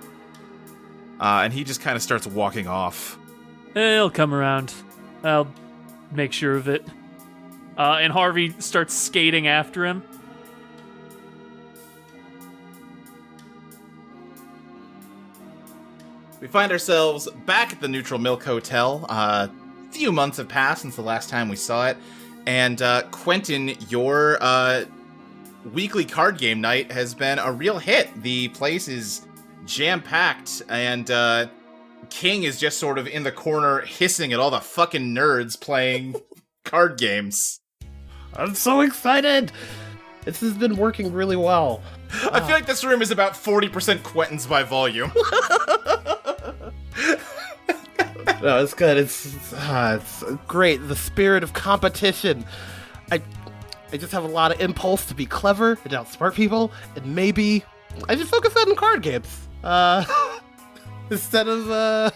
And he just kind of starts walking off. He'll come around. I'll make sure of it. And Harvey starts skating after him. We find ourselves back at the Neutral Milk Hotel. A few months have passed since the last time we saw it. And Quentin, your weekly card game night has been a real hit. The place is jam-packed, and King is just sort of in the corner hissing at all the fucking nerds playing card games. I'm so excited! This has been working really well. I feel like this room is about 40% Quentin's by volume. No, it's good. It's great. The spirit of competition. I just have a lot of impulse to be clever and outsmart people, and maybe I just focus on card games instead of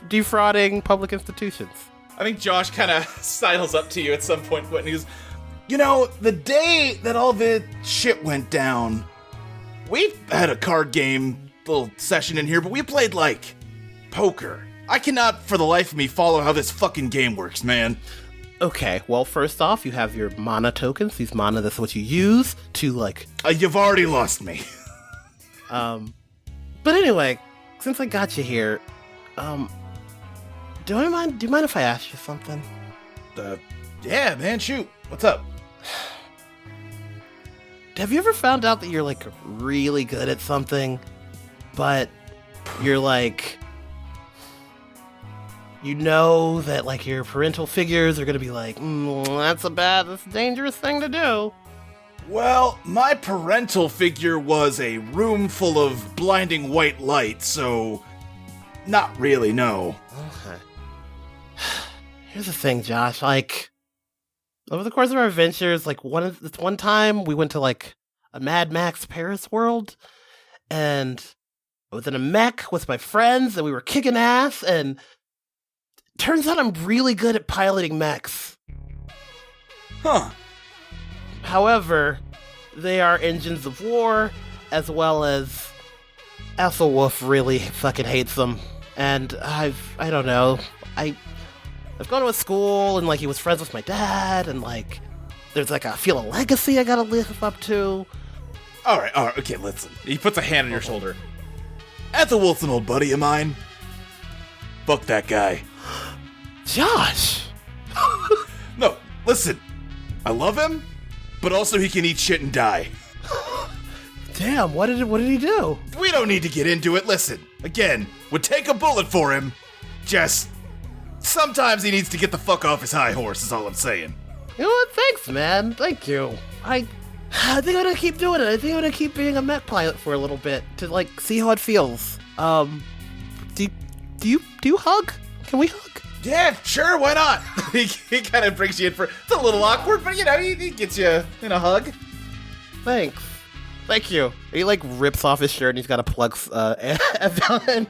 defrauding public institutions. I think Josh kind of sidles up to you at some point, Quentin. He goes, "You know, the day that all the shit went down, we had a card game little session in here, but we played, like, poker. I cannot, for the life of me, follow how this fucking game works, man." Okay, well, first off, you have your mana tokens. These mana, that's what you use to, like... you've already lost me. But anyway, since I got you here, do you mind if I ask you something? Yeah, man, shoot. What's up? Have you ever found out that you're, like, really good at something, but you're, like... You know that, like, your parental figures are gonna be like, that's a dangerous thing to do. Well, my parental figure was a room full of blinding white light, so... Not really, no. Okay. Here's the thing, Josh, like... Over the course of our adventures, like, one time, we went to, like, a Mad Max Paris world, and I was in a mech with my friends, and we were kicking ass, and... Turns out I'm really good at piloting mechs. Huh. However, they are engines of war, as well as Ethelwolf really fucking hates them. And I don't know, I've gone to a school, and, like, he was friends with my dad, and, like, there's, like, I feel a legacy I gotta live up to. Alright, okay, listen. He puts a hand on your shoulder. Ethelwolf's an old buddy of mine. Fuck that guy. Josh! No, listen. I love him, but also he can eat shit and die. Damn, what did he do? We don't need to get into it. Listen, again, would take a bullet for him. Just, sometimes he needs to get the fuck off his high horse, is all I'm saying. You know what? Thanks, man. Thank you. I think I'm gonna keep doing it. I think I'm gonna keep being a mech pilot for a little bit to, like, see how it feels. Do you hug? Can we hug? Yeah, sure, why not? he kind of brings you in for... It's a little awkward, but, he gets you in a hug. Thanks. Thank you. He, rips off his shirt and he's got a plug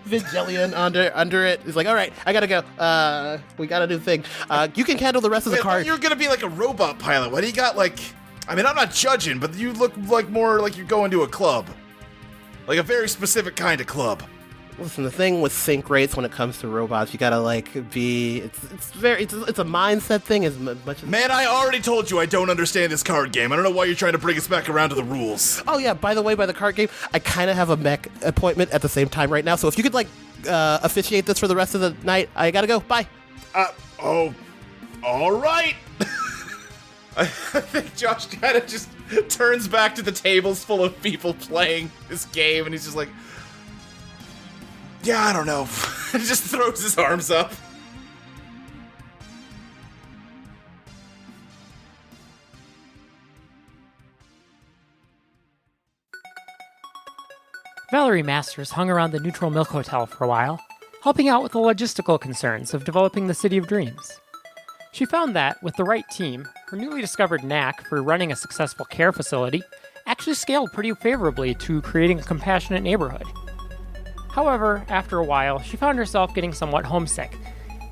Vigilion under it. He's like, all right, I gotta go. We got a new thing. You can handle the rest of the card. You're gonna be like a robot pilot. What do you got, I'm not judging, but you look more like you're going to a club. Like a very specific kind of club. Listen, the thing with sync rates when it comes to robots, you gotta be. It's a mindset thing as much as. Man, I already told you I don't understand this card game. I don't know why you're trying to bring us back around to the rules. Oh yeah, by the way, by the card game, I kind of have a mech appointment at the same time right now. So if you could officiate this for the rest of the night, I gotta go. Bye. All right. I think Josh kind of just turns back to the tables full of people playing this game, and he's just like, yeah, I don't know. Just throws his arms up. Valerie Masters hung around the Neutral Milk Hotel for a while, helping out with the logistical concerns of developing the City of Dreams. She found that, with the right team, her newly discovered knack for running a successful care facility actually scaled pretty favorably to creating a compassionate neighborhood. However, after a while, she found herself getting somewhat homesick,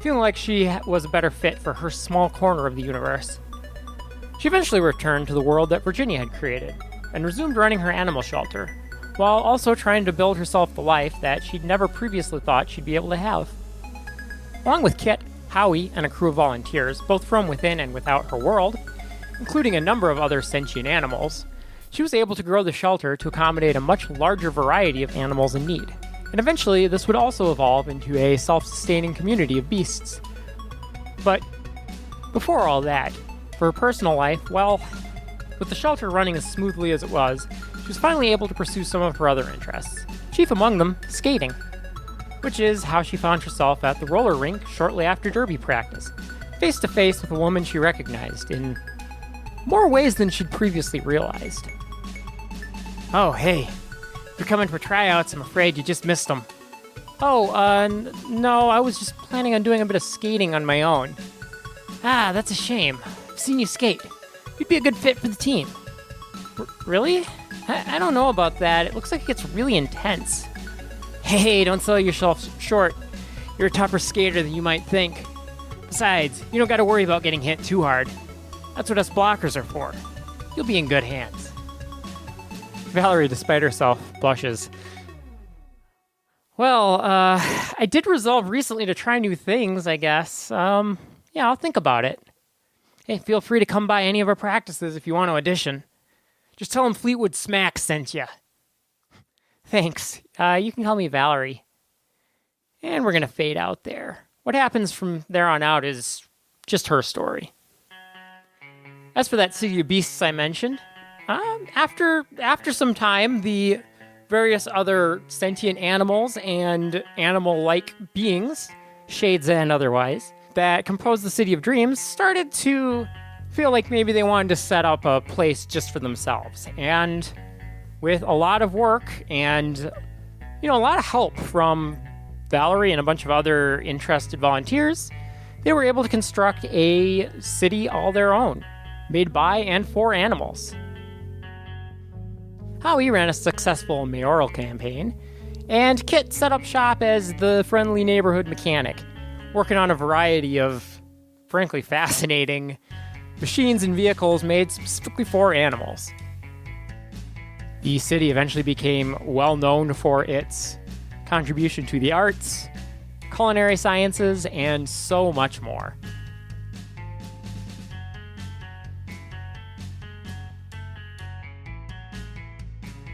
feeling like she was a better fit for her small corner of the universe. She eventually returned to the world that Virginia had created, and resumed running her animal shelter, while also trying to build herself the life that she'd never previously thought she'd be able to have. Along with Kit, Howie, and a crew of volunteers, both from within and without her world, including a number of other sentient animals, she was able to grow the shelter to accommodate a much larger variety of animals in need. And eventually, this would also evolve into a self-sustaining community of beasts. But before all that, for her personal life, well, with the shelter running as smoothly as it was, she was finally able to pursue some of her other interests, chief among them, skating, which is how she found herself at the roller rink shortly after derby practice, face to face with a woman she recognized in more ways than she'd previously realized. Oh, hey. You're coming for tryouts, I'm afraid you just missed them. No, I was just planning on doing a bit of skating on my own. Ah, that's a shame. I've seen you skate. You'd be a good fit for the team. Really? I don't know about that. It looks like it gets really intense. Hey, don't sell yourself short. You're a tougher skater than you might think. Besides, you don't gotta worry about getting hit too hard. That's what us blockers are for. You'll be in good hands. Valerie, despite herself, blushes. Well, I did resolve recently to try new things, I guess. Yeah, I'll think about it. Hey, feel free to come by any of our practices if you want to audition. Just tell them Fleetwood Smack sent you. Thanks. You can call me Valerie. And we're gonna fade out there. What happens from there on out is just her story. As for that City of Beasts I mentioned, after some time, the various other sentient animals and animal-like beings, shades and otherwise, that compose the City of Dreams started to feel like maybe they wanted to set up a place just for themselves. And with a lot of work and, a lot of help from Valerie and a bunch of other interested volunteers, they were able to construct a city all their own, made by and for animals. Howie ran a successful mayoral campaign, and Kit set up shop as the friendly neighborhood mechanic, working on a variety of, frankly, fascinating machines and vehicles made specifically for animals. The city eventually became well known for its contribution to the arts, culinary sciences, and so much more.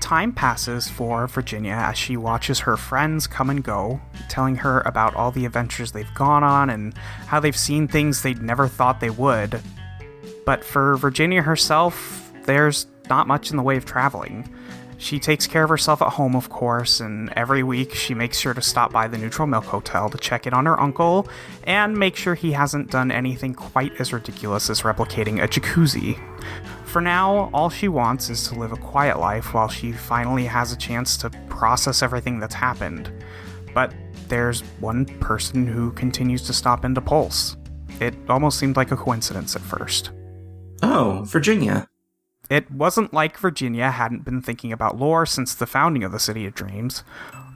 Time passes for Virginia as she watches her friends come and go, telling her about all the adventures they've gone on and how they've seen things they'd never thought they would. But for Virginia herself, there's not much in the way of traveling. She takes care of herself at home, of course, and every week she makes sure to stop by the Neutral Milk Hotel to check in on her uncle and make sure he hasn't done anything quite as ridiculous as replicating a jacuzzi. For now, all she wants is to live a quiet life while she finally has a chance to process everything that's happened. But there's one person who continues to stop into Pulse. It almost seemed like a coincidence at first. Oh, Virginia. It wasn't like Virginia hadn't been thinking about Lore since the founding of the City of Dreams.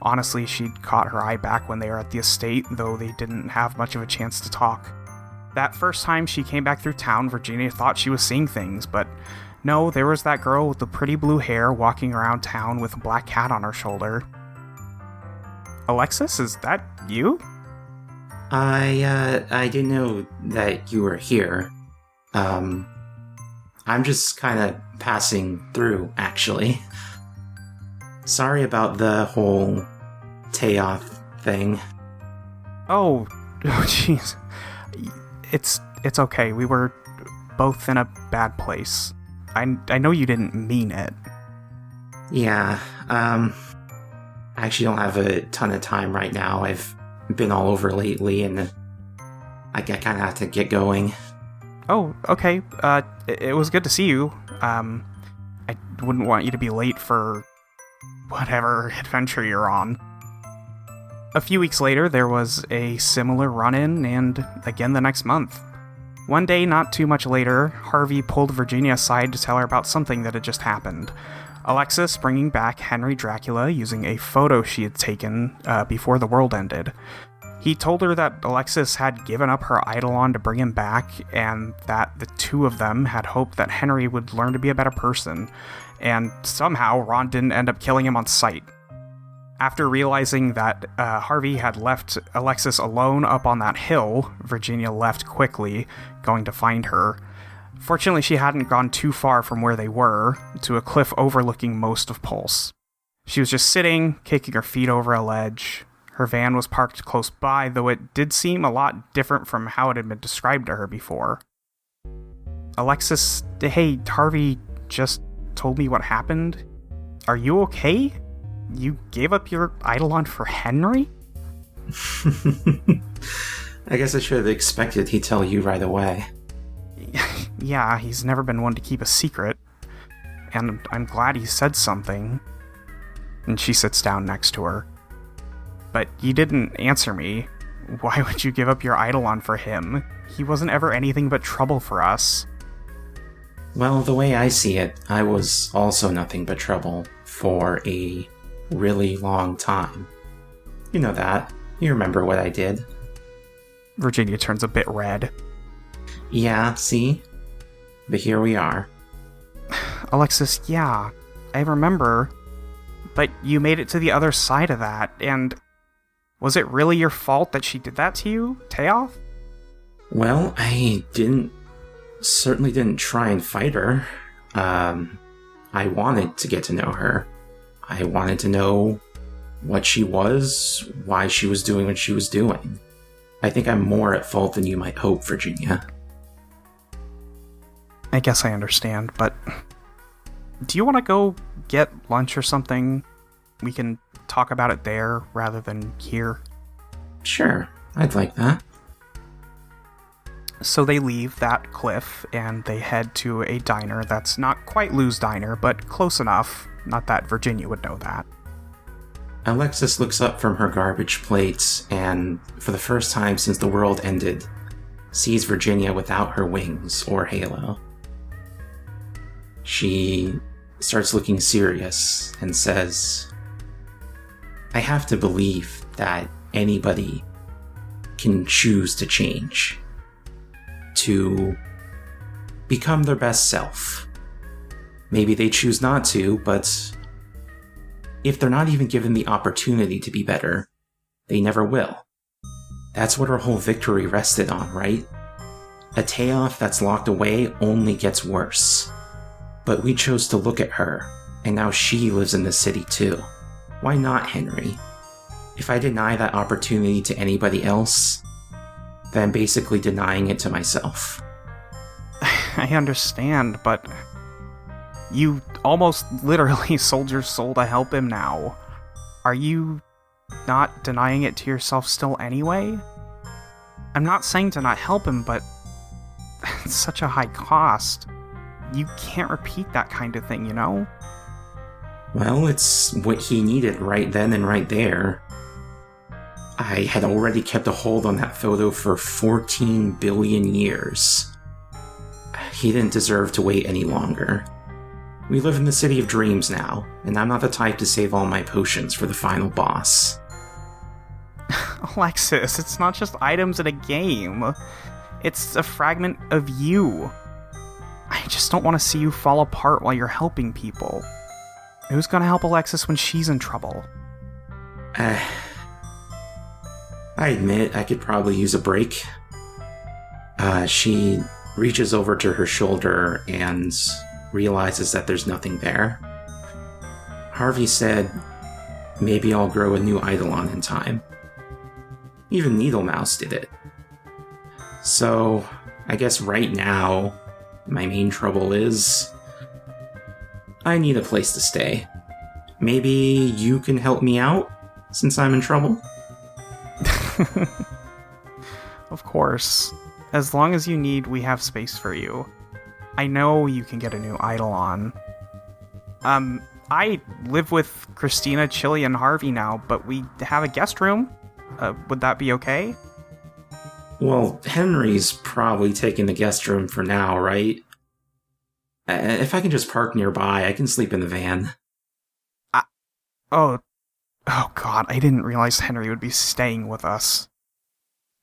Honestly, she'd caught her eye back when they were at the estate, though they didn't have much of a chance to talk. That first time she came back through town, Virginia thought she was seeing things, but no, there was that girl with the pretty blue hair walking around town with a black cat on her shoulder. Alexis, is that you? I didn't know that you were here. I'm just kind of passing through, actually. Sorry about the whole Teoth thing. Oh, jeez. It's okay. We were both in a bad place. I know you didn't mean it. Yeah, I actually don't have a ton of time right now. I've been all over lately, and I kind of have to get going. Oh, okay. It was good to see you. I wouldn't want you to be late for whatever adventure you're on. A few weeks later, there was a similar run-in, and again the next month. One day, not too much later, Harvey pulled Virginia aside to tell her about something that had just happened. Alexis bringing back Henry Dracula using a photo she had taken before the world ended. He told her that Alexis had given up her Eidolon to bring him back, and that the two of them had hoped that Henry would learn to be a better person, and somehow Ron didn't end up killing him on sight. After realizing that Harvey had left Alexis alone up on that hill, Virginia left quickly, going to find her. Fortunately, she hadn't gone too far from where they were, to a cliff overlooking most of Pulse. She was just sitting, kicking her feet over a ledge. Her van was parked close by, though it did seem a lot different from how it had been described to her before. Alexis, hey, Harvey just told me what happened. Are you okay? You gave up your Eidolon for Henry? I guess I should have expected he'd tell you right away. Yeah, he's never been one to keep a secret. And I'm glad he said something. And she sits down next to her. But you didn't answer me. Why would you give up your Eidolon for him? He wasn't ever anything but trouble for us. Well, the way I see it, I was also nothing but trouble for a really long time. You know that. You remember what I did. Virginia turns a bit red. Yeah, see? But here we are. Alexis, yeah, I remember. But you made it to the other side of that, and was it really your fault that she did that to you, Teoth? Well, I certainly didn't try and fight her. I wanted to get to know her. I wanted to know what she was, why she was doing what she was doing. I think I'm more at fault than you might hope, Virginia. I guess I understand, but do you want to go get lunch or something? We can talk about it there rather than here. Sure, I'd like that. So they leave that cliff and they head to a diner that's not quite Lou's diner, but close enough. Not that Virginia would know that. Alexis looks up from her garbage plates and, for the first time since the world ended, sees Virginia without her wings or halo. She starts looking serious and says, I have to believe that anybody can choose to change, to become their best self. Maybe they choose not to, but if they're not even given the opportunity to be better, they never will. That's what her whole victory rested on, right? A Teoth that's locked away only gets worse. But we chose to look at her, and now she lives in the city too. Why not, Henry? If I deny that opportunity to anybody else, then I'm basically denying it to myself. I understand, but you almost literally sold your soul to help him now. Are you not denying it to yourself still anyway? I'm not saying to not help him, but it's such a high cost. You can't repeat that kind of thing, you know? Well, it's what he needed right then and right there. I had already kept a hold on that photo for 14 billion years. He didn't deserve to wait any longer. We live in the City of Dreams now, and I'm not the type to save all my potions for the final boss. Alexis, it's not just items in a game. It's a fragment of you. I just don't want to see you fall apart while you're helping people. Who's gonna help Alexis when she's in trouble? I admit I could probably use a break. She reaches over to her shoulder and realizes that there's nothing there. Harvey said, maybe I'll grow a new Eidolon in time. Even Needlemouse did it. So, I guess right now, my main trouble is I need a place to stay. Maybe you can help me out, since I'm in trouble? Of course. As long as you need, we have space for you. I know you can get a new Eidolon. I live with Christina, Chili, and Harvey now, but we have a guest room. Would that be okay? Well, Henry's probably taking the guest room for now, right? If I can just park nearby, I can sleep in the van. Oh god, I didn't realize Henry would be staying with us.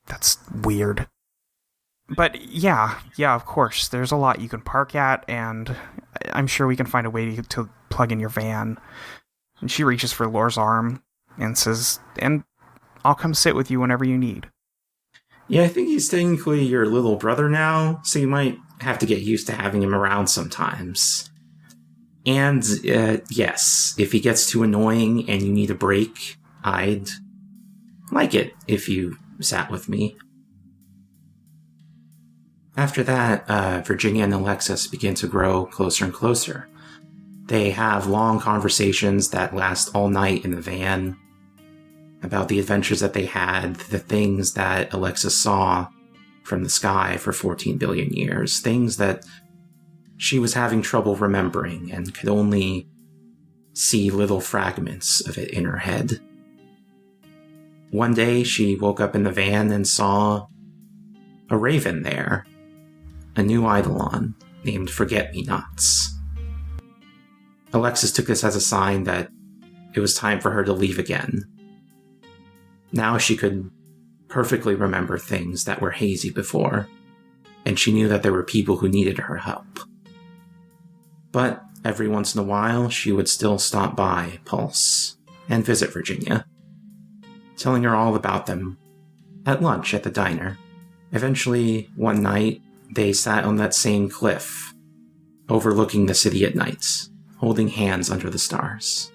That's weird. But yeah, of course, there's a lot you can park at, and I'm sure we can find a way to plug in your van. And she reaches for Lore's arm and says, and I'll come sit with you whenever you need. Yeah, I think he's technically your little brother now, so you might have to get used to having him around sometimes. And, yes, if he gets too annoying and you need a break, I'd like it if you sat with me. After that, Virginia and Alexis begin to grow closer and closer. They have long conversations that last all night in the van about the adventures that they had, the things that Alexis saw from the sky for 14 billion years, things that she was having trouble remembering and could only see little fragments of it in her head. One day, she woke up in the van and saw a raven there, a new Eidolon named Forget-Me-Nots. Alexis took this as a sign that it was time for her to leave again. Now she could perfectly remember things that were hazy before, and she knew that there were people who needed her help. But every once in a while, she would still stop by Pulse and visit Virginia, telling her all about them at lunch at the diner. Eventually, one night, they sat on that same cliff, overlooking the city at night, holding hands under the stars.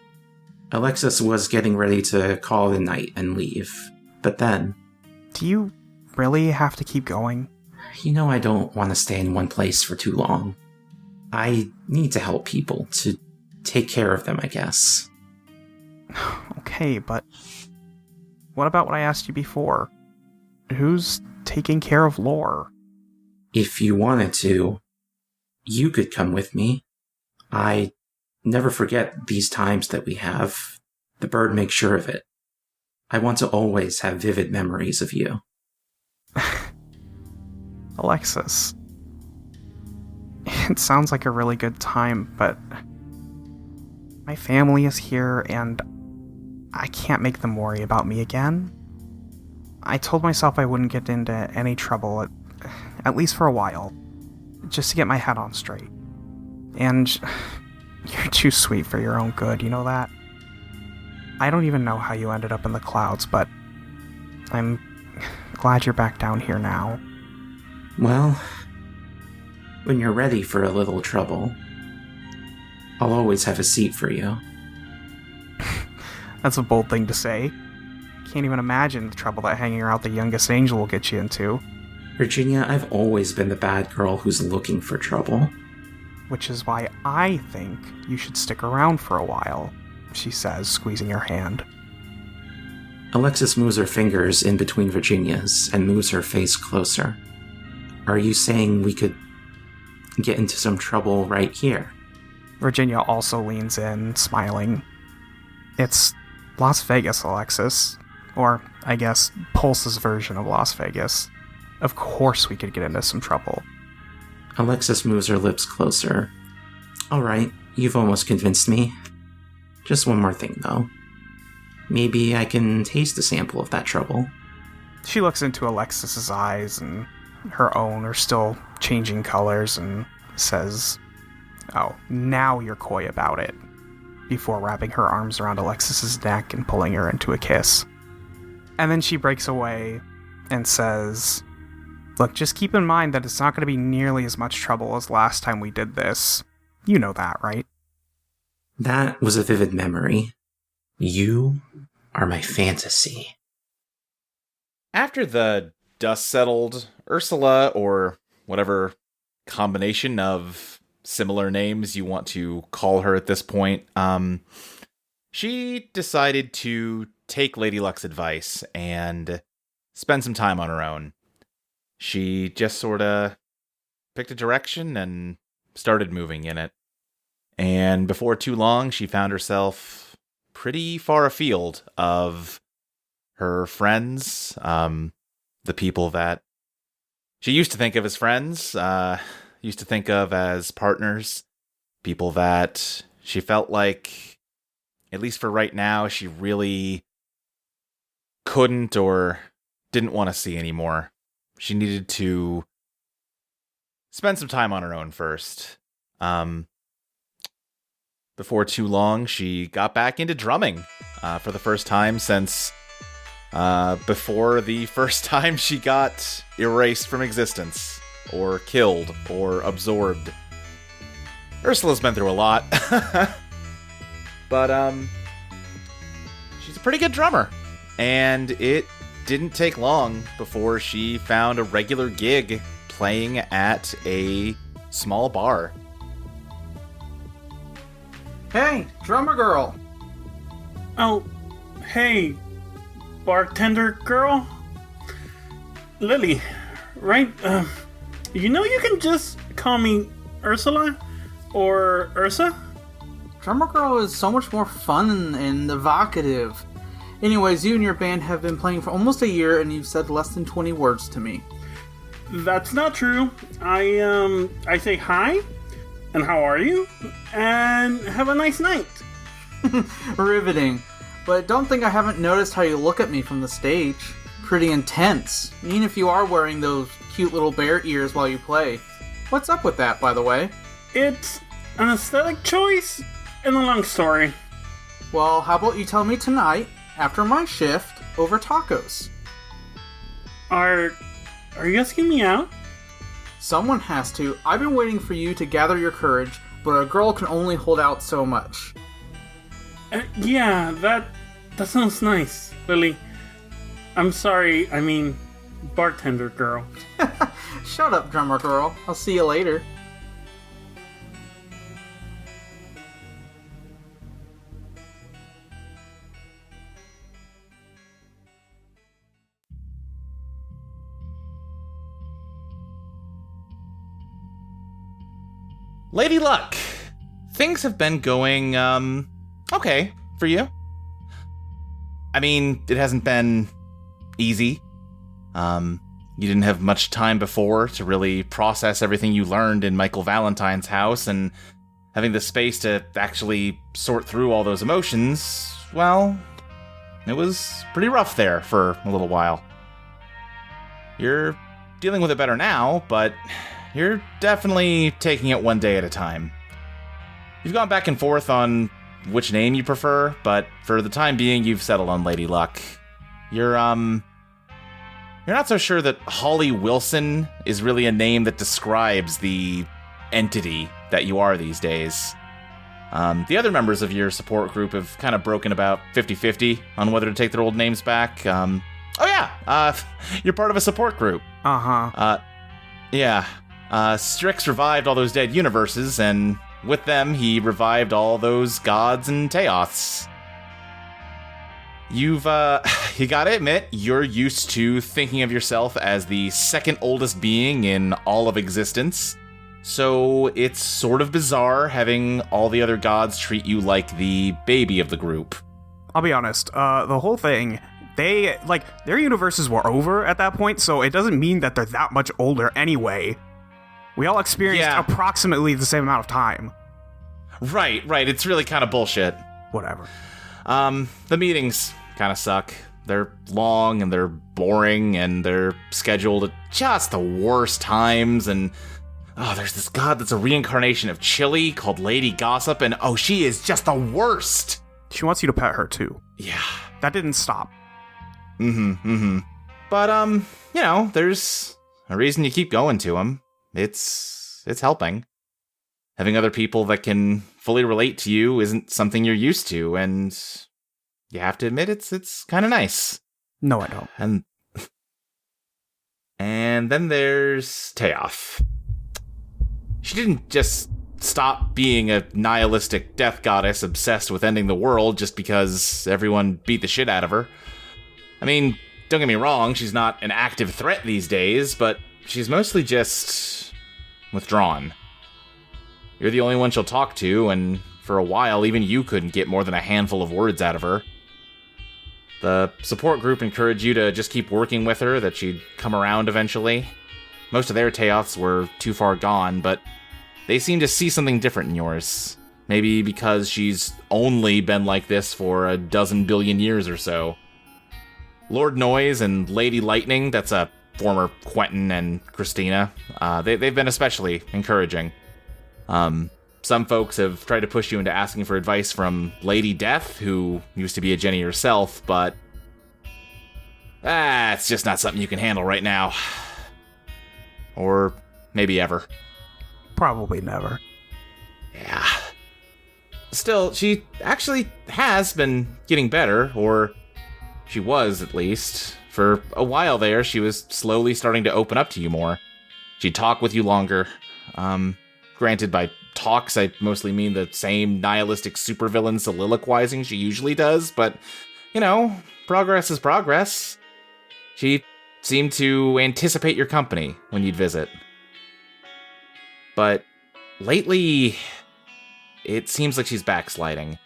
Alexis was getting ready to call it a night and leave, but then... Do you really have to keep going? You know I don't want to stay in one place for too long. I need to help people, to take care of them, I guess. Okay, but what about what I asked you before? Who's taking care of Lore? If you wanted to, you could come with me. I never forget these times that we have. The bird makes sure of it. I want to always have vivid memories of you. Alexis. It sounds like a really good time, but my family is here and I can't make them worry about me again. I told myself I wouldn't get into any trouble, at least for a while, just to get my head on straight. And you're too sweet for your own good, you know that? I don't even know how you ended up in the clouds, but I'm glad you're back down here now. Well, when you're ready for a little trouble, I'll always have a seat for you. That's a bold thing to say. Can't even imagine the trouble that hanging around the youngest angel will get you into. Virginia, I've always been the bad girl who's looking for trouble. Which is why I think you should stick around for a while, she says, squeezing her hand. Alexis moves her fingers in between Virginia's and moves her face closer. Are you saying we could get into some trouble right here? Virginia also leans in, smiling. It's Las Vegas, Alexis. Or I guess, Pulse's version of Las Vegas, of course we could get into some trouble. Alexis moves her lips closer. All right, you've almost convinced me. Just one more thing, though. Maybe I can taste a sample of that trouble. She looks into Alexis's eyes, and her own are still changing colors, and says, "Oh, now you're coy about it," before wrapping her arms around Alexis's neck and pulling her into a kiss. And then she breaks away and says, "Look, just keep in mind that it's not going to be nearly as much trouble as last time we did this. You know that, right?" That was a vivid memory. You are my fantasy. After the dust settled, Ursula, or whatever combination of similar names you want to call her at this point, she decided to take Lady Luck's advice and spend some time on her own. She just sort of picked a direction and started moving in it. And before too long, she found herself pretty far afield of her friends, the people that she used to think of as friends, used to think of as partners, people that she felt like, at least for right now, she really couldn't or didn't want to see anymore. She needed to spend some time on her own first. Before too long, she got back into drumming for the first time since before the first time she got erased from existence, or killed, or absorbed. Ursula's been through a lot. But, she's a pretty good drummer. And it didn't take long before she found a regular gig playing at a small bar. Hey, drummer girl! Oh, hey, bartender girl? Lily, right? You know you can just call me Ursula? Or Ursa? Drummer girl is so much more fun and evocative. Anyways, you and your band have been playing for almost a year and you've said less than 20 words to me. That's not true. I say hi, and how are you, and have a nice night. Riveting. But don't think I haven't noticed how you look at me from the stage. Pretty intense. Even if you are wearing those cute little bear ears while you play. What's up with that, by the way? It's an aesthetic choice and a long story. Well, how about you tell me tonight, after my shift, over tacos? Are you asking me out? Someone has to. I've been waiting for you to gather your courage, but a girl can only hold out so much. Yeah, that sounds nice, Lily. I'm sorry, I mean, bartender girl. Shut up, drummer girl. I'll see you later. Lady Luck, things have been going, okay for you. I mean, it hasn't been easy. You didn't have much time before to really process everything you learned in Michael Valentine's house, and having the space to actually sort through all those emotions, well, it was pretty rough there for a little while. You're dealing with it better now, but you're definitely taking it one day at a time. You've gone back and forth on which name you prefer, but for the time being, you've settled on Lady Luck. You're not so sure that Holly Wilson is really a name that describes the entity that you are these days. The other members of your support group have kind of broken about 50-50 on whether to take their old names back. You're part of a support group. Yeah. Strix revived all those dead universes, and with them, he revived all those gods and Teoths. You gotta admit, you're used to thinking of yourself as the second oldest being in all of existence, so it's sort of bizarre having all the other gods treat you like the baby of the group. I'll be honest, the whole thing They, their universes were over at that point, so it doesn't mean that they're that much older anyway. We all experienced approximately the same amount of time. Right. It's really kind of bullshit. Whatever. The meetings kind of suck. They're long and they're boring and they're scheduled at just the worst times. And there's this god that's a reincarnation of Chili called Lady Gossip, and she is just the worst. She wants you to pet her too. Yeah. That didn't stop. But there's a reason you keep going to him. It's helping. Having other people that can fully relate to you isn't something you're used to, and you have to admit it's kind of nice. No, I don't. And then there's Teof. She didn't just stop being a nihilistic death goddess obsessed with ending the world just because everyone beat the shit out of her. I mean, don't get me wrong, she's not an active threat these days, but she's mostly just withdrawn. You're the only one she'll talk to, and for a while, even you couldn't get more than a handful of words out of her. The support group encouraged you to just keep working with her, that she'd come around eventually. Most of their Teoths were too far gone, but they seem to see something different in yours. Maybe because she's only been like this for a dozen billion years or so. Lord Noise and Lady Lightning, that's a former Quentin and Christina, they've been especially encouraging. Some folks have tried to push you into asking for advice from Lady Death, who used to be a Jenny herself, but it's just not something you can handle right now. Or maybe ever. Probably never. Yeah. Still, she actually has been getting better, or she was, at least. For a while there, she was slowly starting to open up to you more. She'd talk with you longer. Granted, by talks, I mostly mean the same nihilistic supervillain soliloquizing she usually does, but, progress is progress. She seemed to anticipate your company when you'd visit. But lately, it seems like she's backsliding.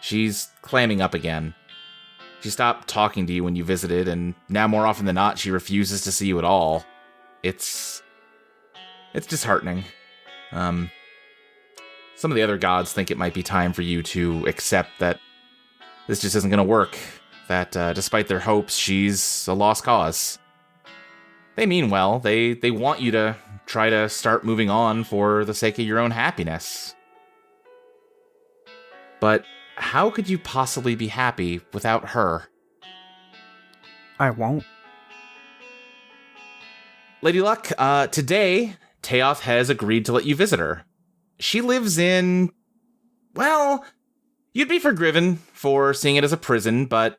She's clamming up again. She stopped talking to you when you visited, and now more often than not, she refuses to see you at all. It's disheartening. Some of the other gods think it might be time for you to accept that this just isn't going to work, that despite their hopes, she's a lost cause. They mean well. They want you to try to start moving on for the sake of your own happiness. But how could you possibly be happy without her? I won't. Lady Luck, today, Teof has agreed to let you visit her. She lives in... well, you'd be forgiven for seeing it as a prison, but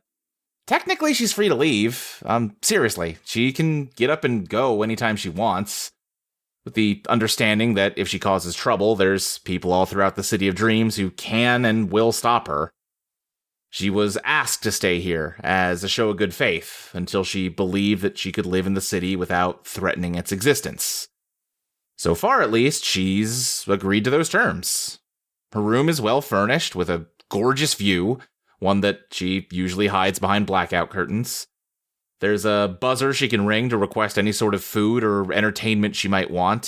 technically she's free to leave. Seriously, she can get up and go anytime she wants, with the understanding that if she causes trouble, there's people all throughout the City of Dreams who can and will stop her. She was asked to stay here as a show of good faith until she believed that she could live in the city without threatening its existence. So far, at least, she's agreed to those terms. Her room is well furnished with a gorgeous view, one that she usually hides behind blackout curtains. There's a buzzer she can ring to request any sort of food or entertainment she might want.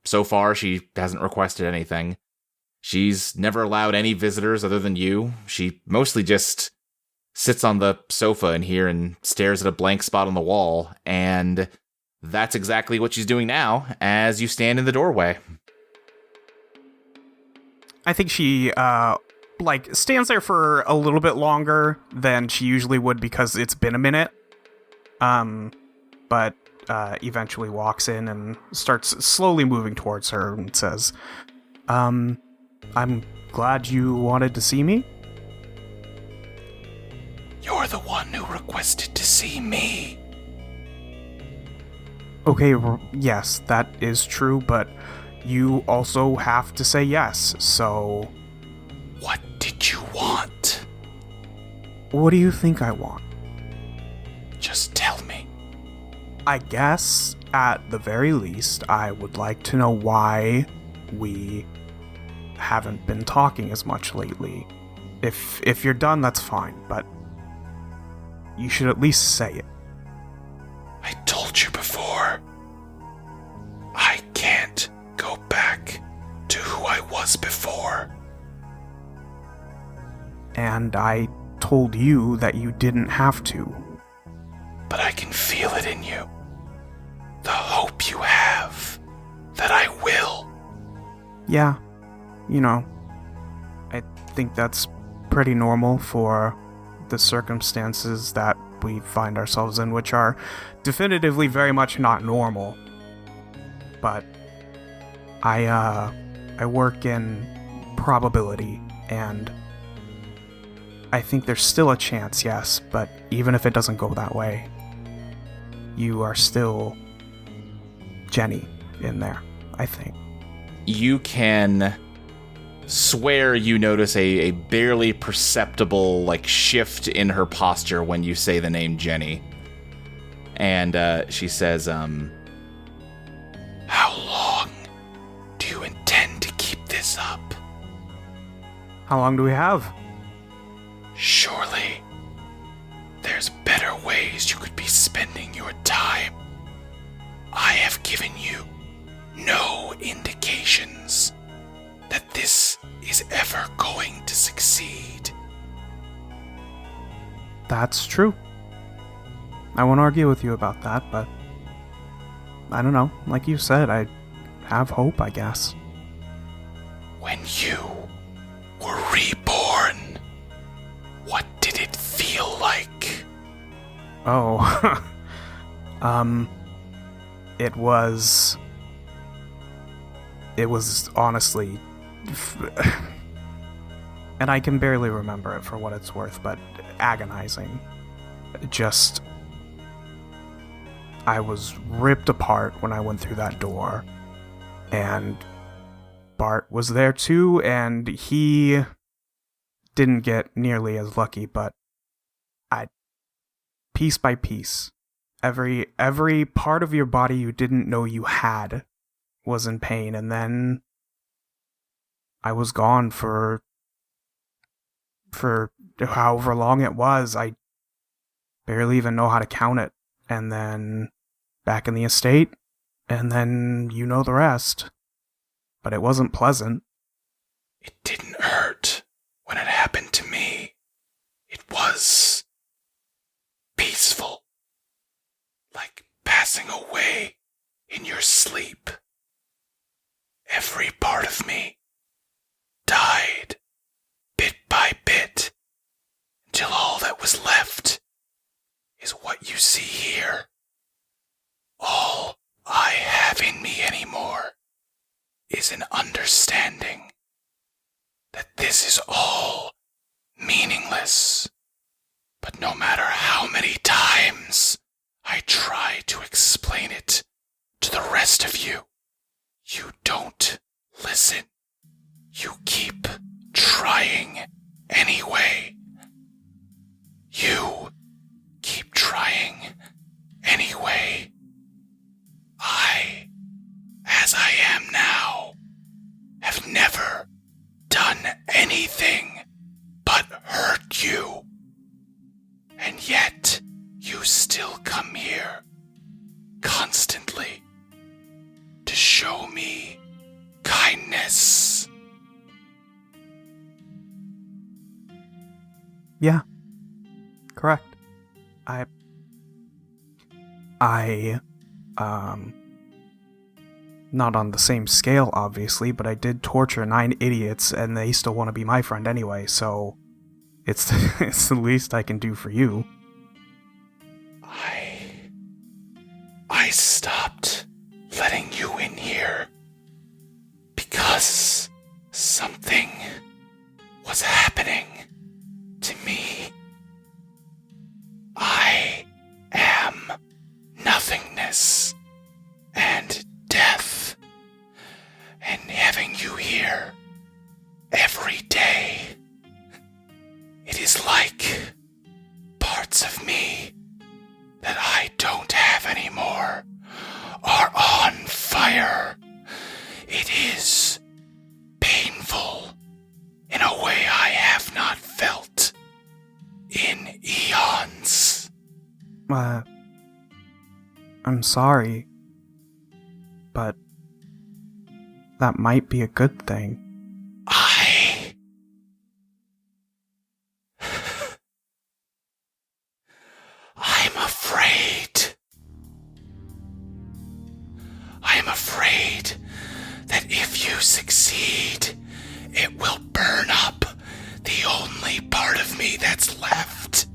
So far, she hasn't requested anything. She's never allowed any visitors other than you. She mostly just sits on the sofa in here and stares at a blank spot on the wall, and that's exactly what she's doing now as you stand in the doorway. I think she, stands there for a little bit longer than she usually would because it's been a minute. But eventually walks in and starts slowly moving towards her and says, I'm glad you wanted to see me. You're the one who requested to see me. Okay, yes, that is true, but you also have to say yes, so... What did you want? What do you think I want? Just tell me. I guess, at the very least, I would like to know why we haven't been talking as much lately. If you're done, that's fine, but... You should at least say it. I told you before. I can't go back to who I was before. And I told you that you didn't have to. But I can feel it in you. The hope you have that I will. Yeah, I think that's pretty normal for the circumstances that we find ourselves in, which are definitively very much not normal. But I work in probability, and I think there's still a chance, yes, but even if it doesn't go that way, you are still Jenny in there, I think. You can swear you notice a barely perceptible shift in her posture when you say the name Jenny. And she says, How long do you intend to keep this up? How long do we have? Surely there's better ways you could be spending your time. I have given you no indications that this is ever going to succeed. That's true. I won't argue with you about that, but I don't know. Like you said, I have hope, I guess. When you were reborn, what did it feel like? Oh, it was honestly, and I can barely remember it for what it's worth, but agonizing. I was ripped apart when I went through that door, and Bart was there too, and he didn't get nearly as lucky, but piece by piece, every part of your body you didn't know you had was in pain, and then I was gone for however long it was. I barely even know how to count it. And then back in the estate, and then you know the rest. But it wasn't pleasant. It didn't hurt when it happened to me. It was peaceful, like passing away in your sleep. Every part of me died, bit by bit, until all that was left is what you see here. All I have in me anymore is an understanding that this is all meaningless. But no matter how many times I try to explain it to the rest of you, you don't listen. You keep trying anyway. You keep trying anyway. I, as I am now, have never done anything but hurt you. And yet, you still come here, constantly, to show me kindness. Yeah. Correct. Not on the same scale, obviously, but I did torture 9 idiots, and they still want to be my friend anyway, so it's the least I can do for you. I stopped letting you in here because something was happening to me. I am nothingness and death, and having you here every day, it is like parts of me that I don't have anymore are on fire, I'm sorry. But that might be a good thing. I'm afraid. I'm afraid that if you succeed, it will burn up the only part of me that's left.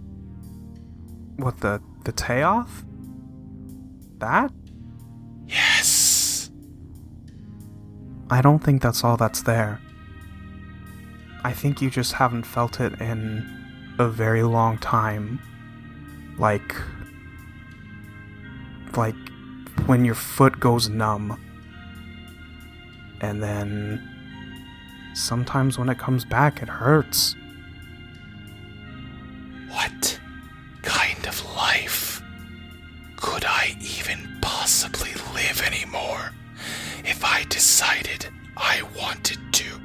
What, the Tayoff? That? Yes. I don't think that's all that's there. I think you just haven't felt it in a very long time. Like when your foot goes numb. And then sometimes when it comes back, it hurts. What kind of life could I even possibly live anymore if I decided I wanted to?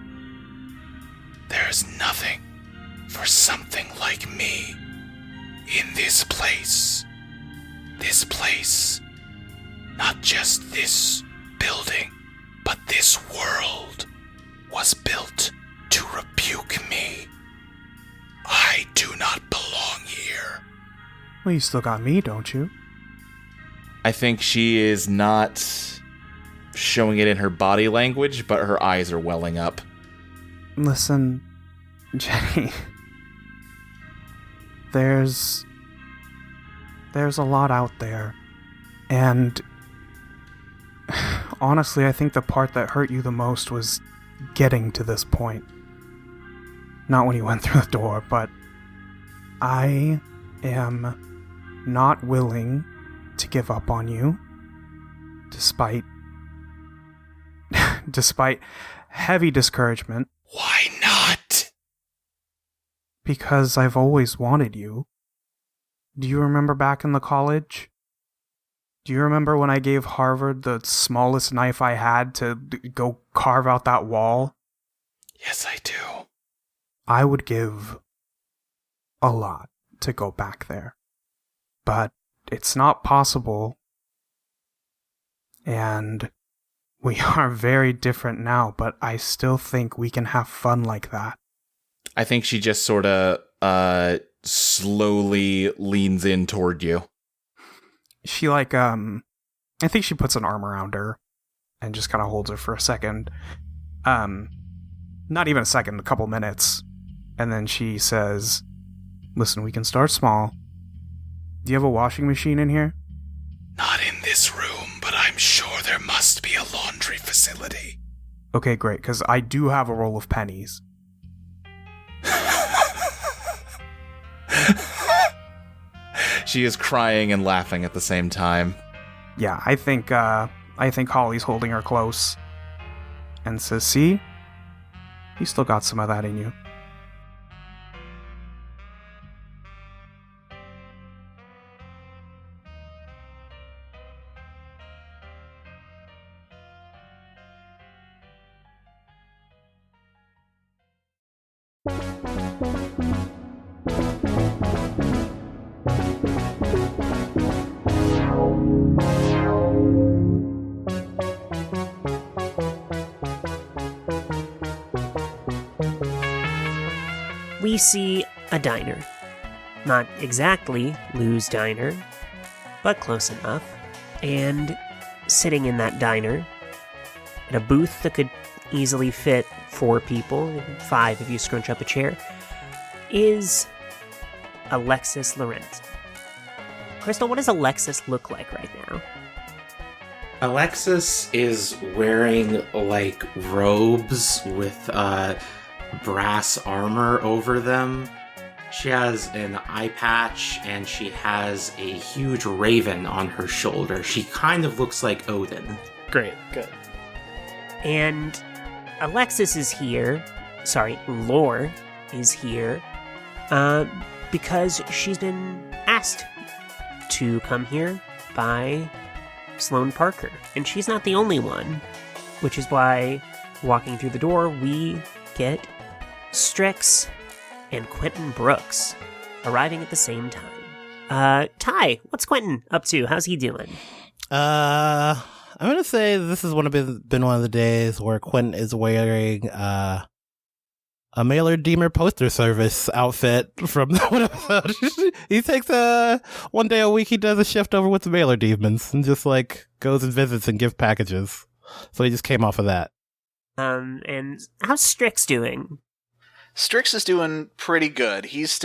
There's nothing for something like me in this place. This place. Not just this building, but this world was built to rebuke me. I do not belong here. Well, you still got me, don't you? I think she is not showing it in her body language, but her eyes are welling up. Listen, Jenny. There's a lot out there. And honestly, I think the part that hurt you the most was getting to this point. Not when you went through the door, but I am not willing to give up on you, despite heavy discouragement. Why not? Because I've always wanted you. Do you remember back in the college? Do you remember when I gave Harvard the smallest knife I had to go carve out that wall? Yes, I do. I would give a lot to go back there. But it's not possible. And we are very different now, but I still think we can have fun like that. I think she just sort of slowly leans in toward you. She I think she puts an arm around her and just kind of holds her for a second. Not even a second, a couple minutes. And then she says, listen, we can start small. Do you have a washing machine in here? Not in this room, but I'm sure there must be a laundry facility. Okay, great, because I do have a roll of pennies. She is crying and laughing at the same time. Yeah, I think Holly's holding her close and says, see? You still got some of that in you. We see a diner. Not exactly Lou's diner, but close enough. And sitting in that diner, in a booth that could easily fit 4 people, 5 if you scrunch up a chair, is Alexis Laurent. Crystal, what does Alexis look like right now? Alexis is wearing, like, robes with, brass armor over them. She has an eye patch and she has a huge raven on her shoulder. She kind of looks like Odin. Great, good. And Alexis is here. Sorry, Lore is here. Because she's been asked to come here by Sloane Parker. And she's not the only one. Which is why, walking through the door, we get Strix and Quentin Brooks arriving at the same time. Ty, what's Quentin up to? How's he doing? I'm gonna say this has been one of the days where Quentin is wearing a Mailer Deemer poster service outfit from one episode. He takes one day a week. He does a shift over with the Mailer Demons and just like goes and visits and gives packages. So he just came off of that. And how's Strix doing? Strix is doing pretty good. He's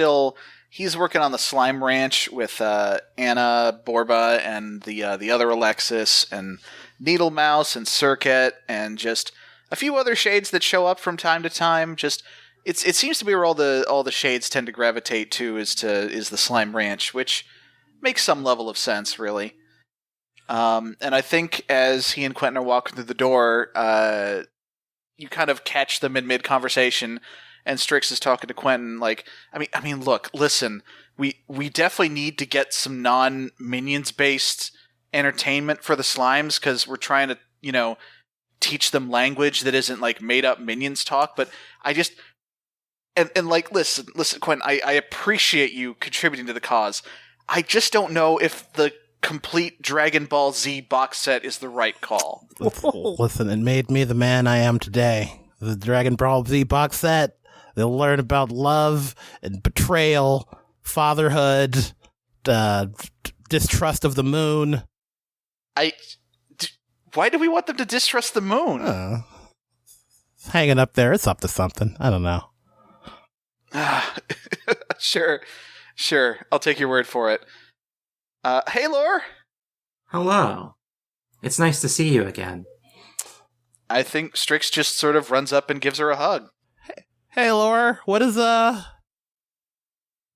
working on the slime ranch with Anna Borba and the other Alexis and Needle Mouse and Circuit and just a few other shades that show up from time to time. Just it seems to be where all the shades tend to gravitate to is the slime ranch, which makes some level of sense, really. And I think as he and Quentin are walking through the door, you kind of catch them in mid conversation. And Strix is talking to Quentin like, I mean, look, listen, we definitely need to get some non-minions based entertainment for the slimes because we're trying to, teach them language that isn't like made up minions talk. But I just and like, listen, Quentin, I appreciate you contributing to the cause. I just don't know if the complete Dragon Ball Z box set is the right call. Listen, it made me the man I am today. The Dragon Ball Z box set. They'll learn about love and betrayal, fatherhood, distrust of the moon. Why do we want them to distrust the moon? It's hanging up there. It's up to something. I don't know. Sure. I'll take your word for it. Hey, Lore. Hello. It's nice to see you again. I think Strix just sort of runs up and gives her a hug. Hey, Laura, what is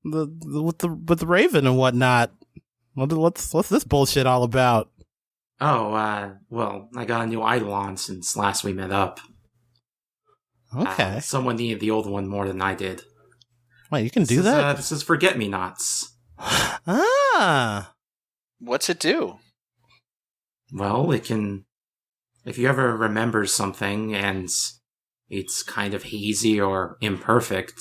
with the Raven and whatnot? What's this bullshit all about? Oh, well, I got a new Eidolon since last we met up. Okay. Someone needed the old one more than I did. Wait, you can do that? This is Forget-Me-Nots. What's it do? Well, it can... If you ever remember something and it's kind of hazy or imperfect,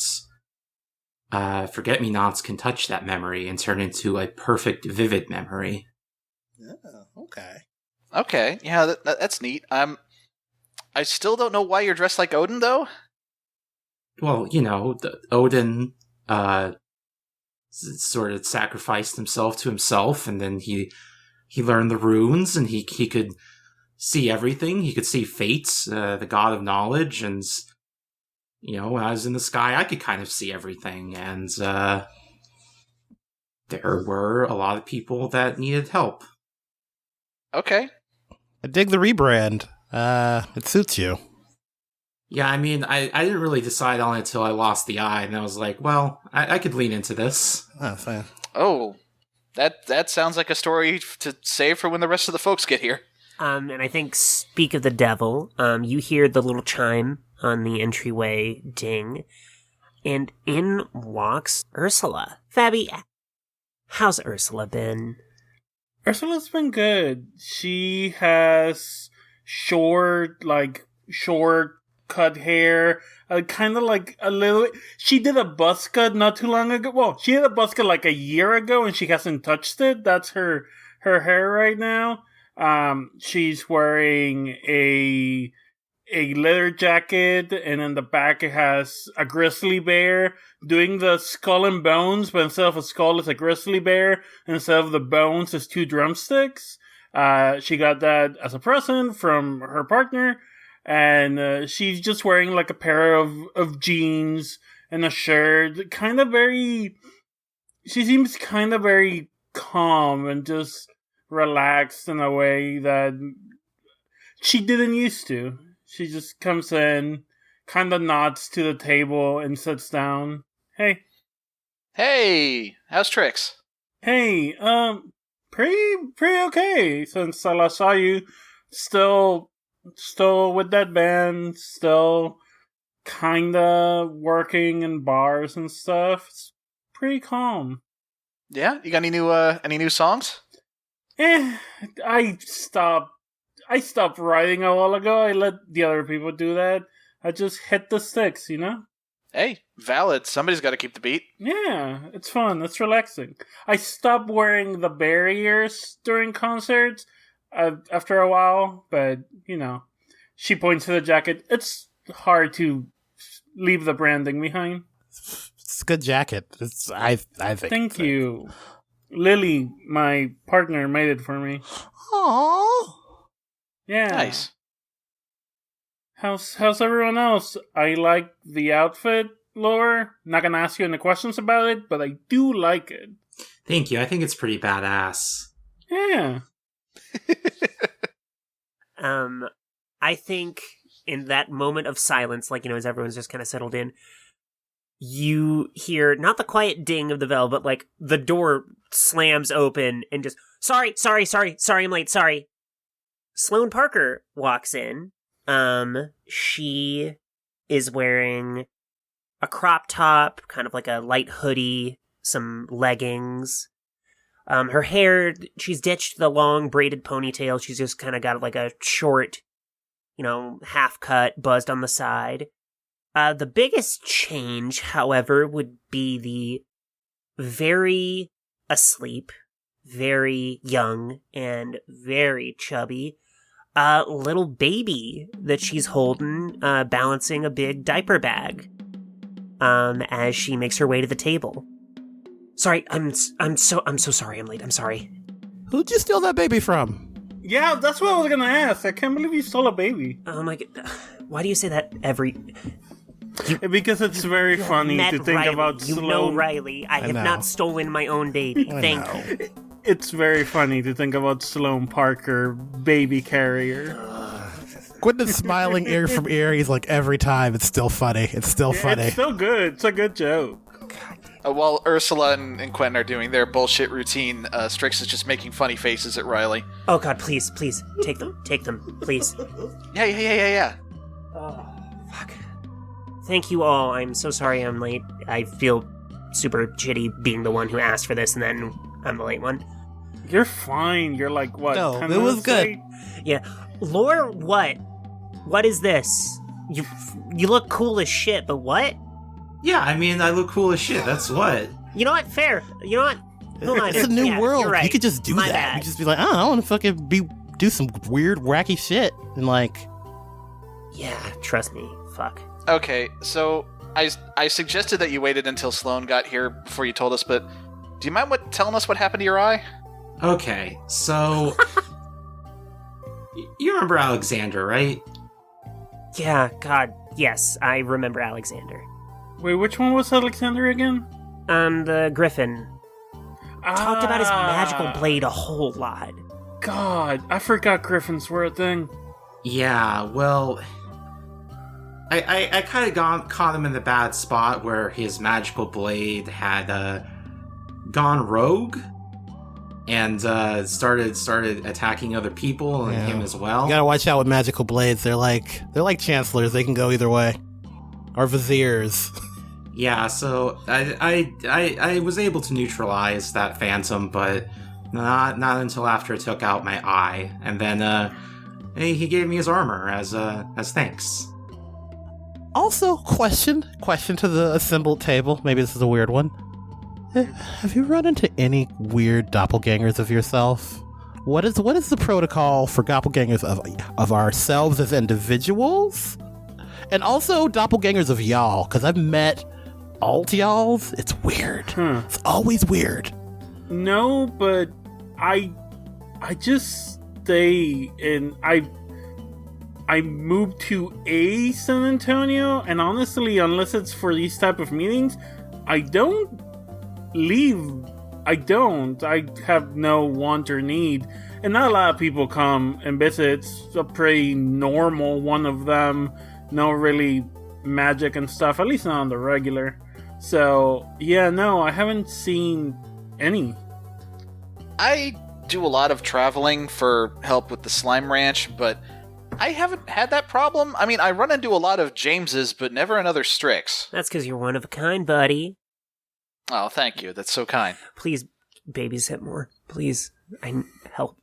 Forget-Me-Nots can touch that memory and turn into a perfect, vivid memory. Oh, okay. Okay, yeah, that's neat. I still don't know why you're dressed like Odin, though. Well, Odin sort of sacrificed himself to himself, and then he learned the runes, and he could see everything. He could see fate, the god of knowledge, and when I was in the sky, I could kind of see everything, and there were a lot of people that needed help. Okay. I dig the rebrand. It suits you. Yeah, I mean, I didn't really decide on it until I lost the eye, and I was like, well, I could lean into this. Oh, fine. Oh, that sounds like a story to save for when the rest of the folks get here. And I think, speak of the devil, you hear the little chime on the entryway ding, and in walks Ursula. Fabby, how's Ursula been? Ursula's been good. She has short cut hair, kind of like a little... She did a buzz cut not too long ago. Well, she did a buzz cut like a year ago, and she hasn't touched it. That's her hair right now. She's wearing a leather jacket, and in the back it has a grizzly bear doing the skull and bones, but instead of a skull, it's a grizzly bear, and instead of the bones, it's 2 drumsticks. She got that as a present from her partner, and she's just wearing like a pair of jeans and a shirt. She seems kind of very calm and just relaxed in a way that she didn't used to. She just comes in, kind of nods to the table and sits down. Hey, how's Trix? Hey, pretty okay since I last saw you. Still with that band, still kinda working in bars and stuff. It's pretty calm. Yeah, you got any new songs? I stopped writing a while ago. I let the other people do that. I just hit the sticks, Hey, valid. Somebody's got to keep the beat. Yeah, it's fun. It's relaxing. I stopped wearing the bear ears during concerts. after a while, but, you know, she points to the jacket. It's hard to leave the branding behind. It's a good jacket. I think. Thank you. Lily, my partner, made it for me. Aww. Yeah. Nice. How's everyone else? I like the outfit, Lore. Not gonna ask you any questions about it, but I do like it. Thank you. I think it's pretty badass. Yeah. I think in that moment of silence, like, you know, as everyone's just kind of settled in, you hear not the quiet ding of the bell, but like the door slams open and just, sorry, I'm late, sorry. Sloane Parker walks in. She is wearing a crop top, kind of like a light hoodie, some leggings. Her hair, she's ditched the long braided ponytail. She's just kind of got like a short, you know, half cut, buzzed on the side. The biggest change, however, would be the very asleep, very young, and very chubby little baby that she's holding, balancing a big diaper bag as she makes her way to the table. Sorry, I'm so sorry I'm late. I'm sorry. Who'd you steal that baby from? Yeah, that's what I was gonna ask. I can't believe you stole a baby. Oh my god. Why do you say that every... Because it's very funny to think Riley. about You Sloane. know Riley. I have not stolen my own baby. Thank you. It's very funny to think about Sloane Parker, baby carrier. Quentin's smiling ear from ear. He's like, every time, it's still funny. It's still funny. It's still good. It's a good joke. While Ursula and Quentin are doing their bullshit routine, Strix is just making funny faces at Riley. Oh god, please, take them, please. Yeah. Oh, fuck. Thank you all. I'm so sorry I'm late. I feel super shitty being the one who asked for this, and then I'm the late one. You're fine. You're like, what? No, 10 it was minutes good. late? Yeah. Lore, what? What is this? You look cool as shit, but what? Yeah, I mean, I look cool as shit. That's what. You know what? Fair. You know what? Hold on. It's a new world. You're right. You could just do My that. bad. You just be like, I want to fucking do some weird, wacky shit. And like... Yeah, trust me. Fuck. Okay, so I suggested that you waited until Sloane got here before you told us, but do you mind telling us what happened to your eye? Okay, so... You remember Alexander, right? Yeah, God, yes, I remember Alexander. Wait, which one was Alexander again? The Griffin. Talked about his magical blade a whole lot. God, I forgot Griffins were a thing. Yeah, well... I kind of caught him in the bad spot where his magical blade had gone rogue and started attacking other people and him as well. You gotta watch out with magical blades. They're like chancellors. They can go either way. Or viziers. Yeah, so I was able to neutralize that phantom, but not until after it took out my eye, and then he gave me his armor as thanks. Also, question to the assembled table. Maybe this is a weird one. Have you run into any weird doppelgangers of yourself? What is the protocol for doppelgangers of ourselves as individuals? And also doppelgangers of y'all, because I've met alt y'alls. It's weird. It's always weird. No, but I just stay in... I moved to San Antonio, and honestly, unless it's for these type of meetings, I don't leave. I have no want or need. And not a lot of people come and visit. It's a pretty normal one of them. No really magic and stuff, at least not on the regular. So, yeah, no, I haven't seen any. I do a lot of traveling for help with the Slime Ranch, but I haven't had that problem. I mean, I run into a lot of Jameses, but never another Strix. That's because you're one of a kind, buddy. Oh, thank you. That's so kind. Please babysit more. Please. I need help.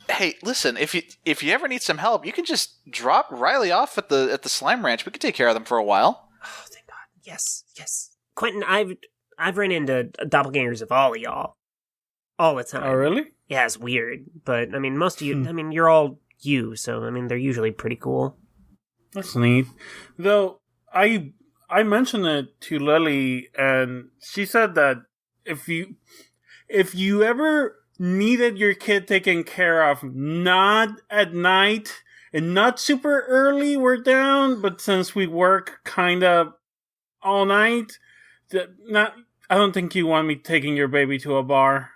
Hey, listen, if you ever need some help, you can just drop Riley off at the Slime Ranch. We can take care of them for a while. Oh, thank God. Yes. Quentin, I've ran into doppelgangers of all of y'all. all the time. Oh, really? Yeah, it's weird. But, I mean, most of you, I mean, you're all you, so, I mean, they're usually pretty cool. That's neat. Though, I mentioned it to Lily, and she said that if you ever needed your kid taken care of, not at night and not super early, we're down, but since we work kind of all night, I don't think you want me taking your baby to a bar.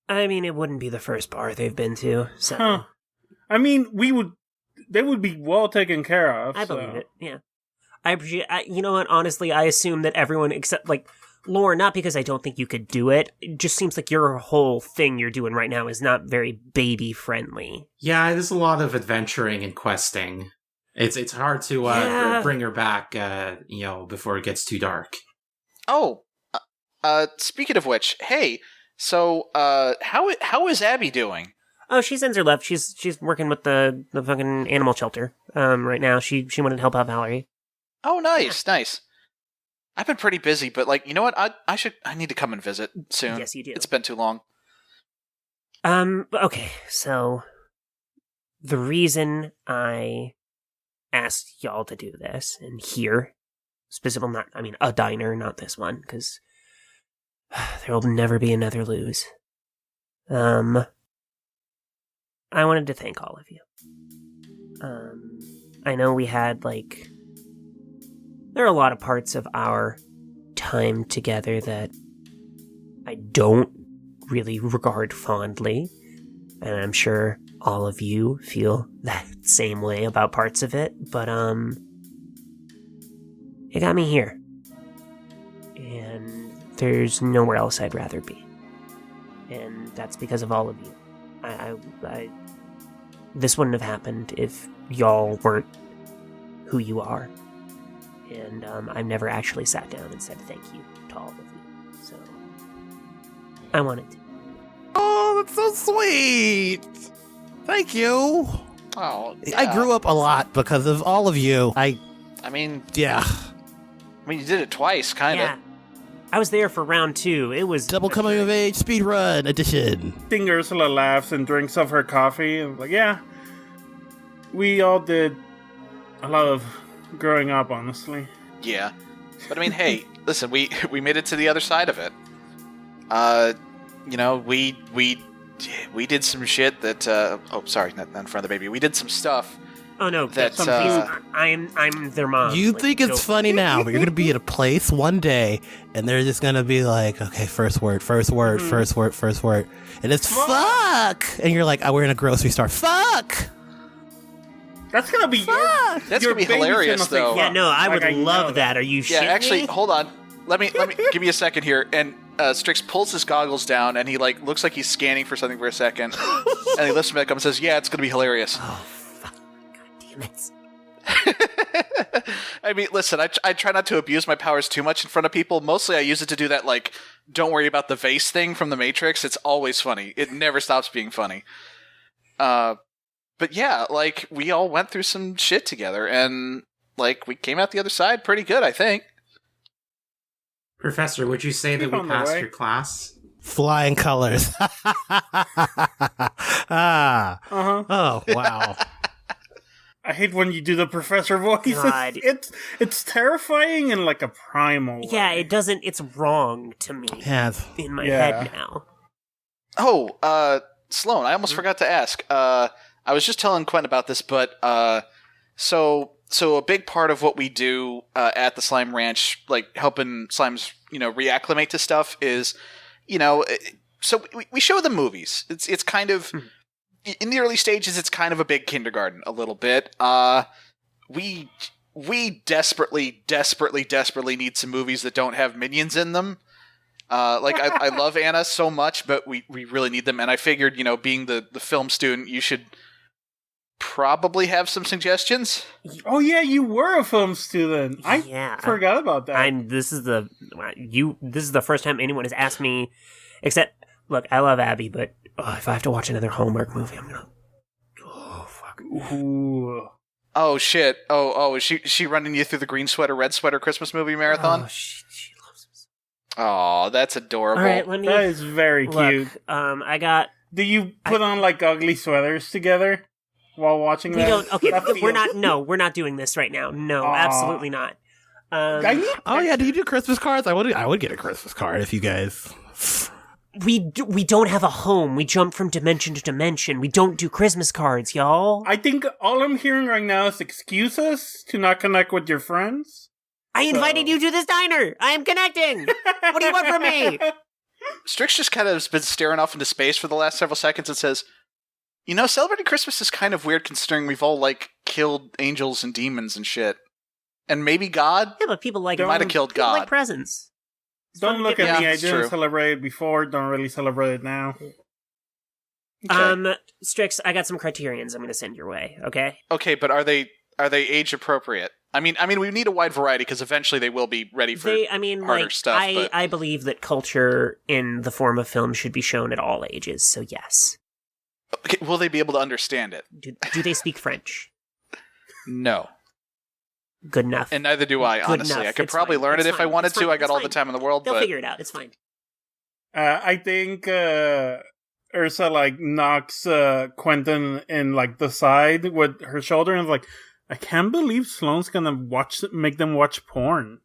I mean, it wouldn't be the first bar they've been to, so... Huh. I mean, they would be well taken care of. I believe it, yeah. I appreciate... you know what, honestly, I assume that everyone except, like, Lauren, not because I don't think you could do it, it just seems like your whole thing you're doing right now is not very baby-friendly. Yeah, there's a lot of adventuring and questing. It's hard to bring her back, before it gets too dark. Oh, speaking of which, hey, so, how is Abby doing? Oh, she sends her love. She's working with the fucking animal shelter, right now. She wanted to help out Valerie. Oh, nice, nice. I've been pretty busy, but, like, you know what? I need to come and visit soon. Yes, you do. It's been too long. Okay, so the reason I asked y'all to do this, and here, a diner, not this one, because there will never be another lose. I wanted to thank all of you. I know we had, there are a lot of parts of our time together that I don't really regard fondly, and I'm sure all of you feel that same way about parts of it, but, it got me here. And there's nowhere else I'd rather be. And that's because of all of you. This wouldn't have happened if y'all weren't who you are. And I've never actually sat down and said thank you to all of you. So, I wanted to. Oh, that's so sweet! Thank you! Oh, yeah. I grew up a lot because of all of you. Yeah. I mean, you did it twice, kind of. Yeah. I was there for round 2. It was... Double coming of age speedrun edition. I think Ursula laughs and drinks of her coffee. And yeah, we all did a lot of growing up, honestly. Yeah. But I mean, hey, listen, we made it to the other side of it. We did some shit that, sorry, not in front of the baby. We did some stuff. Oh no, that, I'm their mom. You think it's funny now, but you're gonna be at a place one day, and they're just gonna be like, okay, first word, and it's fuck, and you're like, we're in a grocery store, fuck. That's gonna be That's gonna be hilarious, though. Yeah, no, I would love that. Are you shitting me? Yeah, actually, hold on. Let me give me a second here. And Strix pulls his goggles down, and he looks like he's scanning for something for a second, and he lifts them back up and says, "Yeah, it's gonna be hilarious." Oh, fuck! God damn it! I mean, listen, I try not to abuse my powers too much in front of people. Mostly, I use it to do that, don't worry about the vase thing from the Matrix. It's always funny. It never stops being funny. But yeah, we all went through some shit together, and we came out the other side pretty good, I think. Professor, would you say that we passed your class? Flying colors. Oh, wow. I hate when you do the professor voice. God. It's terrifying and a primal way. Yeah, it's wrong to me. Yes. In my head now. Oh, Sloan, I almost forgot to ask. I was just telling Quentin about this, but so a big part of what we do at the Slime Ranch, helping slimes, reacclimate to stuff, is, so we show them movies. It's kind of in the early stages. It's kind of a big kindergarten, a little bit. We desperately need some movies that don't have minions in them. I love Anna so much, but we really need them. And I figured, being the film student, you should probably have some suggestions. Oh yeah, you were a film student. I forgot about that. This is the first time anyone has asked me. Except, look, I love Abby, but if I have to watch another Hallmark movie, I'm gonna. Oh fuck. Ooh. Oh shit. Oh, is she running you through the green sweater, red sweater Christmas movie marathon? Oh, she loves Oh, that's adorable. All right, let me. That is very cute. Look, I got. Do you put on like ugly sweaters together while watching We that? don't. Okay, That we're feels- not. No, we're not doing this right now. No, Aw. absolutely not. Oh yeah, do you do Christmas cards? I would get a Christmas card if you guys. We don't have a home. We jump from dimension to dimension. We don't do Christmas cards, y'all. I think all I'm hearing right now is excuses to not connect with your friends. I invited you to this diner. I am connecting. What do you want from me? Strix just kind of has been staring off into space for the last several seconds and says, "You know, celebrating Christmas is kind of weird considering we've all, like, killed angels and demons and shit. And maybe God? Yeah, but people like might have killed people God. like presents. Don't look at me. I it's didn't true. celebrate it before. Don't really celebrate it now. Strix, I got some criterions I'm going to send your way. Okay. Okay, but are they age appropriate? I mean, we need a wide variety because eventually they will be ready for harder stuff. But I believe that culture in the form of film should be shown at all ages. So yes. okay, will they be able to understand it? Do they speak French? No. Good enough. And neither do I, Good honestly. enough. I could It's probably fine. learn It's it if I fine. wanted It's to. fine. I got It's all fine. the time in the world. They'll but figure it out. It's fine. I think Ursa like knocks Quentin in like the side with her shoulder and is like, I can't believe Sloane's gonna make them watch porn.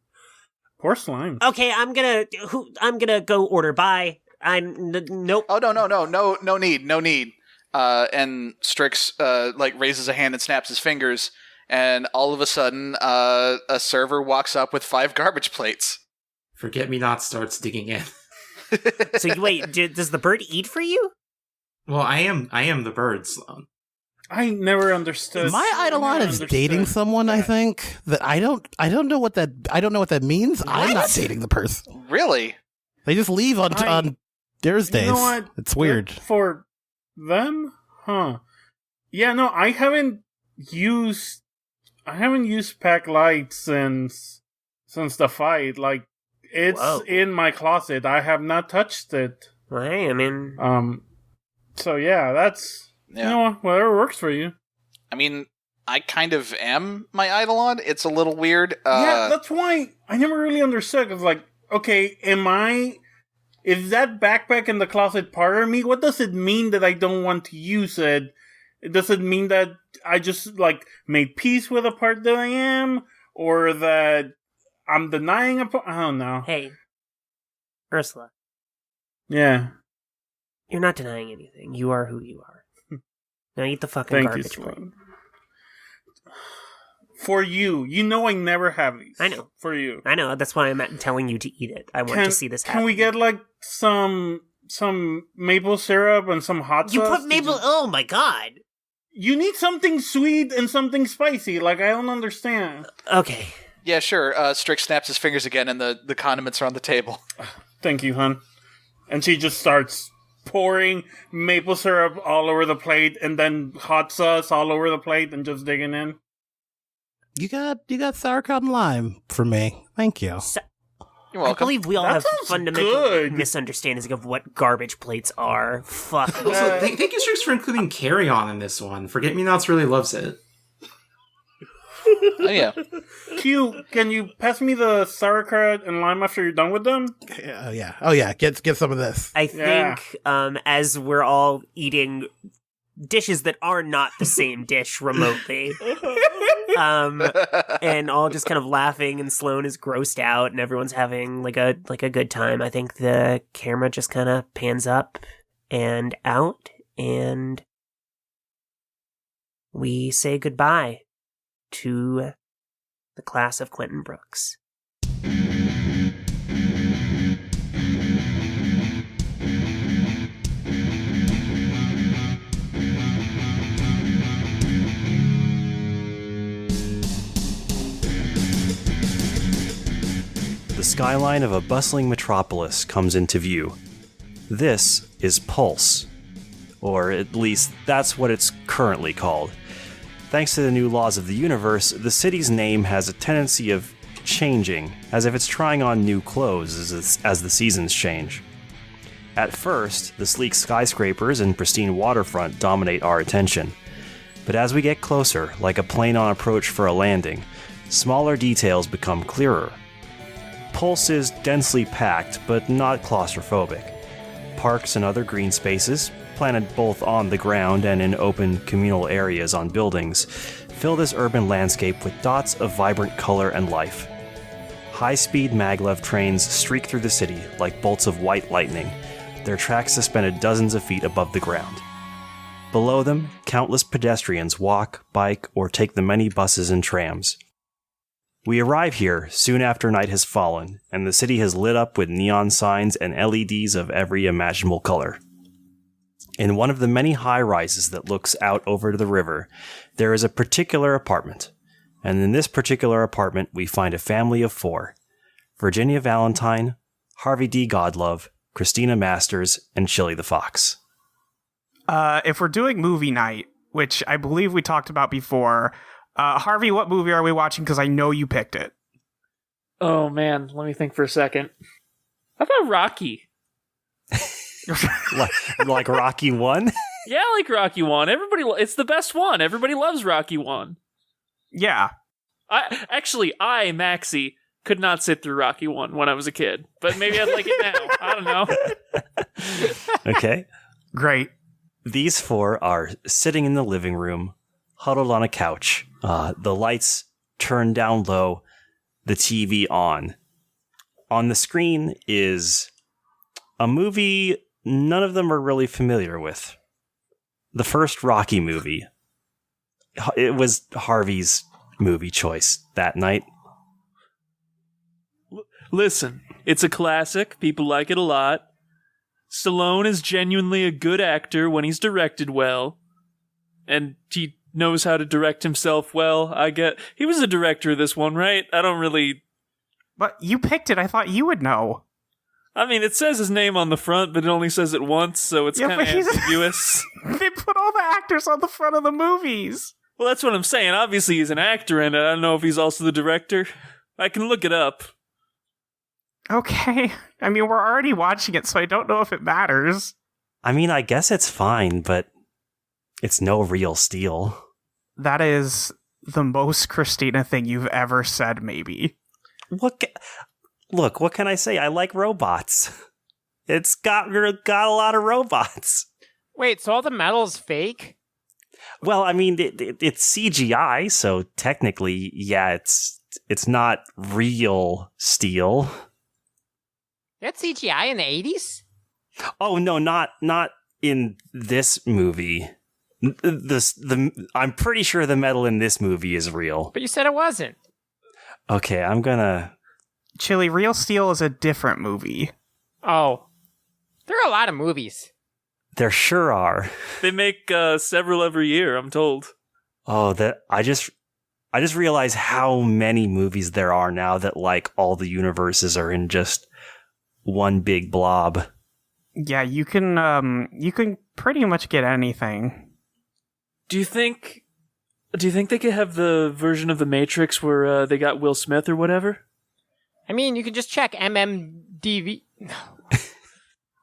Poor slime. Okay, I'm gonna go order. Bye. Nope. Oh no need. And Strix like raises a hand and snaps his fingers, and all of a sudden, a server walks up with 5 garbage plates. Forget-me-not starts digging in. So wait, does the bird eat for you? Well, I am the bird, Sloan. I never understood. My Eidolon is dating someone. I think that I don't know what that means. I'm not dating the person. Really? They just leave on Thursdays. You know what? It's weird. Good for them? Huh. Yeah, no, I haven't used pack lights since the fight. Like, it's in my closet. I have not touched it. Right, I mean, so yeah, that's you know, whatever works for you. I mean, I kind of am my Eidolon. It's a little weird. Yeah, that's why I never really understood. Cause like, okay, is that backpack in the closet part of me? What does it mean that I don't want to use it? Does it mean that I just like made peace with a part that I am, or that I'm denying a part? I don't know. Hey, Ursula. Yeah. You're not denying anything. You are who you are. Now eat the fucking Thank garbage you, plate. Sloan. For you. You know I never have these. I know. For you. I know. That's why I'm telling you to eat it. I want to see this happen. Can we get like some maple syrup and some hot You sauce? put maple... Oh my god. You need something sweet and something spicy. Like, I don't understand. Okay. Yeah, sure. Strix snaps his fingers again, and the condiments are on the table. Thank you, hon. And she just starts pouring maple syrup all over the plate and then hot sauce all over the plate and just digging in. You got sauerkraut and lime for me. Thank you. You're I welcome. believe we all That have sounds fundamental good. misunderstandings of what garbage plates are. Fuck. Also, thank you, Strix, for including Carry On in this one. Forget-me-nots really loves it. Oh, yeah. Q, can you pass me the sauerkraut and lime after you're done with them? Oh yeah. Get some of this. I think as we're all eating dishes that are not the same dish remotely, and all just kind of laughing, and Sloane is grossed out, and everyone's having like a good time. I think the camera just kind of pans up and out, and we say goodbye to the class of Quentin Brooks. The skyline of a bustling metropolis comes into view. This is Pulse, or at least that's what it's currently called. Thanks to the new laws of the universe, the city's name has a tendency of changing, as if it's trying on new clothes as the seasons change. At first, the sleek skyscrapers and pristine waterfront dominate our attention. But as we get closer, like a plane on approach for a landing, smaller details become clearer. Pulse is densely packed, but not claustrophobic. Parks and other green spaces, planted both on the ground and in open communal areas on buildings, fill this urban landscape with dots of vibrant color and life. High-speed maglev trains streak through the city like bolts of white lightning, their tracks suspended dozens of feet above the ground. Below them, countless pedestrians walk, bike, or take the many buses and trams. We arrive here soon after night has fallen, and the city has lit up with neon signs and LEDs of every imaginable color. In one of the many high-rises that looks out over the river, there is a particular apartment, and in this particular apartment we find a family of 4. Virginia Valentine, Harvey D. Godlove, Christina Masters, and Chili the Fox. If we're doing movie night, which I believe we talked about before, Harvey, what movie are we watching? Because I know you picked it. Oh, man. Let me think for a second. How about Rocky? like Rocky 1? Yeah, like Rocky 1. It's the best one. Everybody loves Rocky 1. Yeah. I, Maxie, could not sit through Rocky 1 when I was a kid. But maybe I'd like it now. I don't know. Okay. Great. These 4 are sitting in the living room, huddled on a couch. The lights turned down low, the TV on. On the screen is a movie none of them are really familiar with. The first Rocky movie. It was Harvey's movie choice that night. Listen, it's a classic. People like it a lot. Stallone is genuinely a good actor when he's directed well. And he knows how to direct himself well. He was a director of this one, right? I don't really... But you picked it. I thought you would know. I mean, it says his name on the front, but it only says it once, so it's kind of ambiguous. They put all the actors on the front of the movies. Well, that's what I'm saying. Obviously, he's an actor in it. I don't know if he's also the director. I can look it up. Okay. I mean, we're already watching it, so I don't know if it matters. I mean, I guess it's fine, but it's no real steal. That is the most Christina thing you've ever said, maybe. Look, what can I say? I like robots. It's got a lot of robots. Wait, so all the metal's fake? Well, I mean, it's CGI, so technically, yeah, it's not real steel. That's CGI in the 80s? Oh no, not in this movie. I'm pretty sure the metal in this movie is real. But you said it wasn't. Okay, I'm gonna... Chili, Real Steel is a different movie. Oh. There are a lot of movies. There sure are. They make several every year, I'm told. Oh, I just realized how many movies there are now that like all the universes are in just one big blob. Yeah, you can pretty much get anything. Do you think they could have the version of The Matrix where they got Will Smith or whatever? I mean, you can just check MMDV.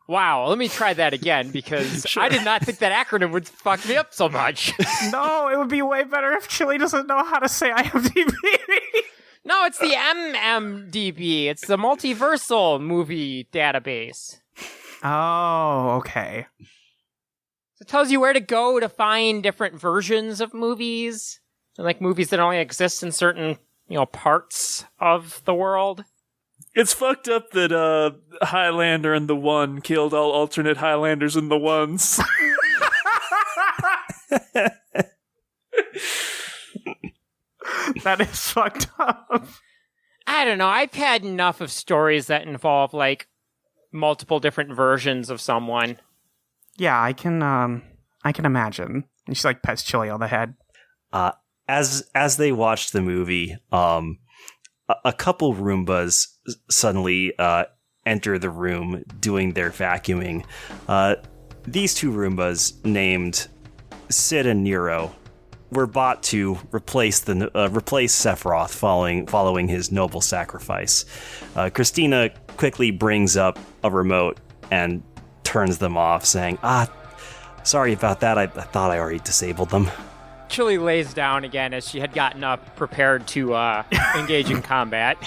Wow, let me try that again because sure. I did not think that acronym would fuck me up so much. No, it would be way better if Chili doesn't know how to say IMDb. No, it's the MMDB. It's the Multiversal Movie Database. Oh, okay. So it tells you where to go to find different versions of movies, and like movies that only exist in certain, parts of the world. It's fucked up that Highlander and the One killed all alternate Highlanders and the Ones. That is fucked up. I don't know. I've had enough of stories that involve like multiple different versions of someone. Yeah, I can imagine. And she like pets Chili on the head. As they watched the movie, a couple Roombas suddenly enter the room doing their vacuuming. These two Roombas, named Sid and Nero, were bought to replace Sephiroth following his noble sacrifice. Christina quickly brings up a remote and turns them off, saying, sorry about that, I thought I already disabled them. Chili lays down again as she had gotten up, prepared to engage in combat.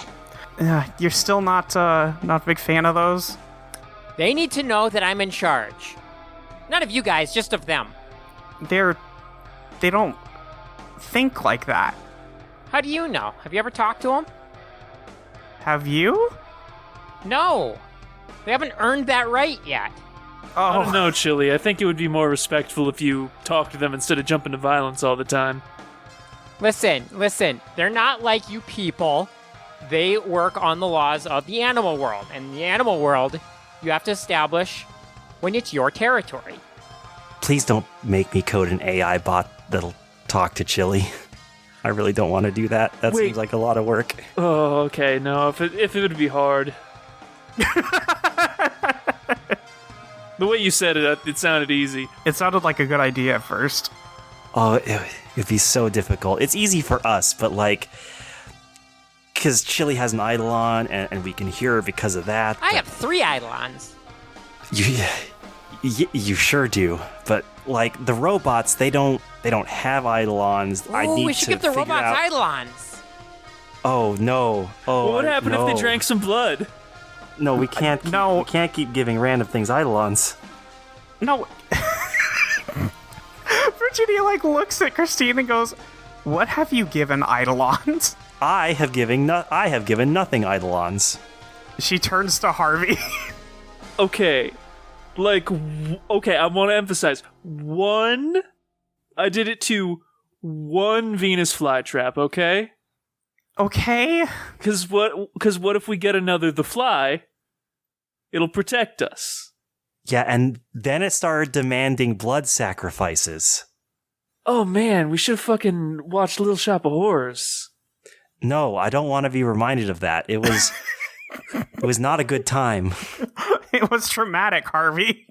You're still not a big fan of those? They need to know that I'm in charge. Not of you guys, just of them. They don't think like that. How do you know? Have you ever talked to them? Have you? No. They haven't earned that right yet. Oh. I don't know, Chili. I think it would be more respectful if you talk to them instead of jumping to violence all the time. Listen. They're not like you people. They work on the laws of the animal world. And in the animal world, you have to establish when it's your territory. Please don't make me code an AI bot that'll talk to Chili. I really don't want to do that. That seems like a lot of work. Oh, okay. No, if it would be hard. The way you said it, it sounded easy. It sounded like a good idea at first. Oh, it'd be so difficult. It's easy for us, but because Chili has an Eidolon, and we can hear her because of that. I have 3 Eidolons. You sure do, but the robots, they don't have Eidolons. Ooh, we should give the robots Eidolons. Oh no! Oh, well, what happened if they drank some blood? No, we can't. We can't keep giving random things Eidolons. No. Virginia looks at Christine and goes, "What have you given Eidolons?" I have given nothing Eidolons. She turns to Harvey. Okay. Okay, I want to emphasize. I did it to 1 Venus flytrap, okay? Okay. Because what if we get another the fly? It'll protect us. Yeah, and then it started demanding blood sacrifices. Oh man, we should have fucking watched Little Shop of Horrors. No, I don't want to be reminded of that. It was it was not a good time. It was traumatic, Harvey.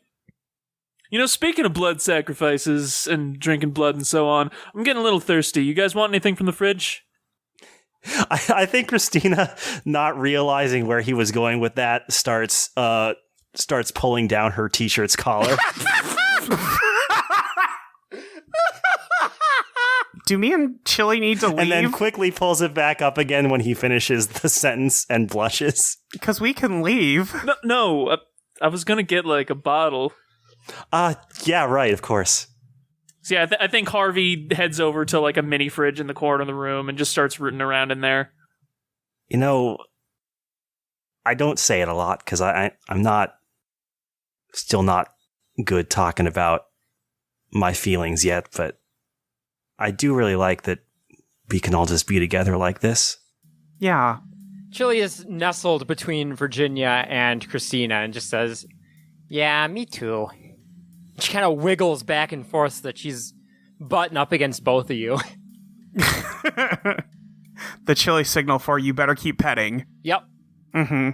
Speaking of blood sacrifices and drinking blood and so on, I'm getting a little thirsty. You guys want anything from the fridge? I think Christina, not realizing where he was going with that, starts pulling down her t-shirt's collar. Do me and Chili need to leave? And then quickly pulls it back up again when he finishes the sentence and blushes. Because we can leave. No, I was gonna get a bottle. Yeah, right, of course. So yeah, I think Harvey heads over to a mini fridge in the corner of the room and just starts rooting around in there. I don't say it a lot because I'm still not good talking about my feelings yet, but I do really like that we can all just be together like this. Yeah. Chili is nestled between Virginia and Christina and just says, "Yeah, me too." She kind of wiggles back and forth so that she's butting up against both of you. The Chili signal for you better keep petting. Yep. Mm-hmm.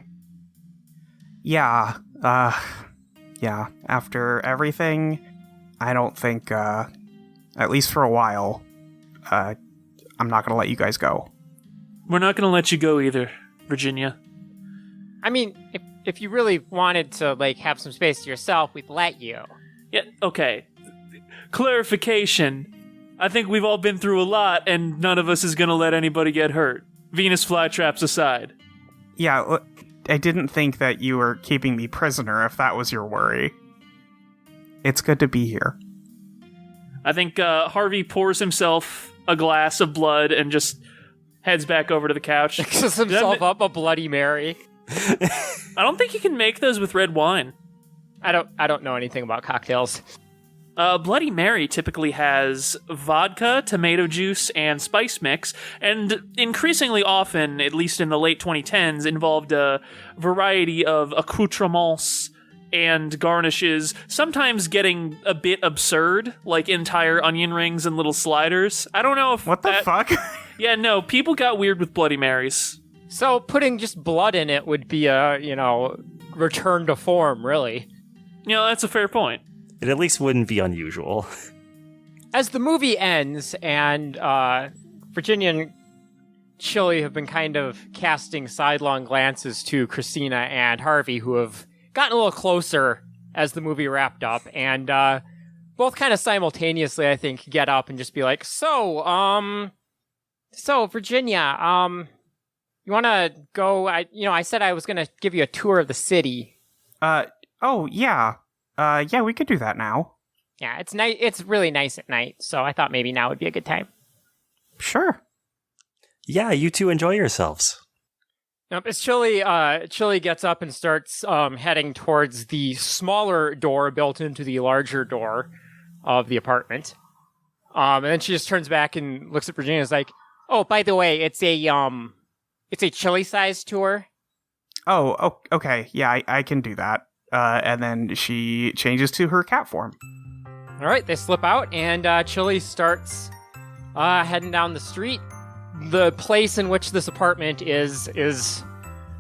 Yeah. Yeah. After everything, I don't think, at least for a while, I'm not gonna let you guys go. We're not gonna let you go either, Virginia. I mean, if you really wanted to, have some space to yourself, we'd let you. Yeah, okay. Clarification. I think we've all been through a lot, and none of us is gonna let anybody get hurt. Venus flytraps aside. Yeah, I didn't think that you were keeping me prisoner, if that was your worry. It's good to be here. I think Harvey pours himself a glass of blood and just heads back over to the couch. Mixes himself up a Bloody Mary. I don't think you can make those with red wine. I don't know anything about cocktails. Bloody Mary typically has vodka, tomato juice, and spice mix, and increasingly often, at least in the late 2010s, involved a variety of accoutrements and garnishes, sometimes getting a bit absurd, like entire onion rings and little sliders. I don't know if What the fuck? Yeah, no, people got weird with Bloody Marys. So putting just blood in it would be a, return to form, really. That's a fair point. It at least wouldn't be unusual. As the movie ends, and Virginia and Chili have been kind of casting sidelong glances to Christina and Harvey, who have gotten a little closer as the movie wrapped up, and both kind of simultaneously, I think, get up and just be like, So, Virginia, You want to go? I said I was going to give you a tour of the city. Oh yeah. Yeah, we could do that now. Yeah, it's nice. It's really nice at night, so I thought maybe now would be a good time. Sure. Yeah, you two enjoy yourselves. As Chili gets up and starts heading towards the smaller door built into the larger door of the apartment. And then she just turns back and looks at Virginia and is like, "Oh, by the way, it's a Chili-sized tour." Oh, okay. Yeah, I can do that. And then she changes to her cat form. All right, they slip out, and Chili starts heading down the street. The place in which this apartment is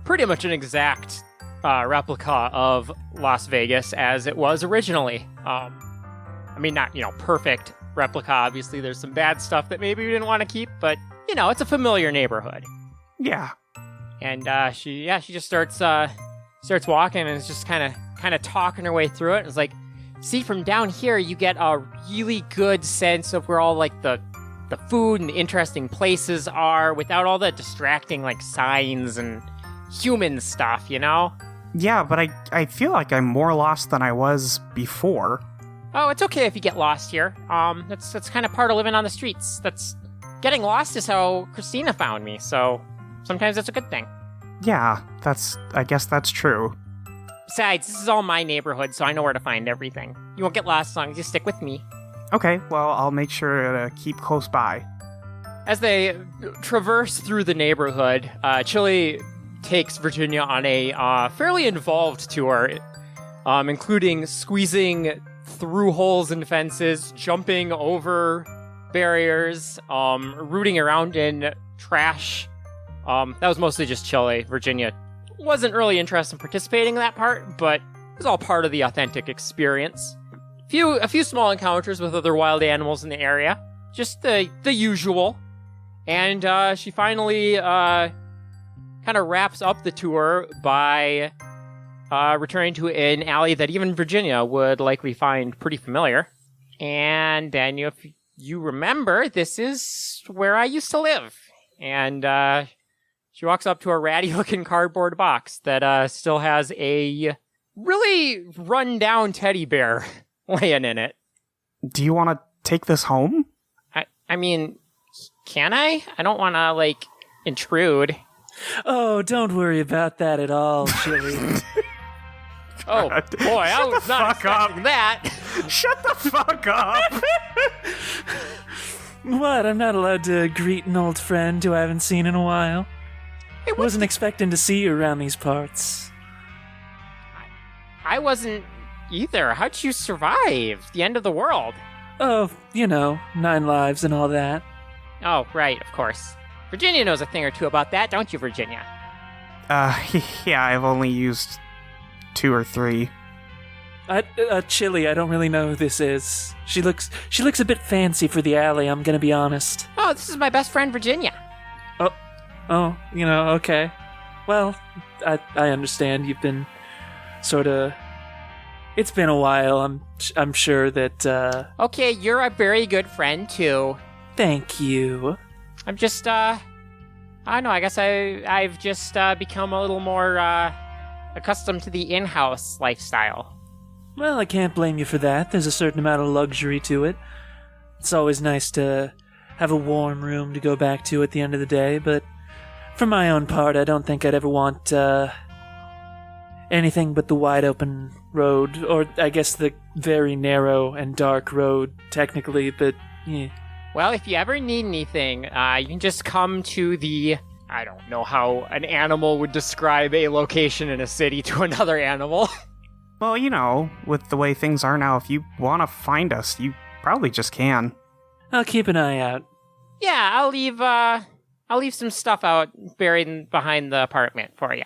pretty much an exact replica of Las Vegas as it was originally. I mean, not, perfect replica. Obviously, there's some bad stuff that maybe we didn't want to keep, but, it's a familiar neighborhood. Yeah. And she just starts walking and is just kind of talking her way through it. It's like, see, from down here, you get a really good sense of where all, like, the food and interesting places are without all the distracting, like, signs and human stuff, Yeah, but I feel like I'm more lost than I was before. Oh, it's okay if you get lost here. That's kind of part of living on the streets. Getting lost is how Christina found me, so sometimes that's a good thing. Yeah, I guess that's true. Besides, this is all my neighborhood, so I know where to find everything. You won't get lost as long as you stick with me. Okay, well, I'll make sure to keep close by. As they traverse through the neighborhood, Chili takes Virginia on a fairly involved tour, including squeezing through holes in fences, jumping over barriers, rooting around in trash. That was mostly just Chili. Virginia wasn't really interested in participating in that part, but it was all part of the authentic experience. A few small encounters with other wild animals in the area, just the usual. And she finally kind of wraps up the tour by returning to an alley that even Virginia would likely find pretty familiar. And then, if you remember, this is where I used to live. And she walks up to a ratty-looking cardboard box that still has a really run-down teddy bear laying in it. Do you want to take this home? I mean, can I? I don't want to, intrude. Oh, don't worry about that at all, Chili. Oh, boy, I was not expecting that. Shut the fuck up! What? I'm not allowed to greet an old friend who I haven't seen in a while? I wasn't expecting to see you around these parts. I wasn't either. How'd you survive the end of the world? Oh, 9 lives and all that. Oh, right, of course. Virginia knows a thing or two about that, don't you, Virginia? Yeah, I've only used 2 or 3. Chili, I don't really know who this is. She looks a bit fancy for the alley, I'm gonna be honest. Oh, this is my best friend, Virginia. Oh, okay. Well, I understand you've been it's been a while. I'm sure that, Okay, you're a very good friend, too. Thank you. I'm just, I don't know, I guess I've just become a little more, accustomed to the in-house lifestyle. Well, I can't blame you for that. There's a certain amount of luxury to it. It's always nice to have a warm room to go back to at the end of the day, but for my own part, I don't think I'd ever want, anything but the wide open road, or I guess the very narrow and dark road, technically, but yeah. Well, if you ever need anything, you can just come to the... I don't know how an animal would describe a location in a city to another animal. Well, with the way things are now, if you want to find us, you probably just can. I'll keep an eye out. Yeah, I'll leave some stuff out buried behind the apartment for you.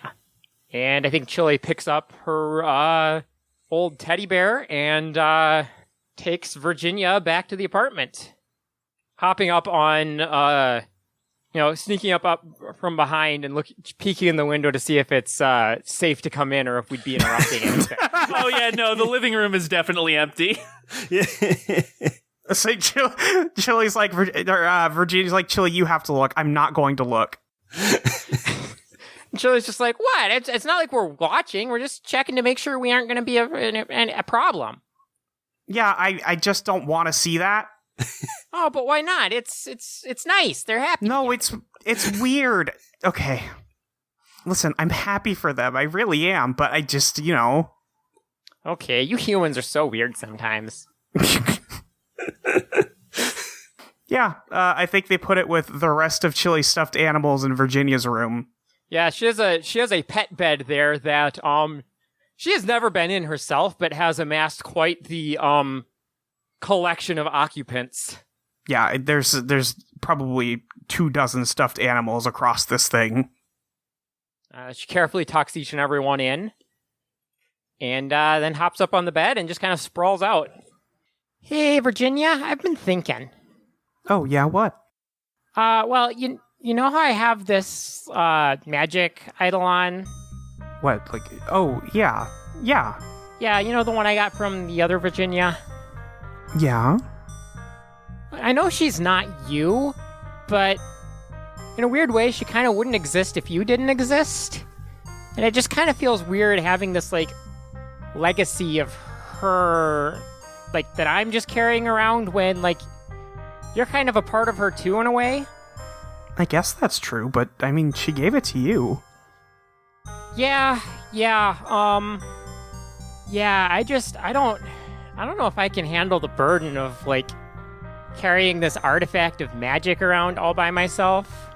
And I think Chili picks up her old teddy bear and takes Virginia back to the apartment. Hopping up on, sneaking up from behind and peeking in the window to see if it's safe to come in or if we'd be interrupting anything. Oh yeah, no, the living room is definitely empty. So Chili's like, Virginia's like, Chili, you have to look. I'm not going to look. And Chili's just like, what? It's not like we're watching. We're just checking to make sure we aren't going to be a problem. Yeah, I just don't want to see that. Oh, but why not? It's nice. They're happy. No, it's weird. Okay. Listen, I'm happy for them. I really am, but I just, Okay, you humans are so weird sometimes. Yeah, I think they put it with the rest of Chili's stuffed animals in Virginia's room. Yeah, she has a pet bed there that she has never been in herself, but has amassed quite the collection of occupants. Yeah, there's probably 24 stuffed animals across this thing. She carefully tucks each and every one in, and then hops up on the bed and just kind of sprawls out. Hey, Virginia, I've been thinking. Oh, yeah, what? Well, you know how I have this magic Eidolon? What, like, oh, yeah. Yeah, the one I got from the other Virginia? Yeah? I know she's not you, but in a weird way, she kind of wouldn't exist if you didn't exist. And it just kind of feels weird having this, like, legacy of her, like, that I'm just carrying around when, like, you're kind of a part of her too, in a way. I guess that's true, but, I mean, she gave it to you. Yeah, I don't know if I can handle the burden of, like, carrying this artifact of magic around all by myself.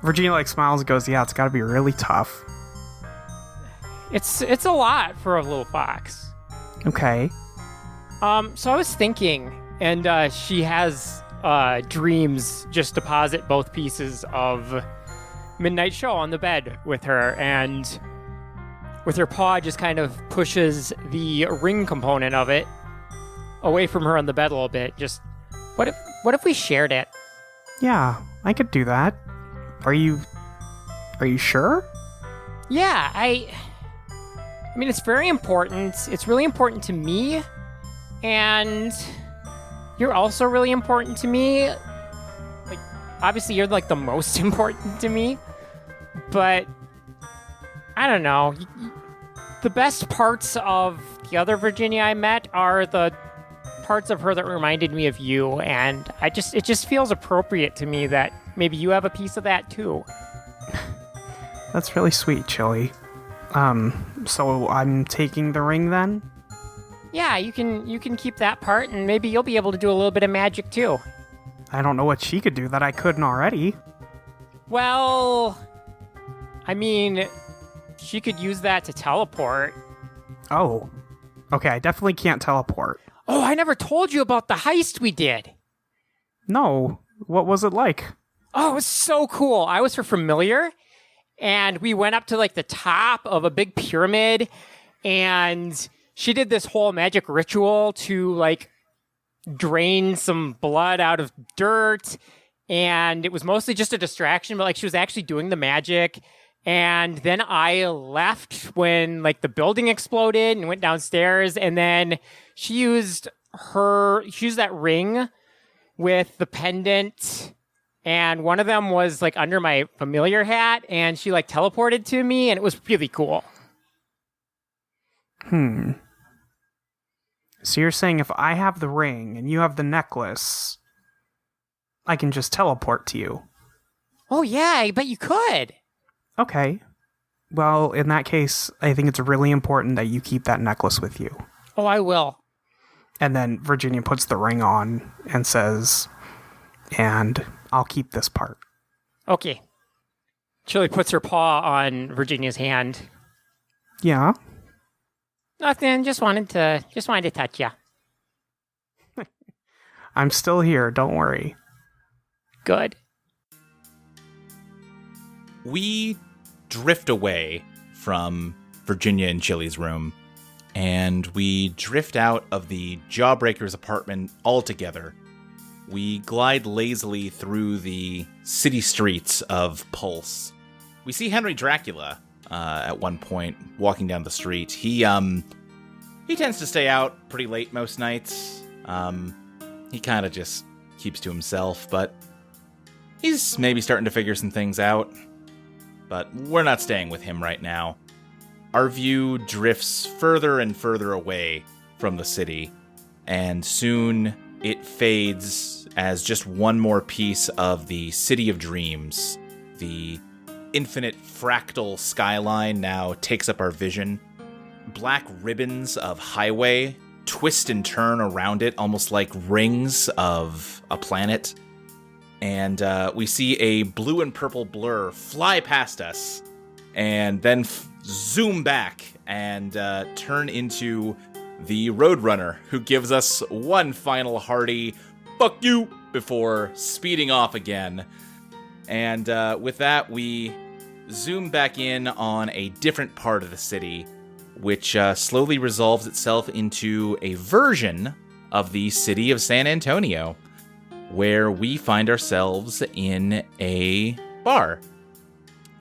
Virginia, like, smiles and goes, yeah, it's gotta be really tough. It's a lot for a little fox. Okay. So I was thinking, and she has Dreams just deposit both pieces of Midnight Show on the bed with her, and with her paw just kind of pushes the ring component of it away from her on the bed a little bit. Just, what if we shared it? Yeah, I could do that. Are you sure? Yeah, I mean, it's very important. It's really important to me, and you're also really important to me. Like, obviously, you're, like, the most important to me, but I don't know. The best parts of the other Virginia I met are the parts of her that reminded me of you, and it just feels appropriate to me that maybe you have a piece of that too. That's really sweet, Chili. So I'm taking the ring then? Yeah, you can keep that part, and maybe you'll be able to do a little bit of magic too. I don't know what she could do that I couldn't already. Well, I mean, she could use that to teleport. Oh. Okay, I definitely can't teleport. Oh, I never told you about the heist we did. No. What was it like? Oh, it was so cool. I was her familiar, and we went up to, like, the top of a big pyramid, and she did this whole magic ritual to, like, drain some blood out of dirt, and it was mostly just a distraction, but, like, she was actually doing the magic. And then I left when, like, the building exploded and went downstairs, and then she used that ring with the pendant, and one of them was, like, under my familiar hat, and she, like, teleported to me, and it was really cool. So you're saying if I have the ring and you have the necklace, I can just teleport to you? Oh, yeah, I bet you could. Okay. Well, in that case, I think it's really important that you keep that necklace with you. Oh, I will. And then Virginia puts the ring on and says, and I'll keep this part. Okay. Chili puts her paw on Virginia's hand. Yeah? Nothing, just wanted to touch ya. I'm still here, don't worry. Good. We drift away from Virginia and Chili's room, and we drift out of the Jawbreaker's apartment altogether. We glide lazily through the city streets of Pulse. We see Henry Dracula at one point walking down the street. He tends to stay out pretty late most nights. He kind of just keeps to himself, but he's maybe starting to figure some things out. but we're not staying with him right now. Our view drifts further and further away from the city, and soon it fades as just one more piece of the City of Dreams. The infinite fractal skyline now takes up our vision. Black ribbons of highway twist and turn around it, almost like rings of a planet. And we see a blue and purple blur fly past us, and then zoom back and turn into the Roadrunner, who gives us one final hearty "fuck you" before speeding off again. And with that, we zoom back in on a different part of the city, which slowly resolves itself into a version of the city of San Antonio, where we find ourselves in a bar.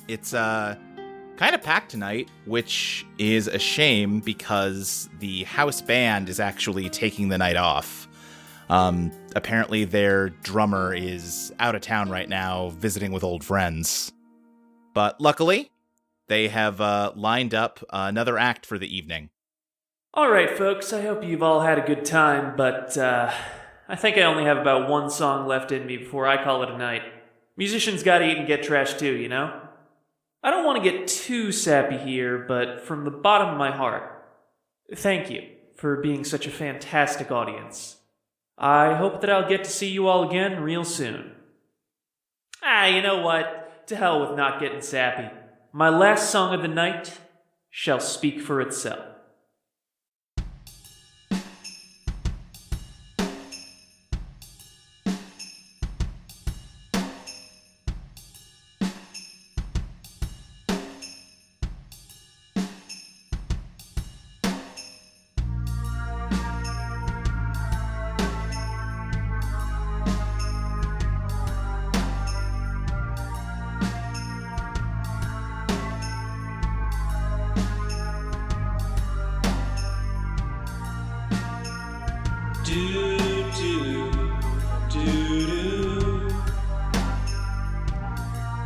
It's kind of packed tonight, which is a shame because the house band is actually taking the night off. Apparently their drummer is out of town right now visiting with old friends. But luckily, they have lined up another act for the evening. All right, folks, I hope you've all had a good time, but I think I only have about one song left in me before I call it a night. Musicians gotta eat and get trashed too, you know? I don't want to get too sappy here, but from the bottom of my heart, thank you for being such a fantastic audience. I hope that I'll get to see you all again real soon. You know what? To hell with not getting sappy. My last song of the night shall speak for itself.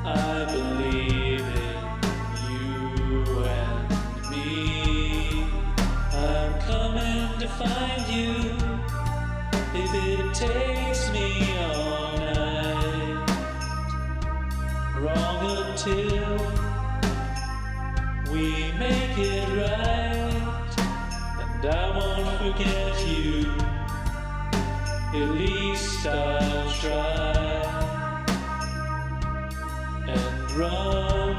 I believe in you and me. I'm coming to find you if it takes me all night. Wrong until we make it right, and I won't forget you. At least I'll try. And run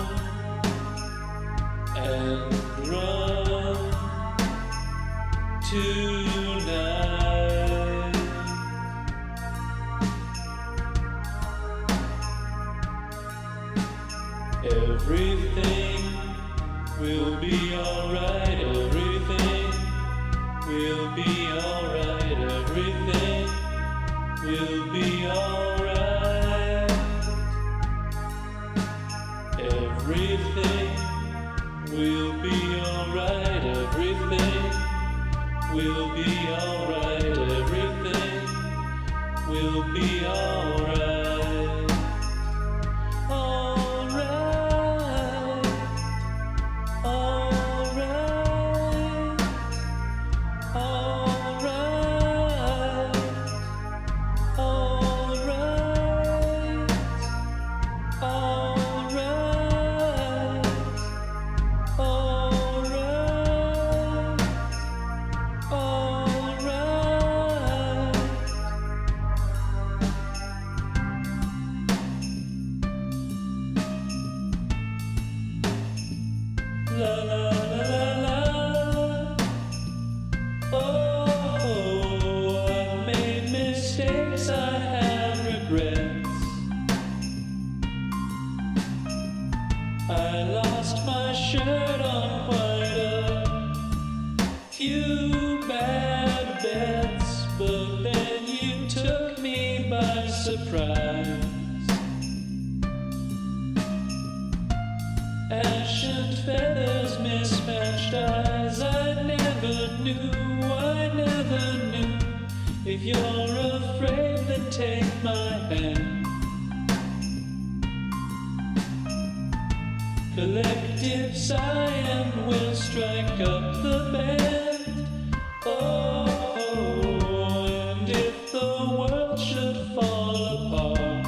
tonight. Everything will be alright. Everything will be alright. Everything will be alright. Everything will be alright. Everything will be alright. Everything will be alright. Alright. Alright. Alright. Alright. Alright. La la la la la. Oh, I've made mistakes, I have regrets. I lost my shirt on quite a few bad bets, but then you took me by surprise. Ash and feathers, mismatched eyes. I never knew if you're afraid, then take my hand. Collective sigh and we'll strike up the band. Oh, and if the world should fall apart,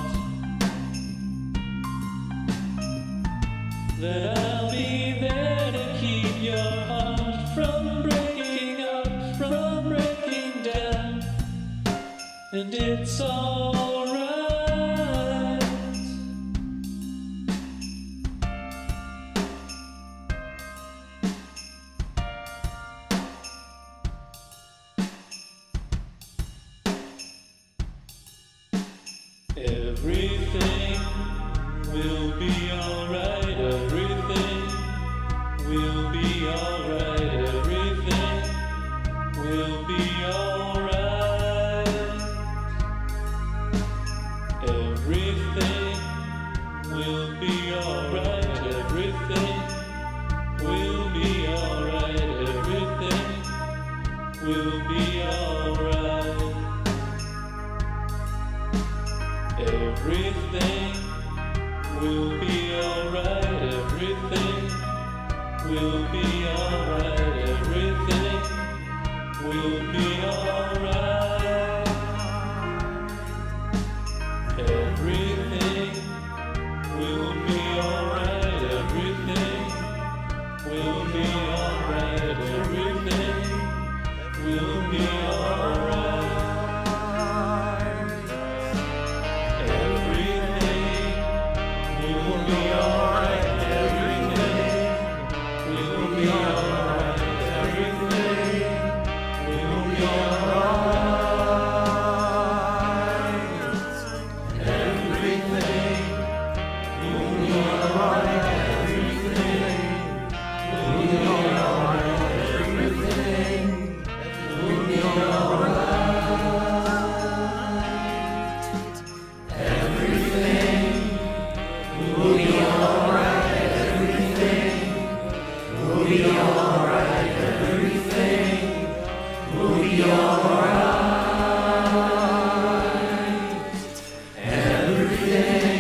then I'll be there to keep your heart from breaking up, from breaking down. And it's alright. Everything will be alright. Everything will be alright. Everything will be alright. Everything will be alright. Everything will be alright. Everything will be alright. Everything will be alright. Everything will be alright. Everything will be alright. Everything will be alright. Everything will be alright. Everything will be alright. Everything